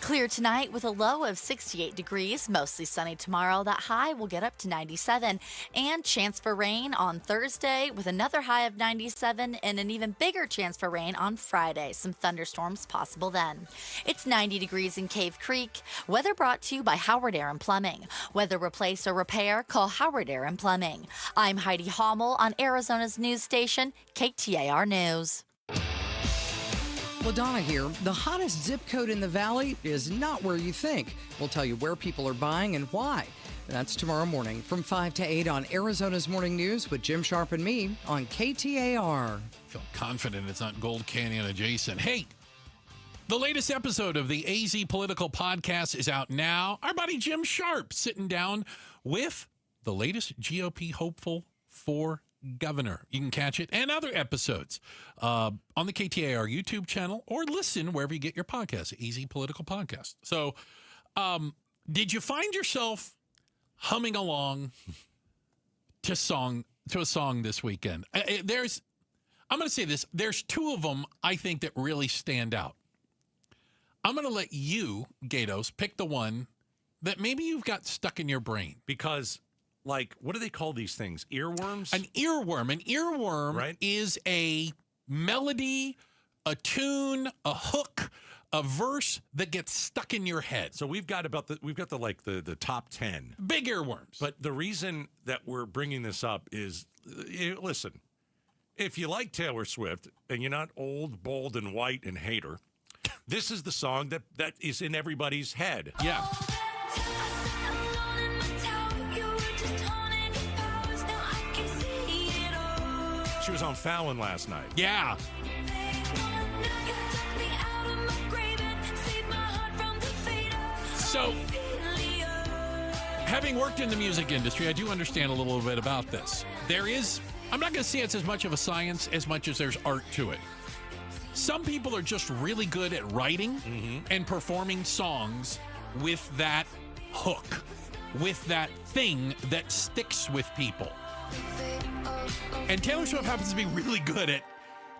Clear tonight with a low of 68 degrees, mostly sunny tomorrow. That high will get up to 97. And chance for rain on Thursday with another high of 97 and an even bigger chance for rain on Friday. Some thunderstorms possible then. It's 90 degrees in Cave Creek. Weather brought to you by Howard Air and Plumbing. Whether replace or repair, call Howard Air and Plumbing. I'm Heidi Hummel on Arizona's news station, KTAR News. LaDonna here. The hottest zip code in the Valley is not where you think. We'll tell you where people are buying and why. That's tomorrow morning from 5 to 8 on Arizona's Morning News with Jim Sharp and me on KTAR. I feel confident it's not Gold Canyon adjacent. Hey, the latest episode of the AZ Political Podcast is out now. Our buddy Jim Sharp sitting down with the latest GOP hopeful for governor. You can catch it and other episodes on the KTAR YouTube channel or listen wherever you get your podcasts, AZ Political Podcast. So did you find yourself humming along to a song this weekend? I'm going to say this. There's two of them I think that really stand out. I'm going to let you, Gatos, pick the one that maybe you've got stuck in your brain. Because, like, what do they call these things? Earworms? An earworm. An earworm is a melody, a tune, a hook, a verse that gets stuck in your head. So we've got the top 10 big earworms. But the reason that we're bringing this up is, listen, if you like Taylor Swift and you're not old, bold, and white and hater, this is the song that is in everybody's head. Yeah. She was on Fallon last night. Yeah. So, having worked in the music industry, I do understand a little bit about this. I'm not going to say it's as much of a science as much as there's art to it. Some people are just really good at writing and performing songs with that hook, with that thing that sticks with people. And Taylor Swift happens to be really good at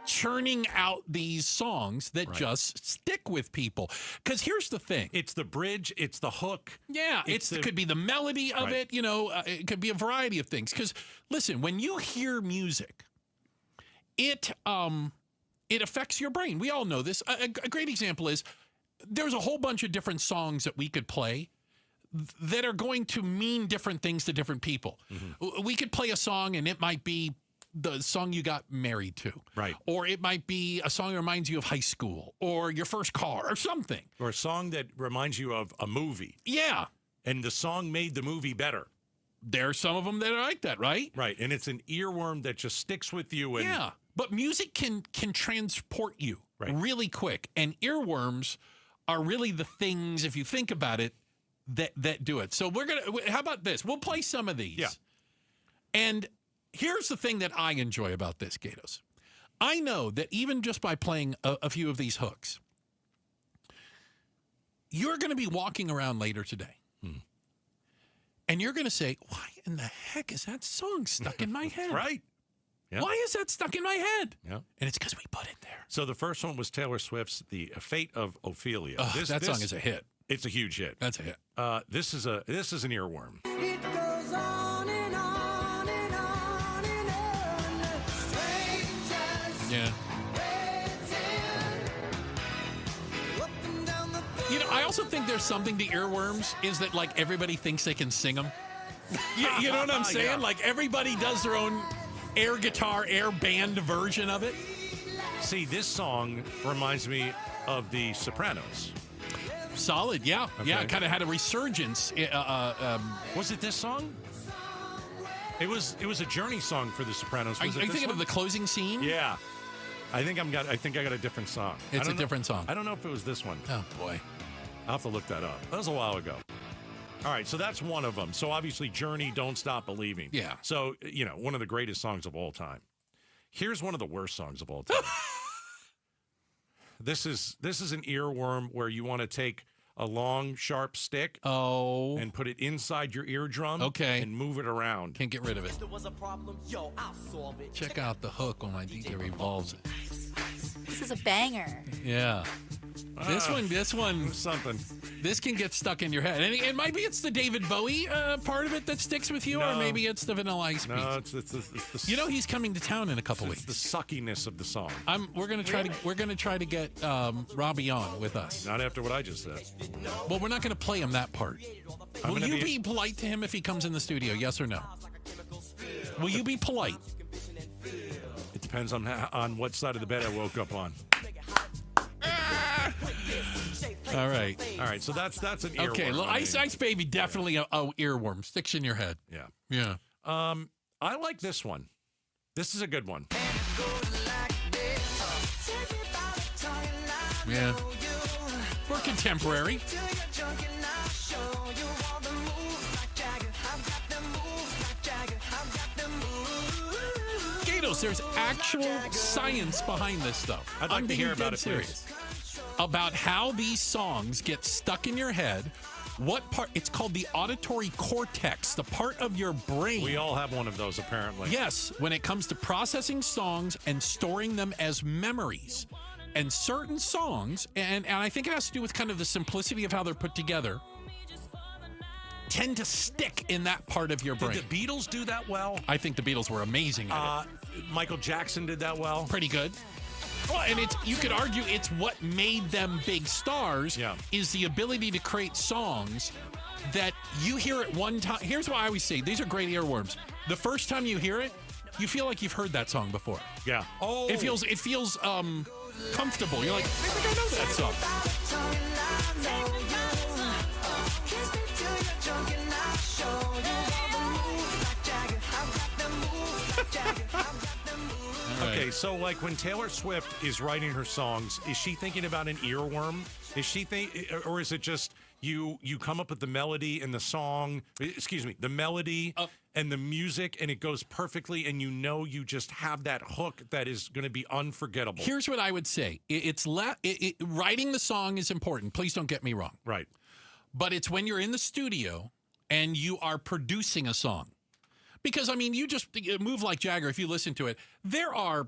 churning out these songs that just stick with people. Because here's the thing. It's the bridge. It's the hook. Yeah, it could be the melody of it. You know, it could be a variety of things. Because, listen, when you hear music, it affects your brain. We all know this. A great example is there's a whole bunch of different songs that we could play that are going to mean different things to different people. We could play a song and it might be the song you got married to. Right. Or it might be a song that reminds you of high school or your first car or something. Or a song that reminds you of a movie. Yeah. And the song made the movie better. There are some of them that are like that, right? Right. And it's an earworm that just sticks with you. And yeah. But music can transport you really quick. And earworms are really the things, if you think about it, that do it. So how about this? We'll play some of these. Yeah. And here's the thing that I enjoy about this, Gatos. I know that even just by playing a few of these hooks, you're going to be walking around later today. And you're going to say, why in the heck is that song stuck in my head? Right. Yeah. Why is that stuck in my head? Yeah. And it's because we put it there. So the first one was Taylor Swift's The Fate of Ophelia. That song is a hit. It's a huge hit. That's a hit. This is an earworm. It goes on and on and on and on. Strangers yeah. waiting also think there's something to earworms is that like everybody thinks they can sing them. You know what I'm saying? Yeah. Like everybody does their own air guitar, air band version of it. See, this song reminds me of The Sopranos. Solid, yeah. Okay. Yeah, it kind of had a resurgence. Was it this song? It was a Journey song for The Sopranos. Are Was you it this thinking one? of the closing scene? Yeah. I think I got a different song. It's a different song. I don't know if it was this one. Oh, boy. I'll have to look that up. That was a while ago. All right, so that's one of them. So obviously Journey, Don't Stop Believing. Yeah. So, one of the greatest songs of all time. Here's one of the worst songs of all time. This is an earworm where you want to take a long, sharp stick and put it inside your eardrum and move it around. Can't get rid of it. Check out the hook when my DJ revolves it. This is a banger. Yeah. This one, something. This can get stuck in your head. And it might be it's the David Bowie part of it that sticks with you, or maybe it's the Vanilla Ice piece. No, it's the he's coming to town in a couple weeks. The suckiness of the song. We're gonna try to get Robbie on with us. Not after what I just said. Well, we're not gonna play him that part. Will you be polite to him if he comes in the studio? Yes or no? Will you be polite? It depends on what side of the bed I woke up on. All right. So that's an earworm. Okay, Ice Baby, definitely a earworm. Sticks in your head. Yeah. Yeah. I like this one. This is a good one. Yeah. We're contemporary. Gatos, there's actual science behind this stuff. I'd like to hear about it, serious. About how these songs get stuck in your head. What part? It's called the auditory cortex, the part of your brain. We all have one of those, apparently. Yes, when it comes to processing songs and storing them as memories. And certain songs, and I think it has to do with kind of the simplicity of how they're put together, tend to stick in that part of your brain. Did the Beatles do that well? I think the Beatles were amazing at it. Michael Jackson did that well. Pretty good. Well, and you could argue it's what made them big stars is the ability to create songs that you hear it one time. Here's why I always say these are great earworms. The first time you hear it, you feel like you've heard that song before. Yeah. Oh. It feels comfortable. You're like, I think I know that song. Okay, so like when Taylor Swift is writing her songs, is she thinking about an earworm? Or is it just you come up with the melody and the song? Excuse me, the melody and the music, and it goes perfectly, and you just have that hook that is going to be unforgettable. Here's what I would say: writing the song is important. Please don't get me wrong. Right, but it's when you're in the studio and you are producing a song. Because, I mean, you just move like Jagger. If you listen to it, there are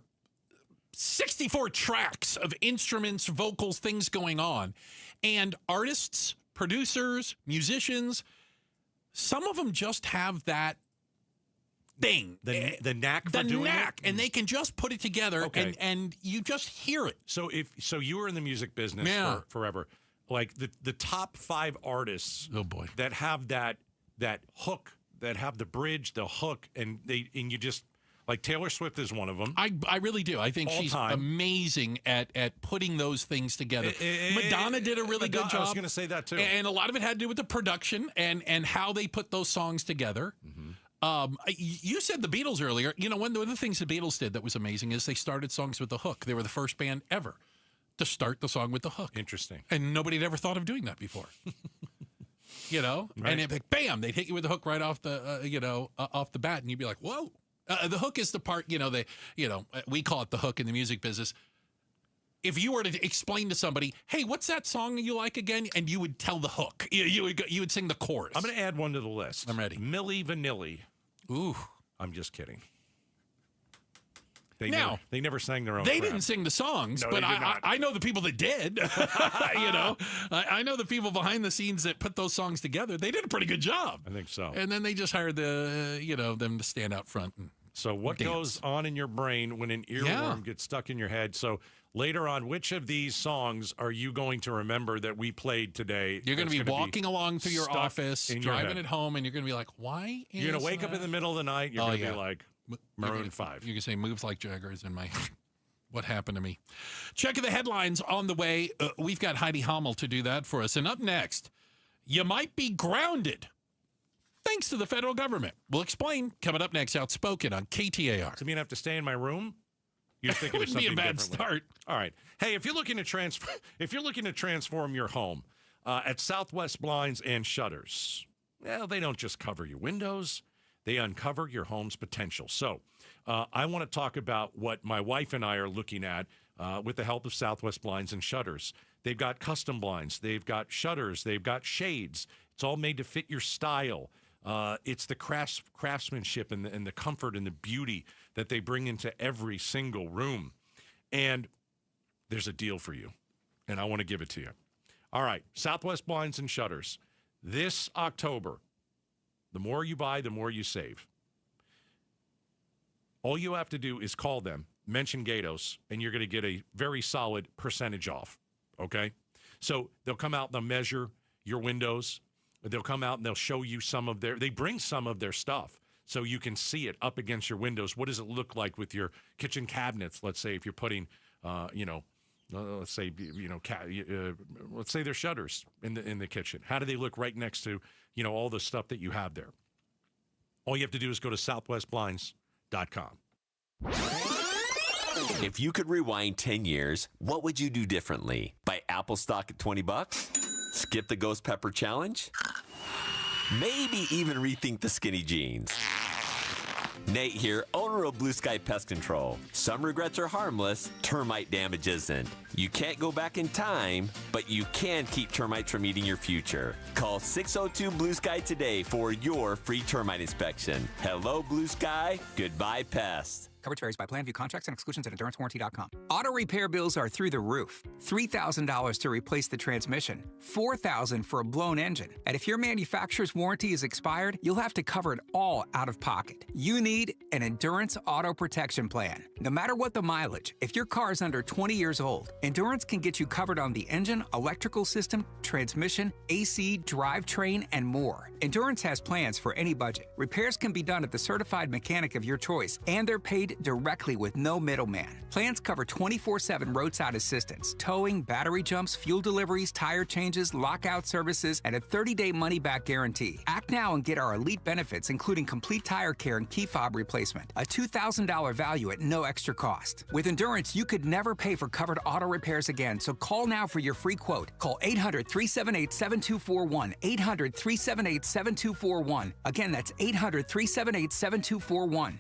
64 tracks of instruments, vocals, things going on. And artists, producers, musicians, some of them just have that thing. The knack for doing it? And they can just put it together and you just hear it. So you were in the music business for forever. Like the top 5 artists that have that hook, that have the bridge, the hook, and you just like Taylor Swift is one of them. I really do. I think she's amazing at putting those things together. Madonna did a really good job. I was going to say that too. And a lot of it had to do with the production and how they put those songs together. Mm-hmm. You said the Beatles earlier. You know, one of the things the Beatles did that was amazing is they started songs with the hook. They were the first band ever to start the song with the hook. Interesting. And nobody had ever thought of doing that before. You know, right. And it'd be, bam, they'd hit you with the hook right off the, off the bat, and you'd be like, whoa. The hook is the part, we call it the hook in the music business. If you were to explain to somebody, hey, what's that song you like again? And you would tell the hook. You would sing the chorus. I'm going to add one to the list. I'm ready. Milli Vanilli. Ooh. I'm just kidding. They never sang their own They crap. didn't sing the songs, No, but they did not. I know the people that did. I know the people behind the scenes that put those songs together. They did a pretty good job. I think so. And then they just hired them to stand out front. And so what dance. goes on in your brain when an earworm gets stuck in your head? So later on, which of these songs are you going to remember that we played today? You're going to be walking along through your office, driving it home, and you're going to be like, why is You're going to wake up in the middle of the night. You're going to be like, Maroon 5. You can say moves like Jaggers in my... What happened to me? Checking the headlines on the way. We've got Heidi Hummel to do that for us. And up next, you might be grounded thanks to the federal government. We'll explain coming up next. Outspoken on KTAR. So you mean I have to stay in my room? You're thinking of Wouldn't be something a bad differently. start. All right. Hey, if you're looking to transform your home at Southwest Blinds and Shutters, well, they don't just cover your windows; they uncover your home's potential. So, I want to talk about what my wife and I are looking at with the help of Southwest Blinds and Shutters. They've got custom blinds, they've got shutters, they've got shades. It's all made to fit your style. It's the craftsmanship and the comfort and the beauty that they bring into every single room. And there's a deal for you, and I want to give it to you. All right, Southwest Blinds and Shutters. This October, the more you buy, the more you save. All you have to do is call them, mention Gatos, and you're going to get a very solid percentage off, okay? So they'll come out and they'll measure your windows. They'll come out and they'll show you they bring some of their stuff so you can see it up against your windows. What does it look like with your kitchen cabinets? Let's say if you're putting, let's say they're shutters in the kitchen. How do they look right next to, all the stuff that you have there? All you have to do is go to southwestblinds.com. If you could rewind 10 years, what would you do differently? Buy Apple stock at $20? Skip the Ghost Pepper Challenge? Maybe even rethink the skinny jeans. Nate here, owner of Blue Sky Pest Control. Some regrets are harmless, termite damage isn't. You can't go back in time, but you can keep termites from eating your future. Call 602-BLUE-SKY today for your free termite inspection. Hello, Blue Sky. Goodbye, pests. Coverage varies by plan. View contracts and exclusions at EnduranceWarranty.com. Auto repair bills are through the roof. $3,000 to replace the transmission. $4,000 for a blown engine. And if your manufacturer's warranty is expired, you'll have to cover it all out of pocket. You need an Endurance Auto Protection Plan. No matter what the mileage, if your car is under 20 years old, Endurance can get you covered on the engine, electrical system, transmission, AC, drivetrain, and more. Endurance has plans for any budget. Repairs can be done at the certified mechanic of your choice, and they're paid directly with no middleman. Plans cover 24/7 roadside assistance, towing, battery jumps, fuel deliveries, tire changes, lockout services, and a 30-day money-back guarantee. Act now and get our elite benefits, including complete tire care and key fob replacement. A $2,000 value at no extra cost. With Endurance, you could never pay for covered auto repairs again, so call now for your free quote. Call 800-378-7241. 800-378-7241. Again, that's 800-378-7241.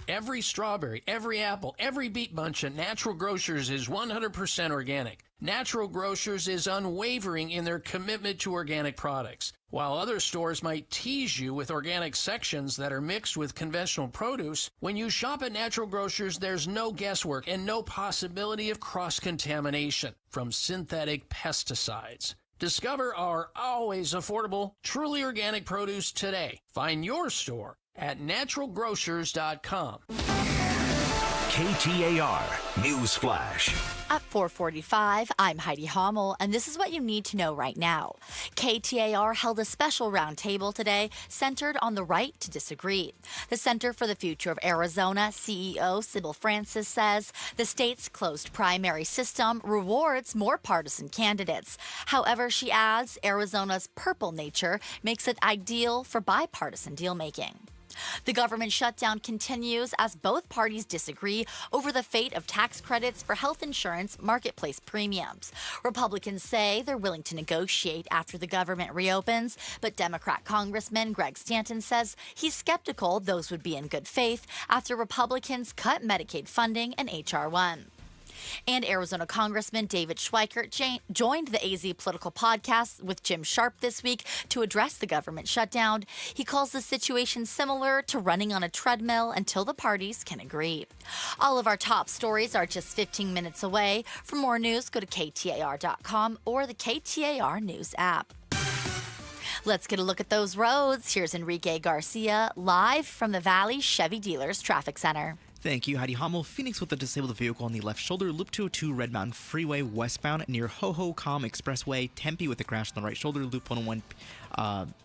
Every strawberry, every apple, every beet bunch at Natural Grocers is 100% organic. Natural Grocers is unwavering in their commitment to organic products. While other stores might tease you with organic sections that are mixed with conventional produce, when you shop at Natural Grocers, there's no guesswork and no possibility of cross-contamination from synthetic pesticides. Discover our always affordable, truly organic produce today. Find your store at naturalgrocers.com. KTAR News Flash. At 4:45, I'm Heidi Hummel, and this is what you need to know right now. KTAR held a special roundtable today centered on the right to disagree. The Center for the Future of Arizona CEO Sybil Francis says the state's closed primary system rewards more partisan candidates. However, she adds Arizona's purple nature makes it ideal for bipartisan deal-making. The government shutdown continues as both parties disagree over the fate of tax credits for health insurance marketplace premiums. Republicans say they're willing to negotiate after the government reopens, but Democrat Congressman Greg Stanton says he's skeptical those would be in good faith after Republicans cut Medicaid funding in H.R. 1. And Arizona Congressman David Schweikert joined the AZ Political Podcast with Jim Sharp this week to address the government shutdown. He calls the situation similar to running on a treadmill until the parties can agree. All of our top stories are just 15 minutes away. For more news, go to KTAR.com or the KTAR News app. Let's get a look at those roads. Here's Enrique Garcia live from the Valley Chevy Dealers Traffic Center. Thank you, Heidi Hummel. Phoenix with a disabled vehicle on the left shoulder. Loop 202 Red Mountain Freeway westbound near Ho-Ho-Com Expressway. Tempe with a crash on the right shoulder. Loop 101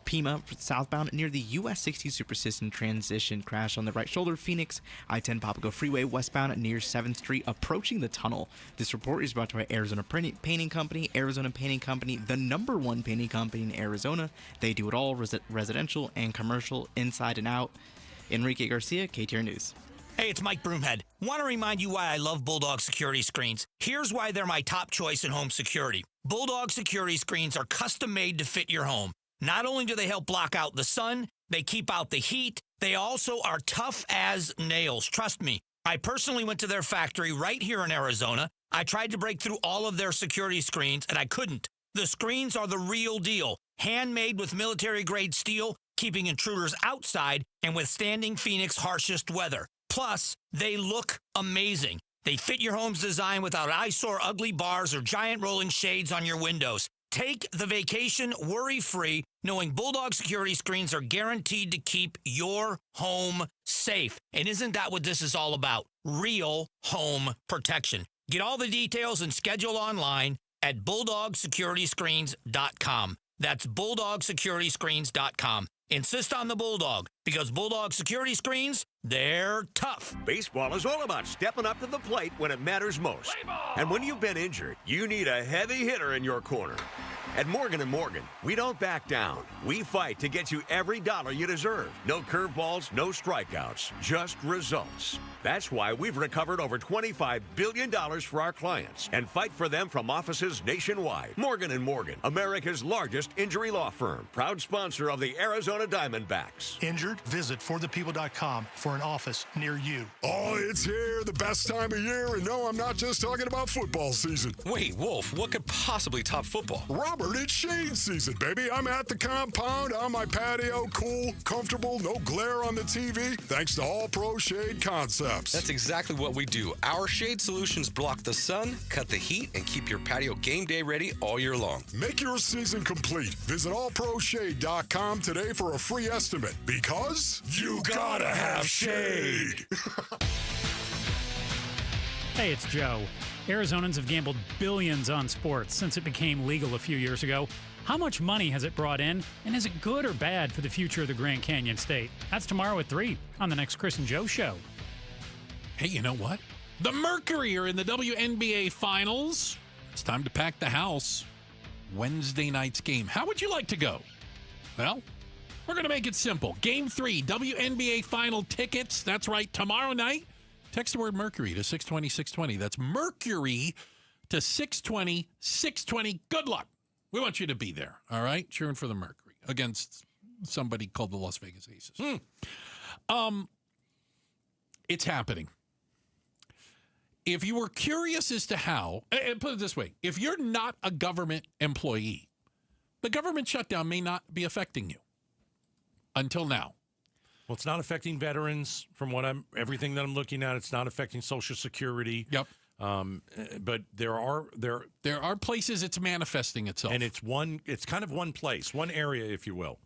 Pima southbound near the US 60 Super System transition. Crash on the right shoulder. Phoenix I-10 Papago Freeway westbound near 7th Street approaching the tunnel. This report is brought to you by Arizona Painting Company. Arizona Painting Company, the #1 painting company in Arizona. They do it all, residential and commercial, inside and out. Enrique Garcia, KTAR News. Hey, it's Mike Broomhead. Want to remind you why I love Bulldog security screens. Here's why they're my top choice in home security. Bulldog security screens are custom made to fit your home. Not only do they help block out the sun, they keep out the heat, they also are tough as nails. Trust me, I personally went to their factory right here in Arizona. I tried to break through all of their security screens, and I couldn't. The screens are the real deal. Handmade with military-grade steel, keeping intruders outside and withstanding Phoenix's harshest weather. Plus, they look amazing. They fit your home's design without eyesore ugly bars or giant rolling shades on your windows. Take the vacation worry-free, knowing Bulldog security screens are guaranteed to keep your home safe. And isn't that what this is all about? Real home protection. Get all the details and schedule online at BulldogSecurityScreens.com. That's BulldogSecurityScreens.com. Insist on the Bulldog, because Bulldog security screens, they're tough. Baseball is all about stepping up to the plate when it matters most. And when you've been injured, you need a heavy hitter in your corner. At Morgan & Morgan, we don't back down. We fight to get you every dollar you deserve. No curveballs, no strikeouts, just results. That's why we've recovered over $25 billion for our clients and fight for them from offices nationwide. Morgan & Morgan, America's largest injury law firm, proud sponsor of the Arizona Diamondbacks. Injured? Visit forthepeople.com for an office near you. Oh, it's here, the best time of year, and no, I'm not just talking about football season. Wait, Wolf, what could possibly top football? Robert, it's shade season, baby. I'm at the compound, on my patio, cool, comfortable, no glare on the TV, thanks to All Pro Shade Concepts. That's exactly what we do. Our shade solutions block the sun, cut the heat, and keep your patio game day ready all year long. Make your season complete. Visit allproshade.com today for a free estimate, because you gotta have shade. Hey, it's Joe. Arizonans have gambled billions on sports since it became legal a few years ago. How much money has it brought in, and is it good or bad for the future of the Grand Canyon State? That's tomorrow at 3 on the next Chris and Joe Show. Hey, you know what? The Mercury are in the WNBA Finals. It's time to pack the house. Wednesday night's game. How would you like to go? Well, we're going to make it simple. Game 3, WNBA Final tickets. That's right, tomorrow night. Text the word Mercury to 620-620. That's Mercury to 620-620. Good luck. We want you to be there, all right? Cheering for the Mercury against somebody called the Las Vegas Aces. It's happening. If you were curious as to how, and put it this way, if you're not a government employee, the government shutdown may not be affecting you until now. Well, it's not affecting veterans from everything that I'm looking at. It's not affecting Social Security. Yep. But there are places it's manifesting itself. And it's kind of one place, one area, if you will.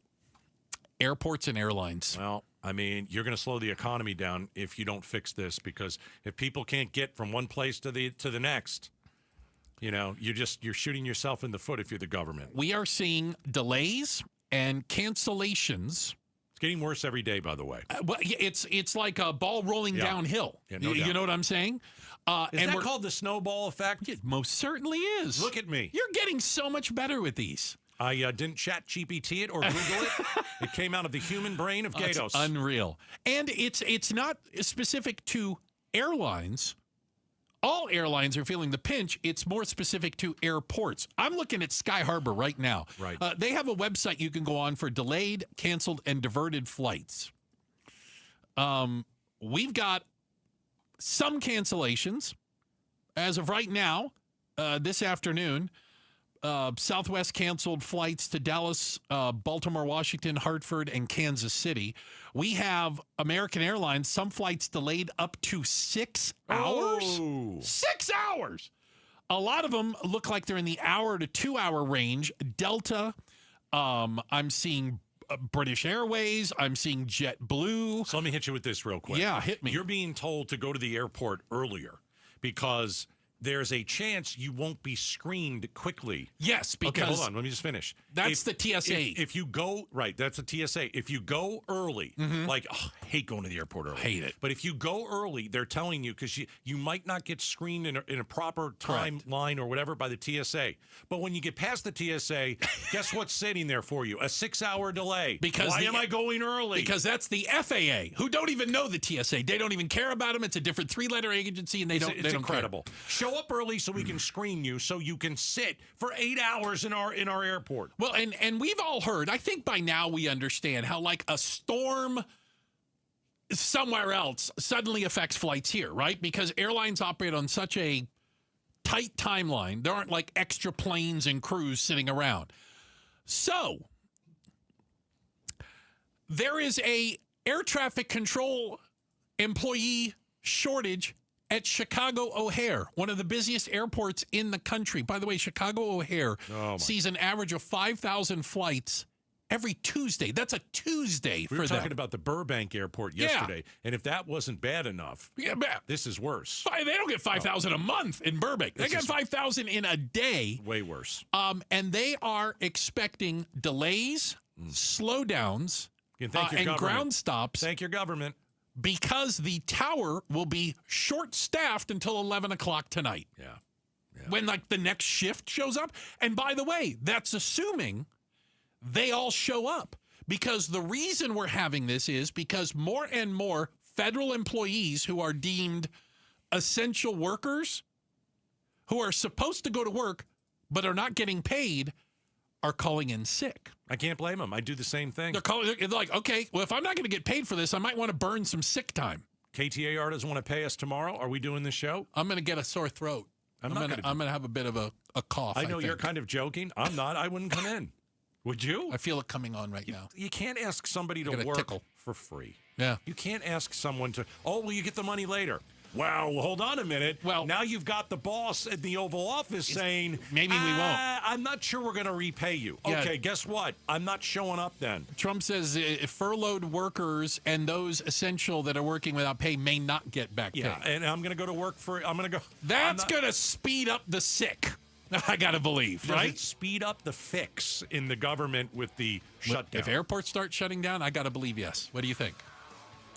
Airports and airlines. Well, I mean, you're going to slow the economy down if you don't fix this, because if people can't get from one place to the next, you know, you're shooting yourself in the foot if you're the government. We are seeing delays and cancellations. It's getting worse every day, by the way. Well, it's like a ball rolling downhill. Yeah, no doubt. You know what I'm saying? Is that called the snowball effect? It most certainly is. Look at me. You're getting so much better with these. I didn't chat GPT it or Google it. It came out of the human brain of Gatos. It's unreal. And it's not specific to airlines. All airlines are feeling the pinch. It's more specific to airports. I'm looking at Sky Harbor right now. Right. They have a website you can go on for delayed, canceled, and diverted flights. We've got some cancellations. As of right now, this afternoon, Southwest canceled flights to Dallas, Baltimore, Washington, Hartford, and Kansas City. We have American Airlines, some flights delayed up to 6 hours. Oh. 6 hours! A lot of them look like they're in the hour to 2 hour range. Delta, I'm seeing British Airways. I'm seeing JetBlue. So let me hit you with this real quick. Yeah, hit me. You're being told to go to the airport earlier because there's a chance you won't be screened quickly. Yes, because... Okay, hold on. Let me just finish. That's the TSA. If you go... Right, that's a TSA. If you go early, I hate going to the airport early. Hate it. But if you go early, they're telling you, because you might not get screened in a proper timeline or whatever by the TSA. But when you get past the TSA, guess what's sitting there for you? A 6-hour delay. Why am I going early? Because that's the FAA, who don't even know the TSA. They don't even care about them. It's a different 3-letter agency, and It's incredible. Care. Show up early so we can screen you, so you can sit for 8 hours in our airport. Well, and we've all heard, I think by now we understand how like a storm somewhere else suddenly affects flights here, right? Because airlines operate on such a tight timeline. There aren't like extra planes and crews sitting around. So there is a air traffic control employee shortage at Chicago O'Hare, one of the busiest airports in the country. By the way, Chicago O'Hare sees an average of 5,000 flights every Tuesday. That's a Tuesday for them. We were talking about the Burbank Airport yesterday, and if that wasn't bad enough, this is worse. They don't get 5,000 a month in Burbank. They get 5,000 in a day. Way worse. And they are expecting delays, slowdowns, and ground stops. Thank your government. Because the tower will be short-staffed until 11 o'clock tonight. Yeah. When, like, the next shift shows up. And by the way, that's assuming they all show up. Because the reason we're having this is because more and more federal employees who are deemed essential workers, who are supposed to go to work but are not getting paid, are calling in sick. I can't blame them. I do the same thing. They're like, okay, well, if I'm not going to get paid for this, I might want to burn some sick time. KTAR doesn't want to pay us tomorrow. Are we doing this show? I'm going to get a sore throat. I'm going to have a bit of a cough. I know you're kind of joking. I'm not. I wouldn't come in. Would you? I feel it coming on right now. You can't ask somebody to work for free. Yeah. You can't ask someone to, will you get the money later? Well, hold on a minute. Well, now you've got the boss in the Oval Office saying, maybe we won't. I'm not sure we're going to repay you. Yeah. Okay, guess what? I'm not showing up then. Trump says furloughed workers and those essential that are working without pay may not get back pay. Yeah, and I'm going to go to work That's going to speed up the sick. I got to believe, Does right? it speed up the fix in the government with the shutdown? If airports start shutting down, I got to believe yes. What do you think?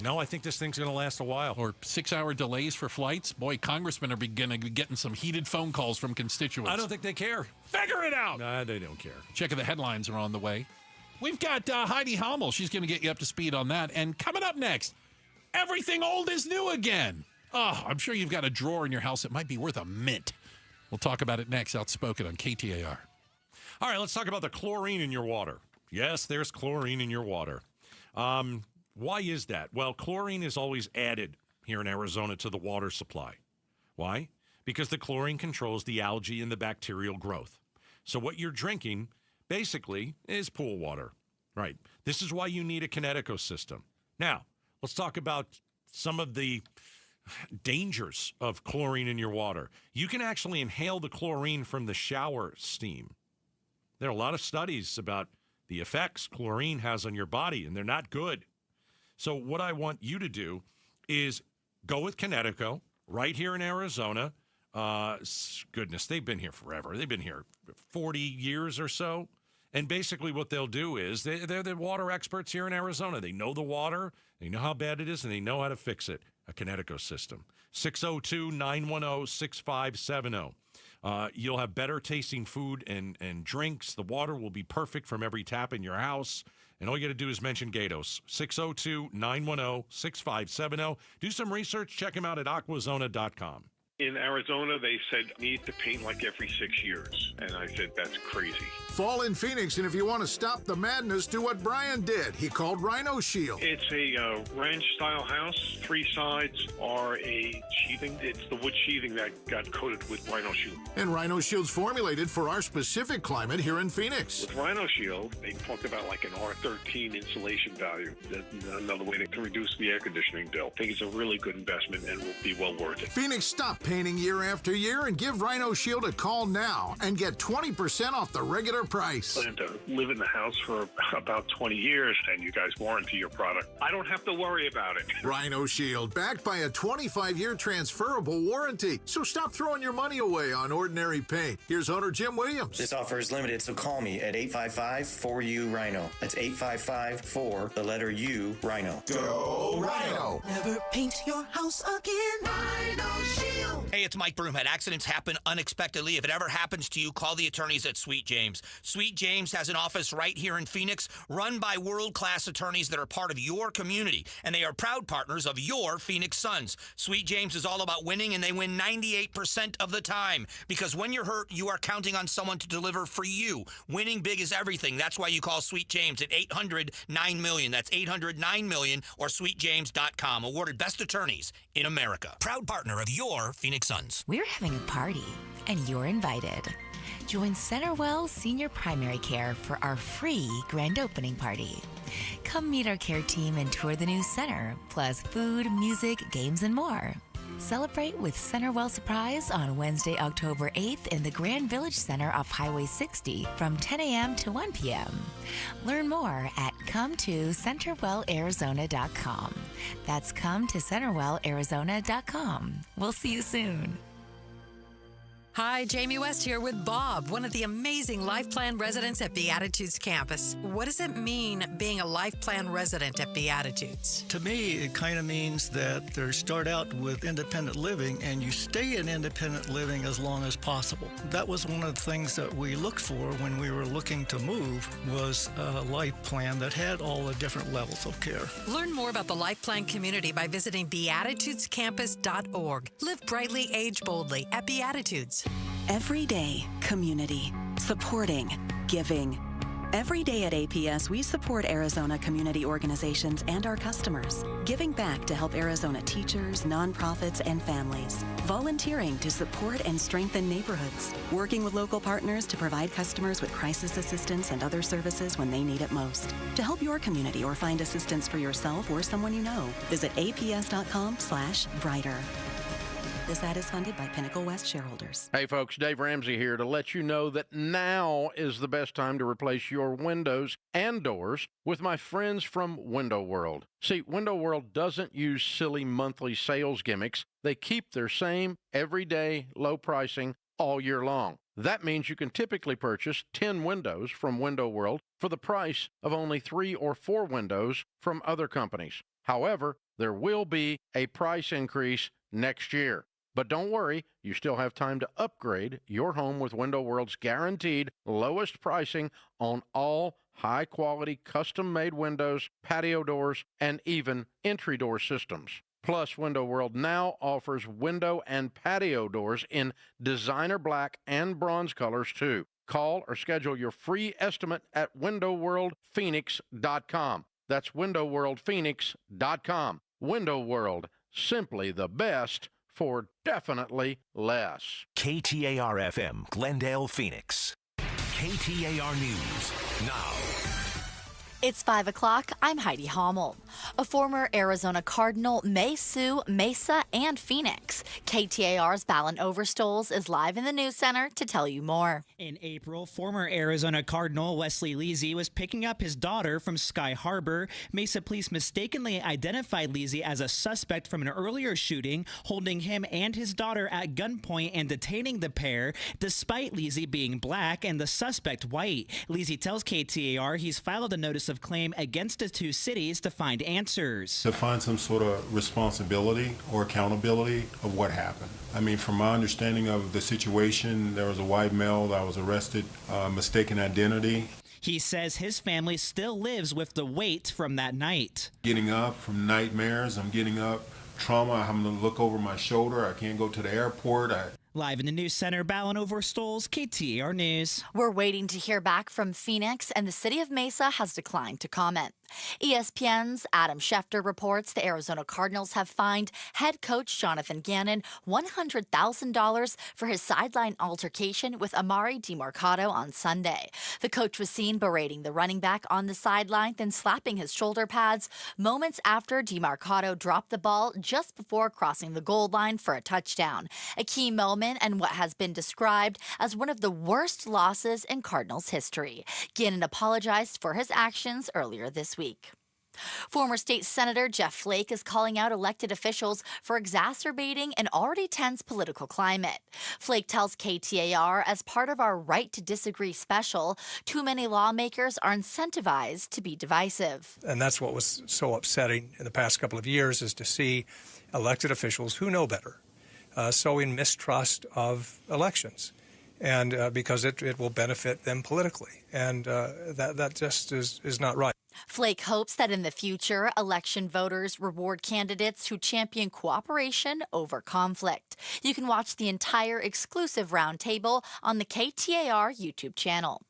No, I think this thing's going to last a while. Or 6-hour delays for flights. Boy, congressmen are going to be getting some heated phone calls from constituents. I don't think they care. Figure it out. Nah, they don't care. Check of the headlines are on the way. We've got Heidi Hummel. She's going to get you up to speed on that. And coming up next, everything old is new again. Oh, I'm sure you've got a drawer in your house that might be worth a mint. We'll talk about it next. Outspoken on KTAR. All right, let's talk about the chlorine in your water. Yes, there's chlorine in your water. Why is that? Well, chlorine is always added here in Arizona to the water supply. Why? Because the chlorine controls the algae and the bacterial growth. So what you're drinking, basically, is pool water. Right. This is why you need a Connecticut system. Now, let's talk about some of the dangers of chlorine in your water. You can actually inhale the chlorine from the shower steam. There are a lot of studies about the effects chlorine has on your body, and they're not good. So what I want you to do is go with Connecticut right here in Arizona. Goodness, they've been here forever. They've been here 40 years or so. And basically what they'll do is they're the water experts here in Arizona. They know the water, they know how bad it is, and they know how to fix it. A Connecticut system. 602-910-6570. You'll have better tasting food and drinks. The water will be perfect from every tap in your house. And all you got to do is mention Gatos. 602-910-6570. Do some research. Check them out at aquazona.com. In Arizona, they said need to paint like every 6 years. And I said, that's crazy. Fall in Phoenix, and if you want to stop the madness, do what Brian did. He called Rhino Shield. It's a ranch-style house. 3 sides are a sheathing. It's the wood sheathing that got coated with Rhino Shield. And Rhino Shield's formulated for our specific climate here in Phoenix. With Rhino Shield, they talk about like an R13 insulation value. That's another way to reduce the air conditioning bill. I think it's a really good investment and will be well worth it. Phoenix, stop painting year after year and give Rhino Shield a call now and get 20% off the regular price. I plan to live in the house for about 20 years, and you guys warranty your product. I don't have to worry about it. Rhino Shield, backed by a 25-year transferable warranty. So stop throwing your money away on ordinary paint. Here's owner Jim Williams. This offer is limited, so call me at 855-4U-RHINO. That's 855-4-U-RHINO. Go Rhino! Never paint your house again. Rhino Shield. Hey, it's Mike Broomhead. Accidents happen unexpectedly. If it ever happens to you, call the attorneys at Sweet James. Sweet James has an office right here in Phoenix, run by world-class attorneys that are part of your community, and they are proud partners of your Phoenix Suns. Sweet James is all about winning, and they win 98% of the time, because when you're hurt, you are counting on someone to deliver for you. Winning big is everything. That's why you call Sweet James at 800-9-MILLION. That's 800-9-MILLION or sweetjames.com. Awarded best attorneys in America. Proud partner of your Phoenix Suns. We're having a party, and you're invited. Join Centerwell Senior Primary Care for our free grand opening party. Come meet our care team and tour the new center, plus food, music, games, and more. Celebrate with Centerwell Surprise on Wednesday, October 8th in the Grand Village Center off Highway 60 from 10 a.m. to 1 p.m. Learn more at CometoCenterwellArizona.com. That's CometoCenterwellArizona.com. We'll see you soon. Hi, Jamie West here with Bob, one of the amazing Life Plan residents at Beatitudes campus. What does it mean being a Life Plan resident at Beatitudes? To me, it kind of means that they start out with independent living and you stay in independent living as long as possible. That was one of the things that we looked for when we were looking to move, was a Life Plan that had all the different levels of care. Learn more about the Life Plan community by visiting beatitudescampus.org. Live brightly, age boldly at Beatitudes. Everyday community, supporting, giving. Every day at APS, we support Arizona community organizations and our customers, giving back to help Arizona teachers, nonprofits, and families, volunteering to support and strengthen neighborhoods, working with local partners to provide customers with crisis assistance and other services when they need it most. To help your community or find assistance for yourself or someone you know, visit aps.com/brighter. This ad is funded by Pinnacle West shareholders. Hey folks, Dave Ramsey here to let you know that now is the best time to replace your windows and doors with my friends from Window World. See, Window World doesn't use silly monthly sales gimmicks. They keep their same everyday low pricing all year long. That means you can typically purchase 10 windows from Window World for the price of only 3 or 4 windows from other companies. However, there will be a price increase next year. But don't worry, you still have time to upgrade your home with Window World's guaranteed lowest pricing on all high-quality custom-made windows, patio doors, and even entry door systems. Plus, Window World now offers window and patio doors in designer black and bronze colors, too. Call or schedule your free estimate at windowworldphoenix.com. That's windowworldphoenix.com. Window World, simply the best for definitely less. KTAR-FM, Glendale, Phoenix. KTAR News now. It's 5 o'clock. I'm Heidi Hommel. A former Arizona Cardinal may sue Mesa and Phoenix. KTAR's Ballon Overstoles is live in the news center to tell you more. In April, former Arizona Cardinal Wesley Leasy was picking up his daughter from Sky Harbor. Mesa police mistakenly identified Leasy as a suspect from an earlier shooting, holding him and his daughter at gunpoint and detaining the pair, despite Leasy being black and the suspect white. Leasy tells KTAR he's filed a notice of claim against the two cities to find answers. To find some sort of responsibility or accountability of what happened. I mean, from my understanding of the situation, there was a white male that was arrested, mistaken identity. He says his family still lives with the weight from that night. Getting up from nightmares, I'm getting up, trauma, I'm having to look over my shoulder, I can't go to the airport. Live in the news center, Ballon Overstoles, KTAR News. We're waiting to hear back from Phoenix, and the city of Mesa has declined to comment. ESPN's Adam Schefter reports the Arizona Cardinals have fined head coach Jonathan Gannon $100,000 for his sideline altercation with Amari DiMercato on Sunday. The coach was seen berating the running back on the sideline, then slapping his shoulder pads moments after DiMercato dropped the ball just before crossing the goal line for a touchdown. A key moment and what has been described as one of the worst losses in Cardinals history. Gannon apologized for his actions earlier this week. Former state senator Jeff Flake is calling out elected officials for exacerbating an already tense political climate. Flake tells KTAR, as part of our Right to Disagree special, too many lawmakers are incentivized to be divisive. And that's what was so upsetting in the past couple of years, is to see elected officials who know better sowing mistrust of elections. And because it will benefit them politically. And that just is not right. Flake hopes that in the future, election voters reward candidates who champion cooperation over conflict. You can watch the entire exclusive roundtable on the KTAR YouTube channel.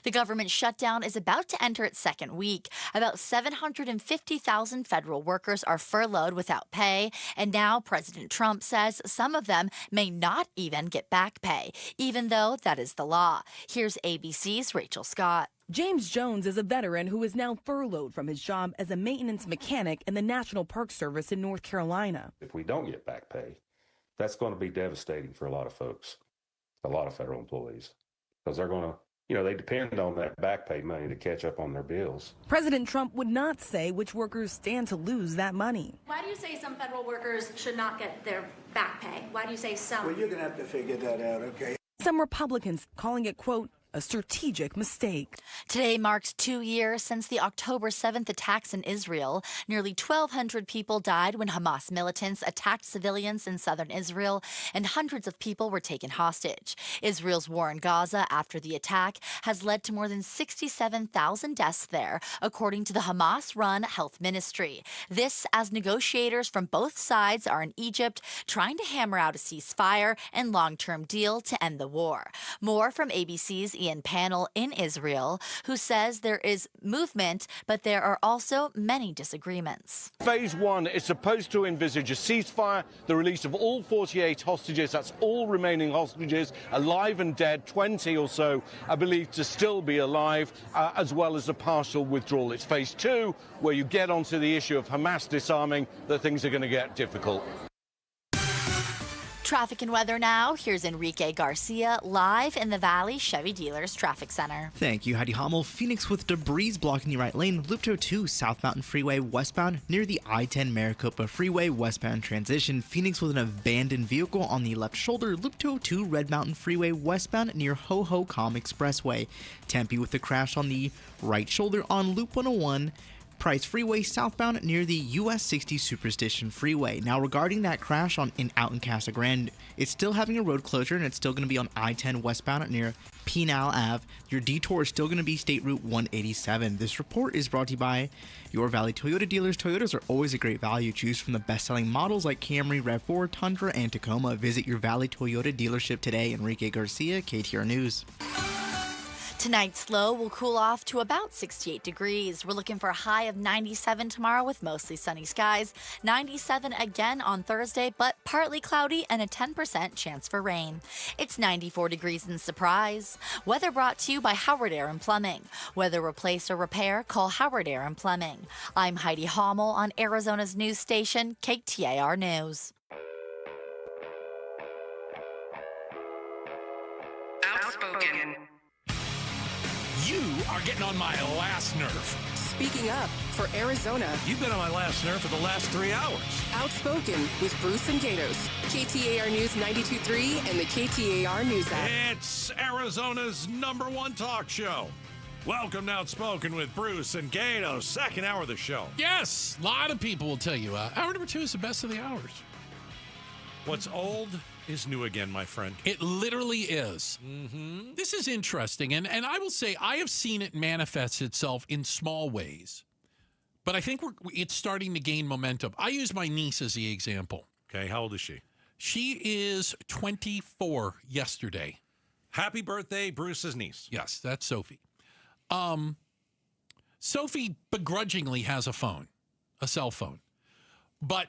The government shutdown is about to enter its second week. About 750,000 federal workers are furloughed without pay, and now President Trump says some of them may not even get back pay, even though that is the law. Here's ABC's Rachel Scott. James Jones is a veteran who is now furloughed from his job as a maintenance mechanic in the National Park Service in North Carolina. If we don't get back pay, that's going to be devastating for a lot of folks, a lot of federal employees, because they're going to, they depend on that back pay money to catch up on their bills. President Trump would not say which workers stand to lose that money. Why do you say some federal workers should not get their back pay? Why do you say some? Well, you're going to have to figure that out, okay? Some Republicans calling it, quote, a strategic mistake. Today marks 2 years since the October 7th attacks in Israel. Nearly 1,200 people died when Hamas militants attacked civilians in southern Israel, and hundreds of people were taken hostage. Israel's war in Gaza after the attack has led to more than 67,000 deaths there, according to the Hamas-run health ministry. This as negotiators from both sides are in Egypt trying to hammer out a ceasefire and long-term deal to end the war. More from ABC's Ian Panel in Israel, who says there is movement, but there are also many disagreements. Phase 1 is supposed to envisage a ceasefire, the release of all 48 hostages, that's all remaining hostages, alive and dead, 20 or so are believed to still be alive, as well as a partial withdrawal. It's Phase 2, where you get onto the issue of Hamas disarming, that things are going to get difficult. Traffic and weather now. Here's Enrique Garcia live in the Valley Chevy Dealers Traffic Center. Thank you, Heidi Hommel. Phoenix with debris blocking the right lane. Loop 202 South Mountain Freeway westbound near the I-10 Maricopa Freeway westbound transition. Phoenix with an abandoned vehicle on the left shoulder. Loop 202 Red Mountain Freeway westbound near Ho-Ho-Com Expressway. Tempe with the crash on the right shoulder on Loop 101. Price Freeway southbound near the US 60 Superstition Freeway. Now regarding that crash out in Casa Grande, it's still having a road closure and it's still going to be on I-10 westbound near Pinal Ave. Your detour is still going to be State Route 187. This report is brought to you by Your Valley Toyota dealers. Toyotas are always a great value. Choose from the best-selling models like Camry, RAV4, Tundra, and Tacoma. Visit Your Valley Toyota dealership today. Enrique Garcia, KTAR News. Tonight's low will cool off to about 68 degrees. We're looking for a high of 97 tomorrow with mostly sunny skies. 97 again on Thursday, but partly cloudy and a 10% chance for rain. It's 94 degrees in Surprise. Weather brought to you by Howard Air and Plumbing. Whether replace or repair, call Howard Air and Plumbing. I'm Heidi Hommel on Arizona's news station, KTAR News. Outspoken. You are getting on my last nerve. Speaking up for Arizona. You've been on my last nerve for the last 3 hours. Outspoken with Bruce and Gatos. KTAR News 92.3 and the KTAR News app. It's Arizona's #1 talk show. Welcome to Outspoken with Bruce and Gatos. Second hour of the show. Yes, a lot of people will tell you hour number 2 is the best of the hours. What's old is new again, my friend. It literally is. Mm-hmm. This is interesting, and I will say I have seen it manifest itself in small ways, but I think it's starting to gain momentum. I use my niece as the example. Okay, how old is she? She is 24 yesterday. Happy birthday, Bruce's niece. Yes, that's Sophie. Sophie begrudgingly has a cell phone. But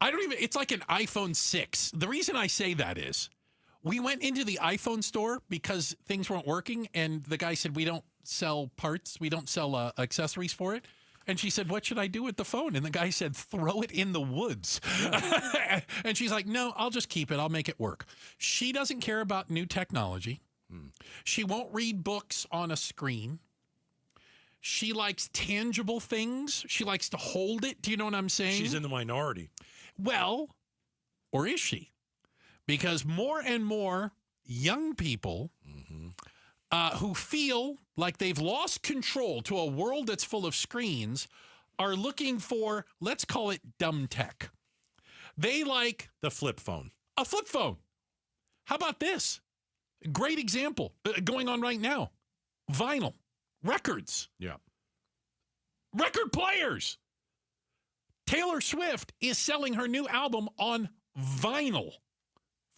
it's like an iPhone 6. The reason I say that is we went into the iPhone store because things weren't working, and the guy said, we don't sell parts. We don't sell accessories for it. And she said, what should I do with the phone? And the guy said, throw it in the woods. And she's like, no, I'll just keep it. I'll make it work. She doesn't care about new technology. She won't read books on a screen. She likes tangible things. She likes to hold it. Do you know what I'm saying? She's in the minority. Well, or is she? Because more and more young people who feel like they've lost control to a world that's full of screens are looking for, let's call it dumb tech. They like the flip phone. A flip phone. How about this? Great example going on right now. Vinyl. Records. Yeah. Record players. Taylor Swift is selling her new album on vinyl.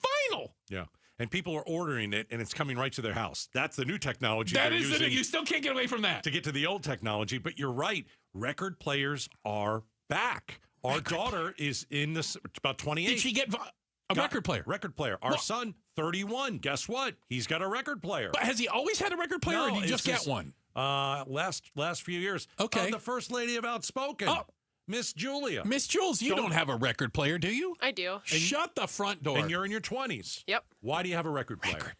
Vinyl. Yeah. And people are ordering it, and it's coming right to their house. That's the new technology. That is you still can't get away from that. To get to the old technology, but you're right. Record players are back. Our daughter is in this about 28. Did she get a record player? Record player. Our son, 31. Guess what? He's got a record player. But has he always had a record player, or did he just get one? Last few years. Okay. The first lady of Outspoken. Oh. Miss Julia. Miss Jules, you don't have a record player, do you? I do. Shut the front door. And you're in your 20s. Yep. Why do you have a record player?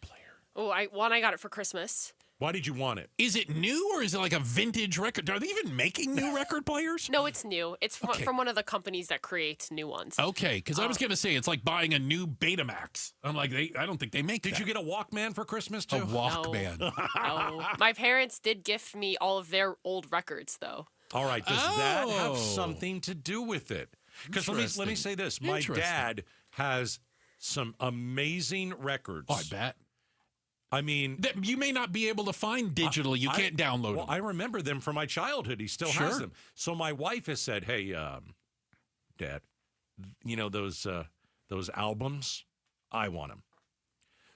Oh, I got it for Christmas. Why did you want it? Is it new, or is it like a vintage record? Are they even making new record players? No, it's new. It's from one of the companies that creates new ones. Okay, because I was going to say it's like buying a new Betamax. I'm like, I don't think they make Did you get a Walkman for Christmas, too? A Walkman. No. My parents did gift me all of their old records, though. All right. Does that have something to do with it? Because let me say this. My dad has some amazing records. Oh, I bet. I mean, that you may not be able to find digitally. You can't download them. I remember them from my childhood. He still has them. So my wife has said, "Hey, Dad, you know those albums? I want them."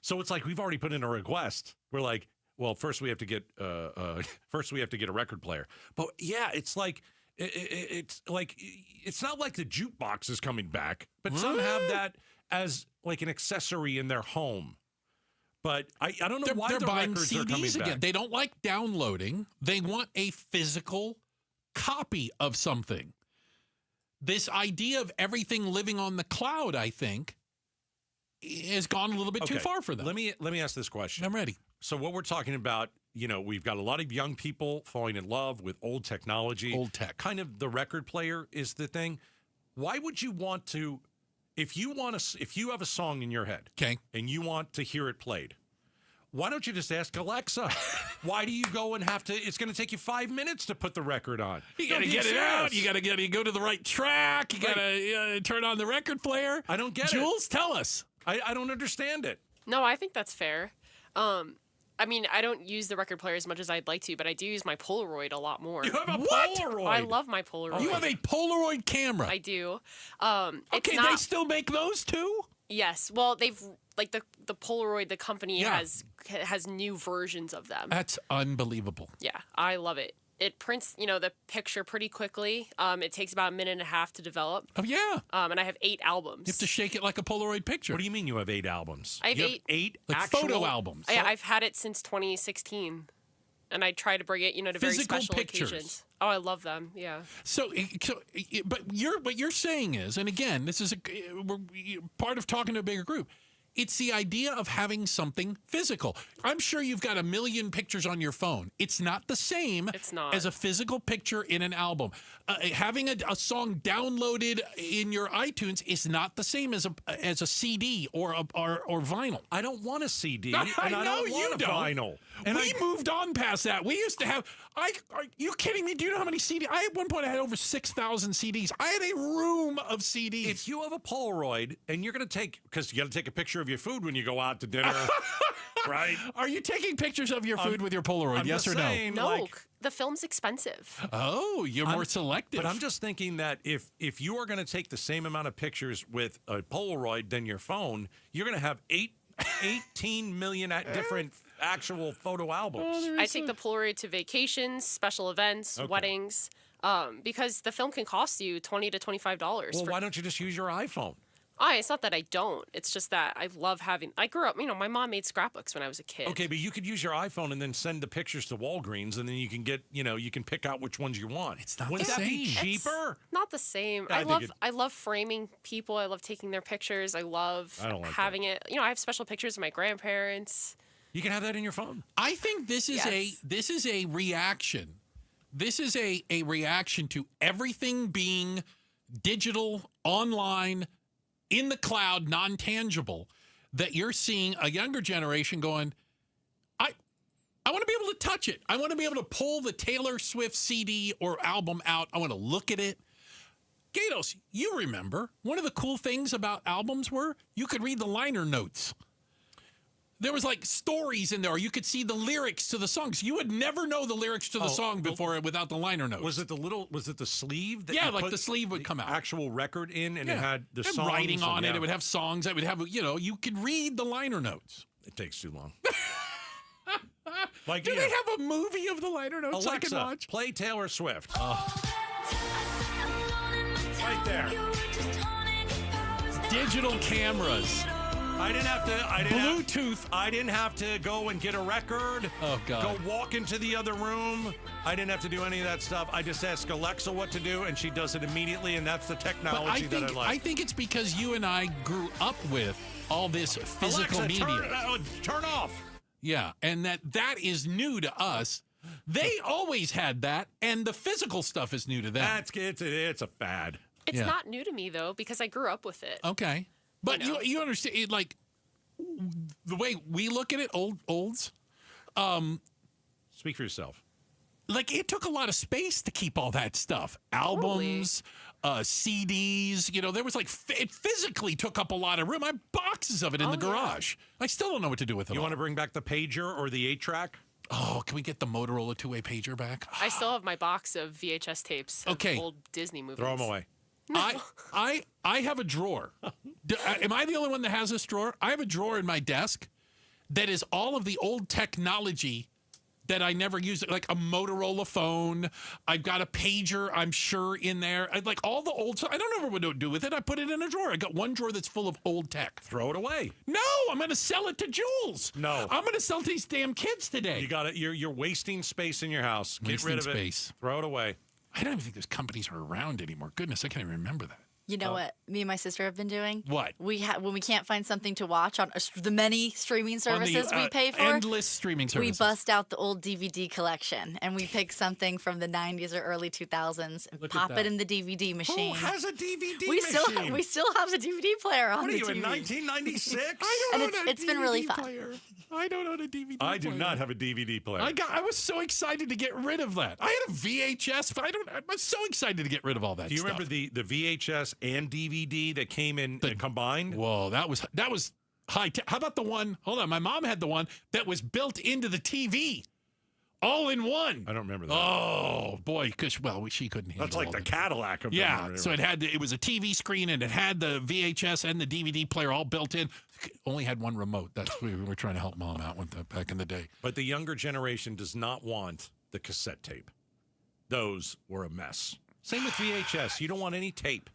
So it's like we've already put in a request. We're like, well, first we have to get a record player. But yeah, it's like it's not like the jukebox is coming back, but some have that as like an accessory in their home. But I don't know why they're the buying records CDs are coming again. back. They don't like downloading. They want a physical copy of something. This idea of everything living on the cloud, I think, has gone a little bit too far for them. Let me ask this question. I'm ready. So what we're talking about, we've got a lot of young people falling in love with old technology. Old tech. Kind of the record player is the thing. Why would you want to, if you have a song in your head, and you want to hear it played, why don't you just ask Alexa? Why do you go and have to? It's going to take you 5 minutes to put the record on. You got to get it out. You got to go to the right track. You got to turn on the record player. I don't get it. Jules, tell us. I don't understand it. No, I think that's fair. I mean, I don't use the record player as much as I'd like to, but I do use my Polaroid a lot more. You have a Polaroid? I love my Polaroid. You have a Polaroid camera? I do. They still make those too? Yes. Well, they've the Polaroid, the company has new versions of them. That's unbelievable. Yeah, I love it. It prints, the picture pretty quickly. It takes about a minute and a half to develop. Oh, yeah. And I have 8 albums. You have to shake it like a Polaroid picture. What do you mean you have 8 albums? I have you 8 like actual photo albums. Yeah, I've had it since 2016. And I try to bring it, to very special pictures. occasions. Oh, I love them. Yeah. But what you're saying is, and again, this is part of talking to a bigger group. It's the idea of having something physical. I'm sure you've got a million pictures on your phone. It's not the same as a physical picture in an album. Having a song downloaded in your iTunes is not the same as a CD or vinyl. I don't want a CD. I and I know don't want you a don't. vinyl. We moved on past that. We used to have. Are you kidding me? Do you know how many CDs? At one point I had over 6,000 CDs. I had a room of CDs. If you have a Polaroid and you're going to because you got to take a picture of your food when you go out to dinner, right? Are you taking pictures of your food with your Polaroid? Yes or no? No, the film's expensive. Oh, you're more selective. But I'm just thinking that if you are going to take the same amount of pictures with a Polaroid than your phone, you're going to have 18 million different actual photo albums. I take the Polaroid to vacations, special events, weddings, because the film can cost you $20 to $25. Well, why don't you just use your iPhone? It's not that I don't. It's just that I love having. I grew up. My mom made scrapbooks when I was a kid. Okay, but you could use your iPhone and then send the pictures to Walgreens, and then you can get. You can pick out which ones you want. It's not Wouldn't the that same. be cheaper? It's not the same. I love framing people. I love taking their pictures. I love having it. I have special pictures of my grandparents. You can have that in your phone. I think this is a reaction. This is a reaction to everything being digital, online, in the cloud, non-tangible, that you're seeing a younger generation going, I want to be able to touch it. I want to be able to pull the Taylor Swift CD or album out. I want to look at it. Gatos, you remember, one of the cool things about albums were you could read the liner notes. There was like stories in there, or you could see the lyrics to the songs. You would never know the lyrics to the song before without the liner notes. Was it the sleeve? That yeah, like the sleeve would come out. Actual record in, and it had the songs. Writing on it. It would have songs. It would have, you could read the liner notes. It takes too long. Do they have a movie of the liner notes Alexa, I can watch? Play Taylor Swift. Right there. Digital cameras. I didn't have to. Bluetooth. I didn't have to go and get a record. Oh, God. Go walk into the other room. I didn't have to do any of that stuff. I just ask Alexa what to do, and she does it immediately, and that's the technology that I like. I think it's because you and I grew up with all this physical Alexa, media. Turn off. Yeah, and that is new to us. They always had that, and the physical stuff is new to them. It's a fad. It's not new to me, though, because I grew up with it. Okay. But you understand, like, the way we look at it, olds. Speak for yourself. Like, it took a lot of space to keep all that stuff. Albums, CDs, there was it physically took up a lot of room. I have boxes of it in the garage. I still don't know what to do with it. You want to bring back the pager or the 8-track? Oh, can we get the Motorola two-way pager back? I still have my box of VHS tapes of old Disney movies. Throw them away. I have a drawer. Am I the only one that has this drawer? I have a drawer in my desk that is all of the old technology that I never used, like a Motorola phone. I've got a pager, I'm sure, in there. Like all the old stuff. I don't know what to do with it. I put it in a drawer. I got one drawer that's full of old tech. Throw it away. No, I'm going to sell it to Jules. No. I'm going to sell to these damn kids today. You got it. You're wasting space in your house. Get rid of it. Throw it away. I don't even think those companies are around anymore. Goodness, I can't even remember that. You know what me and my sister have been doing? What? When we can't find something to watch on the many streaming services we pay for. Endless streaming services. We bust out the old DVD collection and we pick something from the 90s or early 2000s and pop it in the DVD machine. Who has a DVD machine? We still have a DVD player on the TV. What are you, in 1996? It's been really fun. I don't own a DVD player. I do not have a DVD player. I was so excited to get rid of that. I had a VHS, but I'm so excited to get rid of all that stuff. Do you remember the VHS and DVD that came in combined? Whoa, that was high tech. How about the one? Hold on, my mom had the one that was built into the TV, all in one. I don't remember that. Oh boy, because she couldn't handle. That's like the Cadillac of them. So it was a TV screen and it had the VHS and the DVD player all built in. Only had one remote. That's what we were trying to help mom out with that back in the day. But the younger generation does not want the cassette tape. Those were a mess. Same with VHS. You don't want any tape.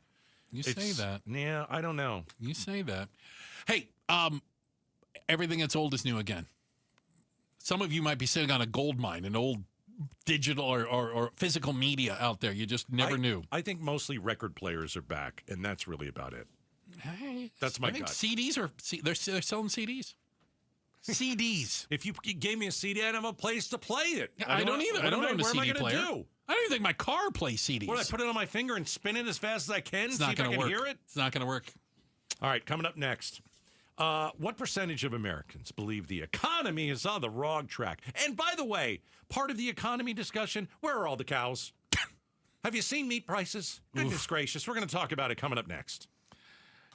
You say that. Yeah, I don't know. You say that. Hey, everything that's old is new again. Some of you might be sitting on a gold mine, an old digital or physical media out there. You just never knew. I think mostly record players are back, and that's really about it. Hey, that's my I think gut. CDs they're selling CDs. CDs. If you gave me a CD, I'd have a place to play it. Yeah, I don't either. I don't own a CD player. Do? I don't even think my car plays CDs. What, I put it on my finger and spin it as fast as I can? It's see not if I can work. hear it? It's not going to work. All right, coming up next. What percentage of Americans believe the economy is on the wrong track? And by the way, part of the economy discussion, where are all the cows? Have you seen meat prices? Goodness gracious. We're going to talk about it coming up next.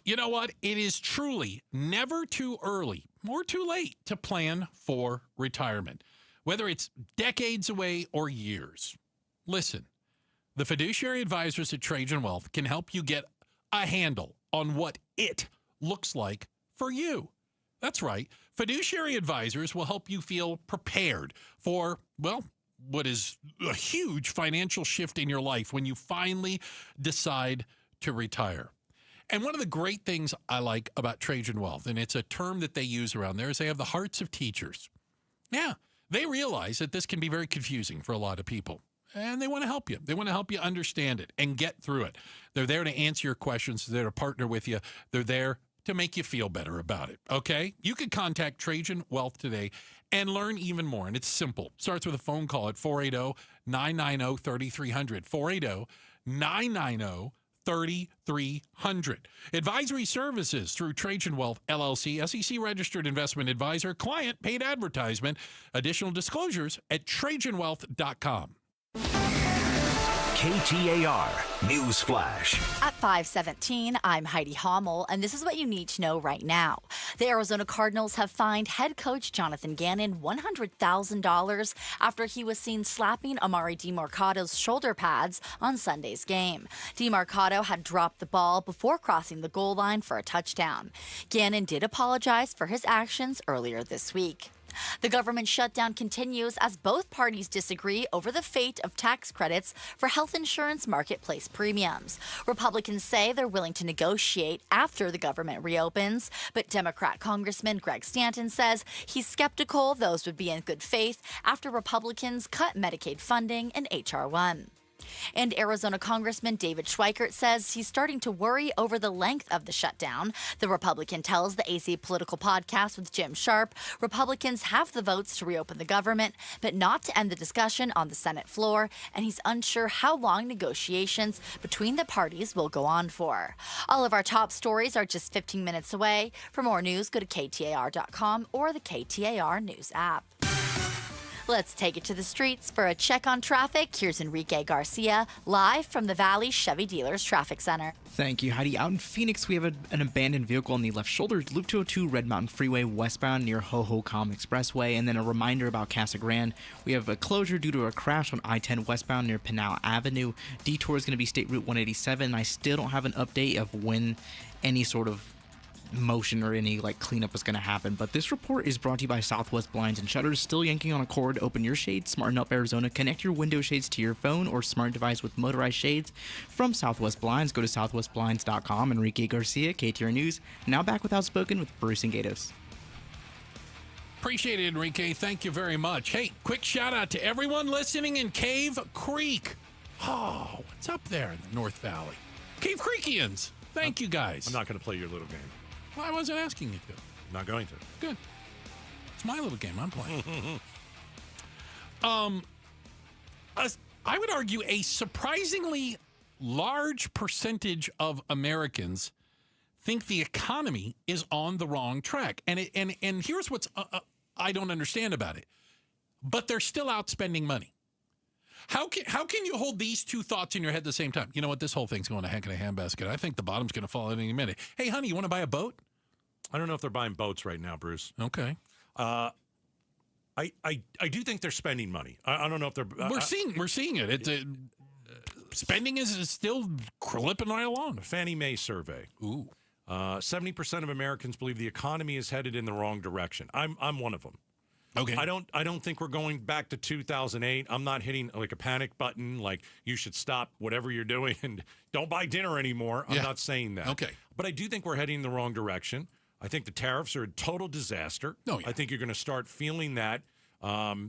You know what? It is truly never too early or too late to plan for retirement, whether it's decades away or years. Listen, the fiduciary advisors at Trajan Wealth can help you get a handle on what it looks like for you. That's right. Fiduciary advisors will help you feel prepared for, well, what is a huge financial shift in your life when you finally decide to retire. And one of the great things I like about Trajan Wealth, and it's a term that they use around there, is they have the hearts of teachers. Yeah, they realize that this can be very confusing for a lot of people, and they want to help you. They want to help you understand it and get through it. They're there to answer your questions. They're there to partner with you. They're there to make you feel better about it, okay? You can contact Trajan Wealth today and learn even more, and it's simple. Starts with a phone call at 480-990-3300, 480-990-3300. Advisory services through Trajan Wealth, LLC, SEC-registered investment advisor, client, paid advertisement. Additional disclosures at TrajanWealth.com. KTAR News Flash. At 5:17, I'm Heidi Hommel, and this is what you need to know right now. The Arizona Cardinals have fined head coach Jonathan Gannon $100,000 after he was seen slapping Amari DeMarcado's shoulder pads on Sunday's game. DeMarcado had dropped the ball before crossing the goal line for a touchdown. Gannon did apologize for his actions earlier this week. The government shutdown continues as both parties disagree over the fate of tax credits for health insurance marketplace premiums. Republicans say they're willing to negotiate after the government reopens, but Democrat Congressman Greg Stanton says he's skeptical those would be in good faith after Republicans cut Medicaid funding in H.R. 1. And Arizona Congressman David Schweikert says he's starting to worry over the length of the shutdown. The Republican tells the AZ Political Podcast with Jim Sharp Republicans have the votes to reopen the government, but not to end the discussion on the Senate floor, and he's unsure how long negotiations between the parties will go on for. All of our top stories are just 15 minutes away. For more news, go to KTAR.com or the KTAR News app. Let's take it to the streets for a check on traffic. Here's Enrique Garcia, live from the Valley Chevy Dealers Traffic Center. Thank you, Heidi. Out in Phoenix, we have an abandoned vehicle on the left shoulder, Loop 202 Red Mountain Freeway westbound near Ho-Ho-Com Expressway. And then a reminder about Casa Grande. We have a closure due to a crash on I-10 westbound near Pinal Avenue. Detour is going to be State Route 187. I still don't have an update of when any sort of motion or any cleanup is going to happen, but this report is brought to you by Southwest Blinds and Shutters. Still yanking on a cord? Open your shades. Smarten up Arizona. Connect your window shades to your phone or smart device with motorized shades from Southwest Blinds. Go to southwestblinds.com. Enrique Garcia, KTAR News. Now back with Outspoken with Bruce and Gatos. Appreciate it, Enrique. Thank you very much. Hey, quick shout out to everyone listening in Cave Creek. Oh, what's up there in the North Valley? Cave Creekians. Thank you, guys. I'm not going to play your little game. Well, I wasn't asking you to. I'm not going to. Good. It's my little game. I'm playing. I would argue a surprisingly large percentage of Americans think the economy is on the wrong track. And here's what's I don't understand about it. But they're still out spending money. How can you hold these two thoughts in your head at the same time? You know what? This whole thing's going to heck in a handbasket. I think the bottom's going to fall in any minute. Hey, honey, you want to buy a boat? I don't know if they're buying boats right now, Bruce. Okay. I do think they're spending money. I don't know if they're. We're seeing it. Spending is still clipping right along. A Fannie Mae survey. Ooh. 70% of Americans believe the economy is headed in the wrong direction. I'm one of them. Okay. I don't think we're going back to 2008. I'm not hitting a panic button like you should stop whatever you're doing and don't buy dinner anymore. I'm not saying that. Okay. But I do think we're heading in the wrong direction. I think the tariffs are a total disaster. Oh, yeah. I think you're going to start feeling that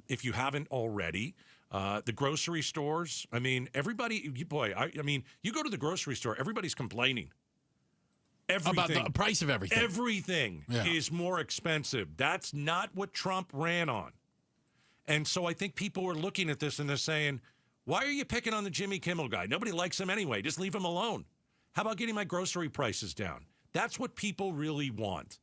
if you haven't already. The grocery stores, I mean, everybody, boy, I mean, you go to the grocery store, everybody's complaining. Everything, about the price of everything. Everything is more expensive. That's not what Trump ran on. And so I think people are looking at this and they're saying, why are you picking on the Jimmy Kimmel guy? Nobody likes him anyway. Just leave him alone. How about getting my grocery prices down? That's what people really want.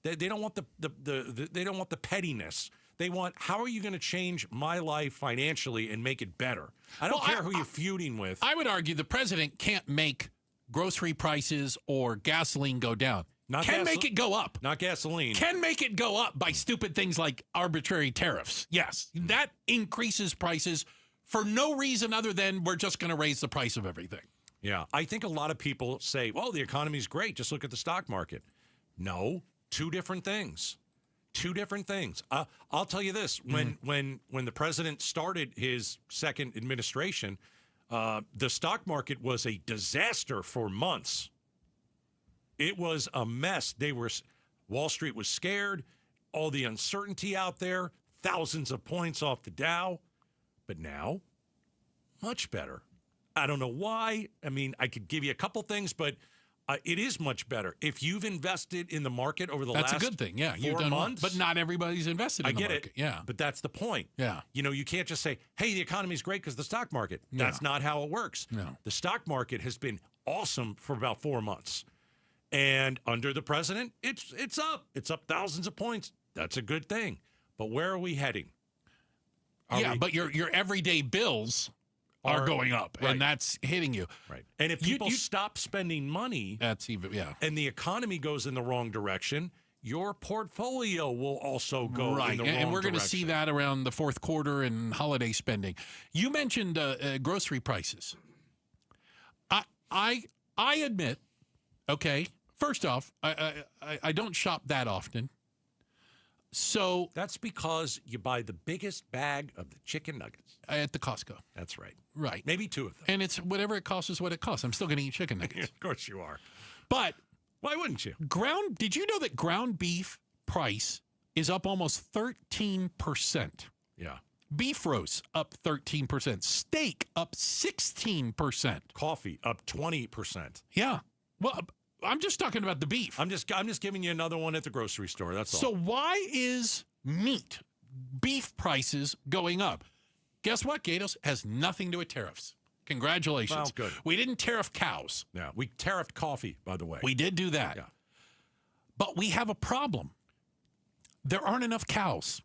They don't want they don't want the pettiness. They want, how are you going to change my life financially and make it better? I don't care who you're feuding with. I would argue the president can't make grocery prices or gasoline go down. Can make it go up. Not gasoline. Can make it go up by stupid things like arbitrary tariffs. Yes, that increases prices for no reason other than we're just going to raise the price of everything. Yeah, I think a lot of people say, well, the economy's great. Just look at the stock market. No, Two different things. I'll tell you this: when the president started his second administration, the stock market was a disaster for months. It was a mess. Wall Street was scared. All the uncertainty out there, thousands of points off the Dow. But now, much better. I don't know why. I mean, I could give you a couple things, but it is much better. If you've invested in the market over the last 4 months. That's a good thing, yeah. You've done months. But not everybody's invested in the market. I get it. Yeah. But that's the point. Yeah. You can't just say, hey, the economy's great because the stock market. That's not how it works. No. The stock market has been awesome for about 4 months. And under the president, it's up. It's up thousands of points. That's a good thing. But where are we heading? But your everyday bills are going up, and that's hitting you. Right. And if people stop spending money, that's even and the economy goes in the wrong direction, your portfolio will also go in the wrong direction. And we're going to see that around the fourth quarter and holiday spending. You mentioned grocery prices. I admit, okay, first off, I don't shop that often. So that's because you buy the biggest bag of the chicken nuggets at the Costco. That's right. Right. Maybe 2 of them. And it's whatever it costs is what it costs. I'm still going to eat chicken nuggets. Of course you are. But why wouldn't you? Did you know that ground beef price is up almost 13%? Yeah. Beef roast up 13%. Steak up 16%. Coffee up 20%. Yeah. Well, I'm just talking about the beef. I'm just giving you another one at the grocery store. That's all. So why is beef prices going up? Guess what, Gatos? Has nothing to do with tariffs. Congratulations. Well, good. We didn't tariff cows. Yeah, we tariffed coffee, by the way. We did do that. Yeah. But we have a problem. There aren't enough cows.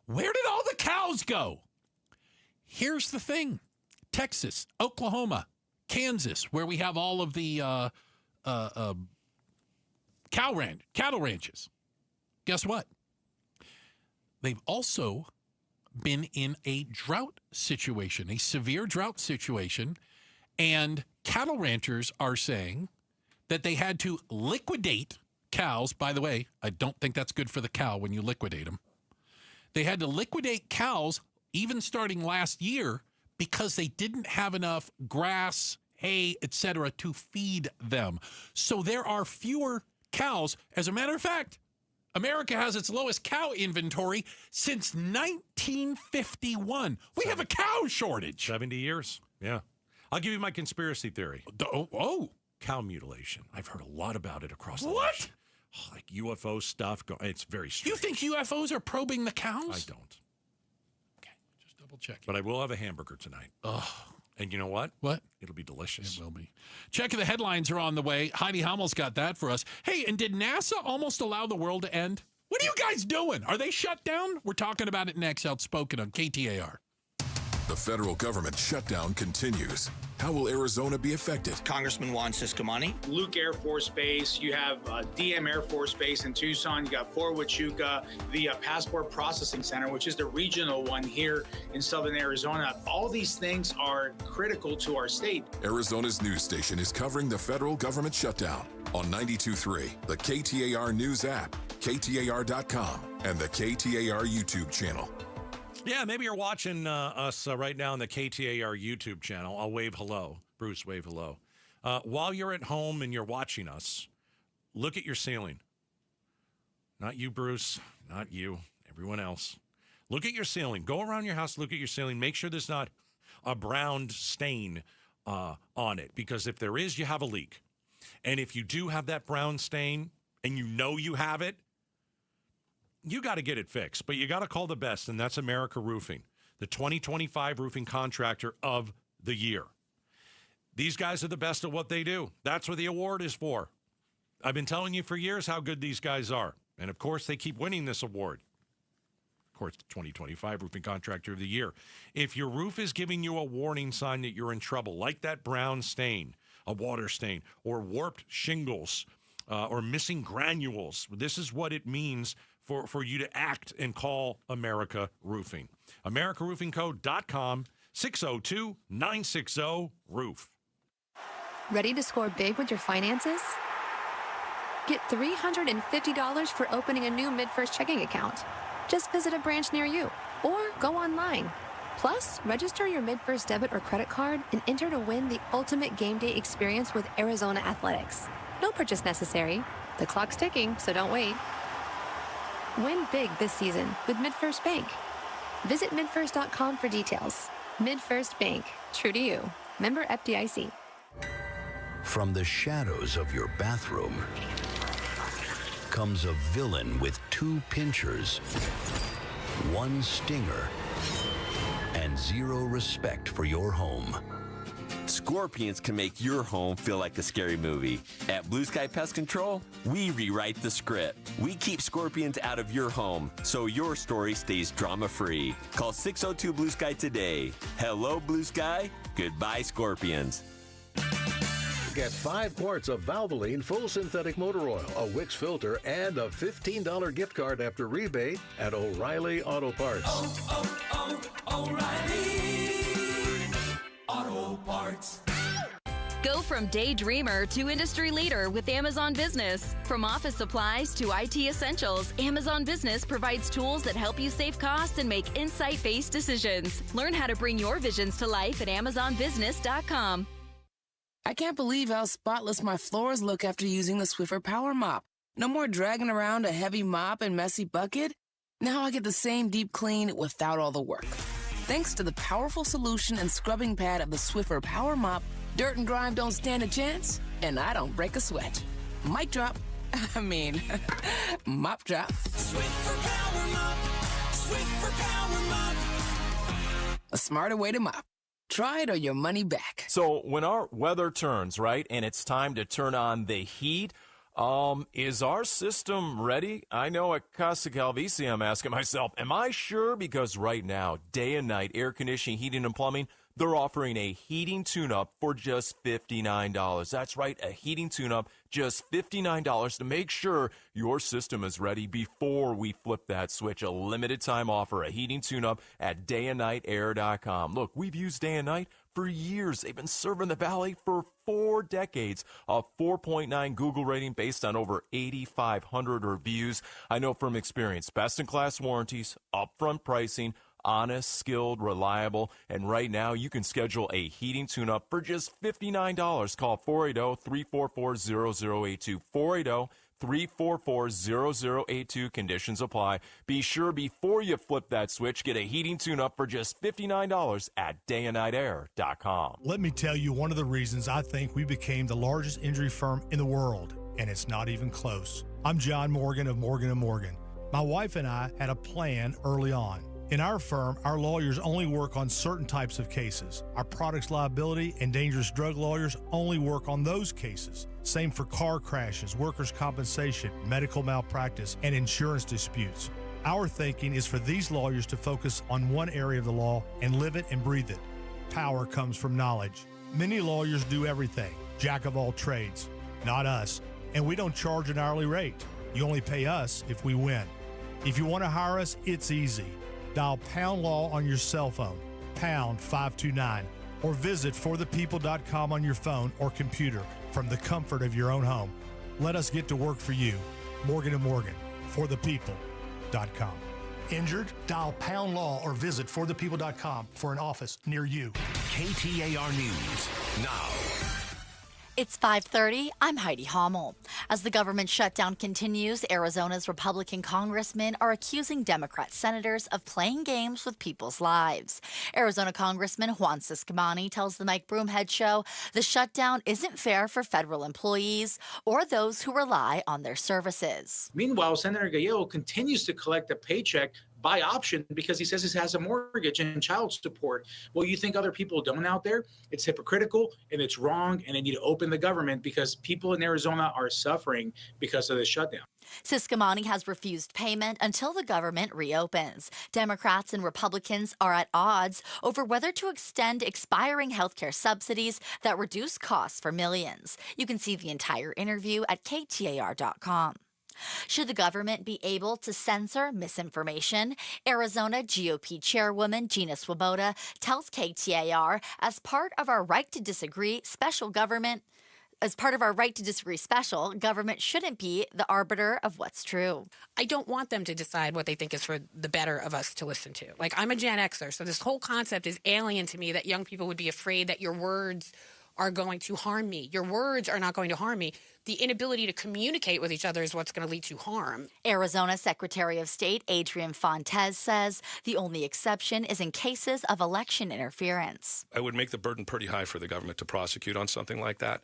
Where did all the cows go? Here's the thing. Texas, Oklahoma, Kansas, where we have all of the cattle ranches. Guess what? They've also been in a drought situation, a severe drought situation, and cattle ranchers are saying that they had to liquidate cows. By the way, I don't think that's good for the cow when you liquidate them. They had to liquidate cows even starting last year because they didn't have enough grass, hay, etc. to feed them. So there are fewer cows. As a matter of fact, America has its lowest cow inventory since 1951. We have a cow shortage. 70 years. Yeah. I'll give you my conspiracy theory. Cow mutilation. I've heard a lot about it across the nation. Like UFO stuff. It's very strange. You think UFOs are probing the cows? I don't. Okay, just double check. But I will have a hamburger tonight. Oh. And you know what? What? It'll be delicious. It will be. Check the headlines are on the way. Heidi Hammel's got that for us. Hey, and did NASA almost allow the world to end? What are you guys doing? Are they shut down? We're talking about it next. Outspoken on KTAR. The federal government shutdown continues. How will Arizona be affected? Congressman Juan Ciscomani. Luke Air Force Base. You have DM Air Force Base in Tucson. You got Fort Huachuca, the Passport Processing Center, which is the regional one here in southern Arizona. All these things are critical to our state. Arizona's news station is covering the federal government shutdown on 92.3, the KTAR News app, KTAR.com, and the KTAR YouTube channel. Yeah, maybe you're watching us right now on the KTAR YouTube channel. I'll wave hello. Bruce, wave hello. While you're at home and you're watching us, look at your ceiling. Not you, Bruce. Not you. Everyone else. Look at your ceiling. Go around your house, look at your ceiling. Make sure there's not a brown stain on it, because if there is, you have a leak. And if you do have that brown stain and you know you have it, you got to get it fixed, but you got to call the best, and that's America Roofing, the 2025 roofing contractor of the year. These guys are the best at what they do. That's what the award is for. I've been telling you for years how good these guys are, and of course, they keep winning this award. Of course, the 2025 roofing contractor of the year. If your roof is giving you a warning sign that you're in trouble, like that brown stain, a water stain, or warped shingles, or missing granules, this is what it means for you to act and call America Roofing. AmericaRoofingCo.com, 602-960-ROOF. Ready to score big with your finances? Get $350 for opening a new MidFirst checking account. Just visit a branch near you or go online. Plus, register your MidFirst debit or credit card and enter to win the ultimate game day experience with Arizona Athletics. No purchase necessary. The clock's ticking, so don't wait. Win big this season with MidFirst Bank. Visit midfirst.com for details. MidFirst Bank. True to you. Member FDIC. From the shadows of your bathroom comes a villain with 2 pinchers, 1 stinger, and 0 respect for your home. Scorpions can make your home feel like a scary movie. At Blue Sky Pest Control, we rewrite the script. We keep scorpions out of your home so your story stays drama-free. Call 602-BLUE-SKY today. Hello, Blue Sky. Goodbye, scorpions. Get 5 quarts of Valvoline full synthetic motor oil, a Wix filter, and a $15 gift card after rebate at O'Reilly Auto Parts. O'Reilly Auto Parts. Go from daydreamer to industry leader with Amazon Business. From office supplies to IT essentials, Amazon Business provides tools that help you save costs and make insight-based decisions. Learn how to bring your visions to life at AmazonBusiness.com. I can't believe how spotless my floors look after using the Swiffer Power Mop. No more dragging around a heavy mop and messy bucket. Now I get the same deep clean without all the work. Thanks to the powerful solution and scrubbing pad of the Swiffer Power Mop, dirt and grime don't stand a chance, and I don't break a sweat. Mic drop. Mop drop. Swiffer Power Mop. Swiffer Power Mop. A smarter way to mop. Try it or your money back. So when our weather turns, right, and it's time to turn on the heat, is our system ready? I know at Casa Calvici, I'm asking myself, am I sure? Because right now, day and night, air conditioning, heating, and plumbing, they're offering a heating tune-up for just $59. That's right, a heating tune-up, just $59 to make sure your system is ready before we flip that switch. A limited-time offer, a heating tune-up at dayandnightair.com. Look, we've used Day and Night for years. They've been serving the Valley for 4 decades. A 4.9 Google rating based on over 8,500 reviews. I know from experience, best-in-class warranties, upfront pricing, honest, skilled, reliable, and right now you can schedule a heating tune-up for just $59. Call 480-344-0082. 480-344-0082. Conditions apply. Be sure before you flip that switch, get a heating tune-up for just $59 at dayandnightair.com. Let me tell you one of the reasons I think we became the largest injury firm in the world, and it's not even close. I'm John Morgan of Morgan & Morgan. My wife and I had a plan early on. In our firm, our lawyers only work on certain types of cases. Our products liability and dangerous drug lawyers only work on those cases. Same for car crashes, workers' compensation, medical malpractice, and insurance disputes. Our thinking is for these lawyers to focus on one area of the law and live it and breathe it. Power comes from knowledge. Many lawyers do everything, jack of all trades. Not us. And we don't charge an hourly rate. You only pay us if we win. If you want to hire us, it's easy. Dial Pound Law on your cell phone, pound 529, or visit forthepeople.com on your phone or computer from the comfort of your own home. Let us get to work for you. Morgan & Morgan, forthepeople.com. Injured? Dial Pound Law or visit forthepeople.com for an office near you. KTAR News now. It's 5:30. I'm Heidi Hommel. As the government shutdown continues, Arizona's Republican congressmen are accusing Democrat senators of playing games with people's lives. Arizona Congressman Juan Ciscomani tells the Mike Broomhead Show the shutdown isn't fair for federal employees or those who rely on their services. Meanwhile, Senator Gallego continues to collect a paycheck by option because he says he has a mortgage and child support. Well, you think other people don't out there? It's hypocritical and it's wrong, and they need to open the government because people in Arizona are suffering because of the shutdown. Ciscomani has refused payment until the government reopens. Democrats and Republicans are at odds over whether to extend expiring healthcare subsidies that reduce costs for millions. You can see the entire interview at KTAR.com. Should the government be able to censor misinformation? Arizona GOP chairwoman Gina Swoboda tells KTAR, as part of our Right to Disagree special government as part of our Right to Disagree special, government shouldn't be the arbiter of what's true. I don't want them to decide what they think is for the better of us to listen to. Like, I'm a Gen Xer, so this whole concept is alien to me that young people would be afraid that your words are going to harm me. Your words are not going to harm me. The inability to communicate with each other is what's going to lead to harm. Arizona Secretary of State Adrian Fontes says the only exception is in cases of election interference. I would make the burden pretty high for the government to prosecute on something like that.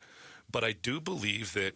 But I do believe that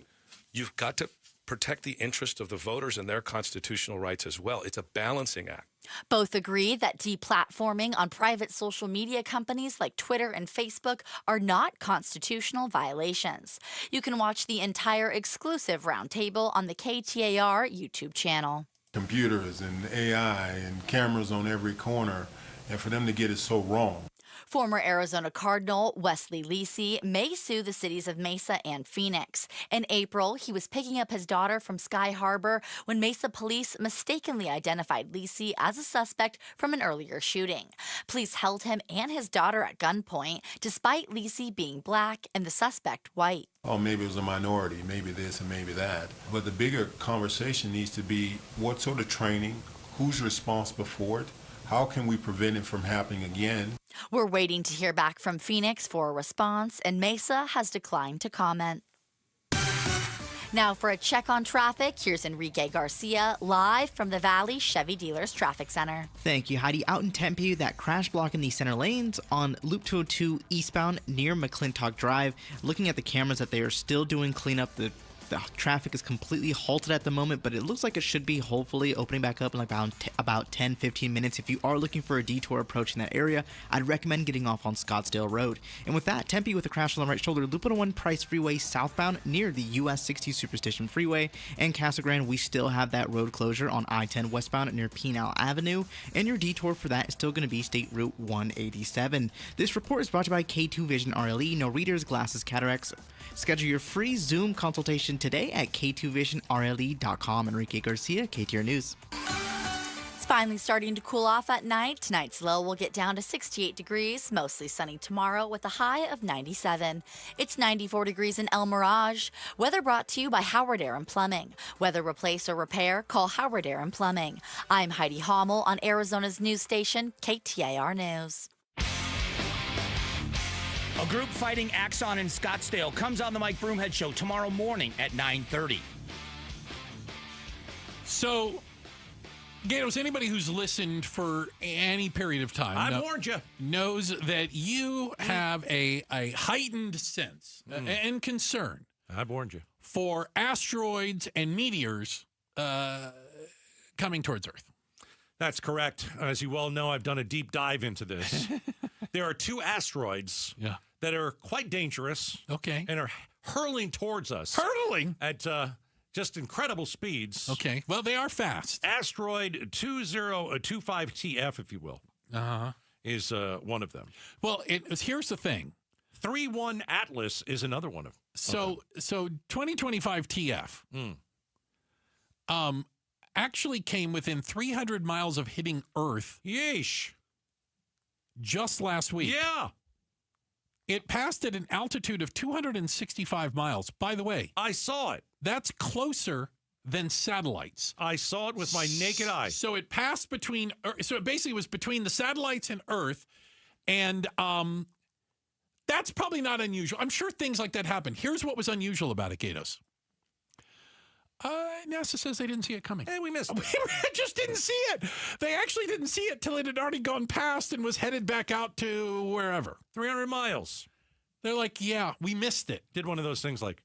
you've got to protect the interest of the voters and their constitutional rights as well. It's a balancing act. Both agree that deplatforming on private social media companies like Twitter and Facebook are not constitutional violations. You can watch the entire exclusive roundtable on the KTAR YouTube channel. Computers and AI and cameras on every corner, and for them to get it so wrong. Former Arizona Cardinal Wesley Lisi may sue the cities of Mesa and Phoenix. In April, he was picking up his daughter from Sky Harbor when Mesa police mistakenly identified Lisi as a suspect from an earlier shooting. Police held him and his daughter at gunpoint, despite Lisi being black and the suspect white. Oh, maybe it was a minority, maybe this and maybe that. But the bigger conversation needs to be what sort of training, who's responsible for it, how can we prevent it from happening again? We're waiting to hear back from Phoenix for a response, and Mesa has declined to comment. Now for a check on traffic, here's Enrique Garcia, live from the Valley Chevy Dealers Traffic Center. Thank you, Heidi. Out in Tempe, that crash block in the center lanes on Loop 202 eastbound near McClintock Drive. Looking at the cameras that they are still doing cleanup. The traffic is completely halted at the moment, but it looks like it should be hopefully opening back up in like about 10-15 minutes. If you are looking for a detour approaching that area, I'd recommend getting off on Scottsdale Road. And with that, Tempe with a crash on the right shoulder, Loop 101 Price Freeway southbound near the US 60 Superstition Freeway. And Casa Grande, we still have that road closure on I-10 westbound near Pinal Avenue. And your detour for that is still going to be State Route 187. This report is brought to you by K2 Vision RLE. No readers, glasses, cataracts. Schedule your free Zoom consultation today at k2visionrle.com. Enrique Garcia, KTAR News. It's finally starting to cool off at night. Tonight's low will get down to 68 degrees, mostly sunny tomorrow with a high of 97. It's 94 degrees in El Mirage. Weather brought to you by Howard Air and Plumbing. Whether replace or repair, call Howard Air and Plumbing. I'm Heidi Hommel on Arizona's news station, KTAR News. A group fighting Axon in Scottsdale comes on the Mike Broomhead Show tomorrow morning at 9:30. So, Gatos, anybody who's listened for any period of time I warned you. knows that you have a heightened sense and concern. I warned you. For asteroids and meteors coming towards Earth. That's correct. As you well know, I've done a deep dive into this. There are two asteroids that are quite dangerous. Okay. And are hurling towards us. Hurtling? At just incredible speeds. Okay. Well, they are fast. Asteroid 2025TF, if you will, is one of them. Well, here's the thing. 31 Atlas is another one of them. So 2025 TF actually came within 300 miles of hitting Earth. Yeesh. Just last week. Yeah. It passed at an altitude of 265 miles. By the way, I saw it. That's closer than satellites. I saw it with my naked eye. So it passed between, so it basically was between the satellites and Earth. And that's probably not unusual. I'm sure things like that happen. Here's what was unusual about it, Gatos. NASA says they didn't see it coming. Hey, we missed it. We just didn't see it. They actually didn't see it till it had already gone past and was headed back out to wherever. 300 miles. They're like, yeah, we missed it. Did one of those things like,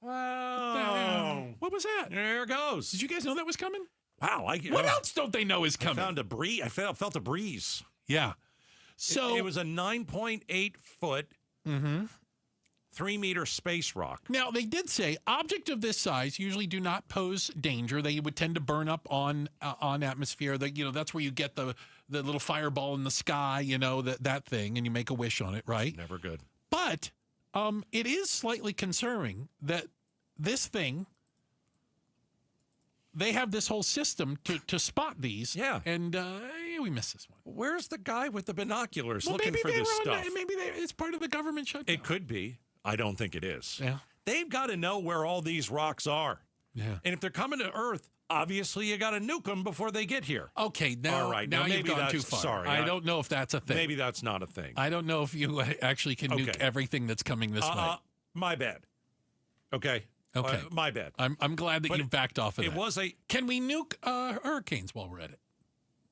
wow. What was that? There it goes. Did you guys know that was coming? Wow. What else don't they know is coming? I found a breeze. I felt a breeze. Yeah. So it was a 9.8 foot, 3-meter space rock. Now, they did say objects of this size usually do not pose danger. They would tend to burn up on atmosphere. That's where you get the little fireball in the sky, that thing, and you make a wish on it, right? Never good. But it is slightly concerning that this thing, they have this whole system to spot these. Yeah. And we missed this one. Where's the guy with the binoculars looking for this stuff? Maybe it's part of the government shutdown. It could be. I don't think it is. Yeah. they've got to know where all these rocks are. Yeah. And if they're coming to Earth, obviously you got to nuke them before they get here. Okay, now, all right, now you've maybe gone too far. Sorry, I don't know if that's a thing. Maybe that's not a thing. I don't know if you actually can nuke everything that's coming this way. My bad. Okay. Okay. My bad. I'm glad that you've backed off of that. It Can we nuke hurricanes while we're at it?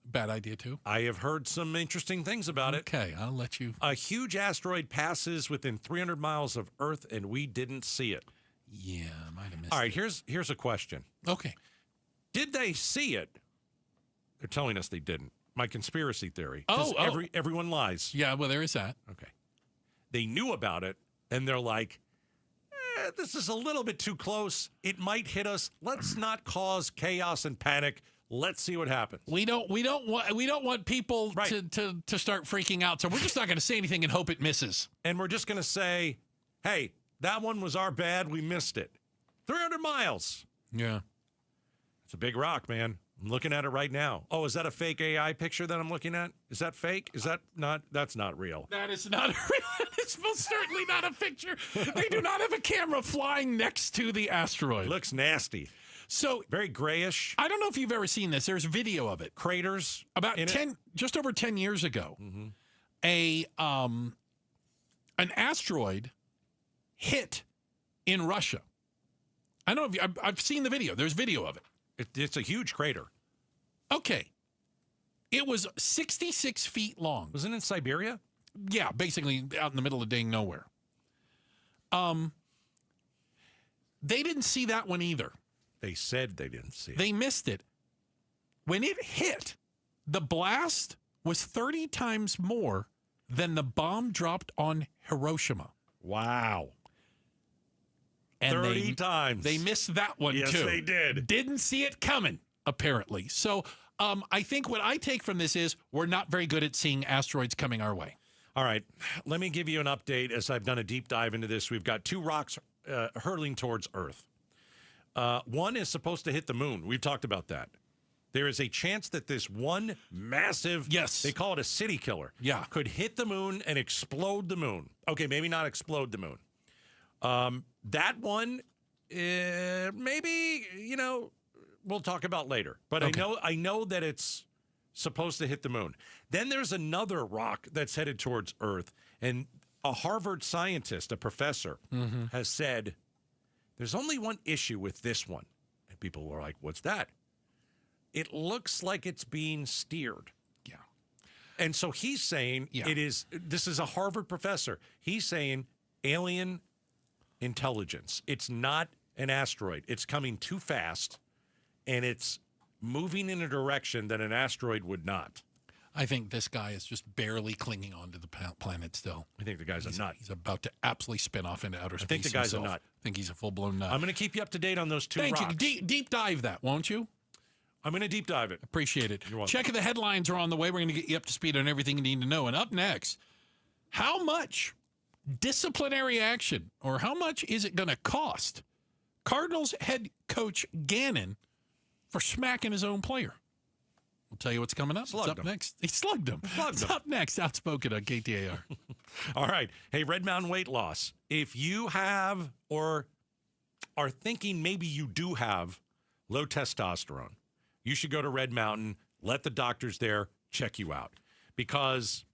Bad idea, too. I have heard some interesting things about it. Okay, I'll let you. A huge asteroid passes within 300 miles of Earth, and we didn't see it. Yeah, I might have missed All right, here's a question. Okay. Did they see it? They're telling us they didn't. My conspiracy theory. Everyone lies. Yeah, well, there is that. Okay. They knew about it, and they're like, this is a little bit too close. It might hit us. Let's not cause chaos and panic. Let's see what happens. We don't want people to start freaking out. So we're just not going to say anything and hope it misses. And we're just going to say, hey, that one was our bad. We missed it. 300 miles. Yeah. It's a big rock, man. I'm looking at it right now. Oh, is that a fake AI picture that I'm looking at? Is that fake? Is that not? That's not real. That is not real. It's most certainly not a picture. They do not have a camera flying next to the asteroid. Looks nasty. So very grayish. I don't know if you've ever seen this. There's video of it. Craters. About just over 10 years ago, an asteroid hit in Russia. I don't know if I've seen the video. There's video of it. It's a huge crater. Okay. It was 66 feet long. Was it in Siberia? Yeah, basically out in the middle of dang nowhere. They didn't see that one either. They said they didn't see it. They missed it. When it hit, the blast was 30 times more than the bomb dropped on Hiroshima. Wow. And 30 times. They missed that one, yes, too. Yes, they did. Didn't see it coming, apparently. So I think what I take from this is we're not very good at seeing asteroids coming our way. All right. Let me give you an update as I've done a deep dive into this. We've got two rocks hurtling towards Earth. One is supposed to hit the moon. We've talked about that. There is a chance that this one massive, they call it a city killer, could hit the moon and explode the moon. Okay, maybe not explode the moon. That one, maybe, we'll talk about later. But okay. I know that it's supposed to hit the moon. Then there's another rock that's headed towards Earth. And a Harvard scientist, a professor, has said, there's only one issue with this one. And people were like, what's that? It looks like it's being steered. Yeah. And so he's saying this is a Harvard professor. He's saying alien intelligence. It's not an asteroid. It's coming too fast, and it's moving in a direction that an asteroid would not. I think this guy is just barely clinging on to the planet still. I think the guy's a nut. He's about to absolutely spin off into outer space. I think the guy's a nut. I think he's a full-blown nut. I'm going to keep you up to date on those two rocks. Thank you. Deep dive that, won't you? I'm going to deep dive it. Appreciate it. You're welcome. Check the headlines are on the way. We're going to get you up to speed on everything you need to know. And up next, how much disciplinary action or how much is it going to cost Cardinals head coach Gannon for smacking his own player? We'll tell you what's coming up. It's up next. He slugged him. It's up next. Outspoken on KTAR. All right. Hey, Red Mountain weight loss. If you have or are thinking maybe you do have low testosterone, you should go to Red Mountain. Let the doctors there check you out. Because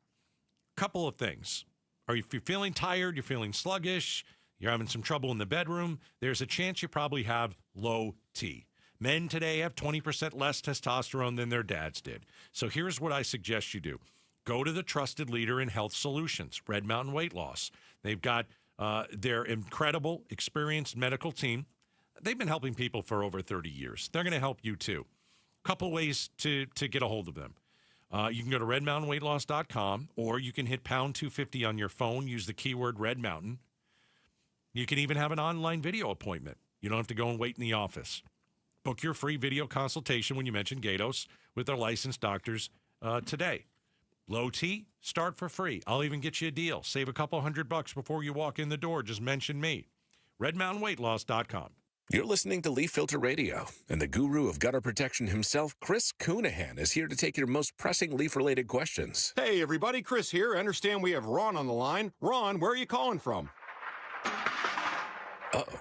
a couple of things. If you're feeling tired, you're feeling sluggish, you're having some trouble in the bedroom, there's a chance you probably have low T. Men today have 20% less testosterone than their dads did. So here's what I suggest you do. Go to the trusted leader in health solutions, Red Mountain Weight Loss. They've got their incredible, experienced medical team. They've been helping people for over 30 years. They're going to help you too. Couple ways to get a hold of them. You can go to redmountainweightloss.com, or you can hit pound 250 on your phone. Use the keyword Red Mountain. You can even have an online video appointment. You don't have to go and wait in the office. Book your free video consultation when you mention Gatos with their licensed doctors today. Low T, start for free. I'll even get you a deal. Save a couple $100 before you walk in the door. Just mention me. redmountainweightloss.com. You're listening to Leaf Filter Radio, and the guru of gutter protection himself, Chris Coonahan, is here to take your most pressing leaf-related questions. Hey, everybody. Chris here. I understand we have Ron on the line. Ron, where are you calling from? Uh-oh.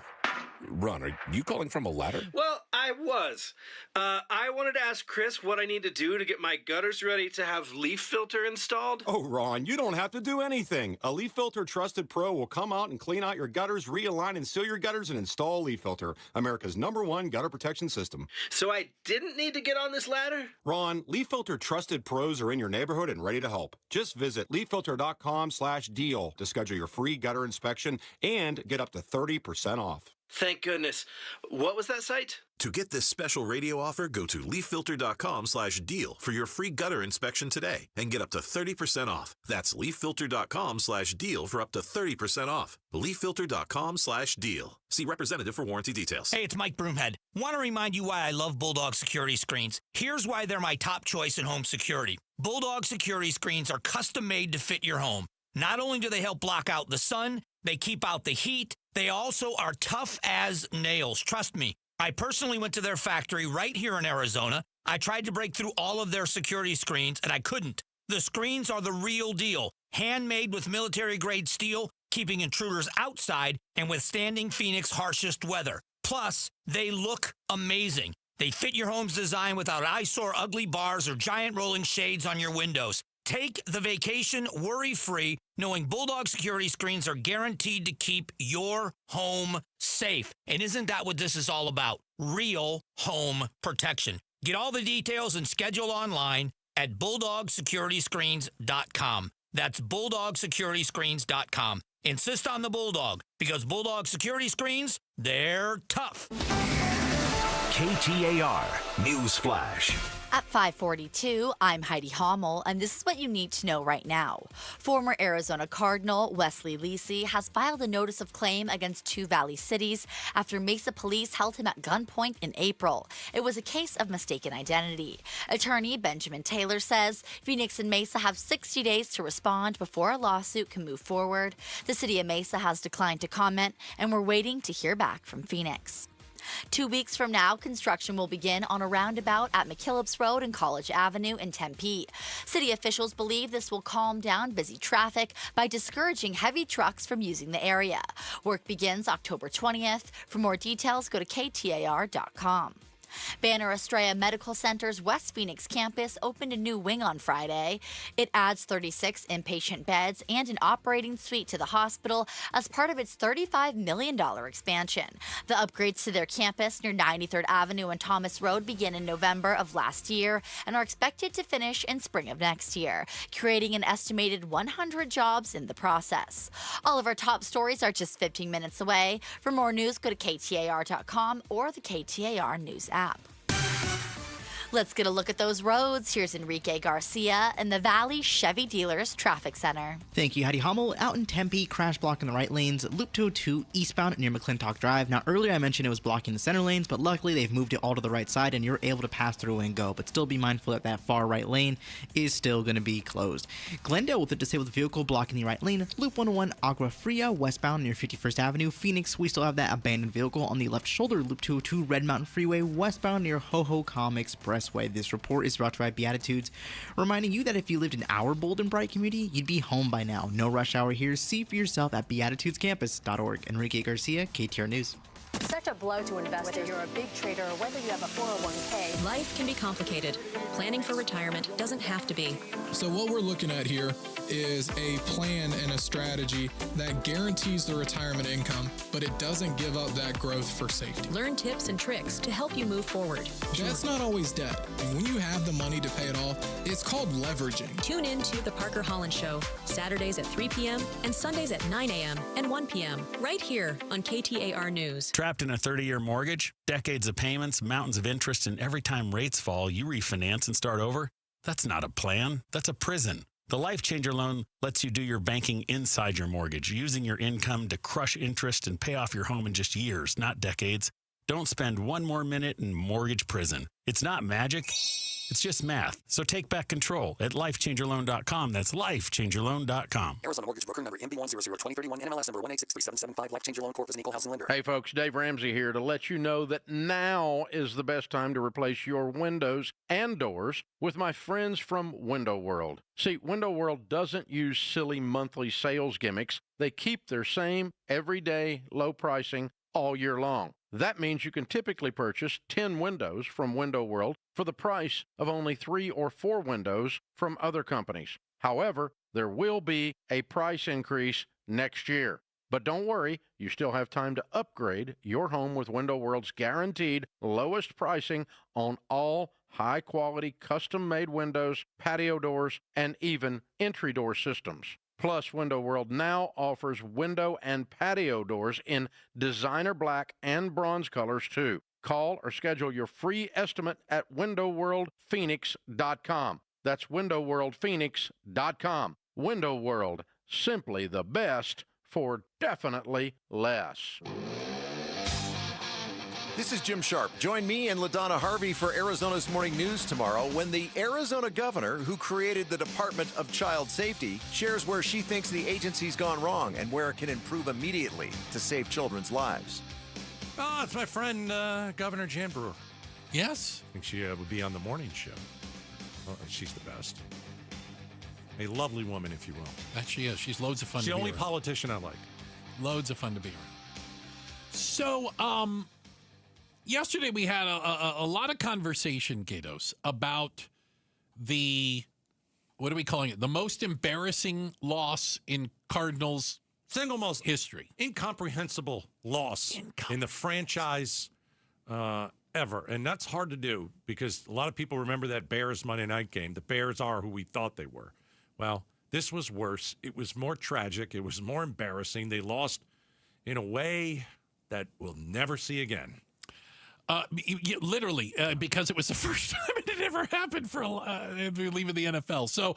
Ron, are you calling from a ladder? Well, I was. I wanted to ask Chris what I need to do to get my gutters ready to have leaf filter installed. Oh, Ron, you don't have to do anything. A Leaf Filter Trusted Pro will come out and clean out your gutters, realign and seal your gutters, and install Leaf Filter, America's #1 gutter protection system. So I didn't need to get on this ladder? Ron, Leaf Filter Trusted Pros are in your neighborhood and ready to help. Just visit leaffilter.com/deal to schedule your free gutter inspection and get up to 30% off. Thank goodness. What was that site? To get this special radio offer, go to leaffilter.com/deal for your free gutter inspection today and get up to 30% off. That's leaffilter.com/deal for up to 30% off. leaffilter.com/deal. See representative for warranty details. Hey, it's Mike Broomhead. Want to remind you why I love Bulldog security screens. Here's why they're my top choice in home security. Bulldog security screens are custom made to fit your home. Not only do they help block out the sun, they keep out the heat, they also are tough as nails. Trust me. I personally went to their factory right here in Arizona. I tried to break through all of their security screens, and I couldn't. The screens are the real deal. Handmade with military-grade steel, keeping intruders outside and withstanding Phoenix's harshest weather. Plus, they look amazing. They fit your home's design without eyesore, ugly bars, or giant rolling shades on your windows. Take the vacation worry-free, knowing Bulldog security screens are guaranteed to keep your home safe. And isn't that what this is all about? Real home protection. Get all the details and schedule online at BulldogSecurityScreens.com. That's BulldogSecurityScreens.com. Insist on the Bulldog, because Bulldog security screens, they're tough. KTAR News Flash. At 5:42, I'm Heidi Hommel, and this is what you need to know right now. Former Arizona Cardinal Wesley Lisi has filed a notice of claim against two Valley cities after Mesa police held him at gunpoint in April. It was a case of mistaken identity. Attorney Benjamin Taylor says Phoenix and Mesa have 60 days to respond before a lawsuit can move forward. The city of Mesa has declined to comment, and we're waiting to hear back from Phoenix. 2 weeks from now, construction will begin on a roundabout at McKillips Road and College Avenue in Tempe. City officials believe this will calm down busy traffic by discouraging heavy trucks from using the area. Work begins October 20th. For more details, go to KTAR.com. Banner Estrella Medical Center's West Phoenix campus opened a new wing on Friday. It adds 36 inpatient beds and an operating suite to the hospital as part of its $35 million expansion. The upgrades to their campus near 93rd Avenue and Thomas Road begin in November of last year and are expected to finish in spring of next year, creating an estimated 100 jobs in the process. All of our top stories are just 15 minutes away. For more news, go to KTAR.com or the KTAR News app. Let's get a look at those roads. Here's Enrique Garcia in the Valley Chevy Dealers Traffic Center. Thank you, Heidi Hommel. Out in Tempe, crash block in the right lanes, Loop 202 eastbound near McClintock Drive. Now, earlier I mentioned it was blocking the center lanes, but luckily they've moved it all to the right side and you're able to pass through and go. But still be mindful that that far right lane is still going to be closed. Glendale with a disabled vehicle blocking the right lane, Loop 101 Agua Fria westbound near 51st Avenue. Phoenix, we still have that abandoned vehicle on the left shoulder, Loop 202 Red Mountain Freeway westbound near Ho-Ho-Com Expressway. This report is brought to you by Beatitudes, reminding you that if you lived in our bold and bright community, you'd be home by now. No rush hour here. See for yourself at beatitudescampus.org. Enrique Garcia, KTAR News. Such a blow to investors. Whether you're a big trader or whether you have a 401k. Life can be complicated. Planning for retirement doesn't have to be. So what we're looking at here is a plan and a strategy that guarantees the retirement income, but it doesn't give up that growth for safety. Learn tips and tricks to help you move forward. That's not always debt. And when you have the money to pay it off, it's called leveraging. Tune in to The Parker Holland Show, Saturdays at 3 p.m. and Sundays at 9 a.m. and 1 p.m. right here on KTAR News. Trapped in a 30-year mortgage, decades of payments, mountains of interest, and every time rates fall, you refinance and start over? That's not a plan. That's a prison. The Life Changer loan lets you do your banking inside your mortgage, using your income to crush interest and pay off your home in just years, not decades. Don't spend one more minute in mortgage prison. It's not magic. It's just math. So take back control at lifechangerloan.com. That's lifechangerloan.com. Arizona Mortgage Broker number MB1002031, NMLS number 1863775. Life Changer Loan Corp is an equal housing lender. Hey folks, Dave Ramsey here to let you know that now is the best time to replace your windows and doors with my friends from Window World. See, Window World doesn't use silly monthly sales gimmicks. They keep their same everyday low pricing all year long. That means you can typically purchase 10 windows from Window World for the price of only 3 or 4 windows from other companies. However, there will be a price increase next year. But don't worry, you still have time to upgrade your home with Window World's guaranteed lowest pricing on all high-quality custom-made windows, patio doors, and even entry door systems. Plus, Window World now offers window and patio doors in designer black and bronze colors, too. Call or schedule your free estimate at windowworldphoenix.com. That's windowworldphoenix.com. Window World, simply the best for definitely less. This is Jim Sharp. Join me and LaDonna Harvey for Arizona's Morning News tomorrow when the Arizona governor, who created the Department of Child Safety, shares where she thinks the agency's gone wrong and where it can improve immediately to save children's lives. Oh, it's my friend, Governor Jan Brewer. Yes. I think she would be on the morning show. Well, she's the best. A lovely woman, if you will. That she is. She's loads of fun She's to be the only around. politician I like. Loads of fun to be around. So, yesterday we had a lot of conversation, Gatos, about the, what are we calling it? The most embarrassing loss in Cardinals single most history. Incomprehensible loss in the franchise ever. And that's hard to do because a lot of people remember that Bears Monday night game. The Bears are who we thought they were. Well, this was worse. It was more tragic. It was more embarrassing. They lost in a way that we'll never see again. Literally, because it was the first time it had ever happened for if you leave the NFL. So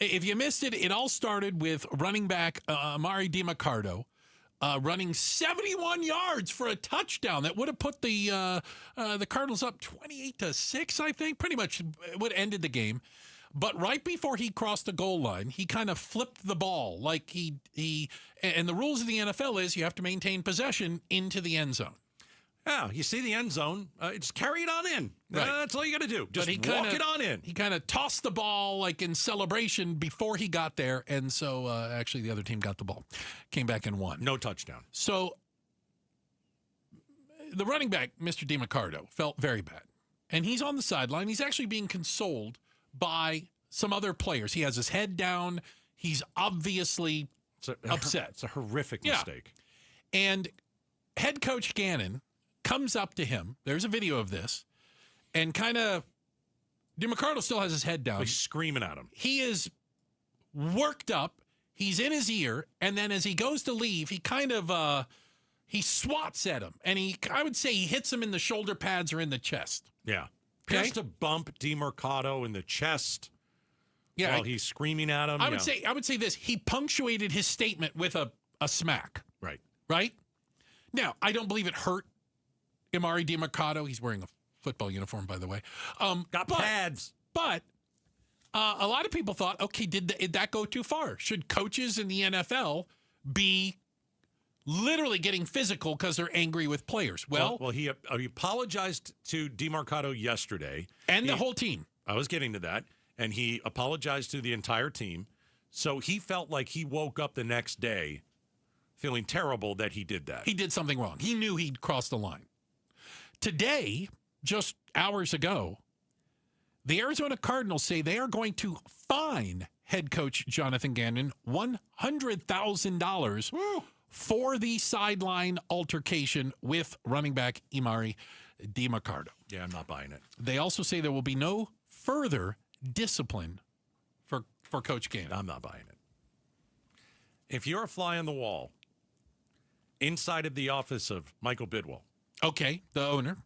if you missed it, it all started with running back Amari DiMaccardo running 71 yards for a touchdown that would have put the Cardinals up 28-6, I think. Pretty much would have ended the game. But right before he crossed the goal line, he kind of flipped the ball. Like he and the rules of the NFL is you have to maintain possession into the end zone. Yeah, you see the end zone, just carry it on in. Right. That's all you got to do. Just walk it on in. He kind of tossed the ball like in celebration before he got there. And so actually the other team got the ball, came back and won. No touchdown. So the running back, Mr. DiMaccardo, felt very bad. And he's on the sideline. He's actually being consoled by some other players. He has his head down. He's obviously upset. It's a horrific mistake. And head coach Gannon comes up to him. There's a video of this. And kind of, DiMaccardo still has his head down. He's screaming at him. He is worked up. He's in his ear. And then as he goes to leave, he kind of, he swats at him. And I would say he hits him in the shoulder pads or in the chest. Yeah. Okay? Just to bump DiMaccardo in the chest while he's screaming at him. I would say this. He punctuated his statement with a smack. Right. Right? Now, I don't believe it hurt Amari DiMaccardo. He's wearing a football uniform, by the way. Got pads. But a lot of people thought, okay, did that go too far? Should coaches in the NFL be literally getting physical because they're angry with players? Well, he apologized to DiMaccardo yesterday. And the whole team. I was getting to that. And he apologized to the entire team. So he felt like he woke up the next day feeling terrible that he did that. He did something wrong. He knew he'd crossed the line. Today, just hours ago, the Arizona Cardinals say they are going to fine head coach Jonathan Gannon $100,000 for the sideline altercation with running back Amari DiMaccardo. Yeah, I'm not buying it. They also say there will be no further discipline for Coach Gannon. I'm not buying it. If you're a fly on the wall inside of the office of Michael Bidwell. Okay, the owner.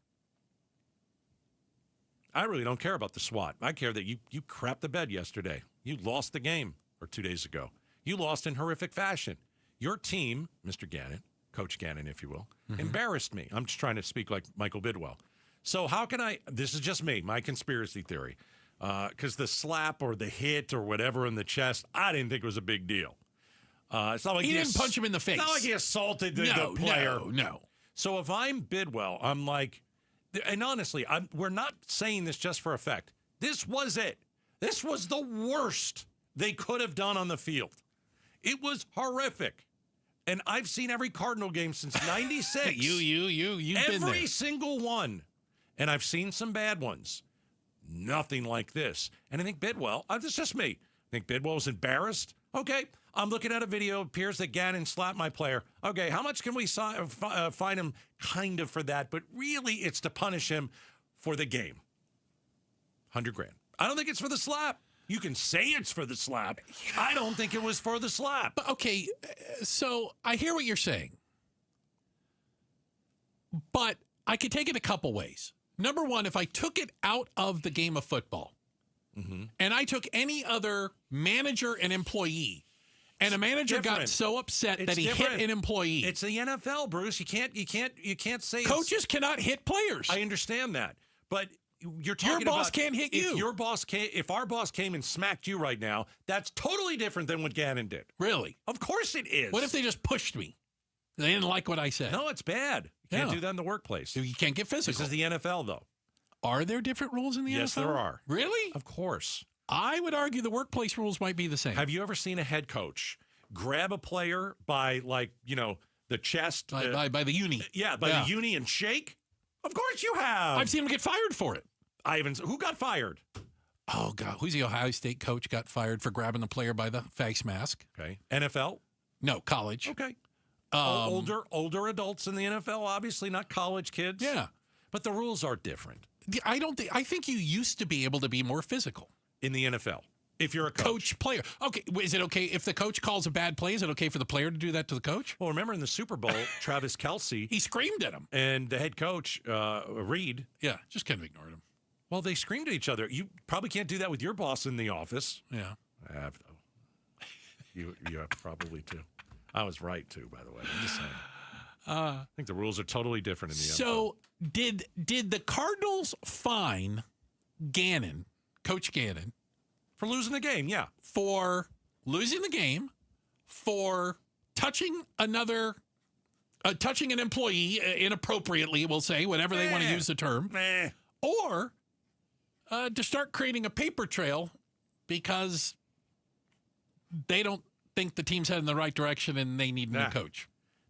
I really don't care about the SWAT. I care that you crapped the bed yesterday. You lost the game, or 2 days ago. You lost in horrific fashion. Your team, Mr. Gannon, Coach Gannon, if you will, embarrassed me. I'm just trying to speak like Michael Bidwell. So how can this is just me, my conspiracy theory, because the slap or the hit or whatever in the chest, I didn't think it was a big deal. It's not like he didn't punch him in the face. It's not like he assaulted the player. No. So if I'm Bidwell, I'm like, and honestly, we're not saying this just for effect. This was it. This was the worst they could have done on the field. It was horrific. And I've seen every Cardinal game since 96. You've been there. Every single one. And I've seen some bad ones. Nothing like this. And I think Bidwell, it's just me. I think Bidwell was embarrassed. Okay, I'm looking at a video. It appears that Gannon slapped my player. Okay, how much can we fine him kind of for that? But really, it's to punish him for the game. $100,000. I don't think it's for the slap. You can say it's for the slap. I don't think it was for the slap. But okay, so I hear what you're saying. But I could take it a couple ways. Number one, if I took it out of the game of football, and I took any other manager and employee, and a manager got so upset that he hit an employee. It's the NFL, Bruce. You can't say coaches cannot hit players. I understand that, but you're talking your boss about can't hit you. If our boss came and smacked you right now, that's totally different than what Gannon did. Really? Of course it is. What if they just pushed me? They didn't like what I said. No, it's bad. You can't do that in the workplace. You can't get physical. This is the NFL, though. Are there different rules in the NFL? Yes, there are. Really? Of course. I would argue the workplace rules might be the same. Have you ever seen a head coach grab a player by, the chest? By the uni. Yeah, the uni and shake? Of course you have. I've seen him get fired for it. Who got fired? Oh, God. Who's the Ohio State coach got fired for grabbing the player by the face mask? Okay. NFL? No, college. Okay. Older adults in the NFL, obviously, not college kids. Yeah. But the rules are different. I think you used to be able to be more physical. In the NFL, if you're a coach player. Okay, is it okay if the coach calls a bad play? Is it okay for the player to do that to the coach? Well, remember in the Super Bowl, Travis Kelce. He screamed at him. And the head coach, Reed. Yeah, just kind of ignored him. Well, they screamed at each other. You probably can't do that with your boss in the office. Yeah. I have, though. You have probably, too. I was right, too, by the way. I'm just saying. I think the rules are totally different in the NFL. So did the Cardinals fine Gannon, Coach Gannon, for losing the game? Yeah, for losing the game, for touching an employee inappropriately, we'll say, whatever they want to use the term, or to start creating a paper trail because they don't think the team's heading in the right direction and they need a new coach.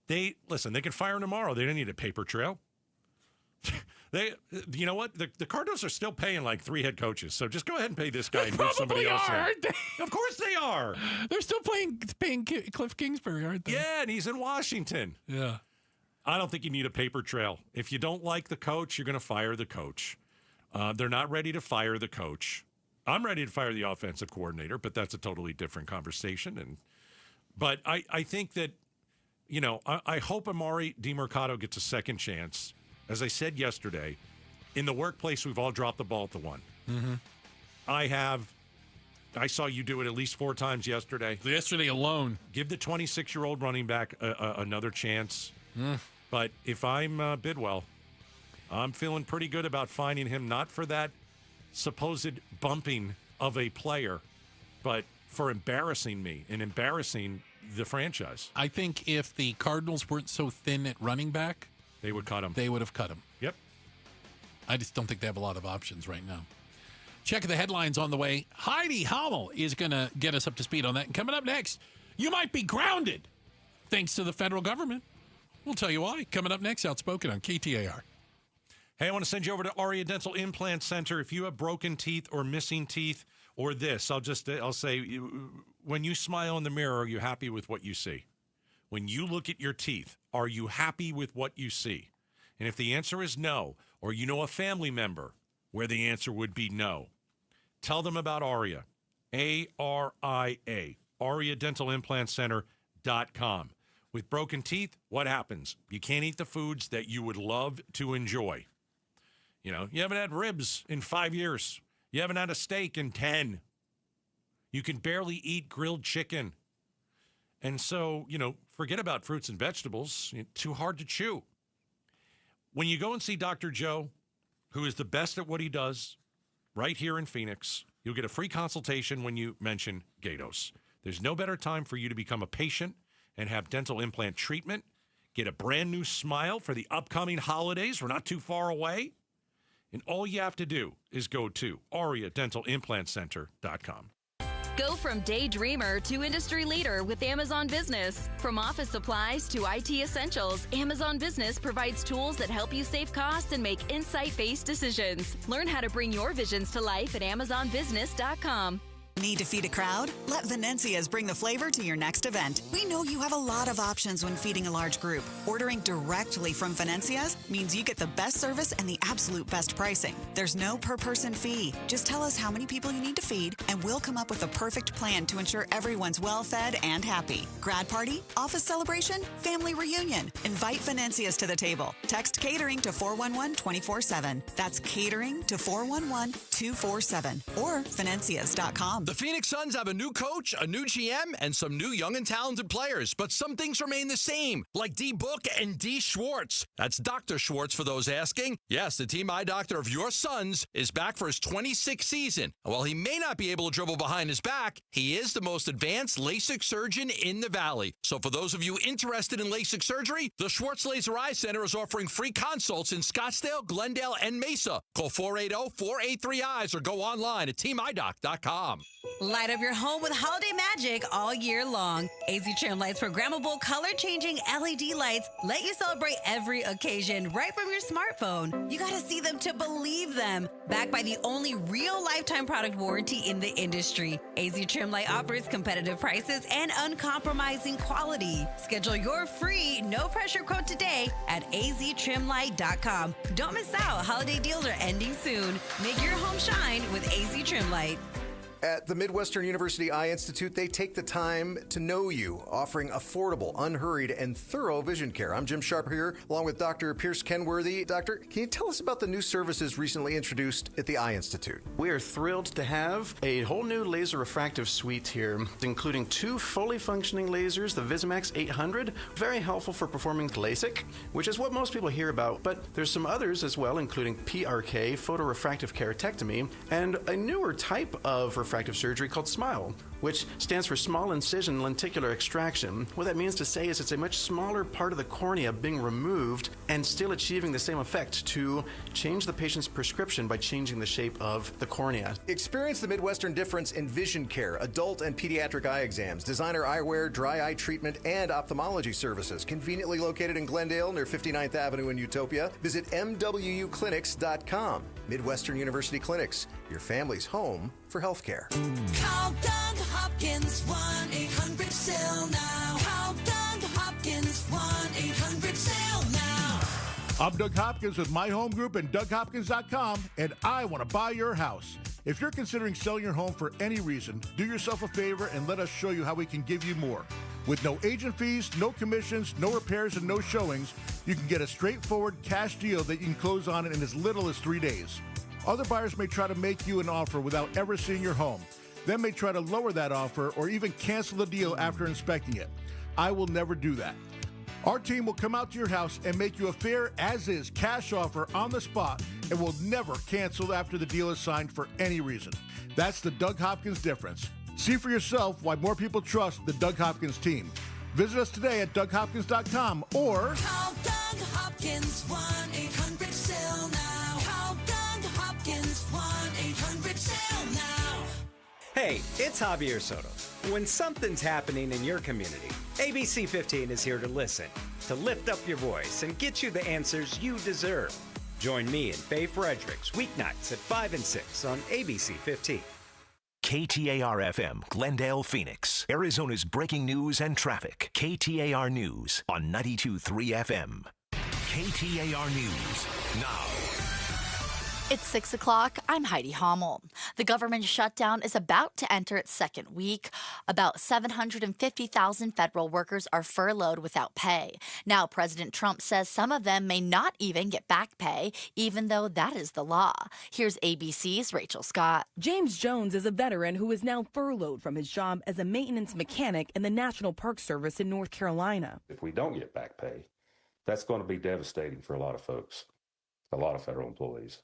They can fire him tomorrow. They don't need a paper trail. You know what? The Cardinals are still paying like 3 head coaches, so just go ahead and pay this guy and move somebody else in. Aren't they? Of course they are. They're still paying Cliff Kingsbury, aren't they? Yeah, and he's in Washington. Yeah. I don't think you need a paper trail. If you don't like the coach, you're going to fire the coach. They're not ready to fire the coach. I'm ready to fire the offensive coordinator, but that's a totally different conversation. But I think that, I hope Amari DiMercato gets a second chance. As I said yesterday, in the workplace, we've all dropped the ball at the one. Mm-hmm. I saw you do it at least 4 times yesterday. Yesterday alone. Give the 26-year-old running back another chance. But if I'm Bidwell, I'm feeling pretty good about finding him, not for that supposed bumping of a player, but for embarrassing me and embarrassing the franchise. I think if the Cardinals weren't so thin at running back, they would cut him. They would have cut him. Yep. I just don't think they have a lot of options right now. Check the headlines on the way. Heidi Hommel is going to get us up to speed on that. And coming up next, you might be grounded thanks to the federal government. We'll tell you why. Coming up next, Outspoken on KTAR. Hey, I want to send you over to Aria Dental Implant Center. If you have broken teeth or missing teeth or this, I'll say, when you smile in the mirror, are you happy with what you see? When you look at your teeth, are you happy with what you see? And if the answer is no, or you know a family member where the answer would be no, tell them about Aria. A-R-I-A. AriaDentalImplantCenter.com. With broken teeth, what happens? You can't eat the foods that you would love to enjoy. You haven't had ribs in 5 years. You haven't had a steak in 10. You can barely eat grilled chicken. And so, forget about fruits and vegetables. Too hard to chew. When you go and see Dr. Joe, who is the best at what he does, right here in Phoenix, you'll get a free consultation when you mention Gatos. There's no better time for you to become a patient and have dental implant treatment. Get a brand new smile for the upcoming holidays. We're not too far away. And all you have to do is go to AriaDentalImplantCenter.com. Go from daydreamer to industry leader with Amazon Business. From office supplies to IT essentials, Amazon Business provides tools that help you save costs and make insight-based decisions. Learn how to bring your visions to life at AmazonBusiness.com. Need to feed a crowd? Let Venencia's bring the flavor to your next event. We know you have a lot of options when feeding a large group. Ordering directly from Venencia's means you get the best service and the absolute best pricing. There's no per-person fee. Just tell us how many people you need to feed, and we'll come up with a perfect plan to ensure everyone's well-fed and happy. Grad party, office celebration, family reunion. Invite Venencia's to the table. Text catering to 411-24/7. That's catering to 411-247 or Venencias.com. The Phoenix Suns have a new coach, a new GM, and some new young and talented players, but some things remain the same, like D. Book and D. Schwartz. That's Dr. Schwartz for those asking. Yes, the team eye doctor of your Suns is back for his 26th season. And while he may not be able to dribble behind his back, he is the most advanced LASIK surgeon in the Valley. So for those of you interested in LASIK surgery, the Schwartz Laser Eye Center is offering free consults in Scottsdale, Glendale, and Mesa. Call 480-483-EYES or go online at teamidoc.com. Light up your home with holiday magic all year long. AZ Trim Lights programmable color-changing LED lights let you celebrate every occasion right from your smartphone. You gotta see them to believe them. Backed by the only real lifetime product warranty in the industry, AZ Trim Light offers competitive prices and uncompromising quality. Schedule your free no-pressure quote today at aztrimlight.com. Don't miss out. Holiday deals are ending soon. Make your home shine with AZ Trim Light. At the Midwestern University Eye Institute, they take the time to know you, offering affordable, unhurried, and thorough vision care. I'm Jim Sharp here, along with Dr. Pierce Kenworthy. Doctor, can you tell us about the new services recently introduced at the Eye Institute? We are thrilled to have a whole new laser refractive suite here, including 2 fully functioning lasers, the Visimax 800, very helpful for performing LASIK, which is what most people hear about, but there's some others as well, including PRK, photorefractive keratectomy, and a newer type of refractive surgery called SMILE, which stands for small incision lenticular extraction. What that means to say is it's a much smaller part of the cornea being removed and still achieving the same effect to change the patient's prescription by changing the shape of the cornea. Experience the Midwestern difference in vision care, adult and pediatric eye exams, designer eyewear, dry eye treatment, and ophthalmology services. Conveniently located in Glendale near 59th Avenue in Utopia. Visit MWUclinics.com. Midwestern University Clinics, your family's home for healthcare. Call Doug Hopkins, 1-800-SAIL now. Call Doug Hopkins, 1-800-SAIL now. I'm Doug Hopkins with My Home Group and DougHopkins.com, and I want to buy your house. If you're considering selling your home for any reason, do yourself a favor and let us show you how we can give you more. With no agent fees, no commissions, no repairs, and no showings, you can get a straightforward cash deal that you can close on in as little as 3 days. Other buyers may try to make you an offer without ever seeing your home. They may try to lower that offer or even cancel the deal after inspecting it. I will never do that. Our team will come out to your house and make you a fair as-is cash offer on the spot and will never cancel after the deal is signed for any reason. That's the Doug Hopkins difference. See for yourself why more people trust the Doug Hopkins team. Visit us today at DougHopkins.com or call Doug Hopkins, 1-800-SAIL now. Call Doug Hopkins, 1-800-SAIL now. Hey, it's Javier Soto. When something's happening in your community, ABC 15 is here to listen, to lift up your voice and get you the answers you deserve. Join me and Faye Fredericks weeknights at 5 and 6 on ABC 15. KTAR-FM, Glendale, Phoenix. Arizona's breaking news and traffic. KTAR News on 92.3 FM. KTAR News now. It's 6 o'clock. I'm Heidi Hommel. The government shutdown is about to enter its second week. About 750,000 federal workers are furloughed without pay. Now, President Trump says some of them may not even get back pay, even though that is the law. Here's ABC's Rachel Scott. James Jones is a veteran who is now furloughed from his job as a maintenance mechanic in the National Park Service in North Carolina. If we don't get back pay, that's going to be devastating for a lot of folks, a lot of federal employees.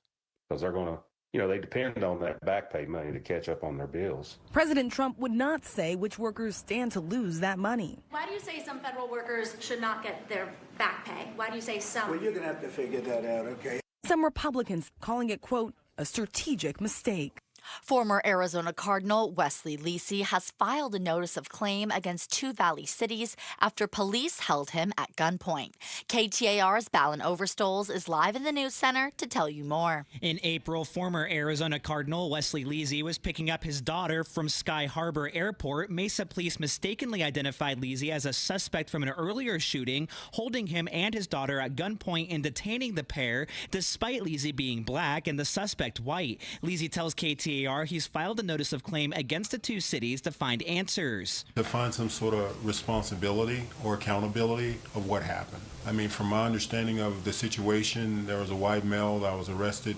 Because they're going to, they depend on that back pay money to catch up on their bills. President Trump would not say which workers stand to lose that money. Why do you say some federal workers should not get their back pay? Why do you say some? Well, you're going to have to figure that out, okay? Some Republicans calling it, quote, a strategic mistake. Former Arizona Cardinal Wesley Lisi has filed a notice of claim against two Valley cities after police held him at gunpoint. KTAR's Balin Overstoles is live in the news center to tell you more. In April, former Arizona Cardinal Wesley Lisi was picking up his daughter from Sky Harbor Airport. Mesa police mistakenly identified Lisi as a suspect from an earlier shooting, holding him and his daughter at gunpoint and detaining the pair, despite Lisi being black and the suspect white. Lisi tells KTAR he's filed a notice of claim against the two cities to find answers. To find some sort of responsibility or accountability of what happened. I mean, from my understanding of the situation, there was a white male that was arrested,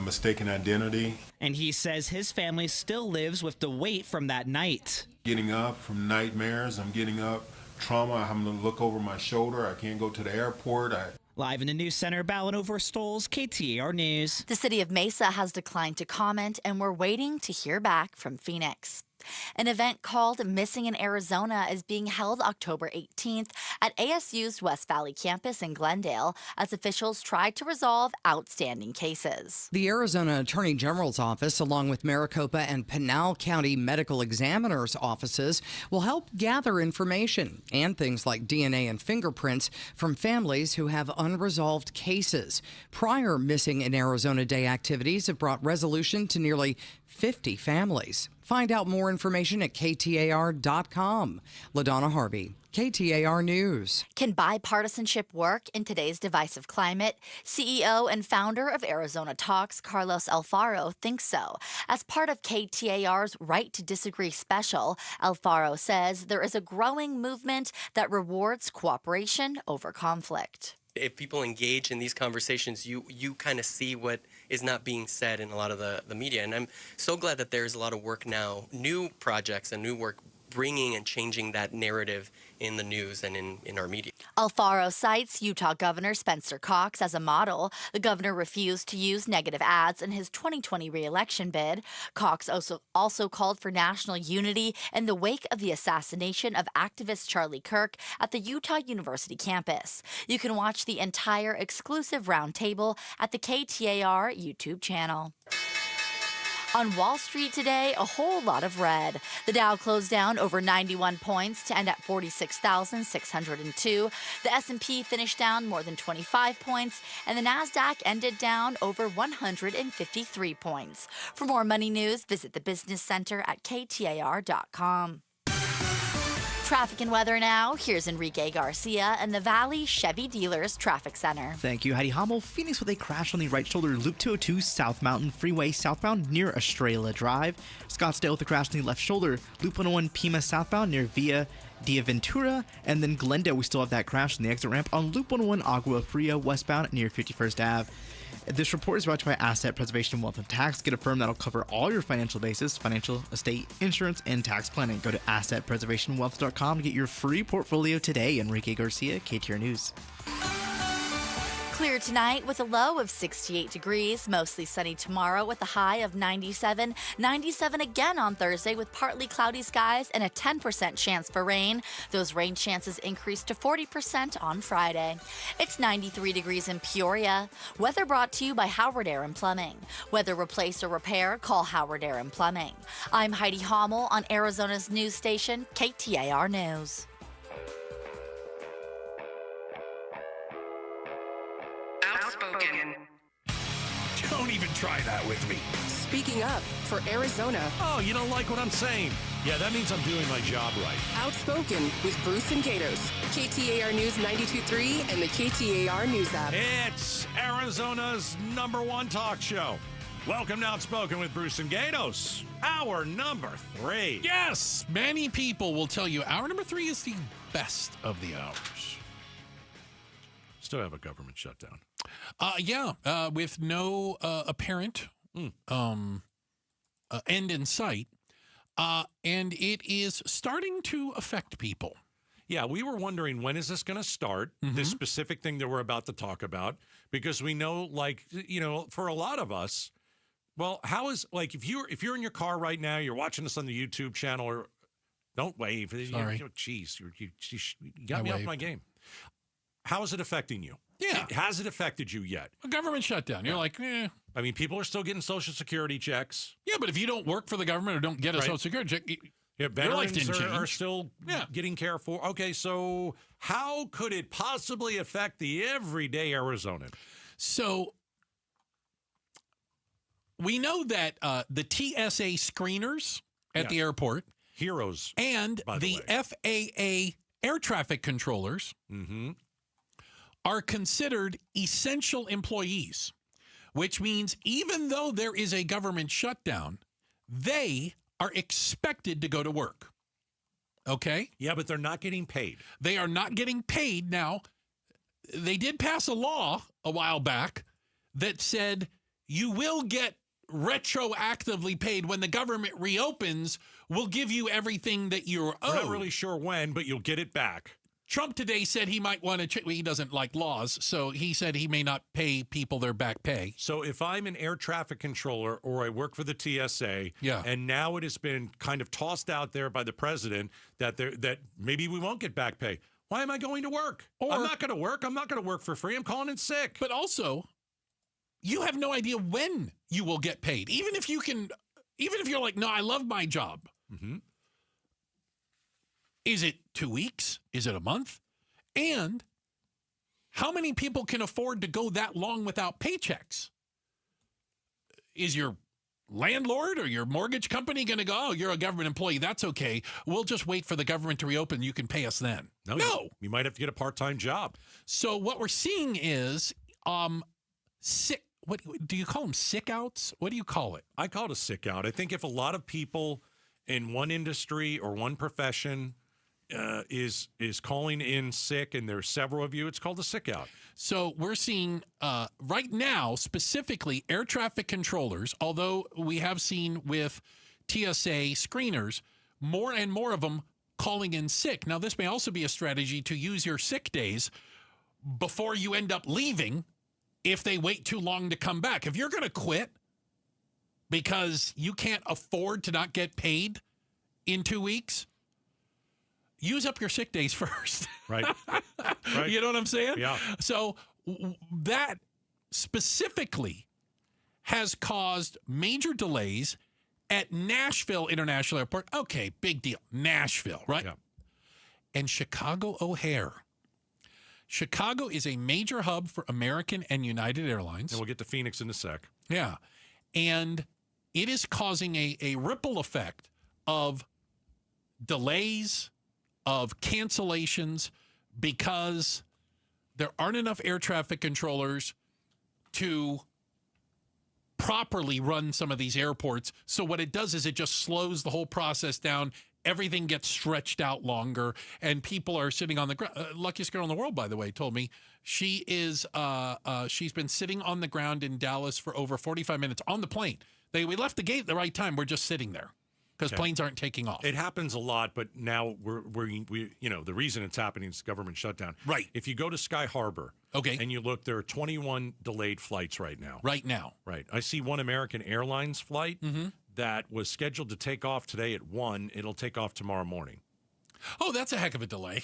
mistaken identity. And he says his family still lives with the weight from that night. Getting up from nightmares, I'm getting up, trauma, I'm having to look over my shoulder, I can't go to the airport. Live in the news center, Balin Overstoles, KTAR News. The city of Mesa has declined to comment, and we're waiting to hear back from Phoenix. An event called Missing in Arizona is being held October 18th at ASU's West Valley campus in Glendale as officials try to resolve outstanding cases. The Arizona Attorney General's office, along with Maricopa and Pinal County medical examiners' offices, will help gather information and things like DNA and fingerprints from families who have unresolved cases. Prior Missing in Arizona Day activities have brought resolution to nearly 50 families. Find out more information at KTAR.com. LaDonna Harvey, KTAR News. Can bipartisanship work in today's divisive climate? CEO and founder of Arizona Talks, Carlos Alfaro, thinks so. As part of KTAR's Right to Disagree special, Alfaro says there is a growing movement that rewards cooperation over conflict. If people engage in these conversations, you kind of see what is not being said in a lot of the media. And I'm so glad that there's a lot of work now, new projects and new work bringing and changing that narrative in the news and in our media. Alfaro cites Utah Governor Spencer Cox as a model. The governor refused to use negative ads in his 2020 re-election bid. Cox also called for national unity in the wake of the assassination of activist Charlie Kirk at the Utah University campus. You can watch the entire exclusive roundtable at the KTAR YouTube channel. On Wall Street today, a whole lot of red. The Dow closed down over 91 points to end at 46,602. The S&P finished down more than 25 points, and the Nasdaq ended down over 153 points. For more money news, visit the Business Center at KTAR.com. Traffic and weather now. Here's Enrique Garcia in the Valley Chevy Dealers Traffic Center. Thank you, Heidi Hummel. Phoenix with a crash on the right shoulder, Loop 202 South Mountain Freeway southbound near Estrella Drive. Scottsdale with a crash on the left shoulder, Loop 101 Pima southbound near Via Ventura. And then Glendale, we still have that crash on the exit ramp on Loop 101 Agua Fria westbound near 51st Ave. This report is brought to you by Asset Preservation Wealth and Tax. Get a firm that'll cover all your financial bases, financial, estate, insurance, and tax planning. Go to AssetPreservationWealth.com to get your free portfolio today. Enrique Garcia, KTAR News. Clear tonight with a low of 68 degrees, mostly sunny tomorrow with a high of 97. 97 again on Thursday with partly cloudy skies and a 10% chance for rain. Those rain chances increase to 40% on Friday. It's 93 degrees in Peoria. Weather brought to you by Howard Air and Plumbing. Whether replace or repair, call Howard Air and Plumbing. I'm Heidi Hummel on Arizona's news station, KTAR News. Outspoken. Don't even try that with me. Speaking up for Arizona. Oh, you don't like what I'm saying? Yeah, that means I'm doing my job right. Outspoken with Bruce and Gatos. KTAR News 92.3 and the KTAR News app. It's Arizona's #1 talk show. Welcome to Outspoken with Bruce and Gatos. Hour number 3. Yes, many people will tell you hour number 3 is the best of the hours. Still have a government shutdown. With no apparent end in sight. And it is starting to affect people. Yeah, we were wondering, when is this going to start, this specific thing that we're about to talk about? Because we know, for a lot of us, well, how is, if you're in your car right now, you're watching us on the YouTube channel, or don't wave. Sorry. Jeez, you got me off my game. How is it affecting you? Yeah. Has it affected you yet? A government shutdown. You're like, I mean, people are still getting Social Security checks. Yeah, but if you don't work for the government or don't get a Right. Social Security check, Yeah, your life didn't veterans are change. still getting care for. Okay, so how could it possibly affect the everyday Arizonan? So we know that the TSA screeners at the airport, heroes, and by the FAA air traffic controllers are considered essential employees, which means even though there is a government shutdown, they are expected to go to work. Okay? Yeah, but they're not getting paid. They are not getting paid. Now, they did pass a law a while back that said you will get retroactively paid when the government reopens. We'll give you everything that you're owed. We're not really sure when, but you'll get it back. Trump today said he might want to he doesn't like laws, so he said he may not pay people their back pay. So if I'm an air traffic controller or I work for the TSA, and now it has been kind of tossed out there by the president that maybe we won't get back pay. Why am I going to work? I'm not going to work. I'm not going to work for free. I'm calling in sick. But also, you have no idea when you will get paid. Even if you're like, no, I love my job. Is it 2 weeks? Is it a month? And how many people can afford to go that long without paychecks? Is your landlord or your mortgage company going to go, oh, you're a government employee, that's okay. We'll just wait for the government to reopen. You can pay us then. No. You might have to get a part-time job. So what we're seeing is sick. What do you call them? Sick outs? What do you call it? I call it a sick out. I think if a lot of people in one industry or one profession is calling in sick, and there's several of you, it's called a sick out. So we're seeing right now, specifically air traffic controllers, although we have seen with TSA screeners, more and more of them calling in sick. Now, this may also be a strategy to use your sick days before you end up leaving if they wait too long to come back. If you're going to quit because you can't afford to not get paid in 2 weeks, use up your sick days first. Right. Right. You know what I'm saying? Yeah. So that specifically has caused major delays at Nashville International Airport. Okay, big deal. Nashville, right? Yeah. And Chicago O'Hare. Chicago is a major hub for American and United Airlines. And we'll get to Phoenix in a sec. Yeah. And it is causing a ripple effect of delays, of cancellations, because there aren't enough air traffic controllers to properly run some of these airports. So what it does is it just slows the whole process down. Everything gets stretched out longer, and people are sitting on the ground. Luckiest girl in the world, by the way, told me she is. She's been sitting on the ground in Dallas for over 45 minutes on the plane. We left the gate at the right time. We're just sitting there because planes aren't taking off. It happens a lot, but now we the reason it's happening is government shutdown. Right. If you go to Sky Harbor, and you look, there are 21 delayed flights right now. Right now. Right. I see one American Airlines flight that was scheduled to take off today at 1. It'll take off tomorrow morning. Oh, that's a heck of a delay.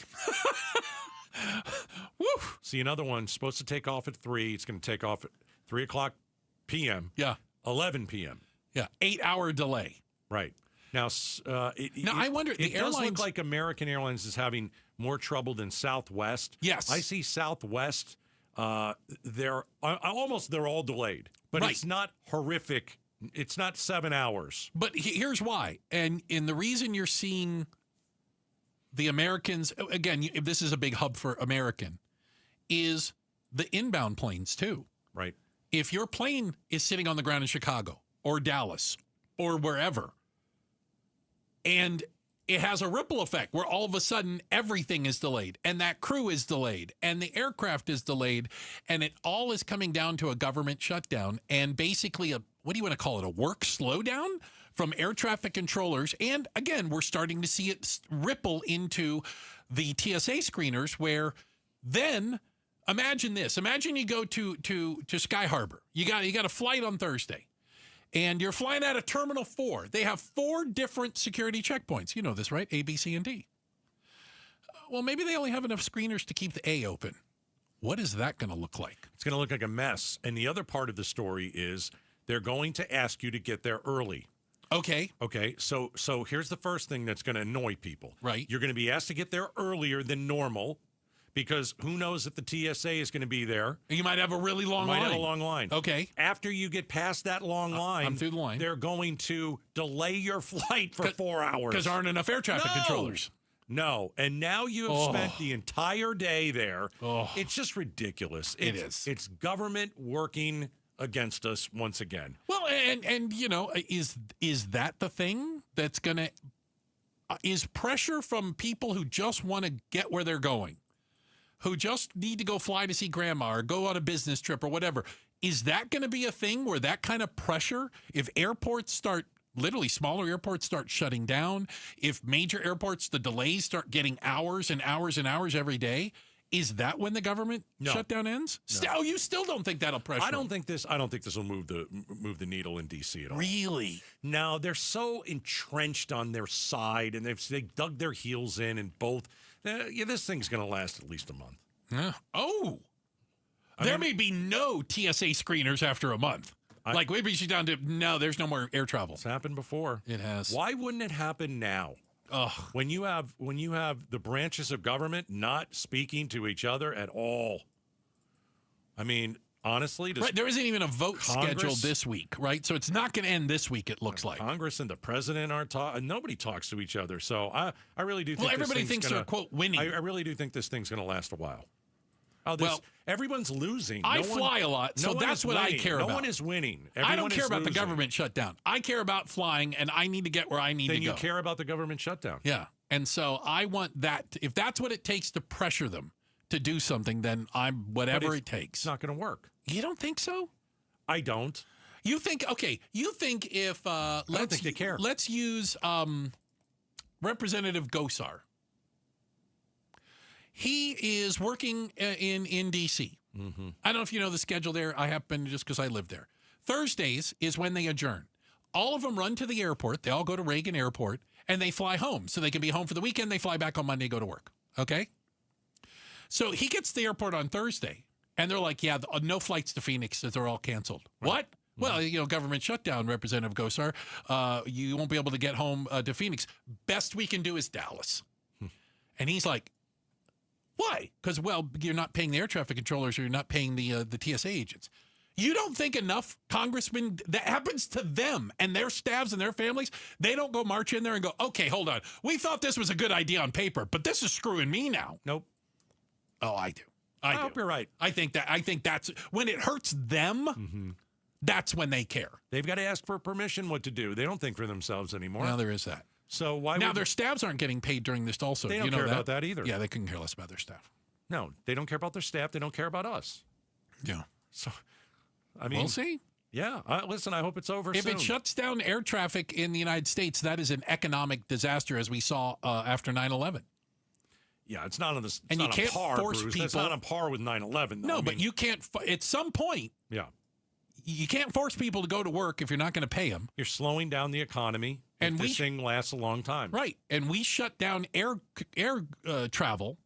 Woo! See, another one supposed to take off at 3. It's going to take off at 3 o'clock p.m. Yeah. 11 p.m. Yeah. 8-hour delay. Right. Now, I wonder, it does look like American Airlines is having more trouble than Southwest. Yes. I see Southwest, they're all delayed, but Right. it's not horrific. It's not 7 hours. But here's why. And the reason you're seeing the Americans, again, this is a big hub for American, is the inbound planes too. Right. If your plane is sitting on the ground in Chicago or Dallas or wherever, and it has a ripple effect where all of a sudden everything is delayed, and that crew is delayed, and the aircraft is delayed, and it all is coming down to a government shutdown and basically what do you want to call it, a work slowdown from air traffic controllers. And again, we're starting to see it ripple into the TSA screeners, where then imagine this. Imagine you go to Sky Harbor. You got a flight on Thursday. And you're flying out of Terminal 4. They have 4 different security checkpoints. You know this, right? A, B, C, and D. Well, maybe they only have enough screeners to keep the A open. What is that going to look like? It's going to look like a mess. And the other part of the story is they're going to ask you to get there early. Okay. Okay. So here's the first thing that's going to annoy people. Right. You're going to be asked to get there earlier than normal because who knows if the TSA is going to be there. You might have a really long line. Might have a long line. Okay. After you get past that long line, I'm through the line. They're going to delay your flight for 4 hours. Because there aren't enough air traffic controllers. No. And now you have spent the entire day there. It's just ridiculous. It is. It's government working against us once again. Well, and you know, is that the thing that's going to is pressure from people who just want to get where they're going, who just need to go fly to see grandma or go on a business trip or whatever. Is that going to be a thing where that kind of pressure, if airports start, literally smaller airports start shutting down, if major airports, the delays start getting hours and hours and hours every day, is that when the government shutdown ends? No. You still don't think that'll pressure? I don't think this will move the needle in D.C. at all. Really? No, they're so entrenched on their side, and they dug their heels in both. This thing's going to last at least a month. Yeah. Oh, there may be no TSA screeners after a month. Like maybe she's down to there's no more air travel. It's happened before. It has. Why wouldn't it happen now? When you have the branches of government not speaking to each other at all. I mean, honestly, there isn't even a vote scheduled this week, right? So it's not going to end this week. It looks like Congress and the president aren't talking. Nobody talks to each other. So I really do think. Well, everybody thinks they're quote winning. I really do think this thing's going to last a while. Everyone's losing. I fly a lot, so that's what I care about. No one is winning. I don't care about the government shutdown. I care about flying, and I need to get where I need to go. Then you care about the government shutdown. Yeah, and so I want that. If that's what it takes to pressure them to do something, then I'm whatever it takes. It's not going to work. You don't think so? I don't. You think? Okay. You think if I don't think they care. Let's use Representative Gosar. He is working in D.C. Mm-hmm. I don't know if you know the schedule there. I happen just because I live there. Thursdays is when they adjourn. All of them run to the airport. They all go to Reagan Airport, and they fly home. So they can be home for the weekend. They fly back on Monday, go to work. Okay? So he gets to the airport on Thursday, and they're like, no flights to Phoenix. They're all canceled. Right. What? Well, government shutdown, Representative Gosar. You won't be able to get home to Phoenix. Best we can do is Dallas. And he's like, why? Because, you're not paying the air traffic controllers or you're not paying the TSA agents. You don't think enough congressmen, that happens to them and their staffs and their families, they don't go march in there and go, okay, hold on. We thought this was a good idea on paper, but this is screwing me now. Nope. Oh, I do. I hope you're right. I think that's when it hurts them, that's when they care. They've got to ask for permission what to do. They don't think for themselves anymore. Well, there is that. So why now their staffs aren't getting paid during this also. They don't care about that either. Yeah, they couldn't care less about their staff. No, they don't care about their staff. They don't care about us. Yeah. So, I mean, we'll see. Yeah. Listen, I hope it's over soon. If it shuts down air traffic in the United States, that is an economic disaster, as we saw after 9/11. Yeah, it's not on this. And you can't force people. It's not on par with 9/11. No, but you can't. At some point. Yeah. You can't force people to go to work if you're not going to pay them. You're slowing down the economy. And this thing lasts a long time. Right. And we shut down air travel,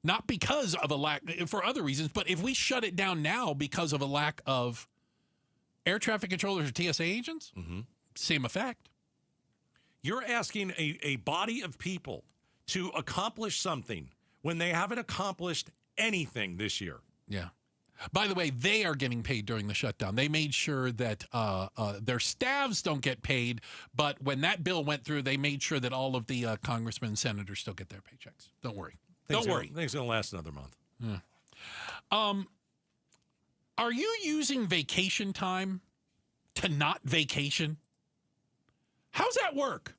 not because of a lack, for other reasons, but if we shut it down now because of a lack of air traffic controllers or TSA agents, same effect. You're asking a body of people to accomplish something when they haven't accomplished anything this year. Yeah. By the way, they are getting paid during the shutdown. They made sure that their staffs don't get paid, but when that bill went through, they made sure that all of the congressmen and senators still get their paychecks. Don't worry. Don't worry. Things going to last another month. Yeah. Are you using vacation time to not vacation? How's that work?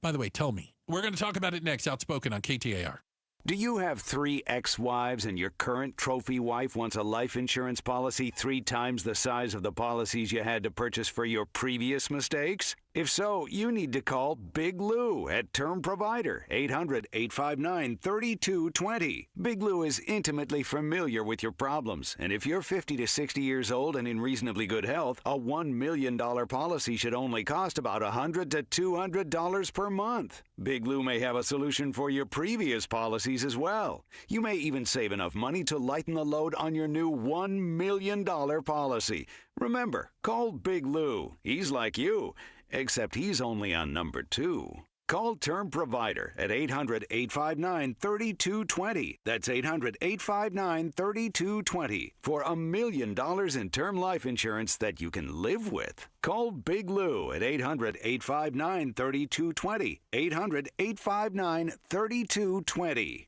By the way, tell me. We're going to talk about it next. Outspoken on KTAR. Do you have 3 ex-wives and your current trophy wife wants a life insurance policy 3 times the size of the policies you had to purchase for your previous mistakes? If so, you need to call Big Lou at Term Provider, 800-859-3220. Big Lou is intimately familiar with your problems, and if you're 50 to 60 years old and in reasonably good health, a $1 million policy should only cost about $100 to $200 per month. Big Lou may have a solution for your previous policies as well. You may even save enough money to lighten the load on your new $1 million policy. Remember, call Big Lou. He's like you, except he's only on number 2. Call Term Provider at 800-859-3220. That's 800-859-3220 for $1 million in term life insurance that you can live with. Call Big Lou at 800-859-3220. 800-859-3220.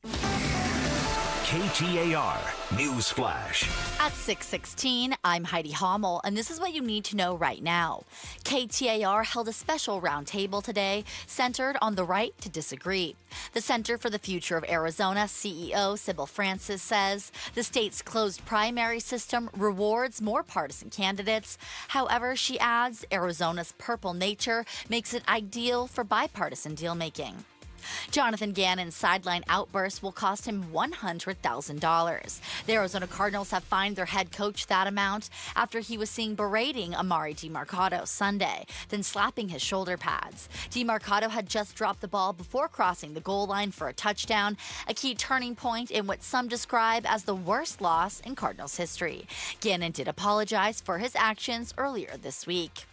KTAR News Flash. At 6:16, I'm Heidi Hommel, and this is what you need to know right now. KTAR held a special roundtable today centered on the right to disagree. The Center for the Future of Arizona CEO Sybil Francis says the state's closed primary system rewards more partisan candidates. However, she adds Arizona's purple nature makes it ideal for bipartisan deal-making. Jonathan Gannon's sideline outburst will cost him $100,000. The Arizona Cardinals have fined their head coach that amount after he was seen berating Amari DeMarcado Sunday, then slapping his shoulder pads. DeMarcado had just dropped the ball before crossing the goal line for a touchdown, a key turning point in what some describe as the worst loss in Cardinals history. Gannon did apologize for his actions earlier this week.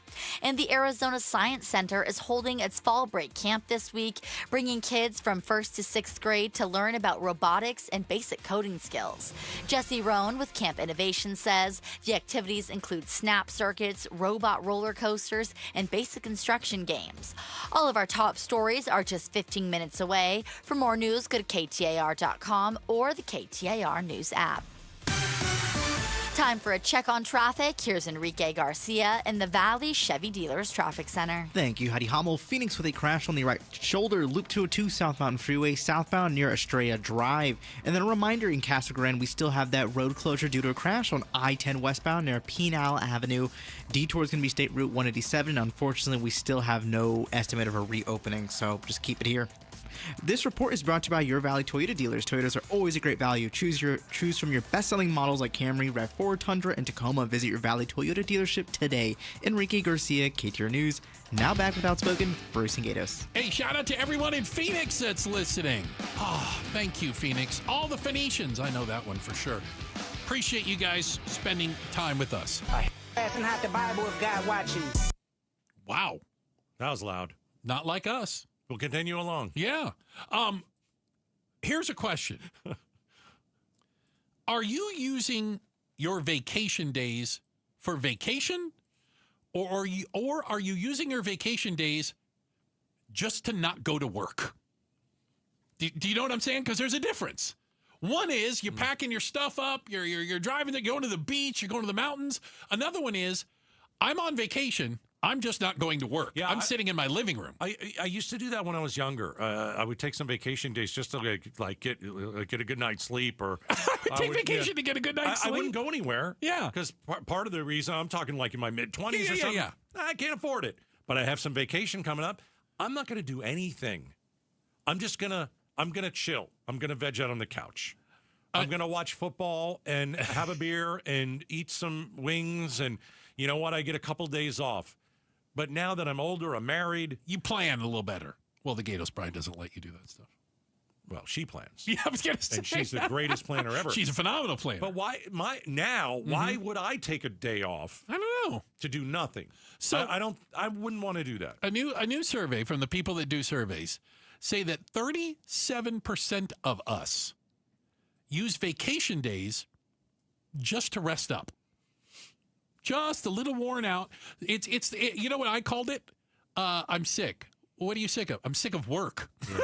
And the Arizona Science Center is holding its fall break camp this week, bringing kids from 1st to 6th grade to learn about robotics and basic coding skills. Jesse Rohn with Camp Innovation says the activities include snap circuits, robot roller coasters, and basic instruction games. All of our top stories are just 15 minutes away. For more news, go to KTAR.com or the KTAR News app. Time for a check on traffic. Here's Enrique Garcia in the Valley Chevy Dealers Traffic Center. Thank you, Heidi Hommel. Phoenix with a crash on the right shoulder, Loop 202 South Mountain Freeway, southbound near Estrella Drive. And then a reminder, in Casa Grande, we still have that road closure due to a crash on I-10 westbound near Pinal Avenue. Detour is going to be State Route 187. Unfortunately, we still have no estimate of a reopening, so just keep it here. This report is brought to you by Your Valley Toyota dealers. Toyotas are always a great value. Choose from your best-selling models like Camry, RAV4, Tundra, and Tacoma. Visit your Valley Toyota dealership today. Enrique Garcia, KTAR News. Now back with Outspoken, Bruce and Gatos. Hey, shout out to everyone in Phoenix that's listening. Oh, thank you, Phoenix. All the Phoenicians. I know that one for sure. Appreciate you guys spending time with us. Passing out the Bible if God watching. Wow. That was loud. Not like us. We'll continue along. Yeah. Here's a question. Are you using your vacation days for vacation? Or are you using your vacation days just to not go to work? Do you know what I'm saying? Because there's a difference. One is you're packing your stuff up, you're driving, you're going to the beach, you're going to the mountains. Another one is I'm on vacation. I'm just not going to work. Yeah, I'm sitting in my living room. I used to do that when I was younger. I would take some vacation days just to get a good night's sleep, or take vacation to get a good night's sleep. I wouldn't go anywhere. Yeah, because part of the reason I'm talking like in my mid-20s or something. Yeah. I can't afford it, but I have some vacation coming up. I'm not going to do anything. I'm gonna chill. I'm gonna veg out on the couch. I'm gonna watch football and have a beer and eat some wings, and you know what? I get a couple days off. But now that I'm older, I'm married. You plan a little better. Well, the Gatos Bride doesn't let you do that stuff. Well, she plans. Yeah, I was going to say. And she's the greatest planner ever. She's a phenomenal planner. But why would I take a day off? I don't know. To do nothing. So I wouldn't want to do that. A new survey from the people that do surveys say that 37% of us use vacation days just to rest up. Just a little worn out. It's you know what I called it? I'm sick. What are you sick of? I'm sick of work. Yeah.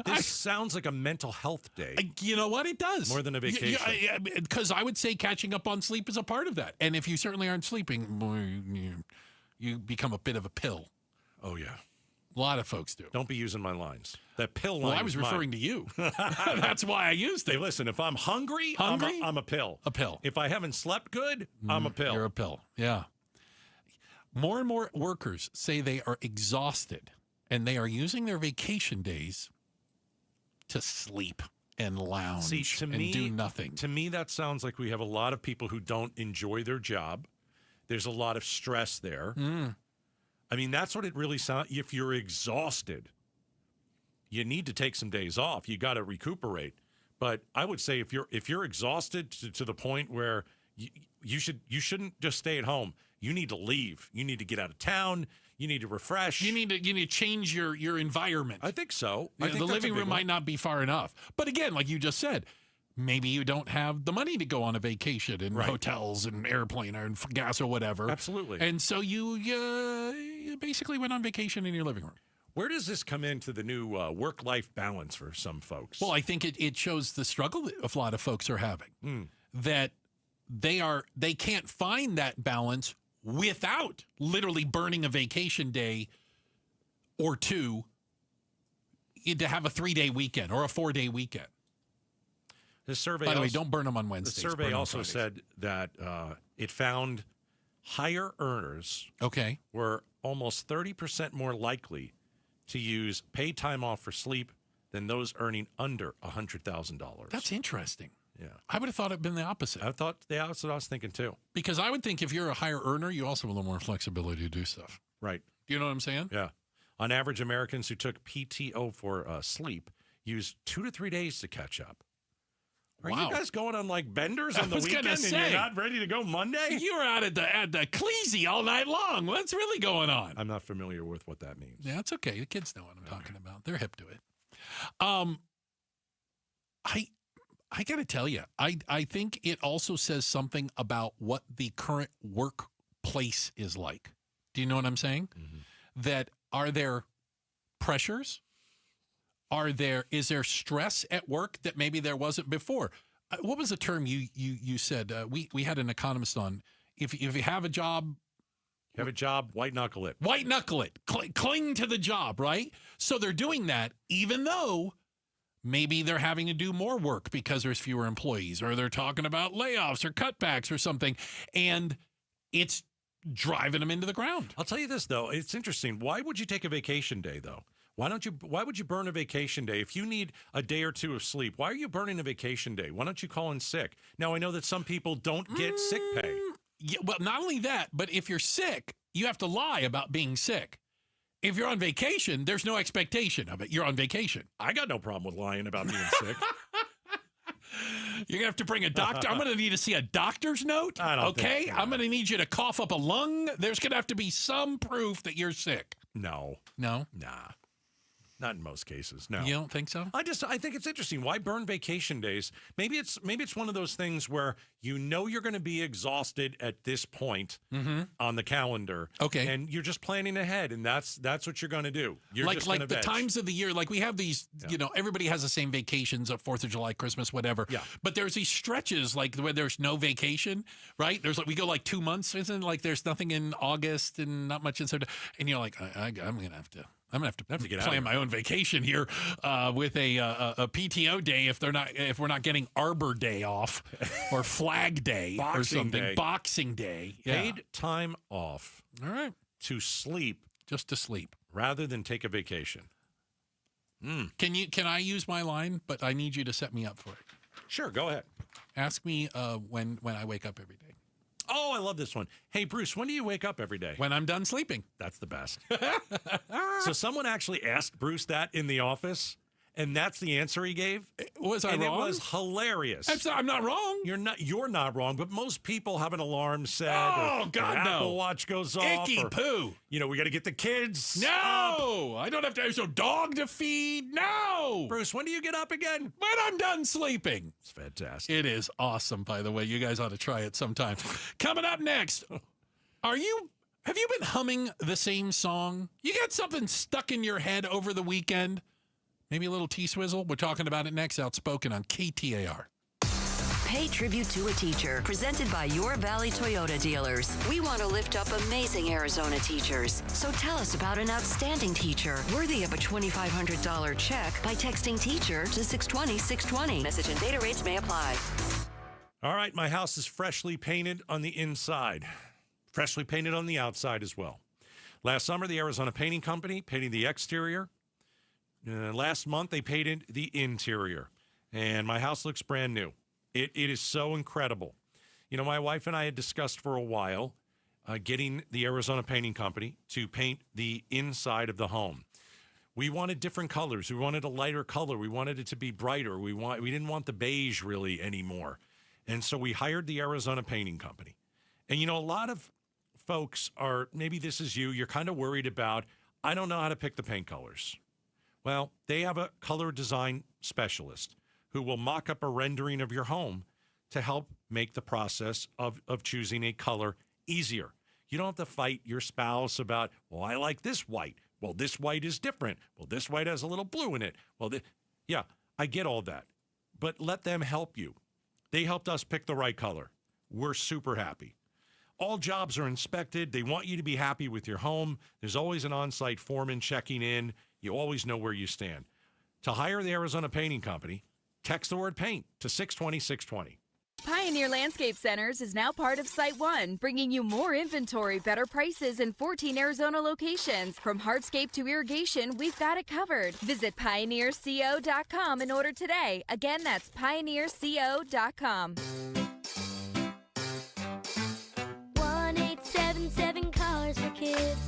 This sounds like a mental health day. You know what? It does. More than a vacation. Because I would say catching up on sleep is a part of that. And if you certainly aren't sleeping, you become a bit of a pill. Oh, yeah. A lot of folks do. Don't be using my lines. That pill line. Well, I was referring to you. That's why I used it. Hey, listen, if I'm hungry? I'm a pill. A pill. If I haven't slept good, I'm a pill. You're a pill. Yeah. More and more workers say they are exhausted, and they are using their vacation days to sleep and lounge and do nothing. To me, that sounds like we have a lot of people who don't enjoy their job. There's a lot of stress there. I mean, that's what it really sounds. If you're exhausted, you need to take some days off. You got to recuperate. But I would say if you're exhausted to the point where you shouldn't just stay at home. You need to leave. You need to get out of town. You need to refresh. You need to change your environment. I think so. I think the living room might not be far enough. But again, like you just said, maybe you don't have the money to go on a vacation in hotels and airplane or gas or whatever. Absolutely. And so you basically went on vacation in your living room. Where does this come into the new work-life balance for some folks? Well, I think it shows the struggle that a lot of folks are having. That they can't find that balance without literally burning a vacation day or two to have a 3-day weekend or a 4-day weekend. The survey. By the way, don't burn them on Wednesdays. The survey also said that it found higher earners were almost 30% more likely to use paid time off for sleep than those earning under $100,000. That's interesting. Yeah. I would have thought it'd been the opposite. That's what I was thinking too. Because I would think if you're a higher earner, you also have a little more flexibility to do stuff. Right. Do you know what I'm saying? Yeah. On average, Americans who took PTO for sleep used 2 to 3 days to catch up. Are you guys going on like benders on the weekend and you're not ready to go Monday? You were out at the Cleasy all night long. What's really going on? I'm not familiar with what that means. Yeah, that's okay. The kids know what I'm talking about. They're hip to it. I got to tell you, I think it also says something about what the current workplace is like. Do you know what I'm saying? That are there pressures? Is there stress at work that maybe there wasn't before? What was the term you said? We had an economist on. If you have a job, white knuckle it. White knuckle it. Cling to the job, right? So they're doing that even though maybe they're having to do more work because there's fewer employees, or they're talking about layoffs or cutbacks or something, and it's driving them into the ground. I'll tell you this, though. It's interesting. Why would you take a vacation day, though? Why would you burn a vacation day? If you need a day or two of sleep, why are you burning a vacation day? Why don't you call in sick? Now, I know that some people don't get sick pay. Yeah, well, not only that, but if you're sick, you have to lie about being sick. If you're on vacation, there's no expectation of it. You're on vacation. I got no problem with lying about being sick. You're going to have to bring a doctor. I'm going to need to see a doctor's note. I'm going to need you to cough up a lung. There's going to have to be some proof that you're sick. No. No? Nah. Not in most cases, no. You don't think so? I think it's interesting. Why burn vacation days? Maybe it's one of those things where you know you're going to be exhausted at this point on the calendar. Okay. And you're just planning ahead, and that's what you're going to do. You're just like the times of the year, like we have these, everybody has the same vacations of 4th of July, Christmas, whatever. Yeah. But there's these stretches like where there's no vacation, right? There's we go like 2 months, isn't it? Like there's nothing in August and not much in September. And you're like, I'm going to have to get plan my own vacation here with a PTO day if we're not getting Arbor Day off or Flag Day or something. Day. Boxing Day. Yeah. Paid time off. All right. To sleep. Just to sleep. Rather than take a vacation. Can I use my line? But I need you to set me up for it. Sure, go ahead. Ask me when I wake up every day. Oh, I love this one. Hey, Bruce, when do you wake up every day? When I'm done sleeping. That's the best. So someone actually asked Bruce that in the office, and that's the answer he gave. Was I wrong? It was hilarious. I'm not wrong. You're not wrong, but most people have an alarm set. Oh, God, no. Apple Watch goes off. Icky poo. We got to get the kids. No, I don't have to have a dog to feed. No. Bruce, when do you get up again? When I'm done sleeping. It's fantastic. It is awesome, by the way. You guys ought to try it sometime. Coming up next, have you been humming the same song? You got something stuck in your head over the weekend? Maybe a little T-Swizzle? We're talking about it next. Outspoken on KTAR. Pay tribute to a teacher, presented by Your Valley Toyota dealers. We want to lift up amazing Arizona teachers. So tell us about an outstanding teacher worthy of a $2,500 check by texting teacher to 620-620. Message and data rates may apply. All right, my house is freshly painted on the inside. freshly painted on the outside as well. Last summer, the Arizona Painting Company painted the exterior. Last month, they painted the interior. And my house looks brand new. It is so incredible. You know, my wife and I had discussed for a while getting the Arizona Painting Company to paint the inside of the home. We wanted different colors. We wanted a lighter color. We wanted it to be brighter. We didn't want the beige really anymore. And so we hired the Arizona Painting Company. And, you know, a lot of folks are, maybe this is you, you're kind of worried about, I don't know how to pick the paint colors. Well, they have a color design specialist who will mock up a rendering of your home to help make the process of choosing a color easier. You don't have to fight your spouse about, well, I like this white. Well, this white is different. Well, this white has a little blue in it. Well, yeah, I get all that. But let them help you. They helped us pick the right color. We're super happy. All jobs are inspected. They want you to be happy with your home. There's always an on-site foreman checking in. You always know where you stand. To hire the Arizona Painting Company, text the word paint to 620-620. Pioneer Landscape Centers is now part of Site One, bringing you more inventory, better prices, and 14 Arizona locations. From hardscape to irrigation, we've got it covered. Visit pioneerco.com and order today. Again, that's pioneerco.com. 1-877 Cars for Kids.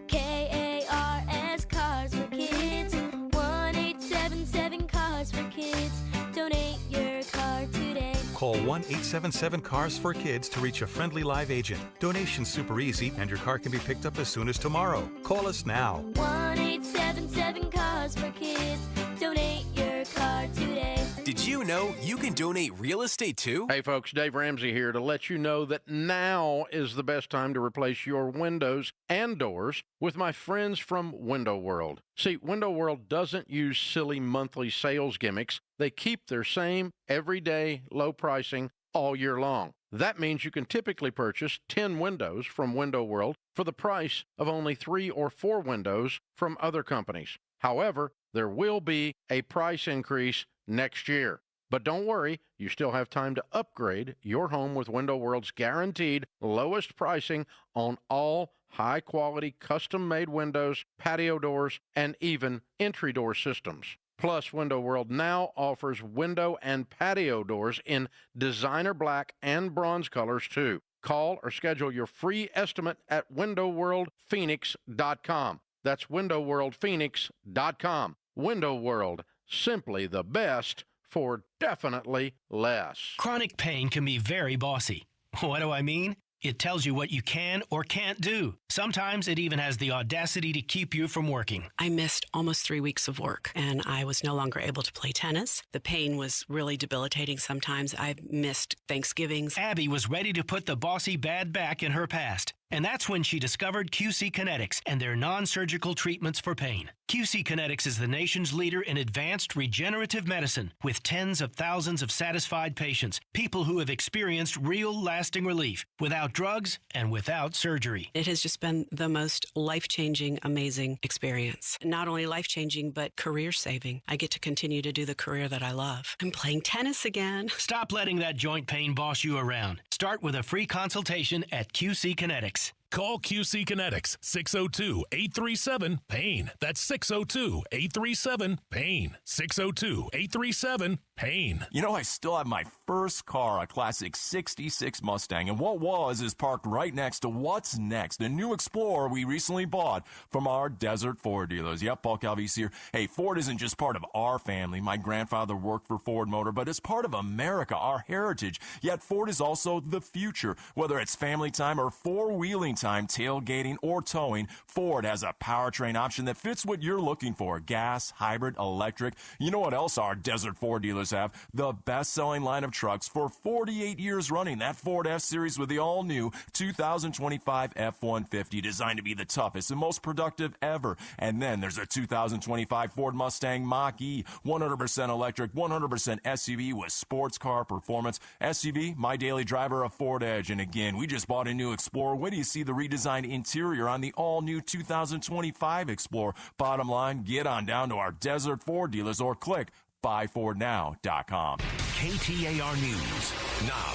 KARS Cars for Kids. 1-877 Cars for Kids. Donate your car today. Call 1-877-CARS-FOR-KIDS to reach a friendly live agent. Donation's super easy, and your car can be picked up as soon as tomorrow. Call us now. 1-877 Cars for Kids. Donate your car today. Did you know you can donate real estate too? Hey folks, Dave Ramsey here to let you know that now is the best time to replace your windows and doors with my friends from Window World. See, Window World doesn't use silly monthly sales gimmicks. They keep their same everyday low pricing all year long. That means you can typically purchase 10 windows from Window World for the price of only 3 or 4 windows from other companies. However, there will be a price increase next year. But don't worry, you still have time to upgrade your home with Window World's guaranteed lowest pricing on all high-quality custom-made windows, patio doors, and even entry door systems. Plus, Window World now offers window and patio doors in designer black and bronze colors, too. Call or schedule your free estimate at windowworldphoenix.com. That's windowworldphoenix.com. Window World, simply the best for definitely less. Chronic pain can be very bossy. What do I mean? It tells you what you can or can't do. Sometimes it even has the audacity to keep you from working. I missed almost 3 weeks of work, and I was no longer able to play tennis. The pain was really debilitating sometimes. I missed Thanksgivings. Abby was ready to put the bossy bad back in her past. And that's when she discovered QC Kinetics and their non-surgical treatments for pain. QC Kinetics is the nation's leader in advanced regenerative medicine with tens of thousands of satisfied patients, people who have experienced real lasting relief without drugs and without surgery. It has just been the most life-changing, amazing experience. Not only life-changing, but career-saving. I get to continue to do the career that I love. I'm playing tennis again. Stop letting that joint pain boss you around. Start with a free consultation at QC Kinetics. Call QC Kinetics, 602-837-PAIN. That's 602-837-PAIN. 602-837-PAIN. You know, I still have my first car, a classic 66 Mustang, and what was is parked right next to what's next, a new Explorer we recently bought from our Desert Ford dealers. Yep, Paul Calvise here. Hey, Ford isn't just part of our family. My grandfather worked for Ford Motor, but it's part of America, our heritage. Yet Ford is also the future. Whether it's family time or four-wheeling time, tailgating, or towing, Ford has a powertrain option that fits what you're looking for. Gas, hybrid, electric. You know what else our Desert Ford dealers have? The best-selling line of trucks for 48 years running. That Ford F-Series with the all-new 2025 F-150, designed to be the toughest and most productive ever. And then there's a 2025 Ford Mustang Mach-E, 100% electric, 100% SUV with sports car performance. SUV, my daily driver, a Ford Edge. And again, we just bought a new Explorer. When do you see the redesigned interior on the all-new 2025 Explorer? Bottom line, get on down to our Desert Ford dealers or click buyfordnow.com. KTAR News now.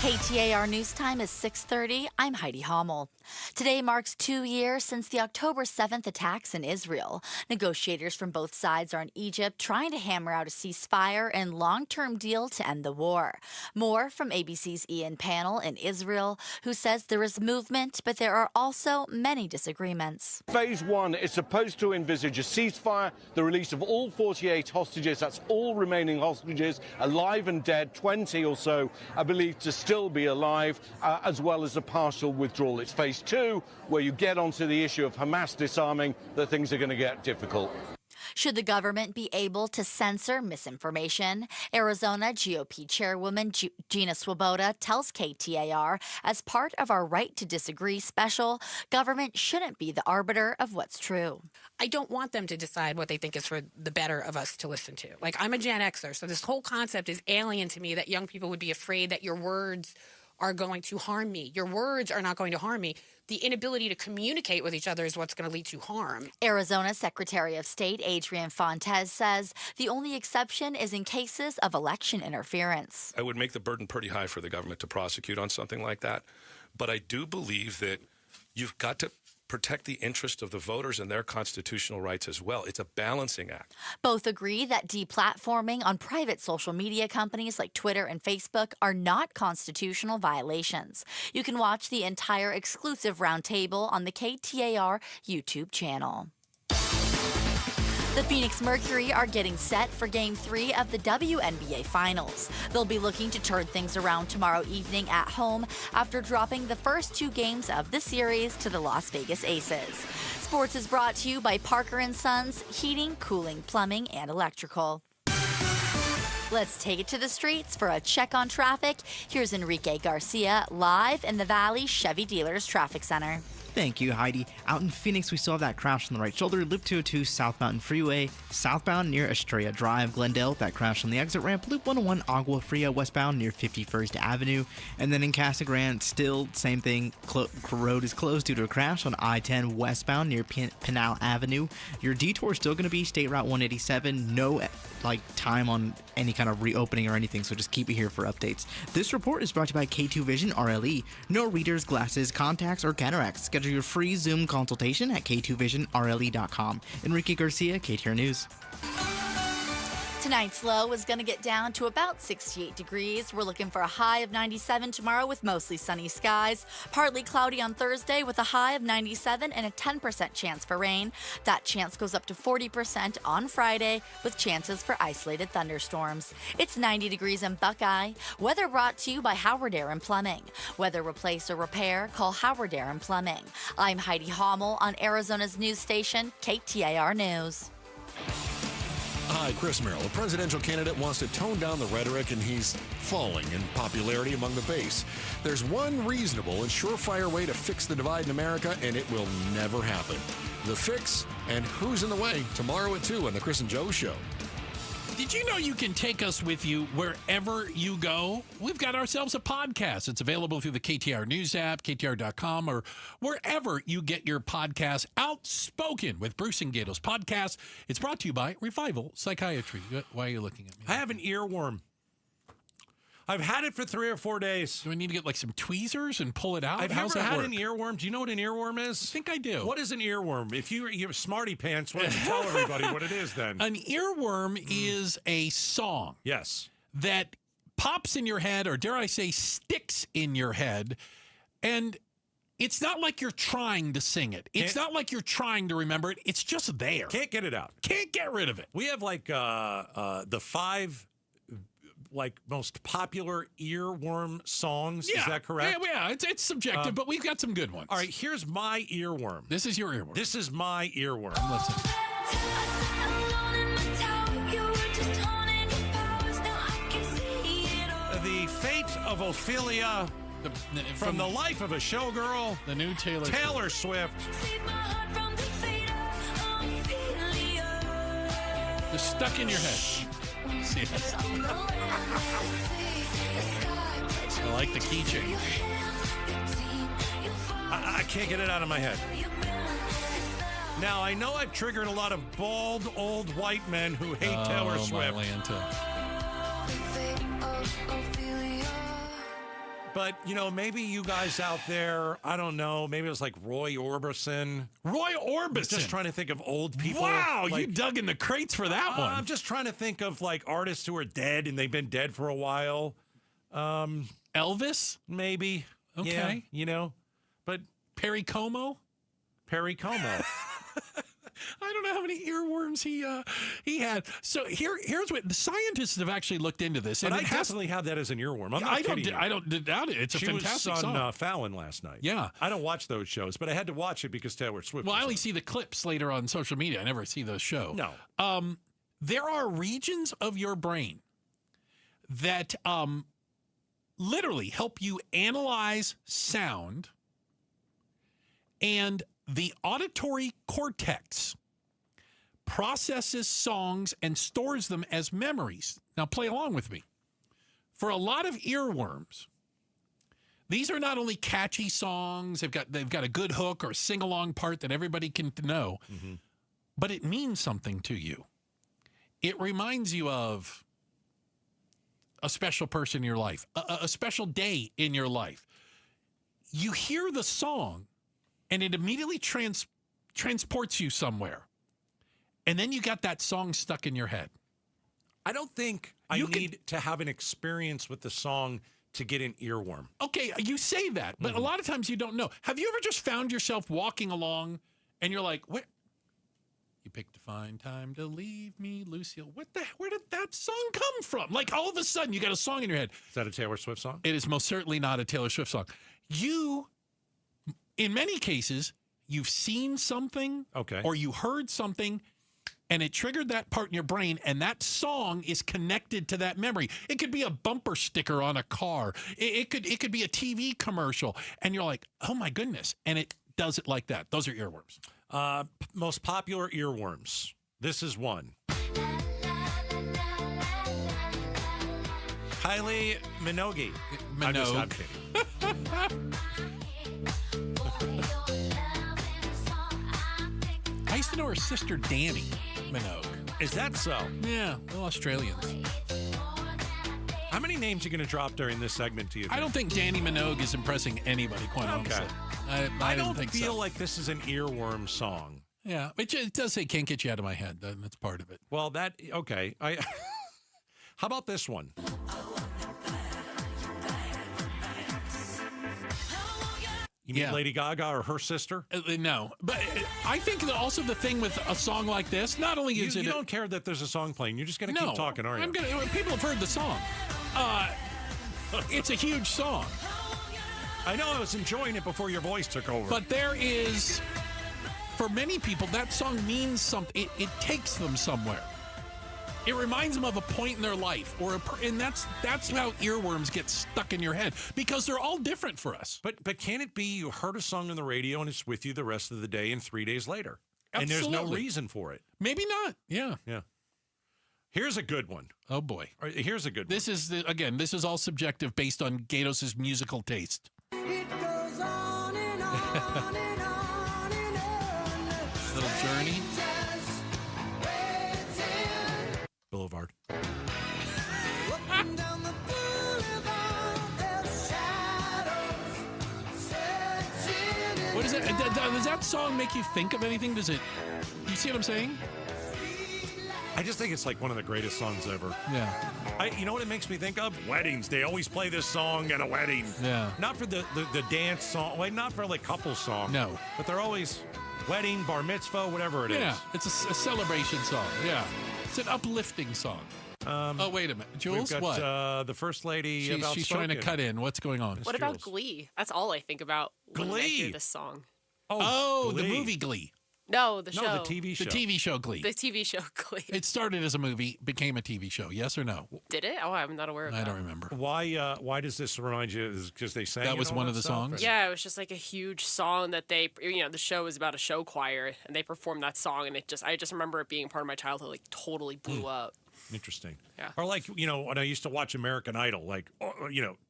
KTAR News Time is 6:30. I'm Heidi Hommel. Today marks 2 years since the October 7th attacks in Israel. Negotiators from both sides are in Egypt trying to hammer out a ceasefire and long-term deal to end the war. More from ABC's Ian Pannell in Israel, who says there is movement, but there are also many disagreements. Phase 1 is supposed to envisage a ceasefire, the release of all 48 hostages, that's all remaining hostages, alive and dead, 20 or so are believed to still be alive, as well as a partial withdrawal. It's phase 2, where you get onto the issue of Hamas disarming, that things are going to get difficult. Should the government be able to censor misinformation? Arizona GOP chairwoman Gina Swoboda tells KTAR, as part of our Right to Disagree special, government shouldn't be the arbiter of what's true. I don't want them to decide what they think is for the better of us to listen to. Like, I'm a Gen Xer, so this whole concept is alien to me, that young people would be afraid that your words are going to harm me. Your words are not going to harm me. The inability to communicate with each other is what's going to lead to harm. Arizona Secretary of State Adrian Fontes says the only exception is in cases of election interference. I would make the burden pretty high for the government to prosecute on something like that. But I do believe that you've got to protect the interest of the voters and their constitutional rights as well. It's a balancing act. Both agree that deplatforming on private social media companies like Twitter and Facebook are not constitutional violations. You can watch the entire exclusive roundtable on the KTAR YouTube channel. The Phoenix Mercury are getting set for Game 3 of the WNBA Finals. They'll be looking to turn things around tomorrow evening at home after dropping the first 2 games of the series to the Las Vegas Aces. Sports is brought to you by Parker & Sons, heating, cooling, plumbing, and electrical. Let's take it to the streets for a check on traffic. Here's Enrique Garcia live in the Valley Chevy Dealers Traffic Center. Thank you, Heidi. Out in Phoenix, we still have that crash on the right shoulder, Loop 202 South Mountain Freeway, southbound near Estrella Drive, Glendale. That crash on the exit ramp, Loop 101 Agua Fria westbound near 51st Avenue. And then in Casa Grande, still same thing. Road is closed due to a crash on I-10 westbound near Pinal Avenue. Your detour is still going to be State Route 187. No time on any kind of reopening or anything, so just keep it here for updates. This report is brought to you by K2 Vision RLE. No readers, glasses, contacts, or cataracts. Schedule your free Zoom consultation at k2visionrle.com. Enrique Garcia, KTAR News. Tonight's low is going to get down to about 68 degrees. We're looking for a high of 97 tomorrow with mostly sunny skies. Partly cloudy on Thursday with a high of 97 and a 10% chance for rain. That chance goes up to 40% on Friday with chances for isolated thunderstorms. It's 90 degrees in Buckeye. Weather brought to you by Howard Air and Plumbing. Whether replace or repair, call Howard Air and Plumbing. I'm Heidi Hommel on Arizona's news station, KTAR News. Hi, Chris Merrill. A presidential candidate wants to tone down the rhetoric, and he's falling in popularity among the base. There's one reasonable and surefire way to fix the divide in America, and it will never happen. The Fix and Who's in the Way, tomorrow at 2 on The Chris and Joe Show. Did you know you can take us with you wherever you go? We've got ourselves a podcast. It's available through the KTAR News app, KTAR.com, or wherever you get your podcasts. Outspoken with Bruce and Gato's podcast. It's brought to you by Revival Psychiatry. Why are you looking at me? I have an earworm. I've had it for 3 or 4 days. Do I need to get some tweezers and pull it out? I've never had an earworm. Do you know what an earworm is? I think I do. What is an earworm? If you're smarty pants, why don't you tell everybody what it is then? An earworm is a song. Yes. That pops in your head, or dare I say sticks in your head, and it's not like you're trying to sing it. It's not like you're trying to remember it. It's just there. Can't get it out. Can't get rid of it. We have the 5 most popular earworm songs. Yeah. Is that correct? Yeah, it's subjective, but we've got some good ones. All right, here's my earworm. This is your earworm. This is my earworm. Listen. The Fate of Ophelia from The Life of a Showgirl. The new Taylor Swift. Just stuck in your head. I like the key change. I can't get it out of my head. Now, I know I've triggered a lot of bald, old white men who hate Taylor Swift. But, maybe you guys out there, I don't know, maybe it was like Roy Orbison. Roy Orbison. Just trying to think of old people. Wow, you dug in the crates for that one. I'm just trying to think of like artists who are dead and they've been dead for a while. Elvis? Maybe. Okay. Yeah, but Perry Como? Perry Como. I don't know how many earworms he had. So here's what the scientists have actually looked into this. But and I definitely have that as an earworm. I'm not I kidding you. don't doubt it. It's a fantastic was on song. Fallon last night. Yeah. I don't watch those shows, but I had to watch it because Taylor Swift. Well, I only see the clips later on social media. I never see the show. No. There are regions of your brain that literally help you analyze sound, and the auditory cortex processes songs and stores them as memories. Now, play along with me. For a lot of earworms, these are not only catchy songs, they've got a good hook or sing-along part that everybody can know, but it means something to you. It reminds you of a special person in your life, a special day in your life. You hear the song, and it immediately transports you somewhere. And then you got that song stuck in your head. I don't think I need to have an experience with the song to get an earworm. Okay, you say that, but a lot of times you don't know. Have you ever just found yourself walking along and you're like, where you picked a fine time to leave me, Lucille. Where did that song come from? Like all of a sudden you got a song in your head. Is that a Taylor Swift song? It is most certainly not a Taylor Swift song. In many cases, you've seen something, or you heard something, and it triggered that part in your brain, and that song is connected to that memory. It could be a bumper sticker on a car. It could be a TV commercial, and you're like, oh my goodness, and it does it like that. Those are earworms. Most popular earworms. This is one. Kylie Minogue. I'm kidding. I used to know her sister, Danny Minogue. Is that so? Yeah, well, Australians. How many names are you going to drop during this segment, do you think? I don't think Danny Minogue is impressing anybody, quite honestly. I don't think feel so. like this is an earworm song. Yeah, it does say "Can't Get You Out of My Head." That's part of it. Well, okay. How about this one? You mean Lady Gaga or her sister? No, but I think that also the thing with a song like this, not only is you don't care that there's a song playing. You're just going to keep talking, are you? People have heard the song. It's a huge song. I know. I was enjoying it before your voice took over. But there is, for many people, that song means something. It takes them somewhere. It reminds them of a point in their life, and that's how earworms get stuck in your head, because they're all different for us. But can it be you heard a song on the radio and it's with you the rest of the day and 3 days later? Absolutely. And there's no reason for it. Maybe not. Yeah. Here's a good one. Oh boy. Here's a good one. This is all subjective based on Gatos' musical taste. It goes on and on and on and on. Little Journey. Boulevard. Down the boulevard, there's shadows searching. What is it? Does that song make you think of anything? Does it? You see what I'm saying? I just think it's like one of the greatest songs ever. Yeah. You know what it makes me think of? Weddings. They always play this song at a wedding. Yeah. Not for the dance song. Like, not for like couple song. No. But they're always wedding, bar mitzvah, whatever it is. Yeah. It's a celebration song. Yeah. It's an uplifting song. Oh, wait a minute. Jules, we've got, the First Lady. She's trying to cut in. What's going on? What about Glee? That's all I think about when I hear this song. Oh, the movie Glee. No, the show. No, the TV show. The TV show Glee. The TV show Glee. It started as a movie, became a TV show. Yes or no? Did it? Oh, I'm not aware of that. I don't remember. Why does this remind you? Because they sang that was one of the songs? Yeah, it was just like a huge song that they, the show was about a show choir, and they performed that song, and I just remember it being part of my childhood, like totally blew up. Interesting. Yeah. Or like, when I used to watch American Idol, like,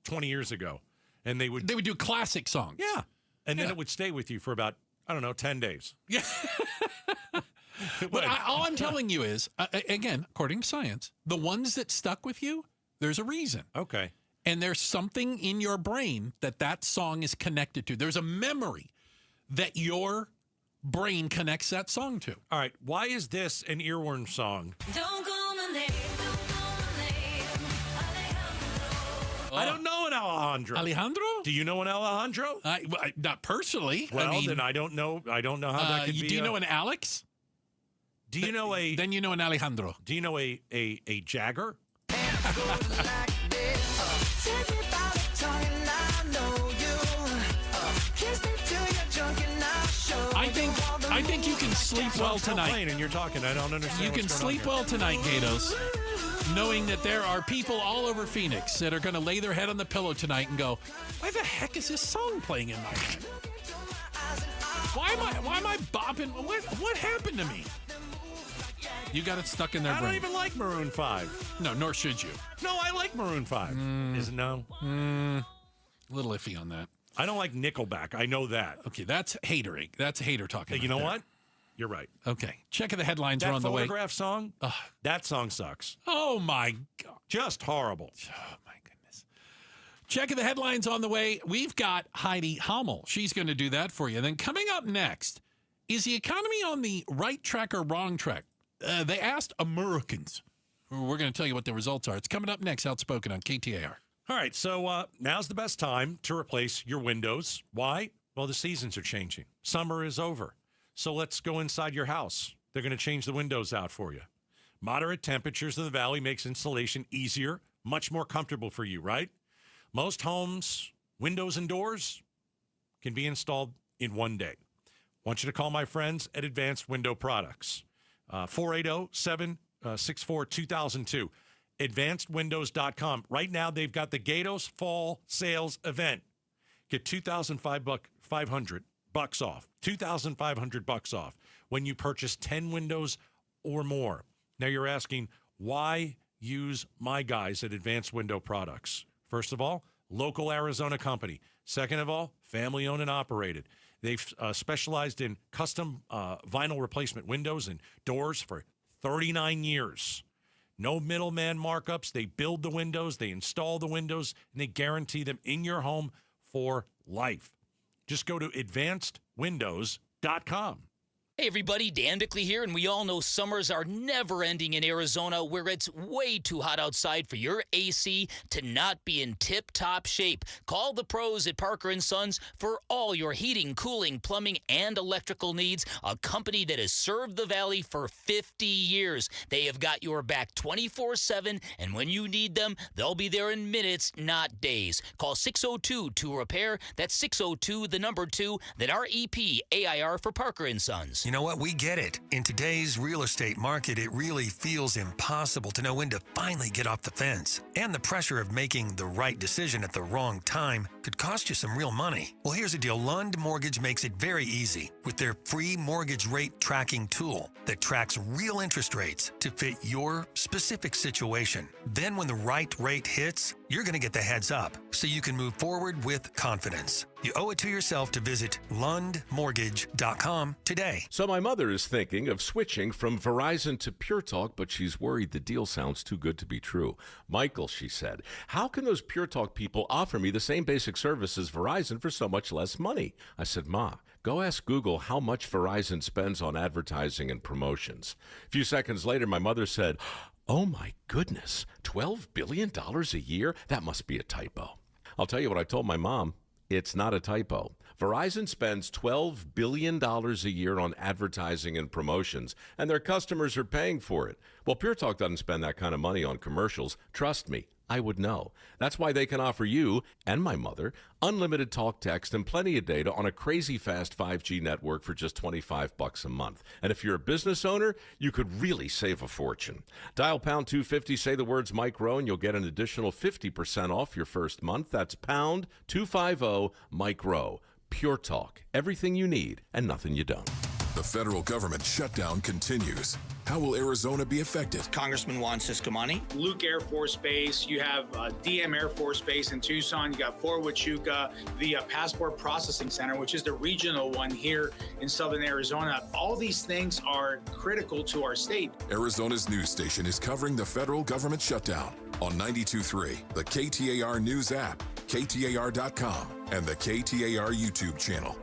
20 years ago, and they would do classic songs. Yeah. And then it would stay with you for about, 10 days. Yeah. But all I'm telling you is, again, according to science, the ones that stuck with you, there's a reason. Okay. And there's something in your brain that song is connected to. There's a memory that your brain connects that song to. All right. Why is this an earworm song? Don't call my name, don't call my name, Alejandro. I don't know an Alejandro. Alejandro? Do you know an Alejandro? Not personally. Well, then I don't know. I don't know how that could be. Do you know an Alex? Do you know a? Then you know an Alejandro. Do you know a Jagger? I think you can sleep well tonight. And you're talking. I don't understand. You can sleep well tonight, Gatos, knowing that there are people all over Phoenix that are going to lay their head on the pillow tonight and go, "Why the heck is this song playing in my head? Why am I bopping? What happened to me?" You got it stuck in their brain. I don't even like Maroon 5. No, nor should you. No, I like Maroon 5. Is it no? A little iffy on that. I don't like Nickelback. I know that. Okay, that's hatering. That's a hater talking. You know what? You're right. Okay. Checking the headlines that are on the way. That Photograph song, that song sucks. Oh, my God. Just horrible. Oh, my goodness. Checking the headlines on the way. We've got Heidi Hummel. She's going to do that for you. Then coming up next, is the economy on the right track or wrong track? They asked Americans. We're going to tell you what the results are. It's coming up next, Outspoken on KTAR. All right, so now's the best time to replace your windows. Why? Well, the seasons are changing. Summer is over. So let's go inside your house. They're going to change the windows out for you. Moderate temperatures in the valley makes installation easier, much more comfortable for you, right? Most homes, windows and doors can be installed in one day. I want you to call my friends at Advanced Window Products. 480-764-2002. AdvancedWindows.com. Right now, they've got the Gatos Fall Sales Event. Get $2,500 off. $2,500 off when you purchase 10 windows or more. Now you're asking, why use my guys at Advanced Window Products? First of all, local Arizona company. Second of all, family owned and operated. They've specialized in custom vinyl replacement windows and doors for 39 years. No middleman markups. They build the windows, they install the windows, and they guarantee them in your home for life. Just go to advancedwindows.com. Hey everybody, Dan Bickley here, and we all know summers are never ending in Arizona, where it's way too hot outside for your AC to not be in tip-top shape. Call the pros at Parker & Sons for all your heating, cooling, plumbing, and electrical needs, a company that has served the Valley for 50 years. They have got your back 24/7, and when you need them, they'll be there in minutes, not days. Call 602-2-REPAIR. That's 602, the number 2, then REPAIR for Parker & Sons. You know what? We get it. In today's real estate market, it really feels impossible to know when to finally get off the fence. And the pressure of making the right decision at the wrong time could cost you some real money. Well, here's the deal. Lund Mortgage makes it very easy with their free mortgage rate tracking tool that tracks real interest rates to fit your specific situation. Then when the right rate hits, you're going to get the heads up so you can move forward with confidence. You owe it to yourself to visit lundmortgage.com today. So my mother is thinking of switching from Verizon to Pure Talk, but she's worried the deal sounds too good to be true. Michael, she said, how can those Pure Talk people offer me the same basic service as Verizon for so much less money? I said, Ma, go ask Google how much Verizon spends on advertising and promotions. A few seconds later, my mother said, oh my goodness, $12 billion a year? That must be a typo. I'll tell you what I told my mom. It's not a typo. Verizon spends $12 billion a year on advertising and promotions, and their customers are paying for it. Well, Pure Talk doesn't spend that kind of money on commercials. Trust me, I would know. That's why they can offer you and my mother unlimited talk, text, and plenty of data on a crazy fast 5G network for just $25 a month. And if you're a business owner, you could really save a fortune. Dial pound 250, say the words Mike Rowe, and you'll get an additional 50% off your first month. That's pound 250 Mike Rowe. Pure Talk. Everything you need and nothing you don't. The federal government shutdown continues. How will Arizona be affected? Congressman Juan Ciscomani. Luke Air Force Base, you have DM Air Force Base in Tucson, you got Fort Huachuca, the Passport Processing Center, which is the regional one here in southern Arizona. All these things are critical to our state. Arizona's news station is covering the federal government shutdown on 92.3, the KTAR News app, KTAR.com, and the KTAR YouTube channel.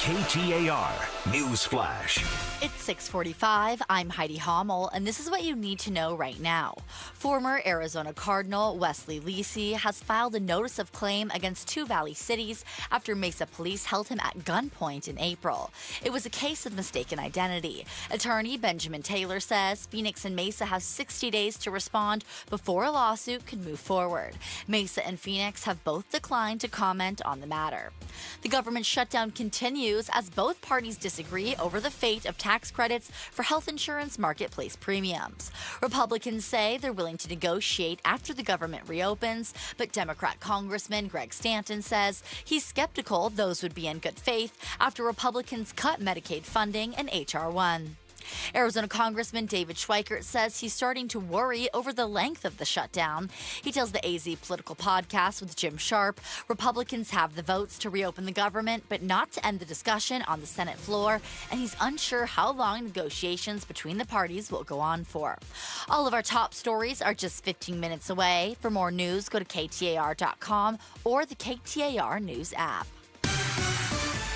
KTAR News Flash. It's 6:45. I'm Heidi Hommel, and this is what you need to know right now. Former Arizona Cardinal Wesley Lisi has filed a notice of claim against two Valley cities after Mesa police held him at gunpoint in April. It was a case of mistaken identity. Attorney Benjamin Taylor says Phoenix and Mesa have 60 days to respond before a lawsuit could move forward. Mesa and Phoenix have both declined to comment on the matter. The government shutdown continues as both parties disagree over the fate of tax credits for health insurance marketplace premiums. Republicans say they're willing to negotiate after the government reopens, but Democrat Congressman Greg Stanton says he's skeptical those would be in good faith after Republicans cut Medicaid funding in H.R. 1. Arizona Congressman David Schweikert says he's starting to worry over the length of the shutdown. He tells the AZ Political Podcast with Jim Sharp, Republicans have the votes to reopen the government, but not to end the discussion on the Senate floor, and he's unsure how long negotiations between the parties will go on for. All of our top stories are just 15 minutes away. For more news, go to KTAR.com or the KTAR News app.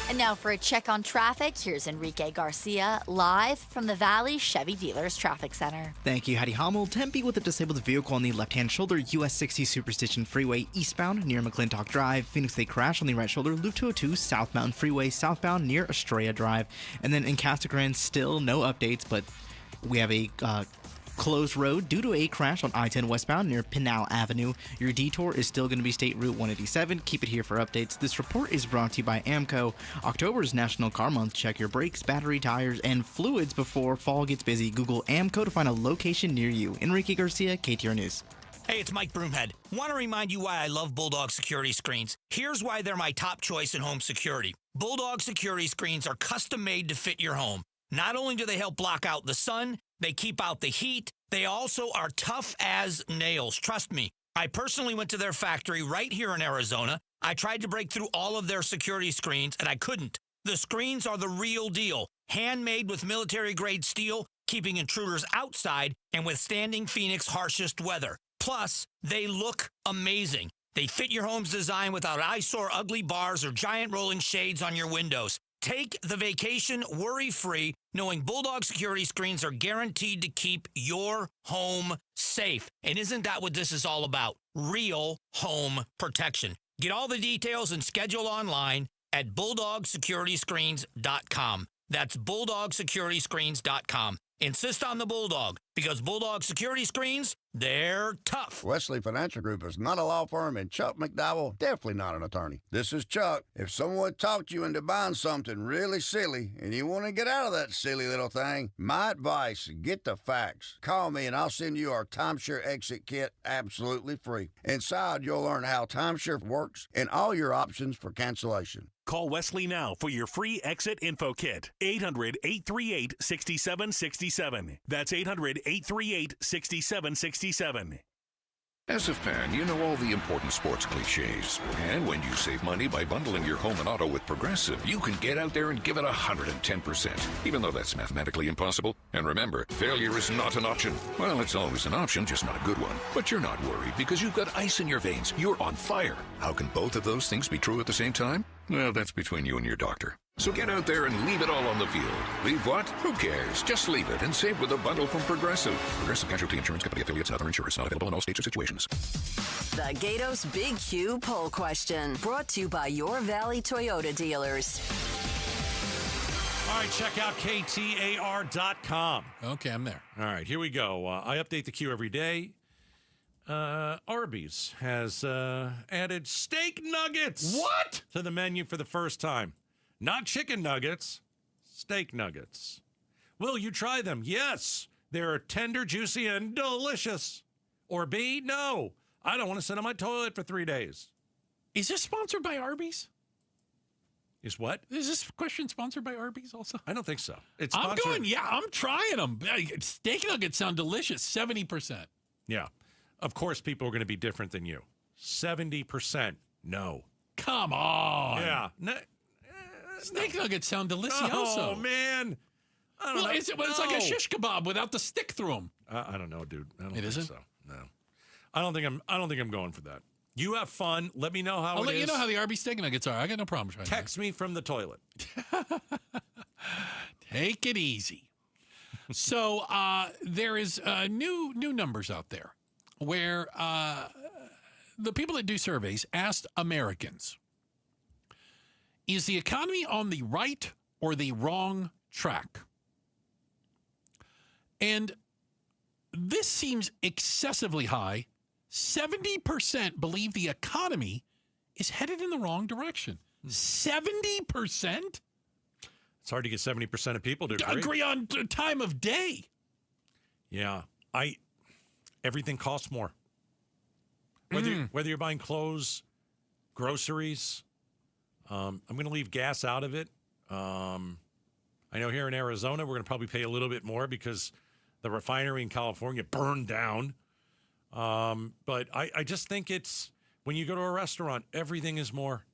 And now for a check on traffic, here's Enrique Garcia, live from the Valley Chevy Dealers Traffic Center. Thank you, Heidi Hommel. Tempe with a disabled vehicle on the left-hand shoulder, US 60 Superstition Freeway eastbound near McClintock Drive. Phoenix, they crash on the right shoulder, Loop 202 South Mountain Freeway southbound near Estrella Drive. And then in Casa Grande, still no updates, but we have a closed road due to a crash on I-10 westbound near Pinal Avenue. Your detour is still going to be State Route 187. Keep it here for updates. This report is brought to you by AMCO. October is National Car Month. Check your brakes, battery, tires, and fluids before fall gets busy. Google AMCO to find a location near you. Enrique Garcia, KTAR News. Hey, it's Mike Broomhead. Want to remind you why I love Bulldog security screens. Here's why they're my top choice in home security. Bulldog security screens are custom made to fit your home. Not only do they help block out the sun, they keep out the heat. They also are tough as nails. Trust me. I personally went to their factory right here in Arizona. I tried to break through all of their security screens, and I couldn't. The screens are the real deal. Handmade with military-grade steel, keeping intruders outside and withstanding Phoenix's harshest weather. Plus, they look amazing. They fit your home's design without eyesore, ugly bars, or giant rolling shades on your windows. Take the vacation worry-free, knowing Bulldog security screens are guaranteed to keep your home safe. And isn't that what this is all about? Real home protection. Get all the details and schedule online at BulldogSecurityScreens.com. That's BulldogSecurityScreens.com. Insist on the Bulldog, because Bulldog Security Screens, they're tough. Wesley Financial Group is not a law firm, and Chuck McDowell, definitely not an attorney. This is Chuck. If someone talked you into buying something really silly, and you want to get out of that silly little thing, my advice, get the facts. Call me, and I'll send you our timeshare exit kit absolutely free. Inside, you'll learn how timeshare works and all your options for cancellation. Call Wesley now for your free exit info kit. 800-838-6767. That's 800-838-6767. As a fan, you know all the important sports cliches. And when you save money by bundling your home and auto with Progressive, you can get out there and give it 110%, even though that's mathematically impossible. And remember, failure is not an option. Well, it's always an option, just not a good one. But you're not worried because you've got ice in your veins. You're on fire. How can both of those things be true at the same time? Well, that's between you and your doctor. So get out there and leave it all on the field. Leave what? Who cares? Just leave it and save with a bundle from Progressive. Progressive Casualty Insurance Company affiliates and other insurers. Not available in all states or situations. The Gatos Big Q poll question, brought to you by your Valley Toyota dealers. All right, check out KTAR.com. Okay, I'm there. All right, here we go. I update the queue every day. Arby's has added steak nuggets. What? To the menu for the first time. Not chicken nuggets, steak nuggets. Will you try them? Yes. They're tender, juicy, and delicious. Or B, no. I don't want to sit on my toilet for 3 days. Is this sponsored by Arby's? Is what? Is this question sponsored by Arby's also? I don't think so. It's I'm sponsored. I'm trying them. Steak nuggets sound delicious. 70%. Yeah. Of course, people are going to be different than you. 70%. No. Come on. Yeah. Steak nuggets sound delicious. Oh, man. I don't know. It's like a shish kebab without the stick through them. I don't know, dude. I don't It think isn't? so. No. I don't think I'm going for that. You have fun. Let me know how I'll it let is. you know how the Arby's steak nuggets are. I got no problem trying. Text me from the toilet. Take it easy. So there is new numbers out there where the people that do surveys asked Americans, is the economy on the right or the wrong track? And this seems excessively high. 70% believe the economy is headed in the wrong direction. 70%? It's hard to get 70% of people to agree on time of day. Yeah. Everything costs more. Whether you're buying clothes, groceries, I'm going to leave gas out of it. I know here in Arizona, we're going to probably pay a little bit more because the refinery in California burned down. But I just think it's when you go to a restaurant, everything is more.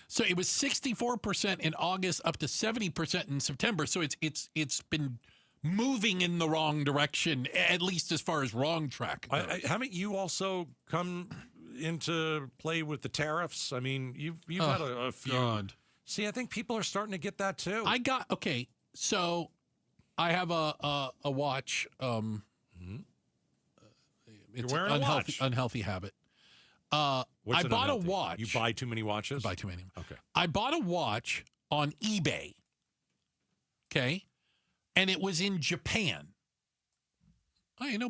So it was 64% in August, up to 70% in September. So it's been moving in the wrong direction, at least as far as wrong track goes. Haven't you also come into play with the tariffs? I mean, you've had a few. God. See, I think people are starting to get that too. So I have a watch. It's You're wearing an a watch. unhealthy habit. What's I an bought a unhealthy? watch. You buy too many watches? I buy too many. Okay. I bought a watch on eBay. Okay. And it was in Japan.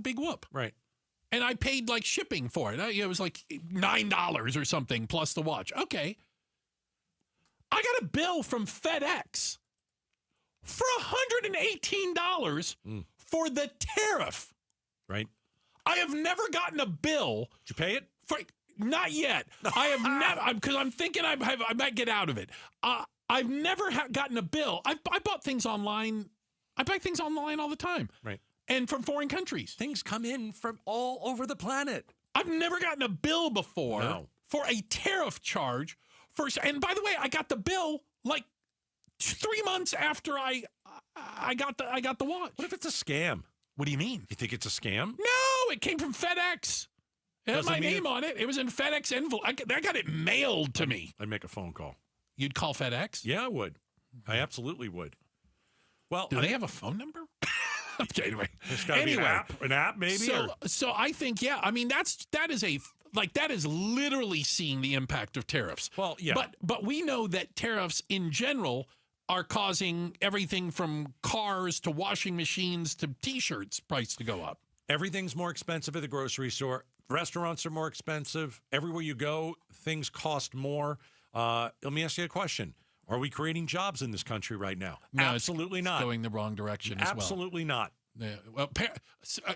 Big whoop. Right. And I paid like shipping for it. It was like $9 or something plus the watch. Okay. I got a bill from FedEx for $118 for the tariff. Right. I have never gotten a bill. Did you pay it? Not yet. I have never, because I'm thinking I might get out of it. I've never gotten a bill. I bought things online. I buy things online all the time. Right. And from foreign countries. Things come in from all over the planet. I've never gotten a bill before for a tariff charge. And by the way, I got the bill like 3 months after I got the watch. What if it's a scam? What do you mean? You think it's a scam? No, it came from FedEx. It had my name on it. It was in FedEx envelope. I got it mailed to me. I'd make a phone call. You'd call FedEx? Yeah, I would. I absolutely would. Well, do they have a phone number? Okay, anyway. There's got to be an app maybe. So I think that is literally seeing the impact of tariffs. Well, yeah. But we know that tariffs in general are causing everything from cars to washing machines to T-shirts price to go up. Everything's more expensive at the grocery store. Restaurants are more expensive. Everywhere you go, things cost more. Let me ask you a question. Are we creating jobs in this country right now? No, absolutely not. It's going the wrong direction as well. Absolutely not. Yeah. Well,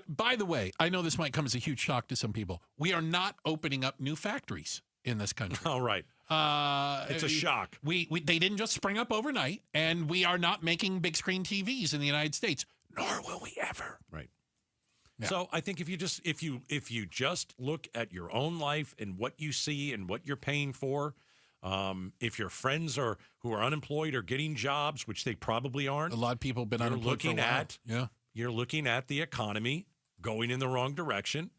by the way, I know this might come as a huge shock to some people. We are not opening up new factories in this country. All right. It's a shock. They didn't just spring up overnight, and we are not making big screen TVs in the United States, nor will we ever. Right. Yeah. So I think if you just look at your own life and what you see and what you're paying for, if your friends who are unemployed are getting jobs, which they probably aren't, a lot of people have been unemployed for a while. You're looking at the economy going in the wrong direction.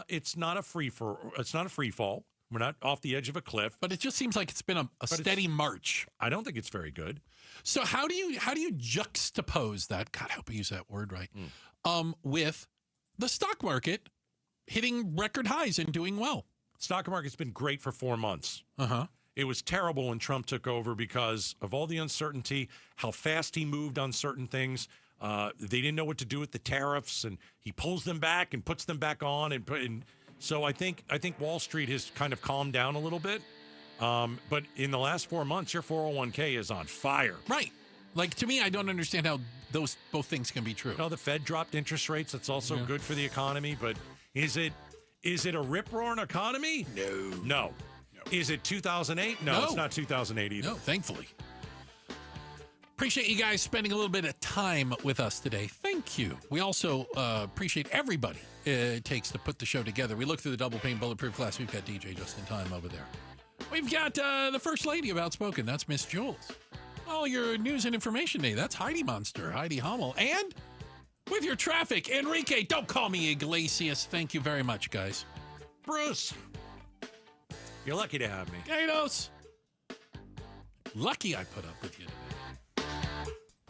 It's not a free fall. We're not off the edge of a cliff. But it just seems like it's been a steady march. I don't think it's very good. So how do you juxtapose that? God, I hope I use that word right. With the stock market hitting record highs and doing well. Stock market's been great for 4 months. Uh-huh. It was terrible when Trump took over because of all the uncertainty, how fast he moved on certain things. They didn't know what to do with the tariffs, and he pulls them back and puts them back on. And so I think Wall Street has kind of calmed down a little bit. But in the last 4 months, your 401k is on fire. Right. Like, to me, I don't understand how those both things can be true. No, the Fed dropped interest rates. That's also good for the economy. But is it a rip-roaring economy? No. No. Is it 2008? No, it's not 2008 either. No, thankfully. Appreciate you guys spending a little bit of time with us today. Thank you. We also appreciate everybody it takes to put the show together. We look through the double pane bulletproof glass. We've got DJ just in time over there. We've got the First Lady of Outspoken. That's Miss Jules. All your news and information day. That's Heidi Monster, Heidi Hummel. And with your traffic, Enrique. Don't call me Iglesias. Thank you very much, guys. Bruce, you're lucky to have me. Gatos. Lucky I put up with you today.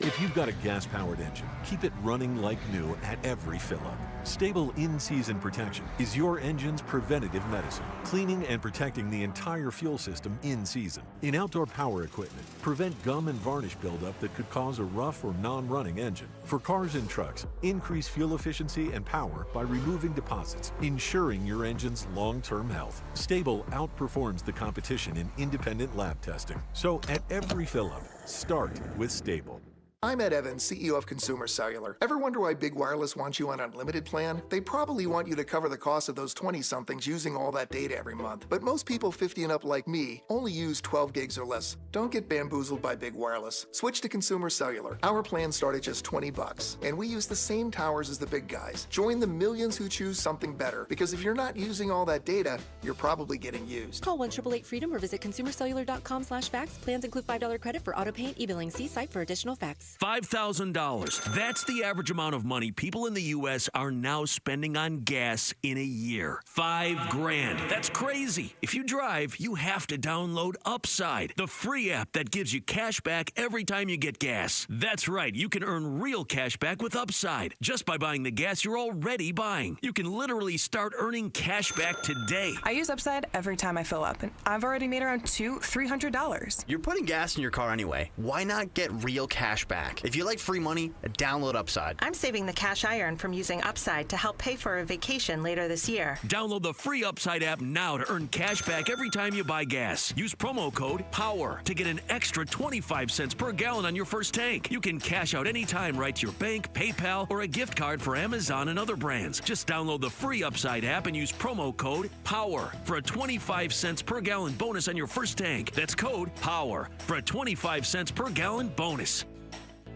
If you've got a gas-powered engine, keep it running like new at every fill-up. Stable in-season protection is your engine's preventative medicine, cleaning and protecting the entire fuel system in season. In outdoor power equipment, prevent gum and varnish buildup that could cause a rough or non-running engine. For cars and trucks, increase fuel efficiency and power by removing deposits, ensuring your engine's long-term health. Stable outperforms the competition in independent lab testing. So at every fill-up, start with Stable. I'm Ed Evans, CEO of Consumer Cellular. Ever wonder why Big Wireless wants you on an unlimited plan? They probably want you to cover the cost of those 20-somethings using all that data every month. But most people 50 and up like me only use 12 gigs or less. Don't get bamboozled by Big Wireless. Switch to Consumer Cellular. Our plans start at just $20, and we use the same towers as the big guys. Join the millions who choose something better, because if you're not using all that data, you're probably getting used. Call 1-888-FREEDOM or visit consumercellular.com/facts. Plans include $5 credit for auto pay and e-billing. See site for additional facts. $5,000. That's the average amount of money people in the U.S. are now spending on gas in a year. $5,000. That's crazy. If you drive, you have to download Upside, the free app that gives you cash back every time you get gas. That's right. You can earn real cash back with Upside just by buying the gas you're already buying. You can literally start earning cash back today. I use Upside every time I fill up, and I've already made around $300. You're putting gas in your car anyway. Why not get real cash back? If you like free money, download Upside. I'm saving the cash I earn from using Upside to help pay for a vacation later this year. Download the free Upside app now to earn cash back every time you buy gas. Use promo code POWER to get an extra 25 cents per gallon on your first tank. You can cash out anytime right to your bank, PayPal, or a gift card for Amazon and other brands. Just download the free Upside app and use promo code POWER for a 25 cents per gallon bonus on your first tank. That's code POWER for a 25 cents per gallon bonus.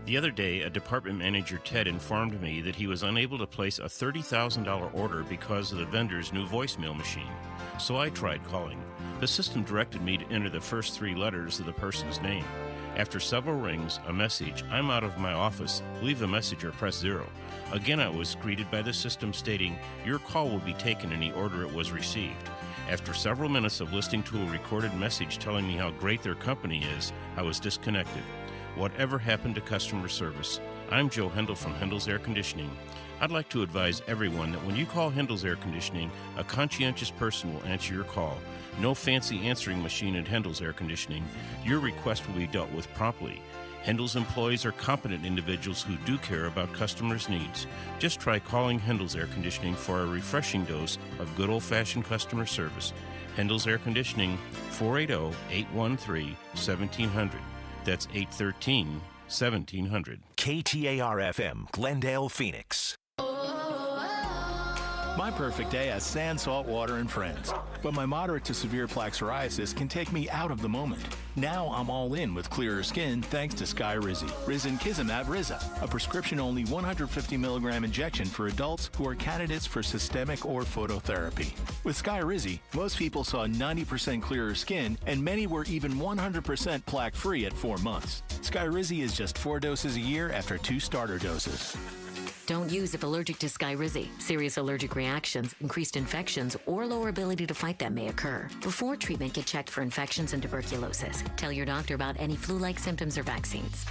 The other day, a department manager, Ted, informed me that he was unable to place a $30,000 order because of the vendor's new voicemail machine. So I tried calling. The system directed me to enter the first 3 letters of the person's name. After several rings, a message, "I'm out of my office. Leave a message or press 0. Again, I was greeted by the system stating, "Your call will be taken in the order it was received." After several minutes of listening to a recorded message telling me how great their company is, I was disconnected. Whatever happened to customer service? I'm Joe Hendel from Hendel's Air Conditioning. I'd like to advise everyone that when you call Hendel's Air Conditioning, a conscientious person will answer your call. No fancy answering machine at Hendel's Air Conditioning. Your request will be dealt with promptly. Hendel's employees are competent individuals who do care about customers' needs. Just try calling Hendel's Air Conditioning for a refreshing dose of good old-fashioned customer service. Hendel's Air Conditioning, 480-813-1700. That's 813-1700. KTAR-FM, Glendale, Phoenix. My perfect day has sand, salt water, and friends. But my moderate to severe plaque psoriasis can take me out of the moment. Now I'm all in with clearer skin thanks to Skyrizi. Risankizumab Riza, a prescription-only 150 milligram injection for adults who are candidates for systemic or phototherapy. With Skyrizi, most people saw 90% clearer skin, and many were even 100% plaque-free at 4 months. Skyrizi is just 4 doses a year after 2 starter doses. Don't use if allergic to Skyrizi. Serious allergic reactions, increased infections, or lower ability to fight them may occur. Before treatment, get checked for infections and tuberculosis. Tell your doctor about any flu-like symptoms or vaccines.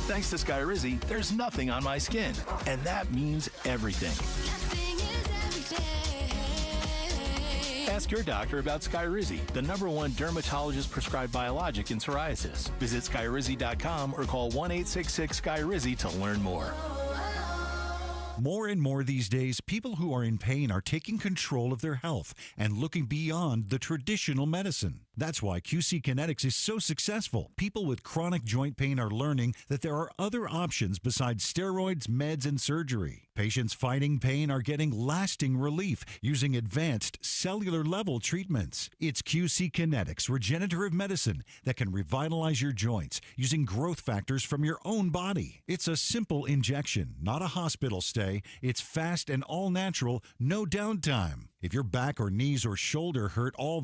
Thanks to Skyrizi, there's nothing on my skin. And that means everything. Ask your doctor about Skyrizi, the #1 dermatologist-prescribed biologic in psoriasis. Visit Skyrizi.com or call 1-866-SKYRIZI to learn more. More and more these days, people who are in pain are taking control of their health and looking beyond the traditional medicine. That's why QC Kinetics is so successful. People with chronic joint pain are learning that there are other options besides steroids, meds, and surgery. Patients fighting pain are getting lasting relief using advanced cellular-level treatments. It's QC Kinetics regenerative medicine that can revitalize your joints using growth factors from your own body. It's a simple injection, not a hospital stay. It's fast and all-natural, no downtime. If your back or knees or shoulder hurt all the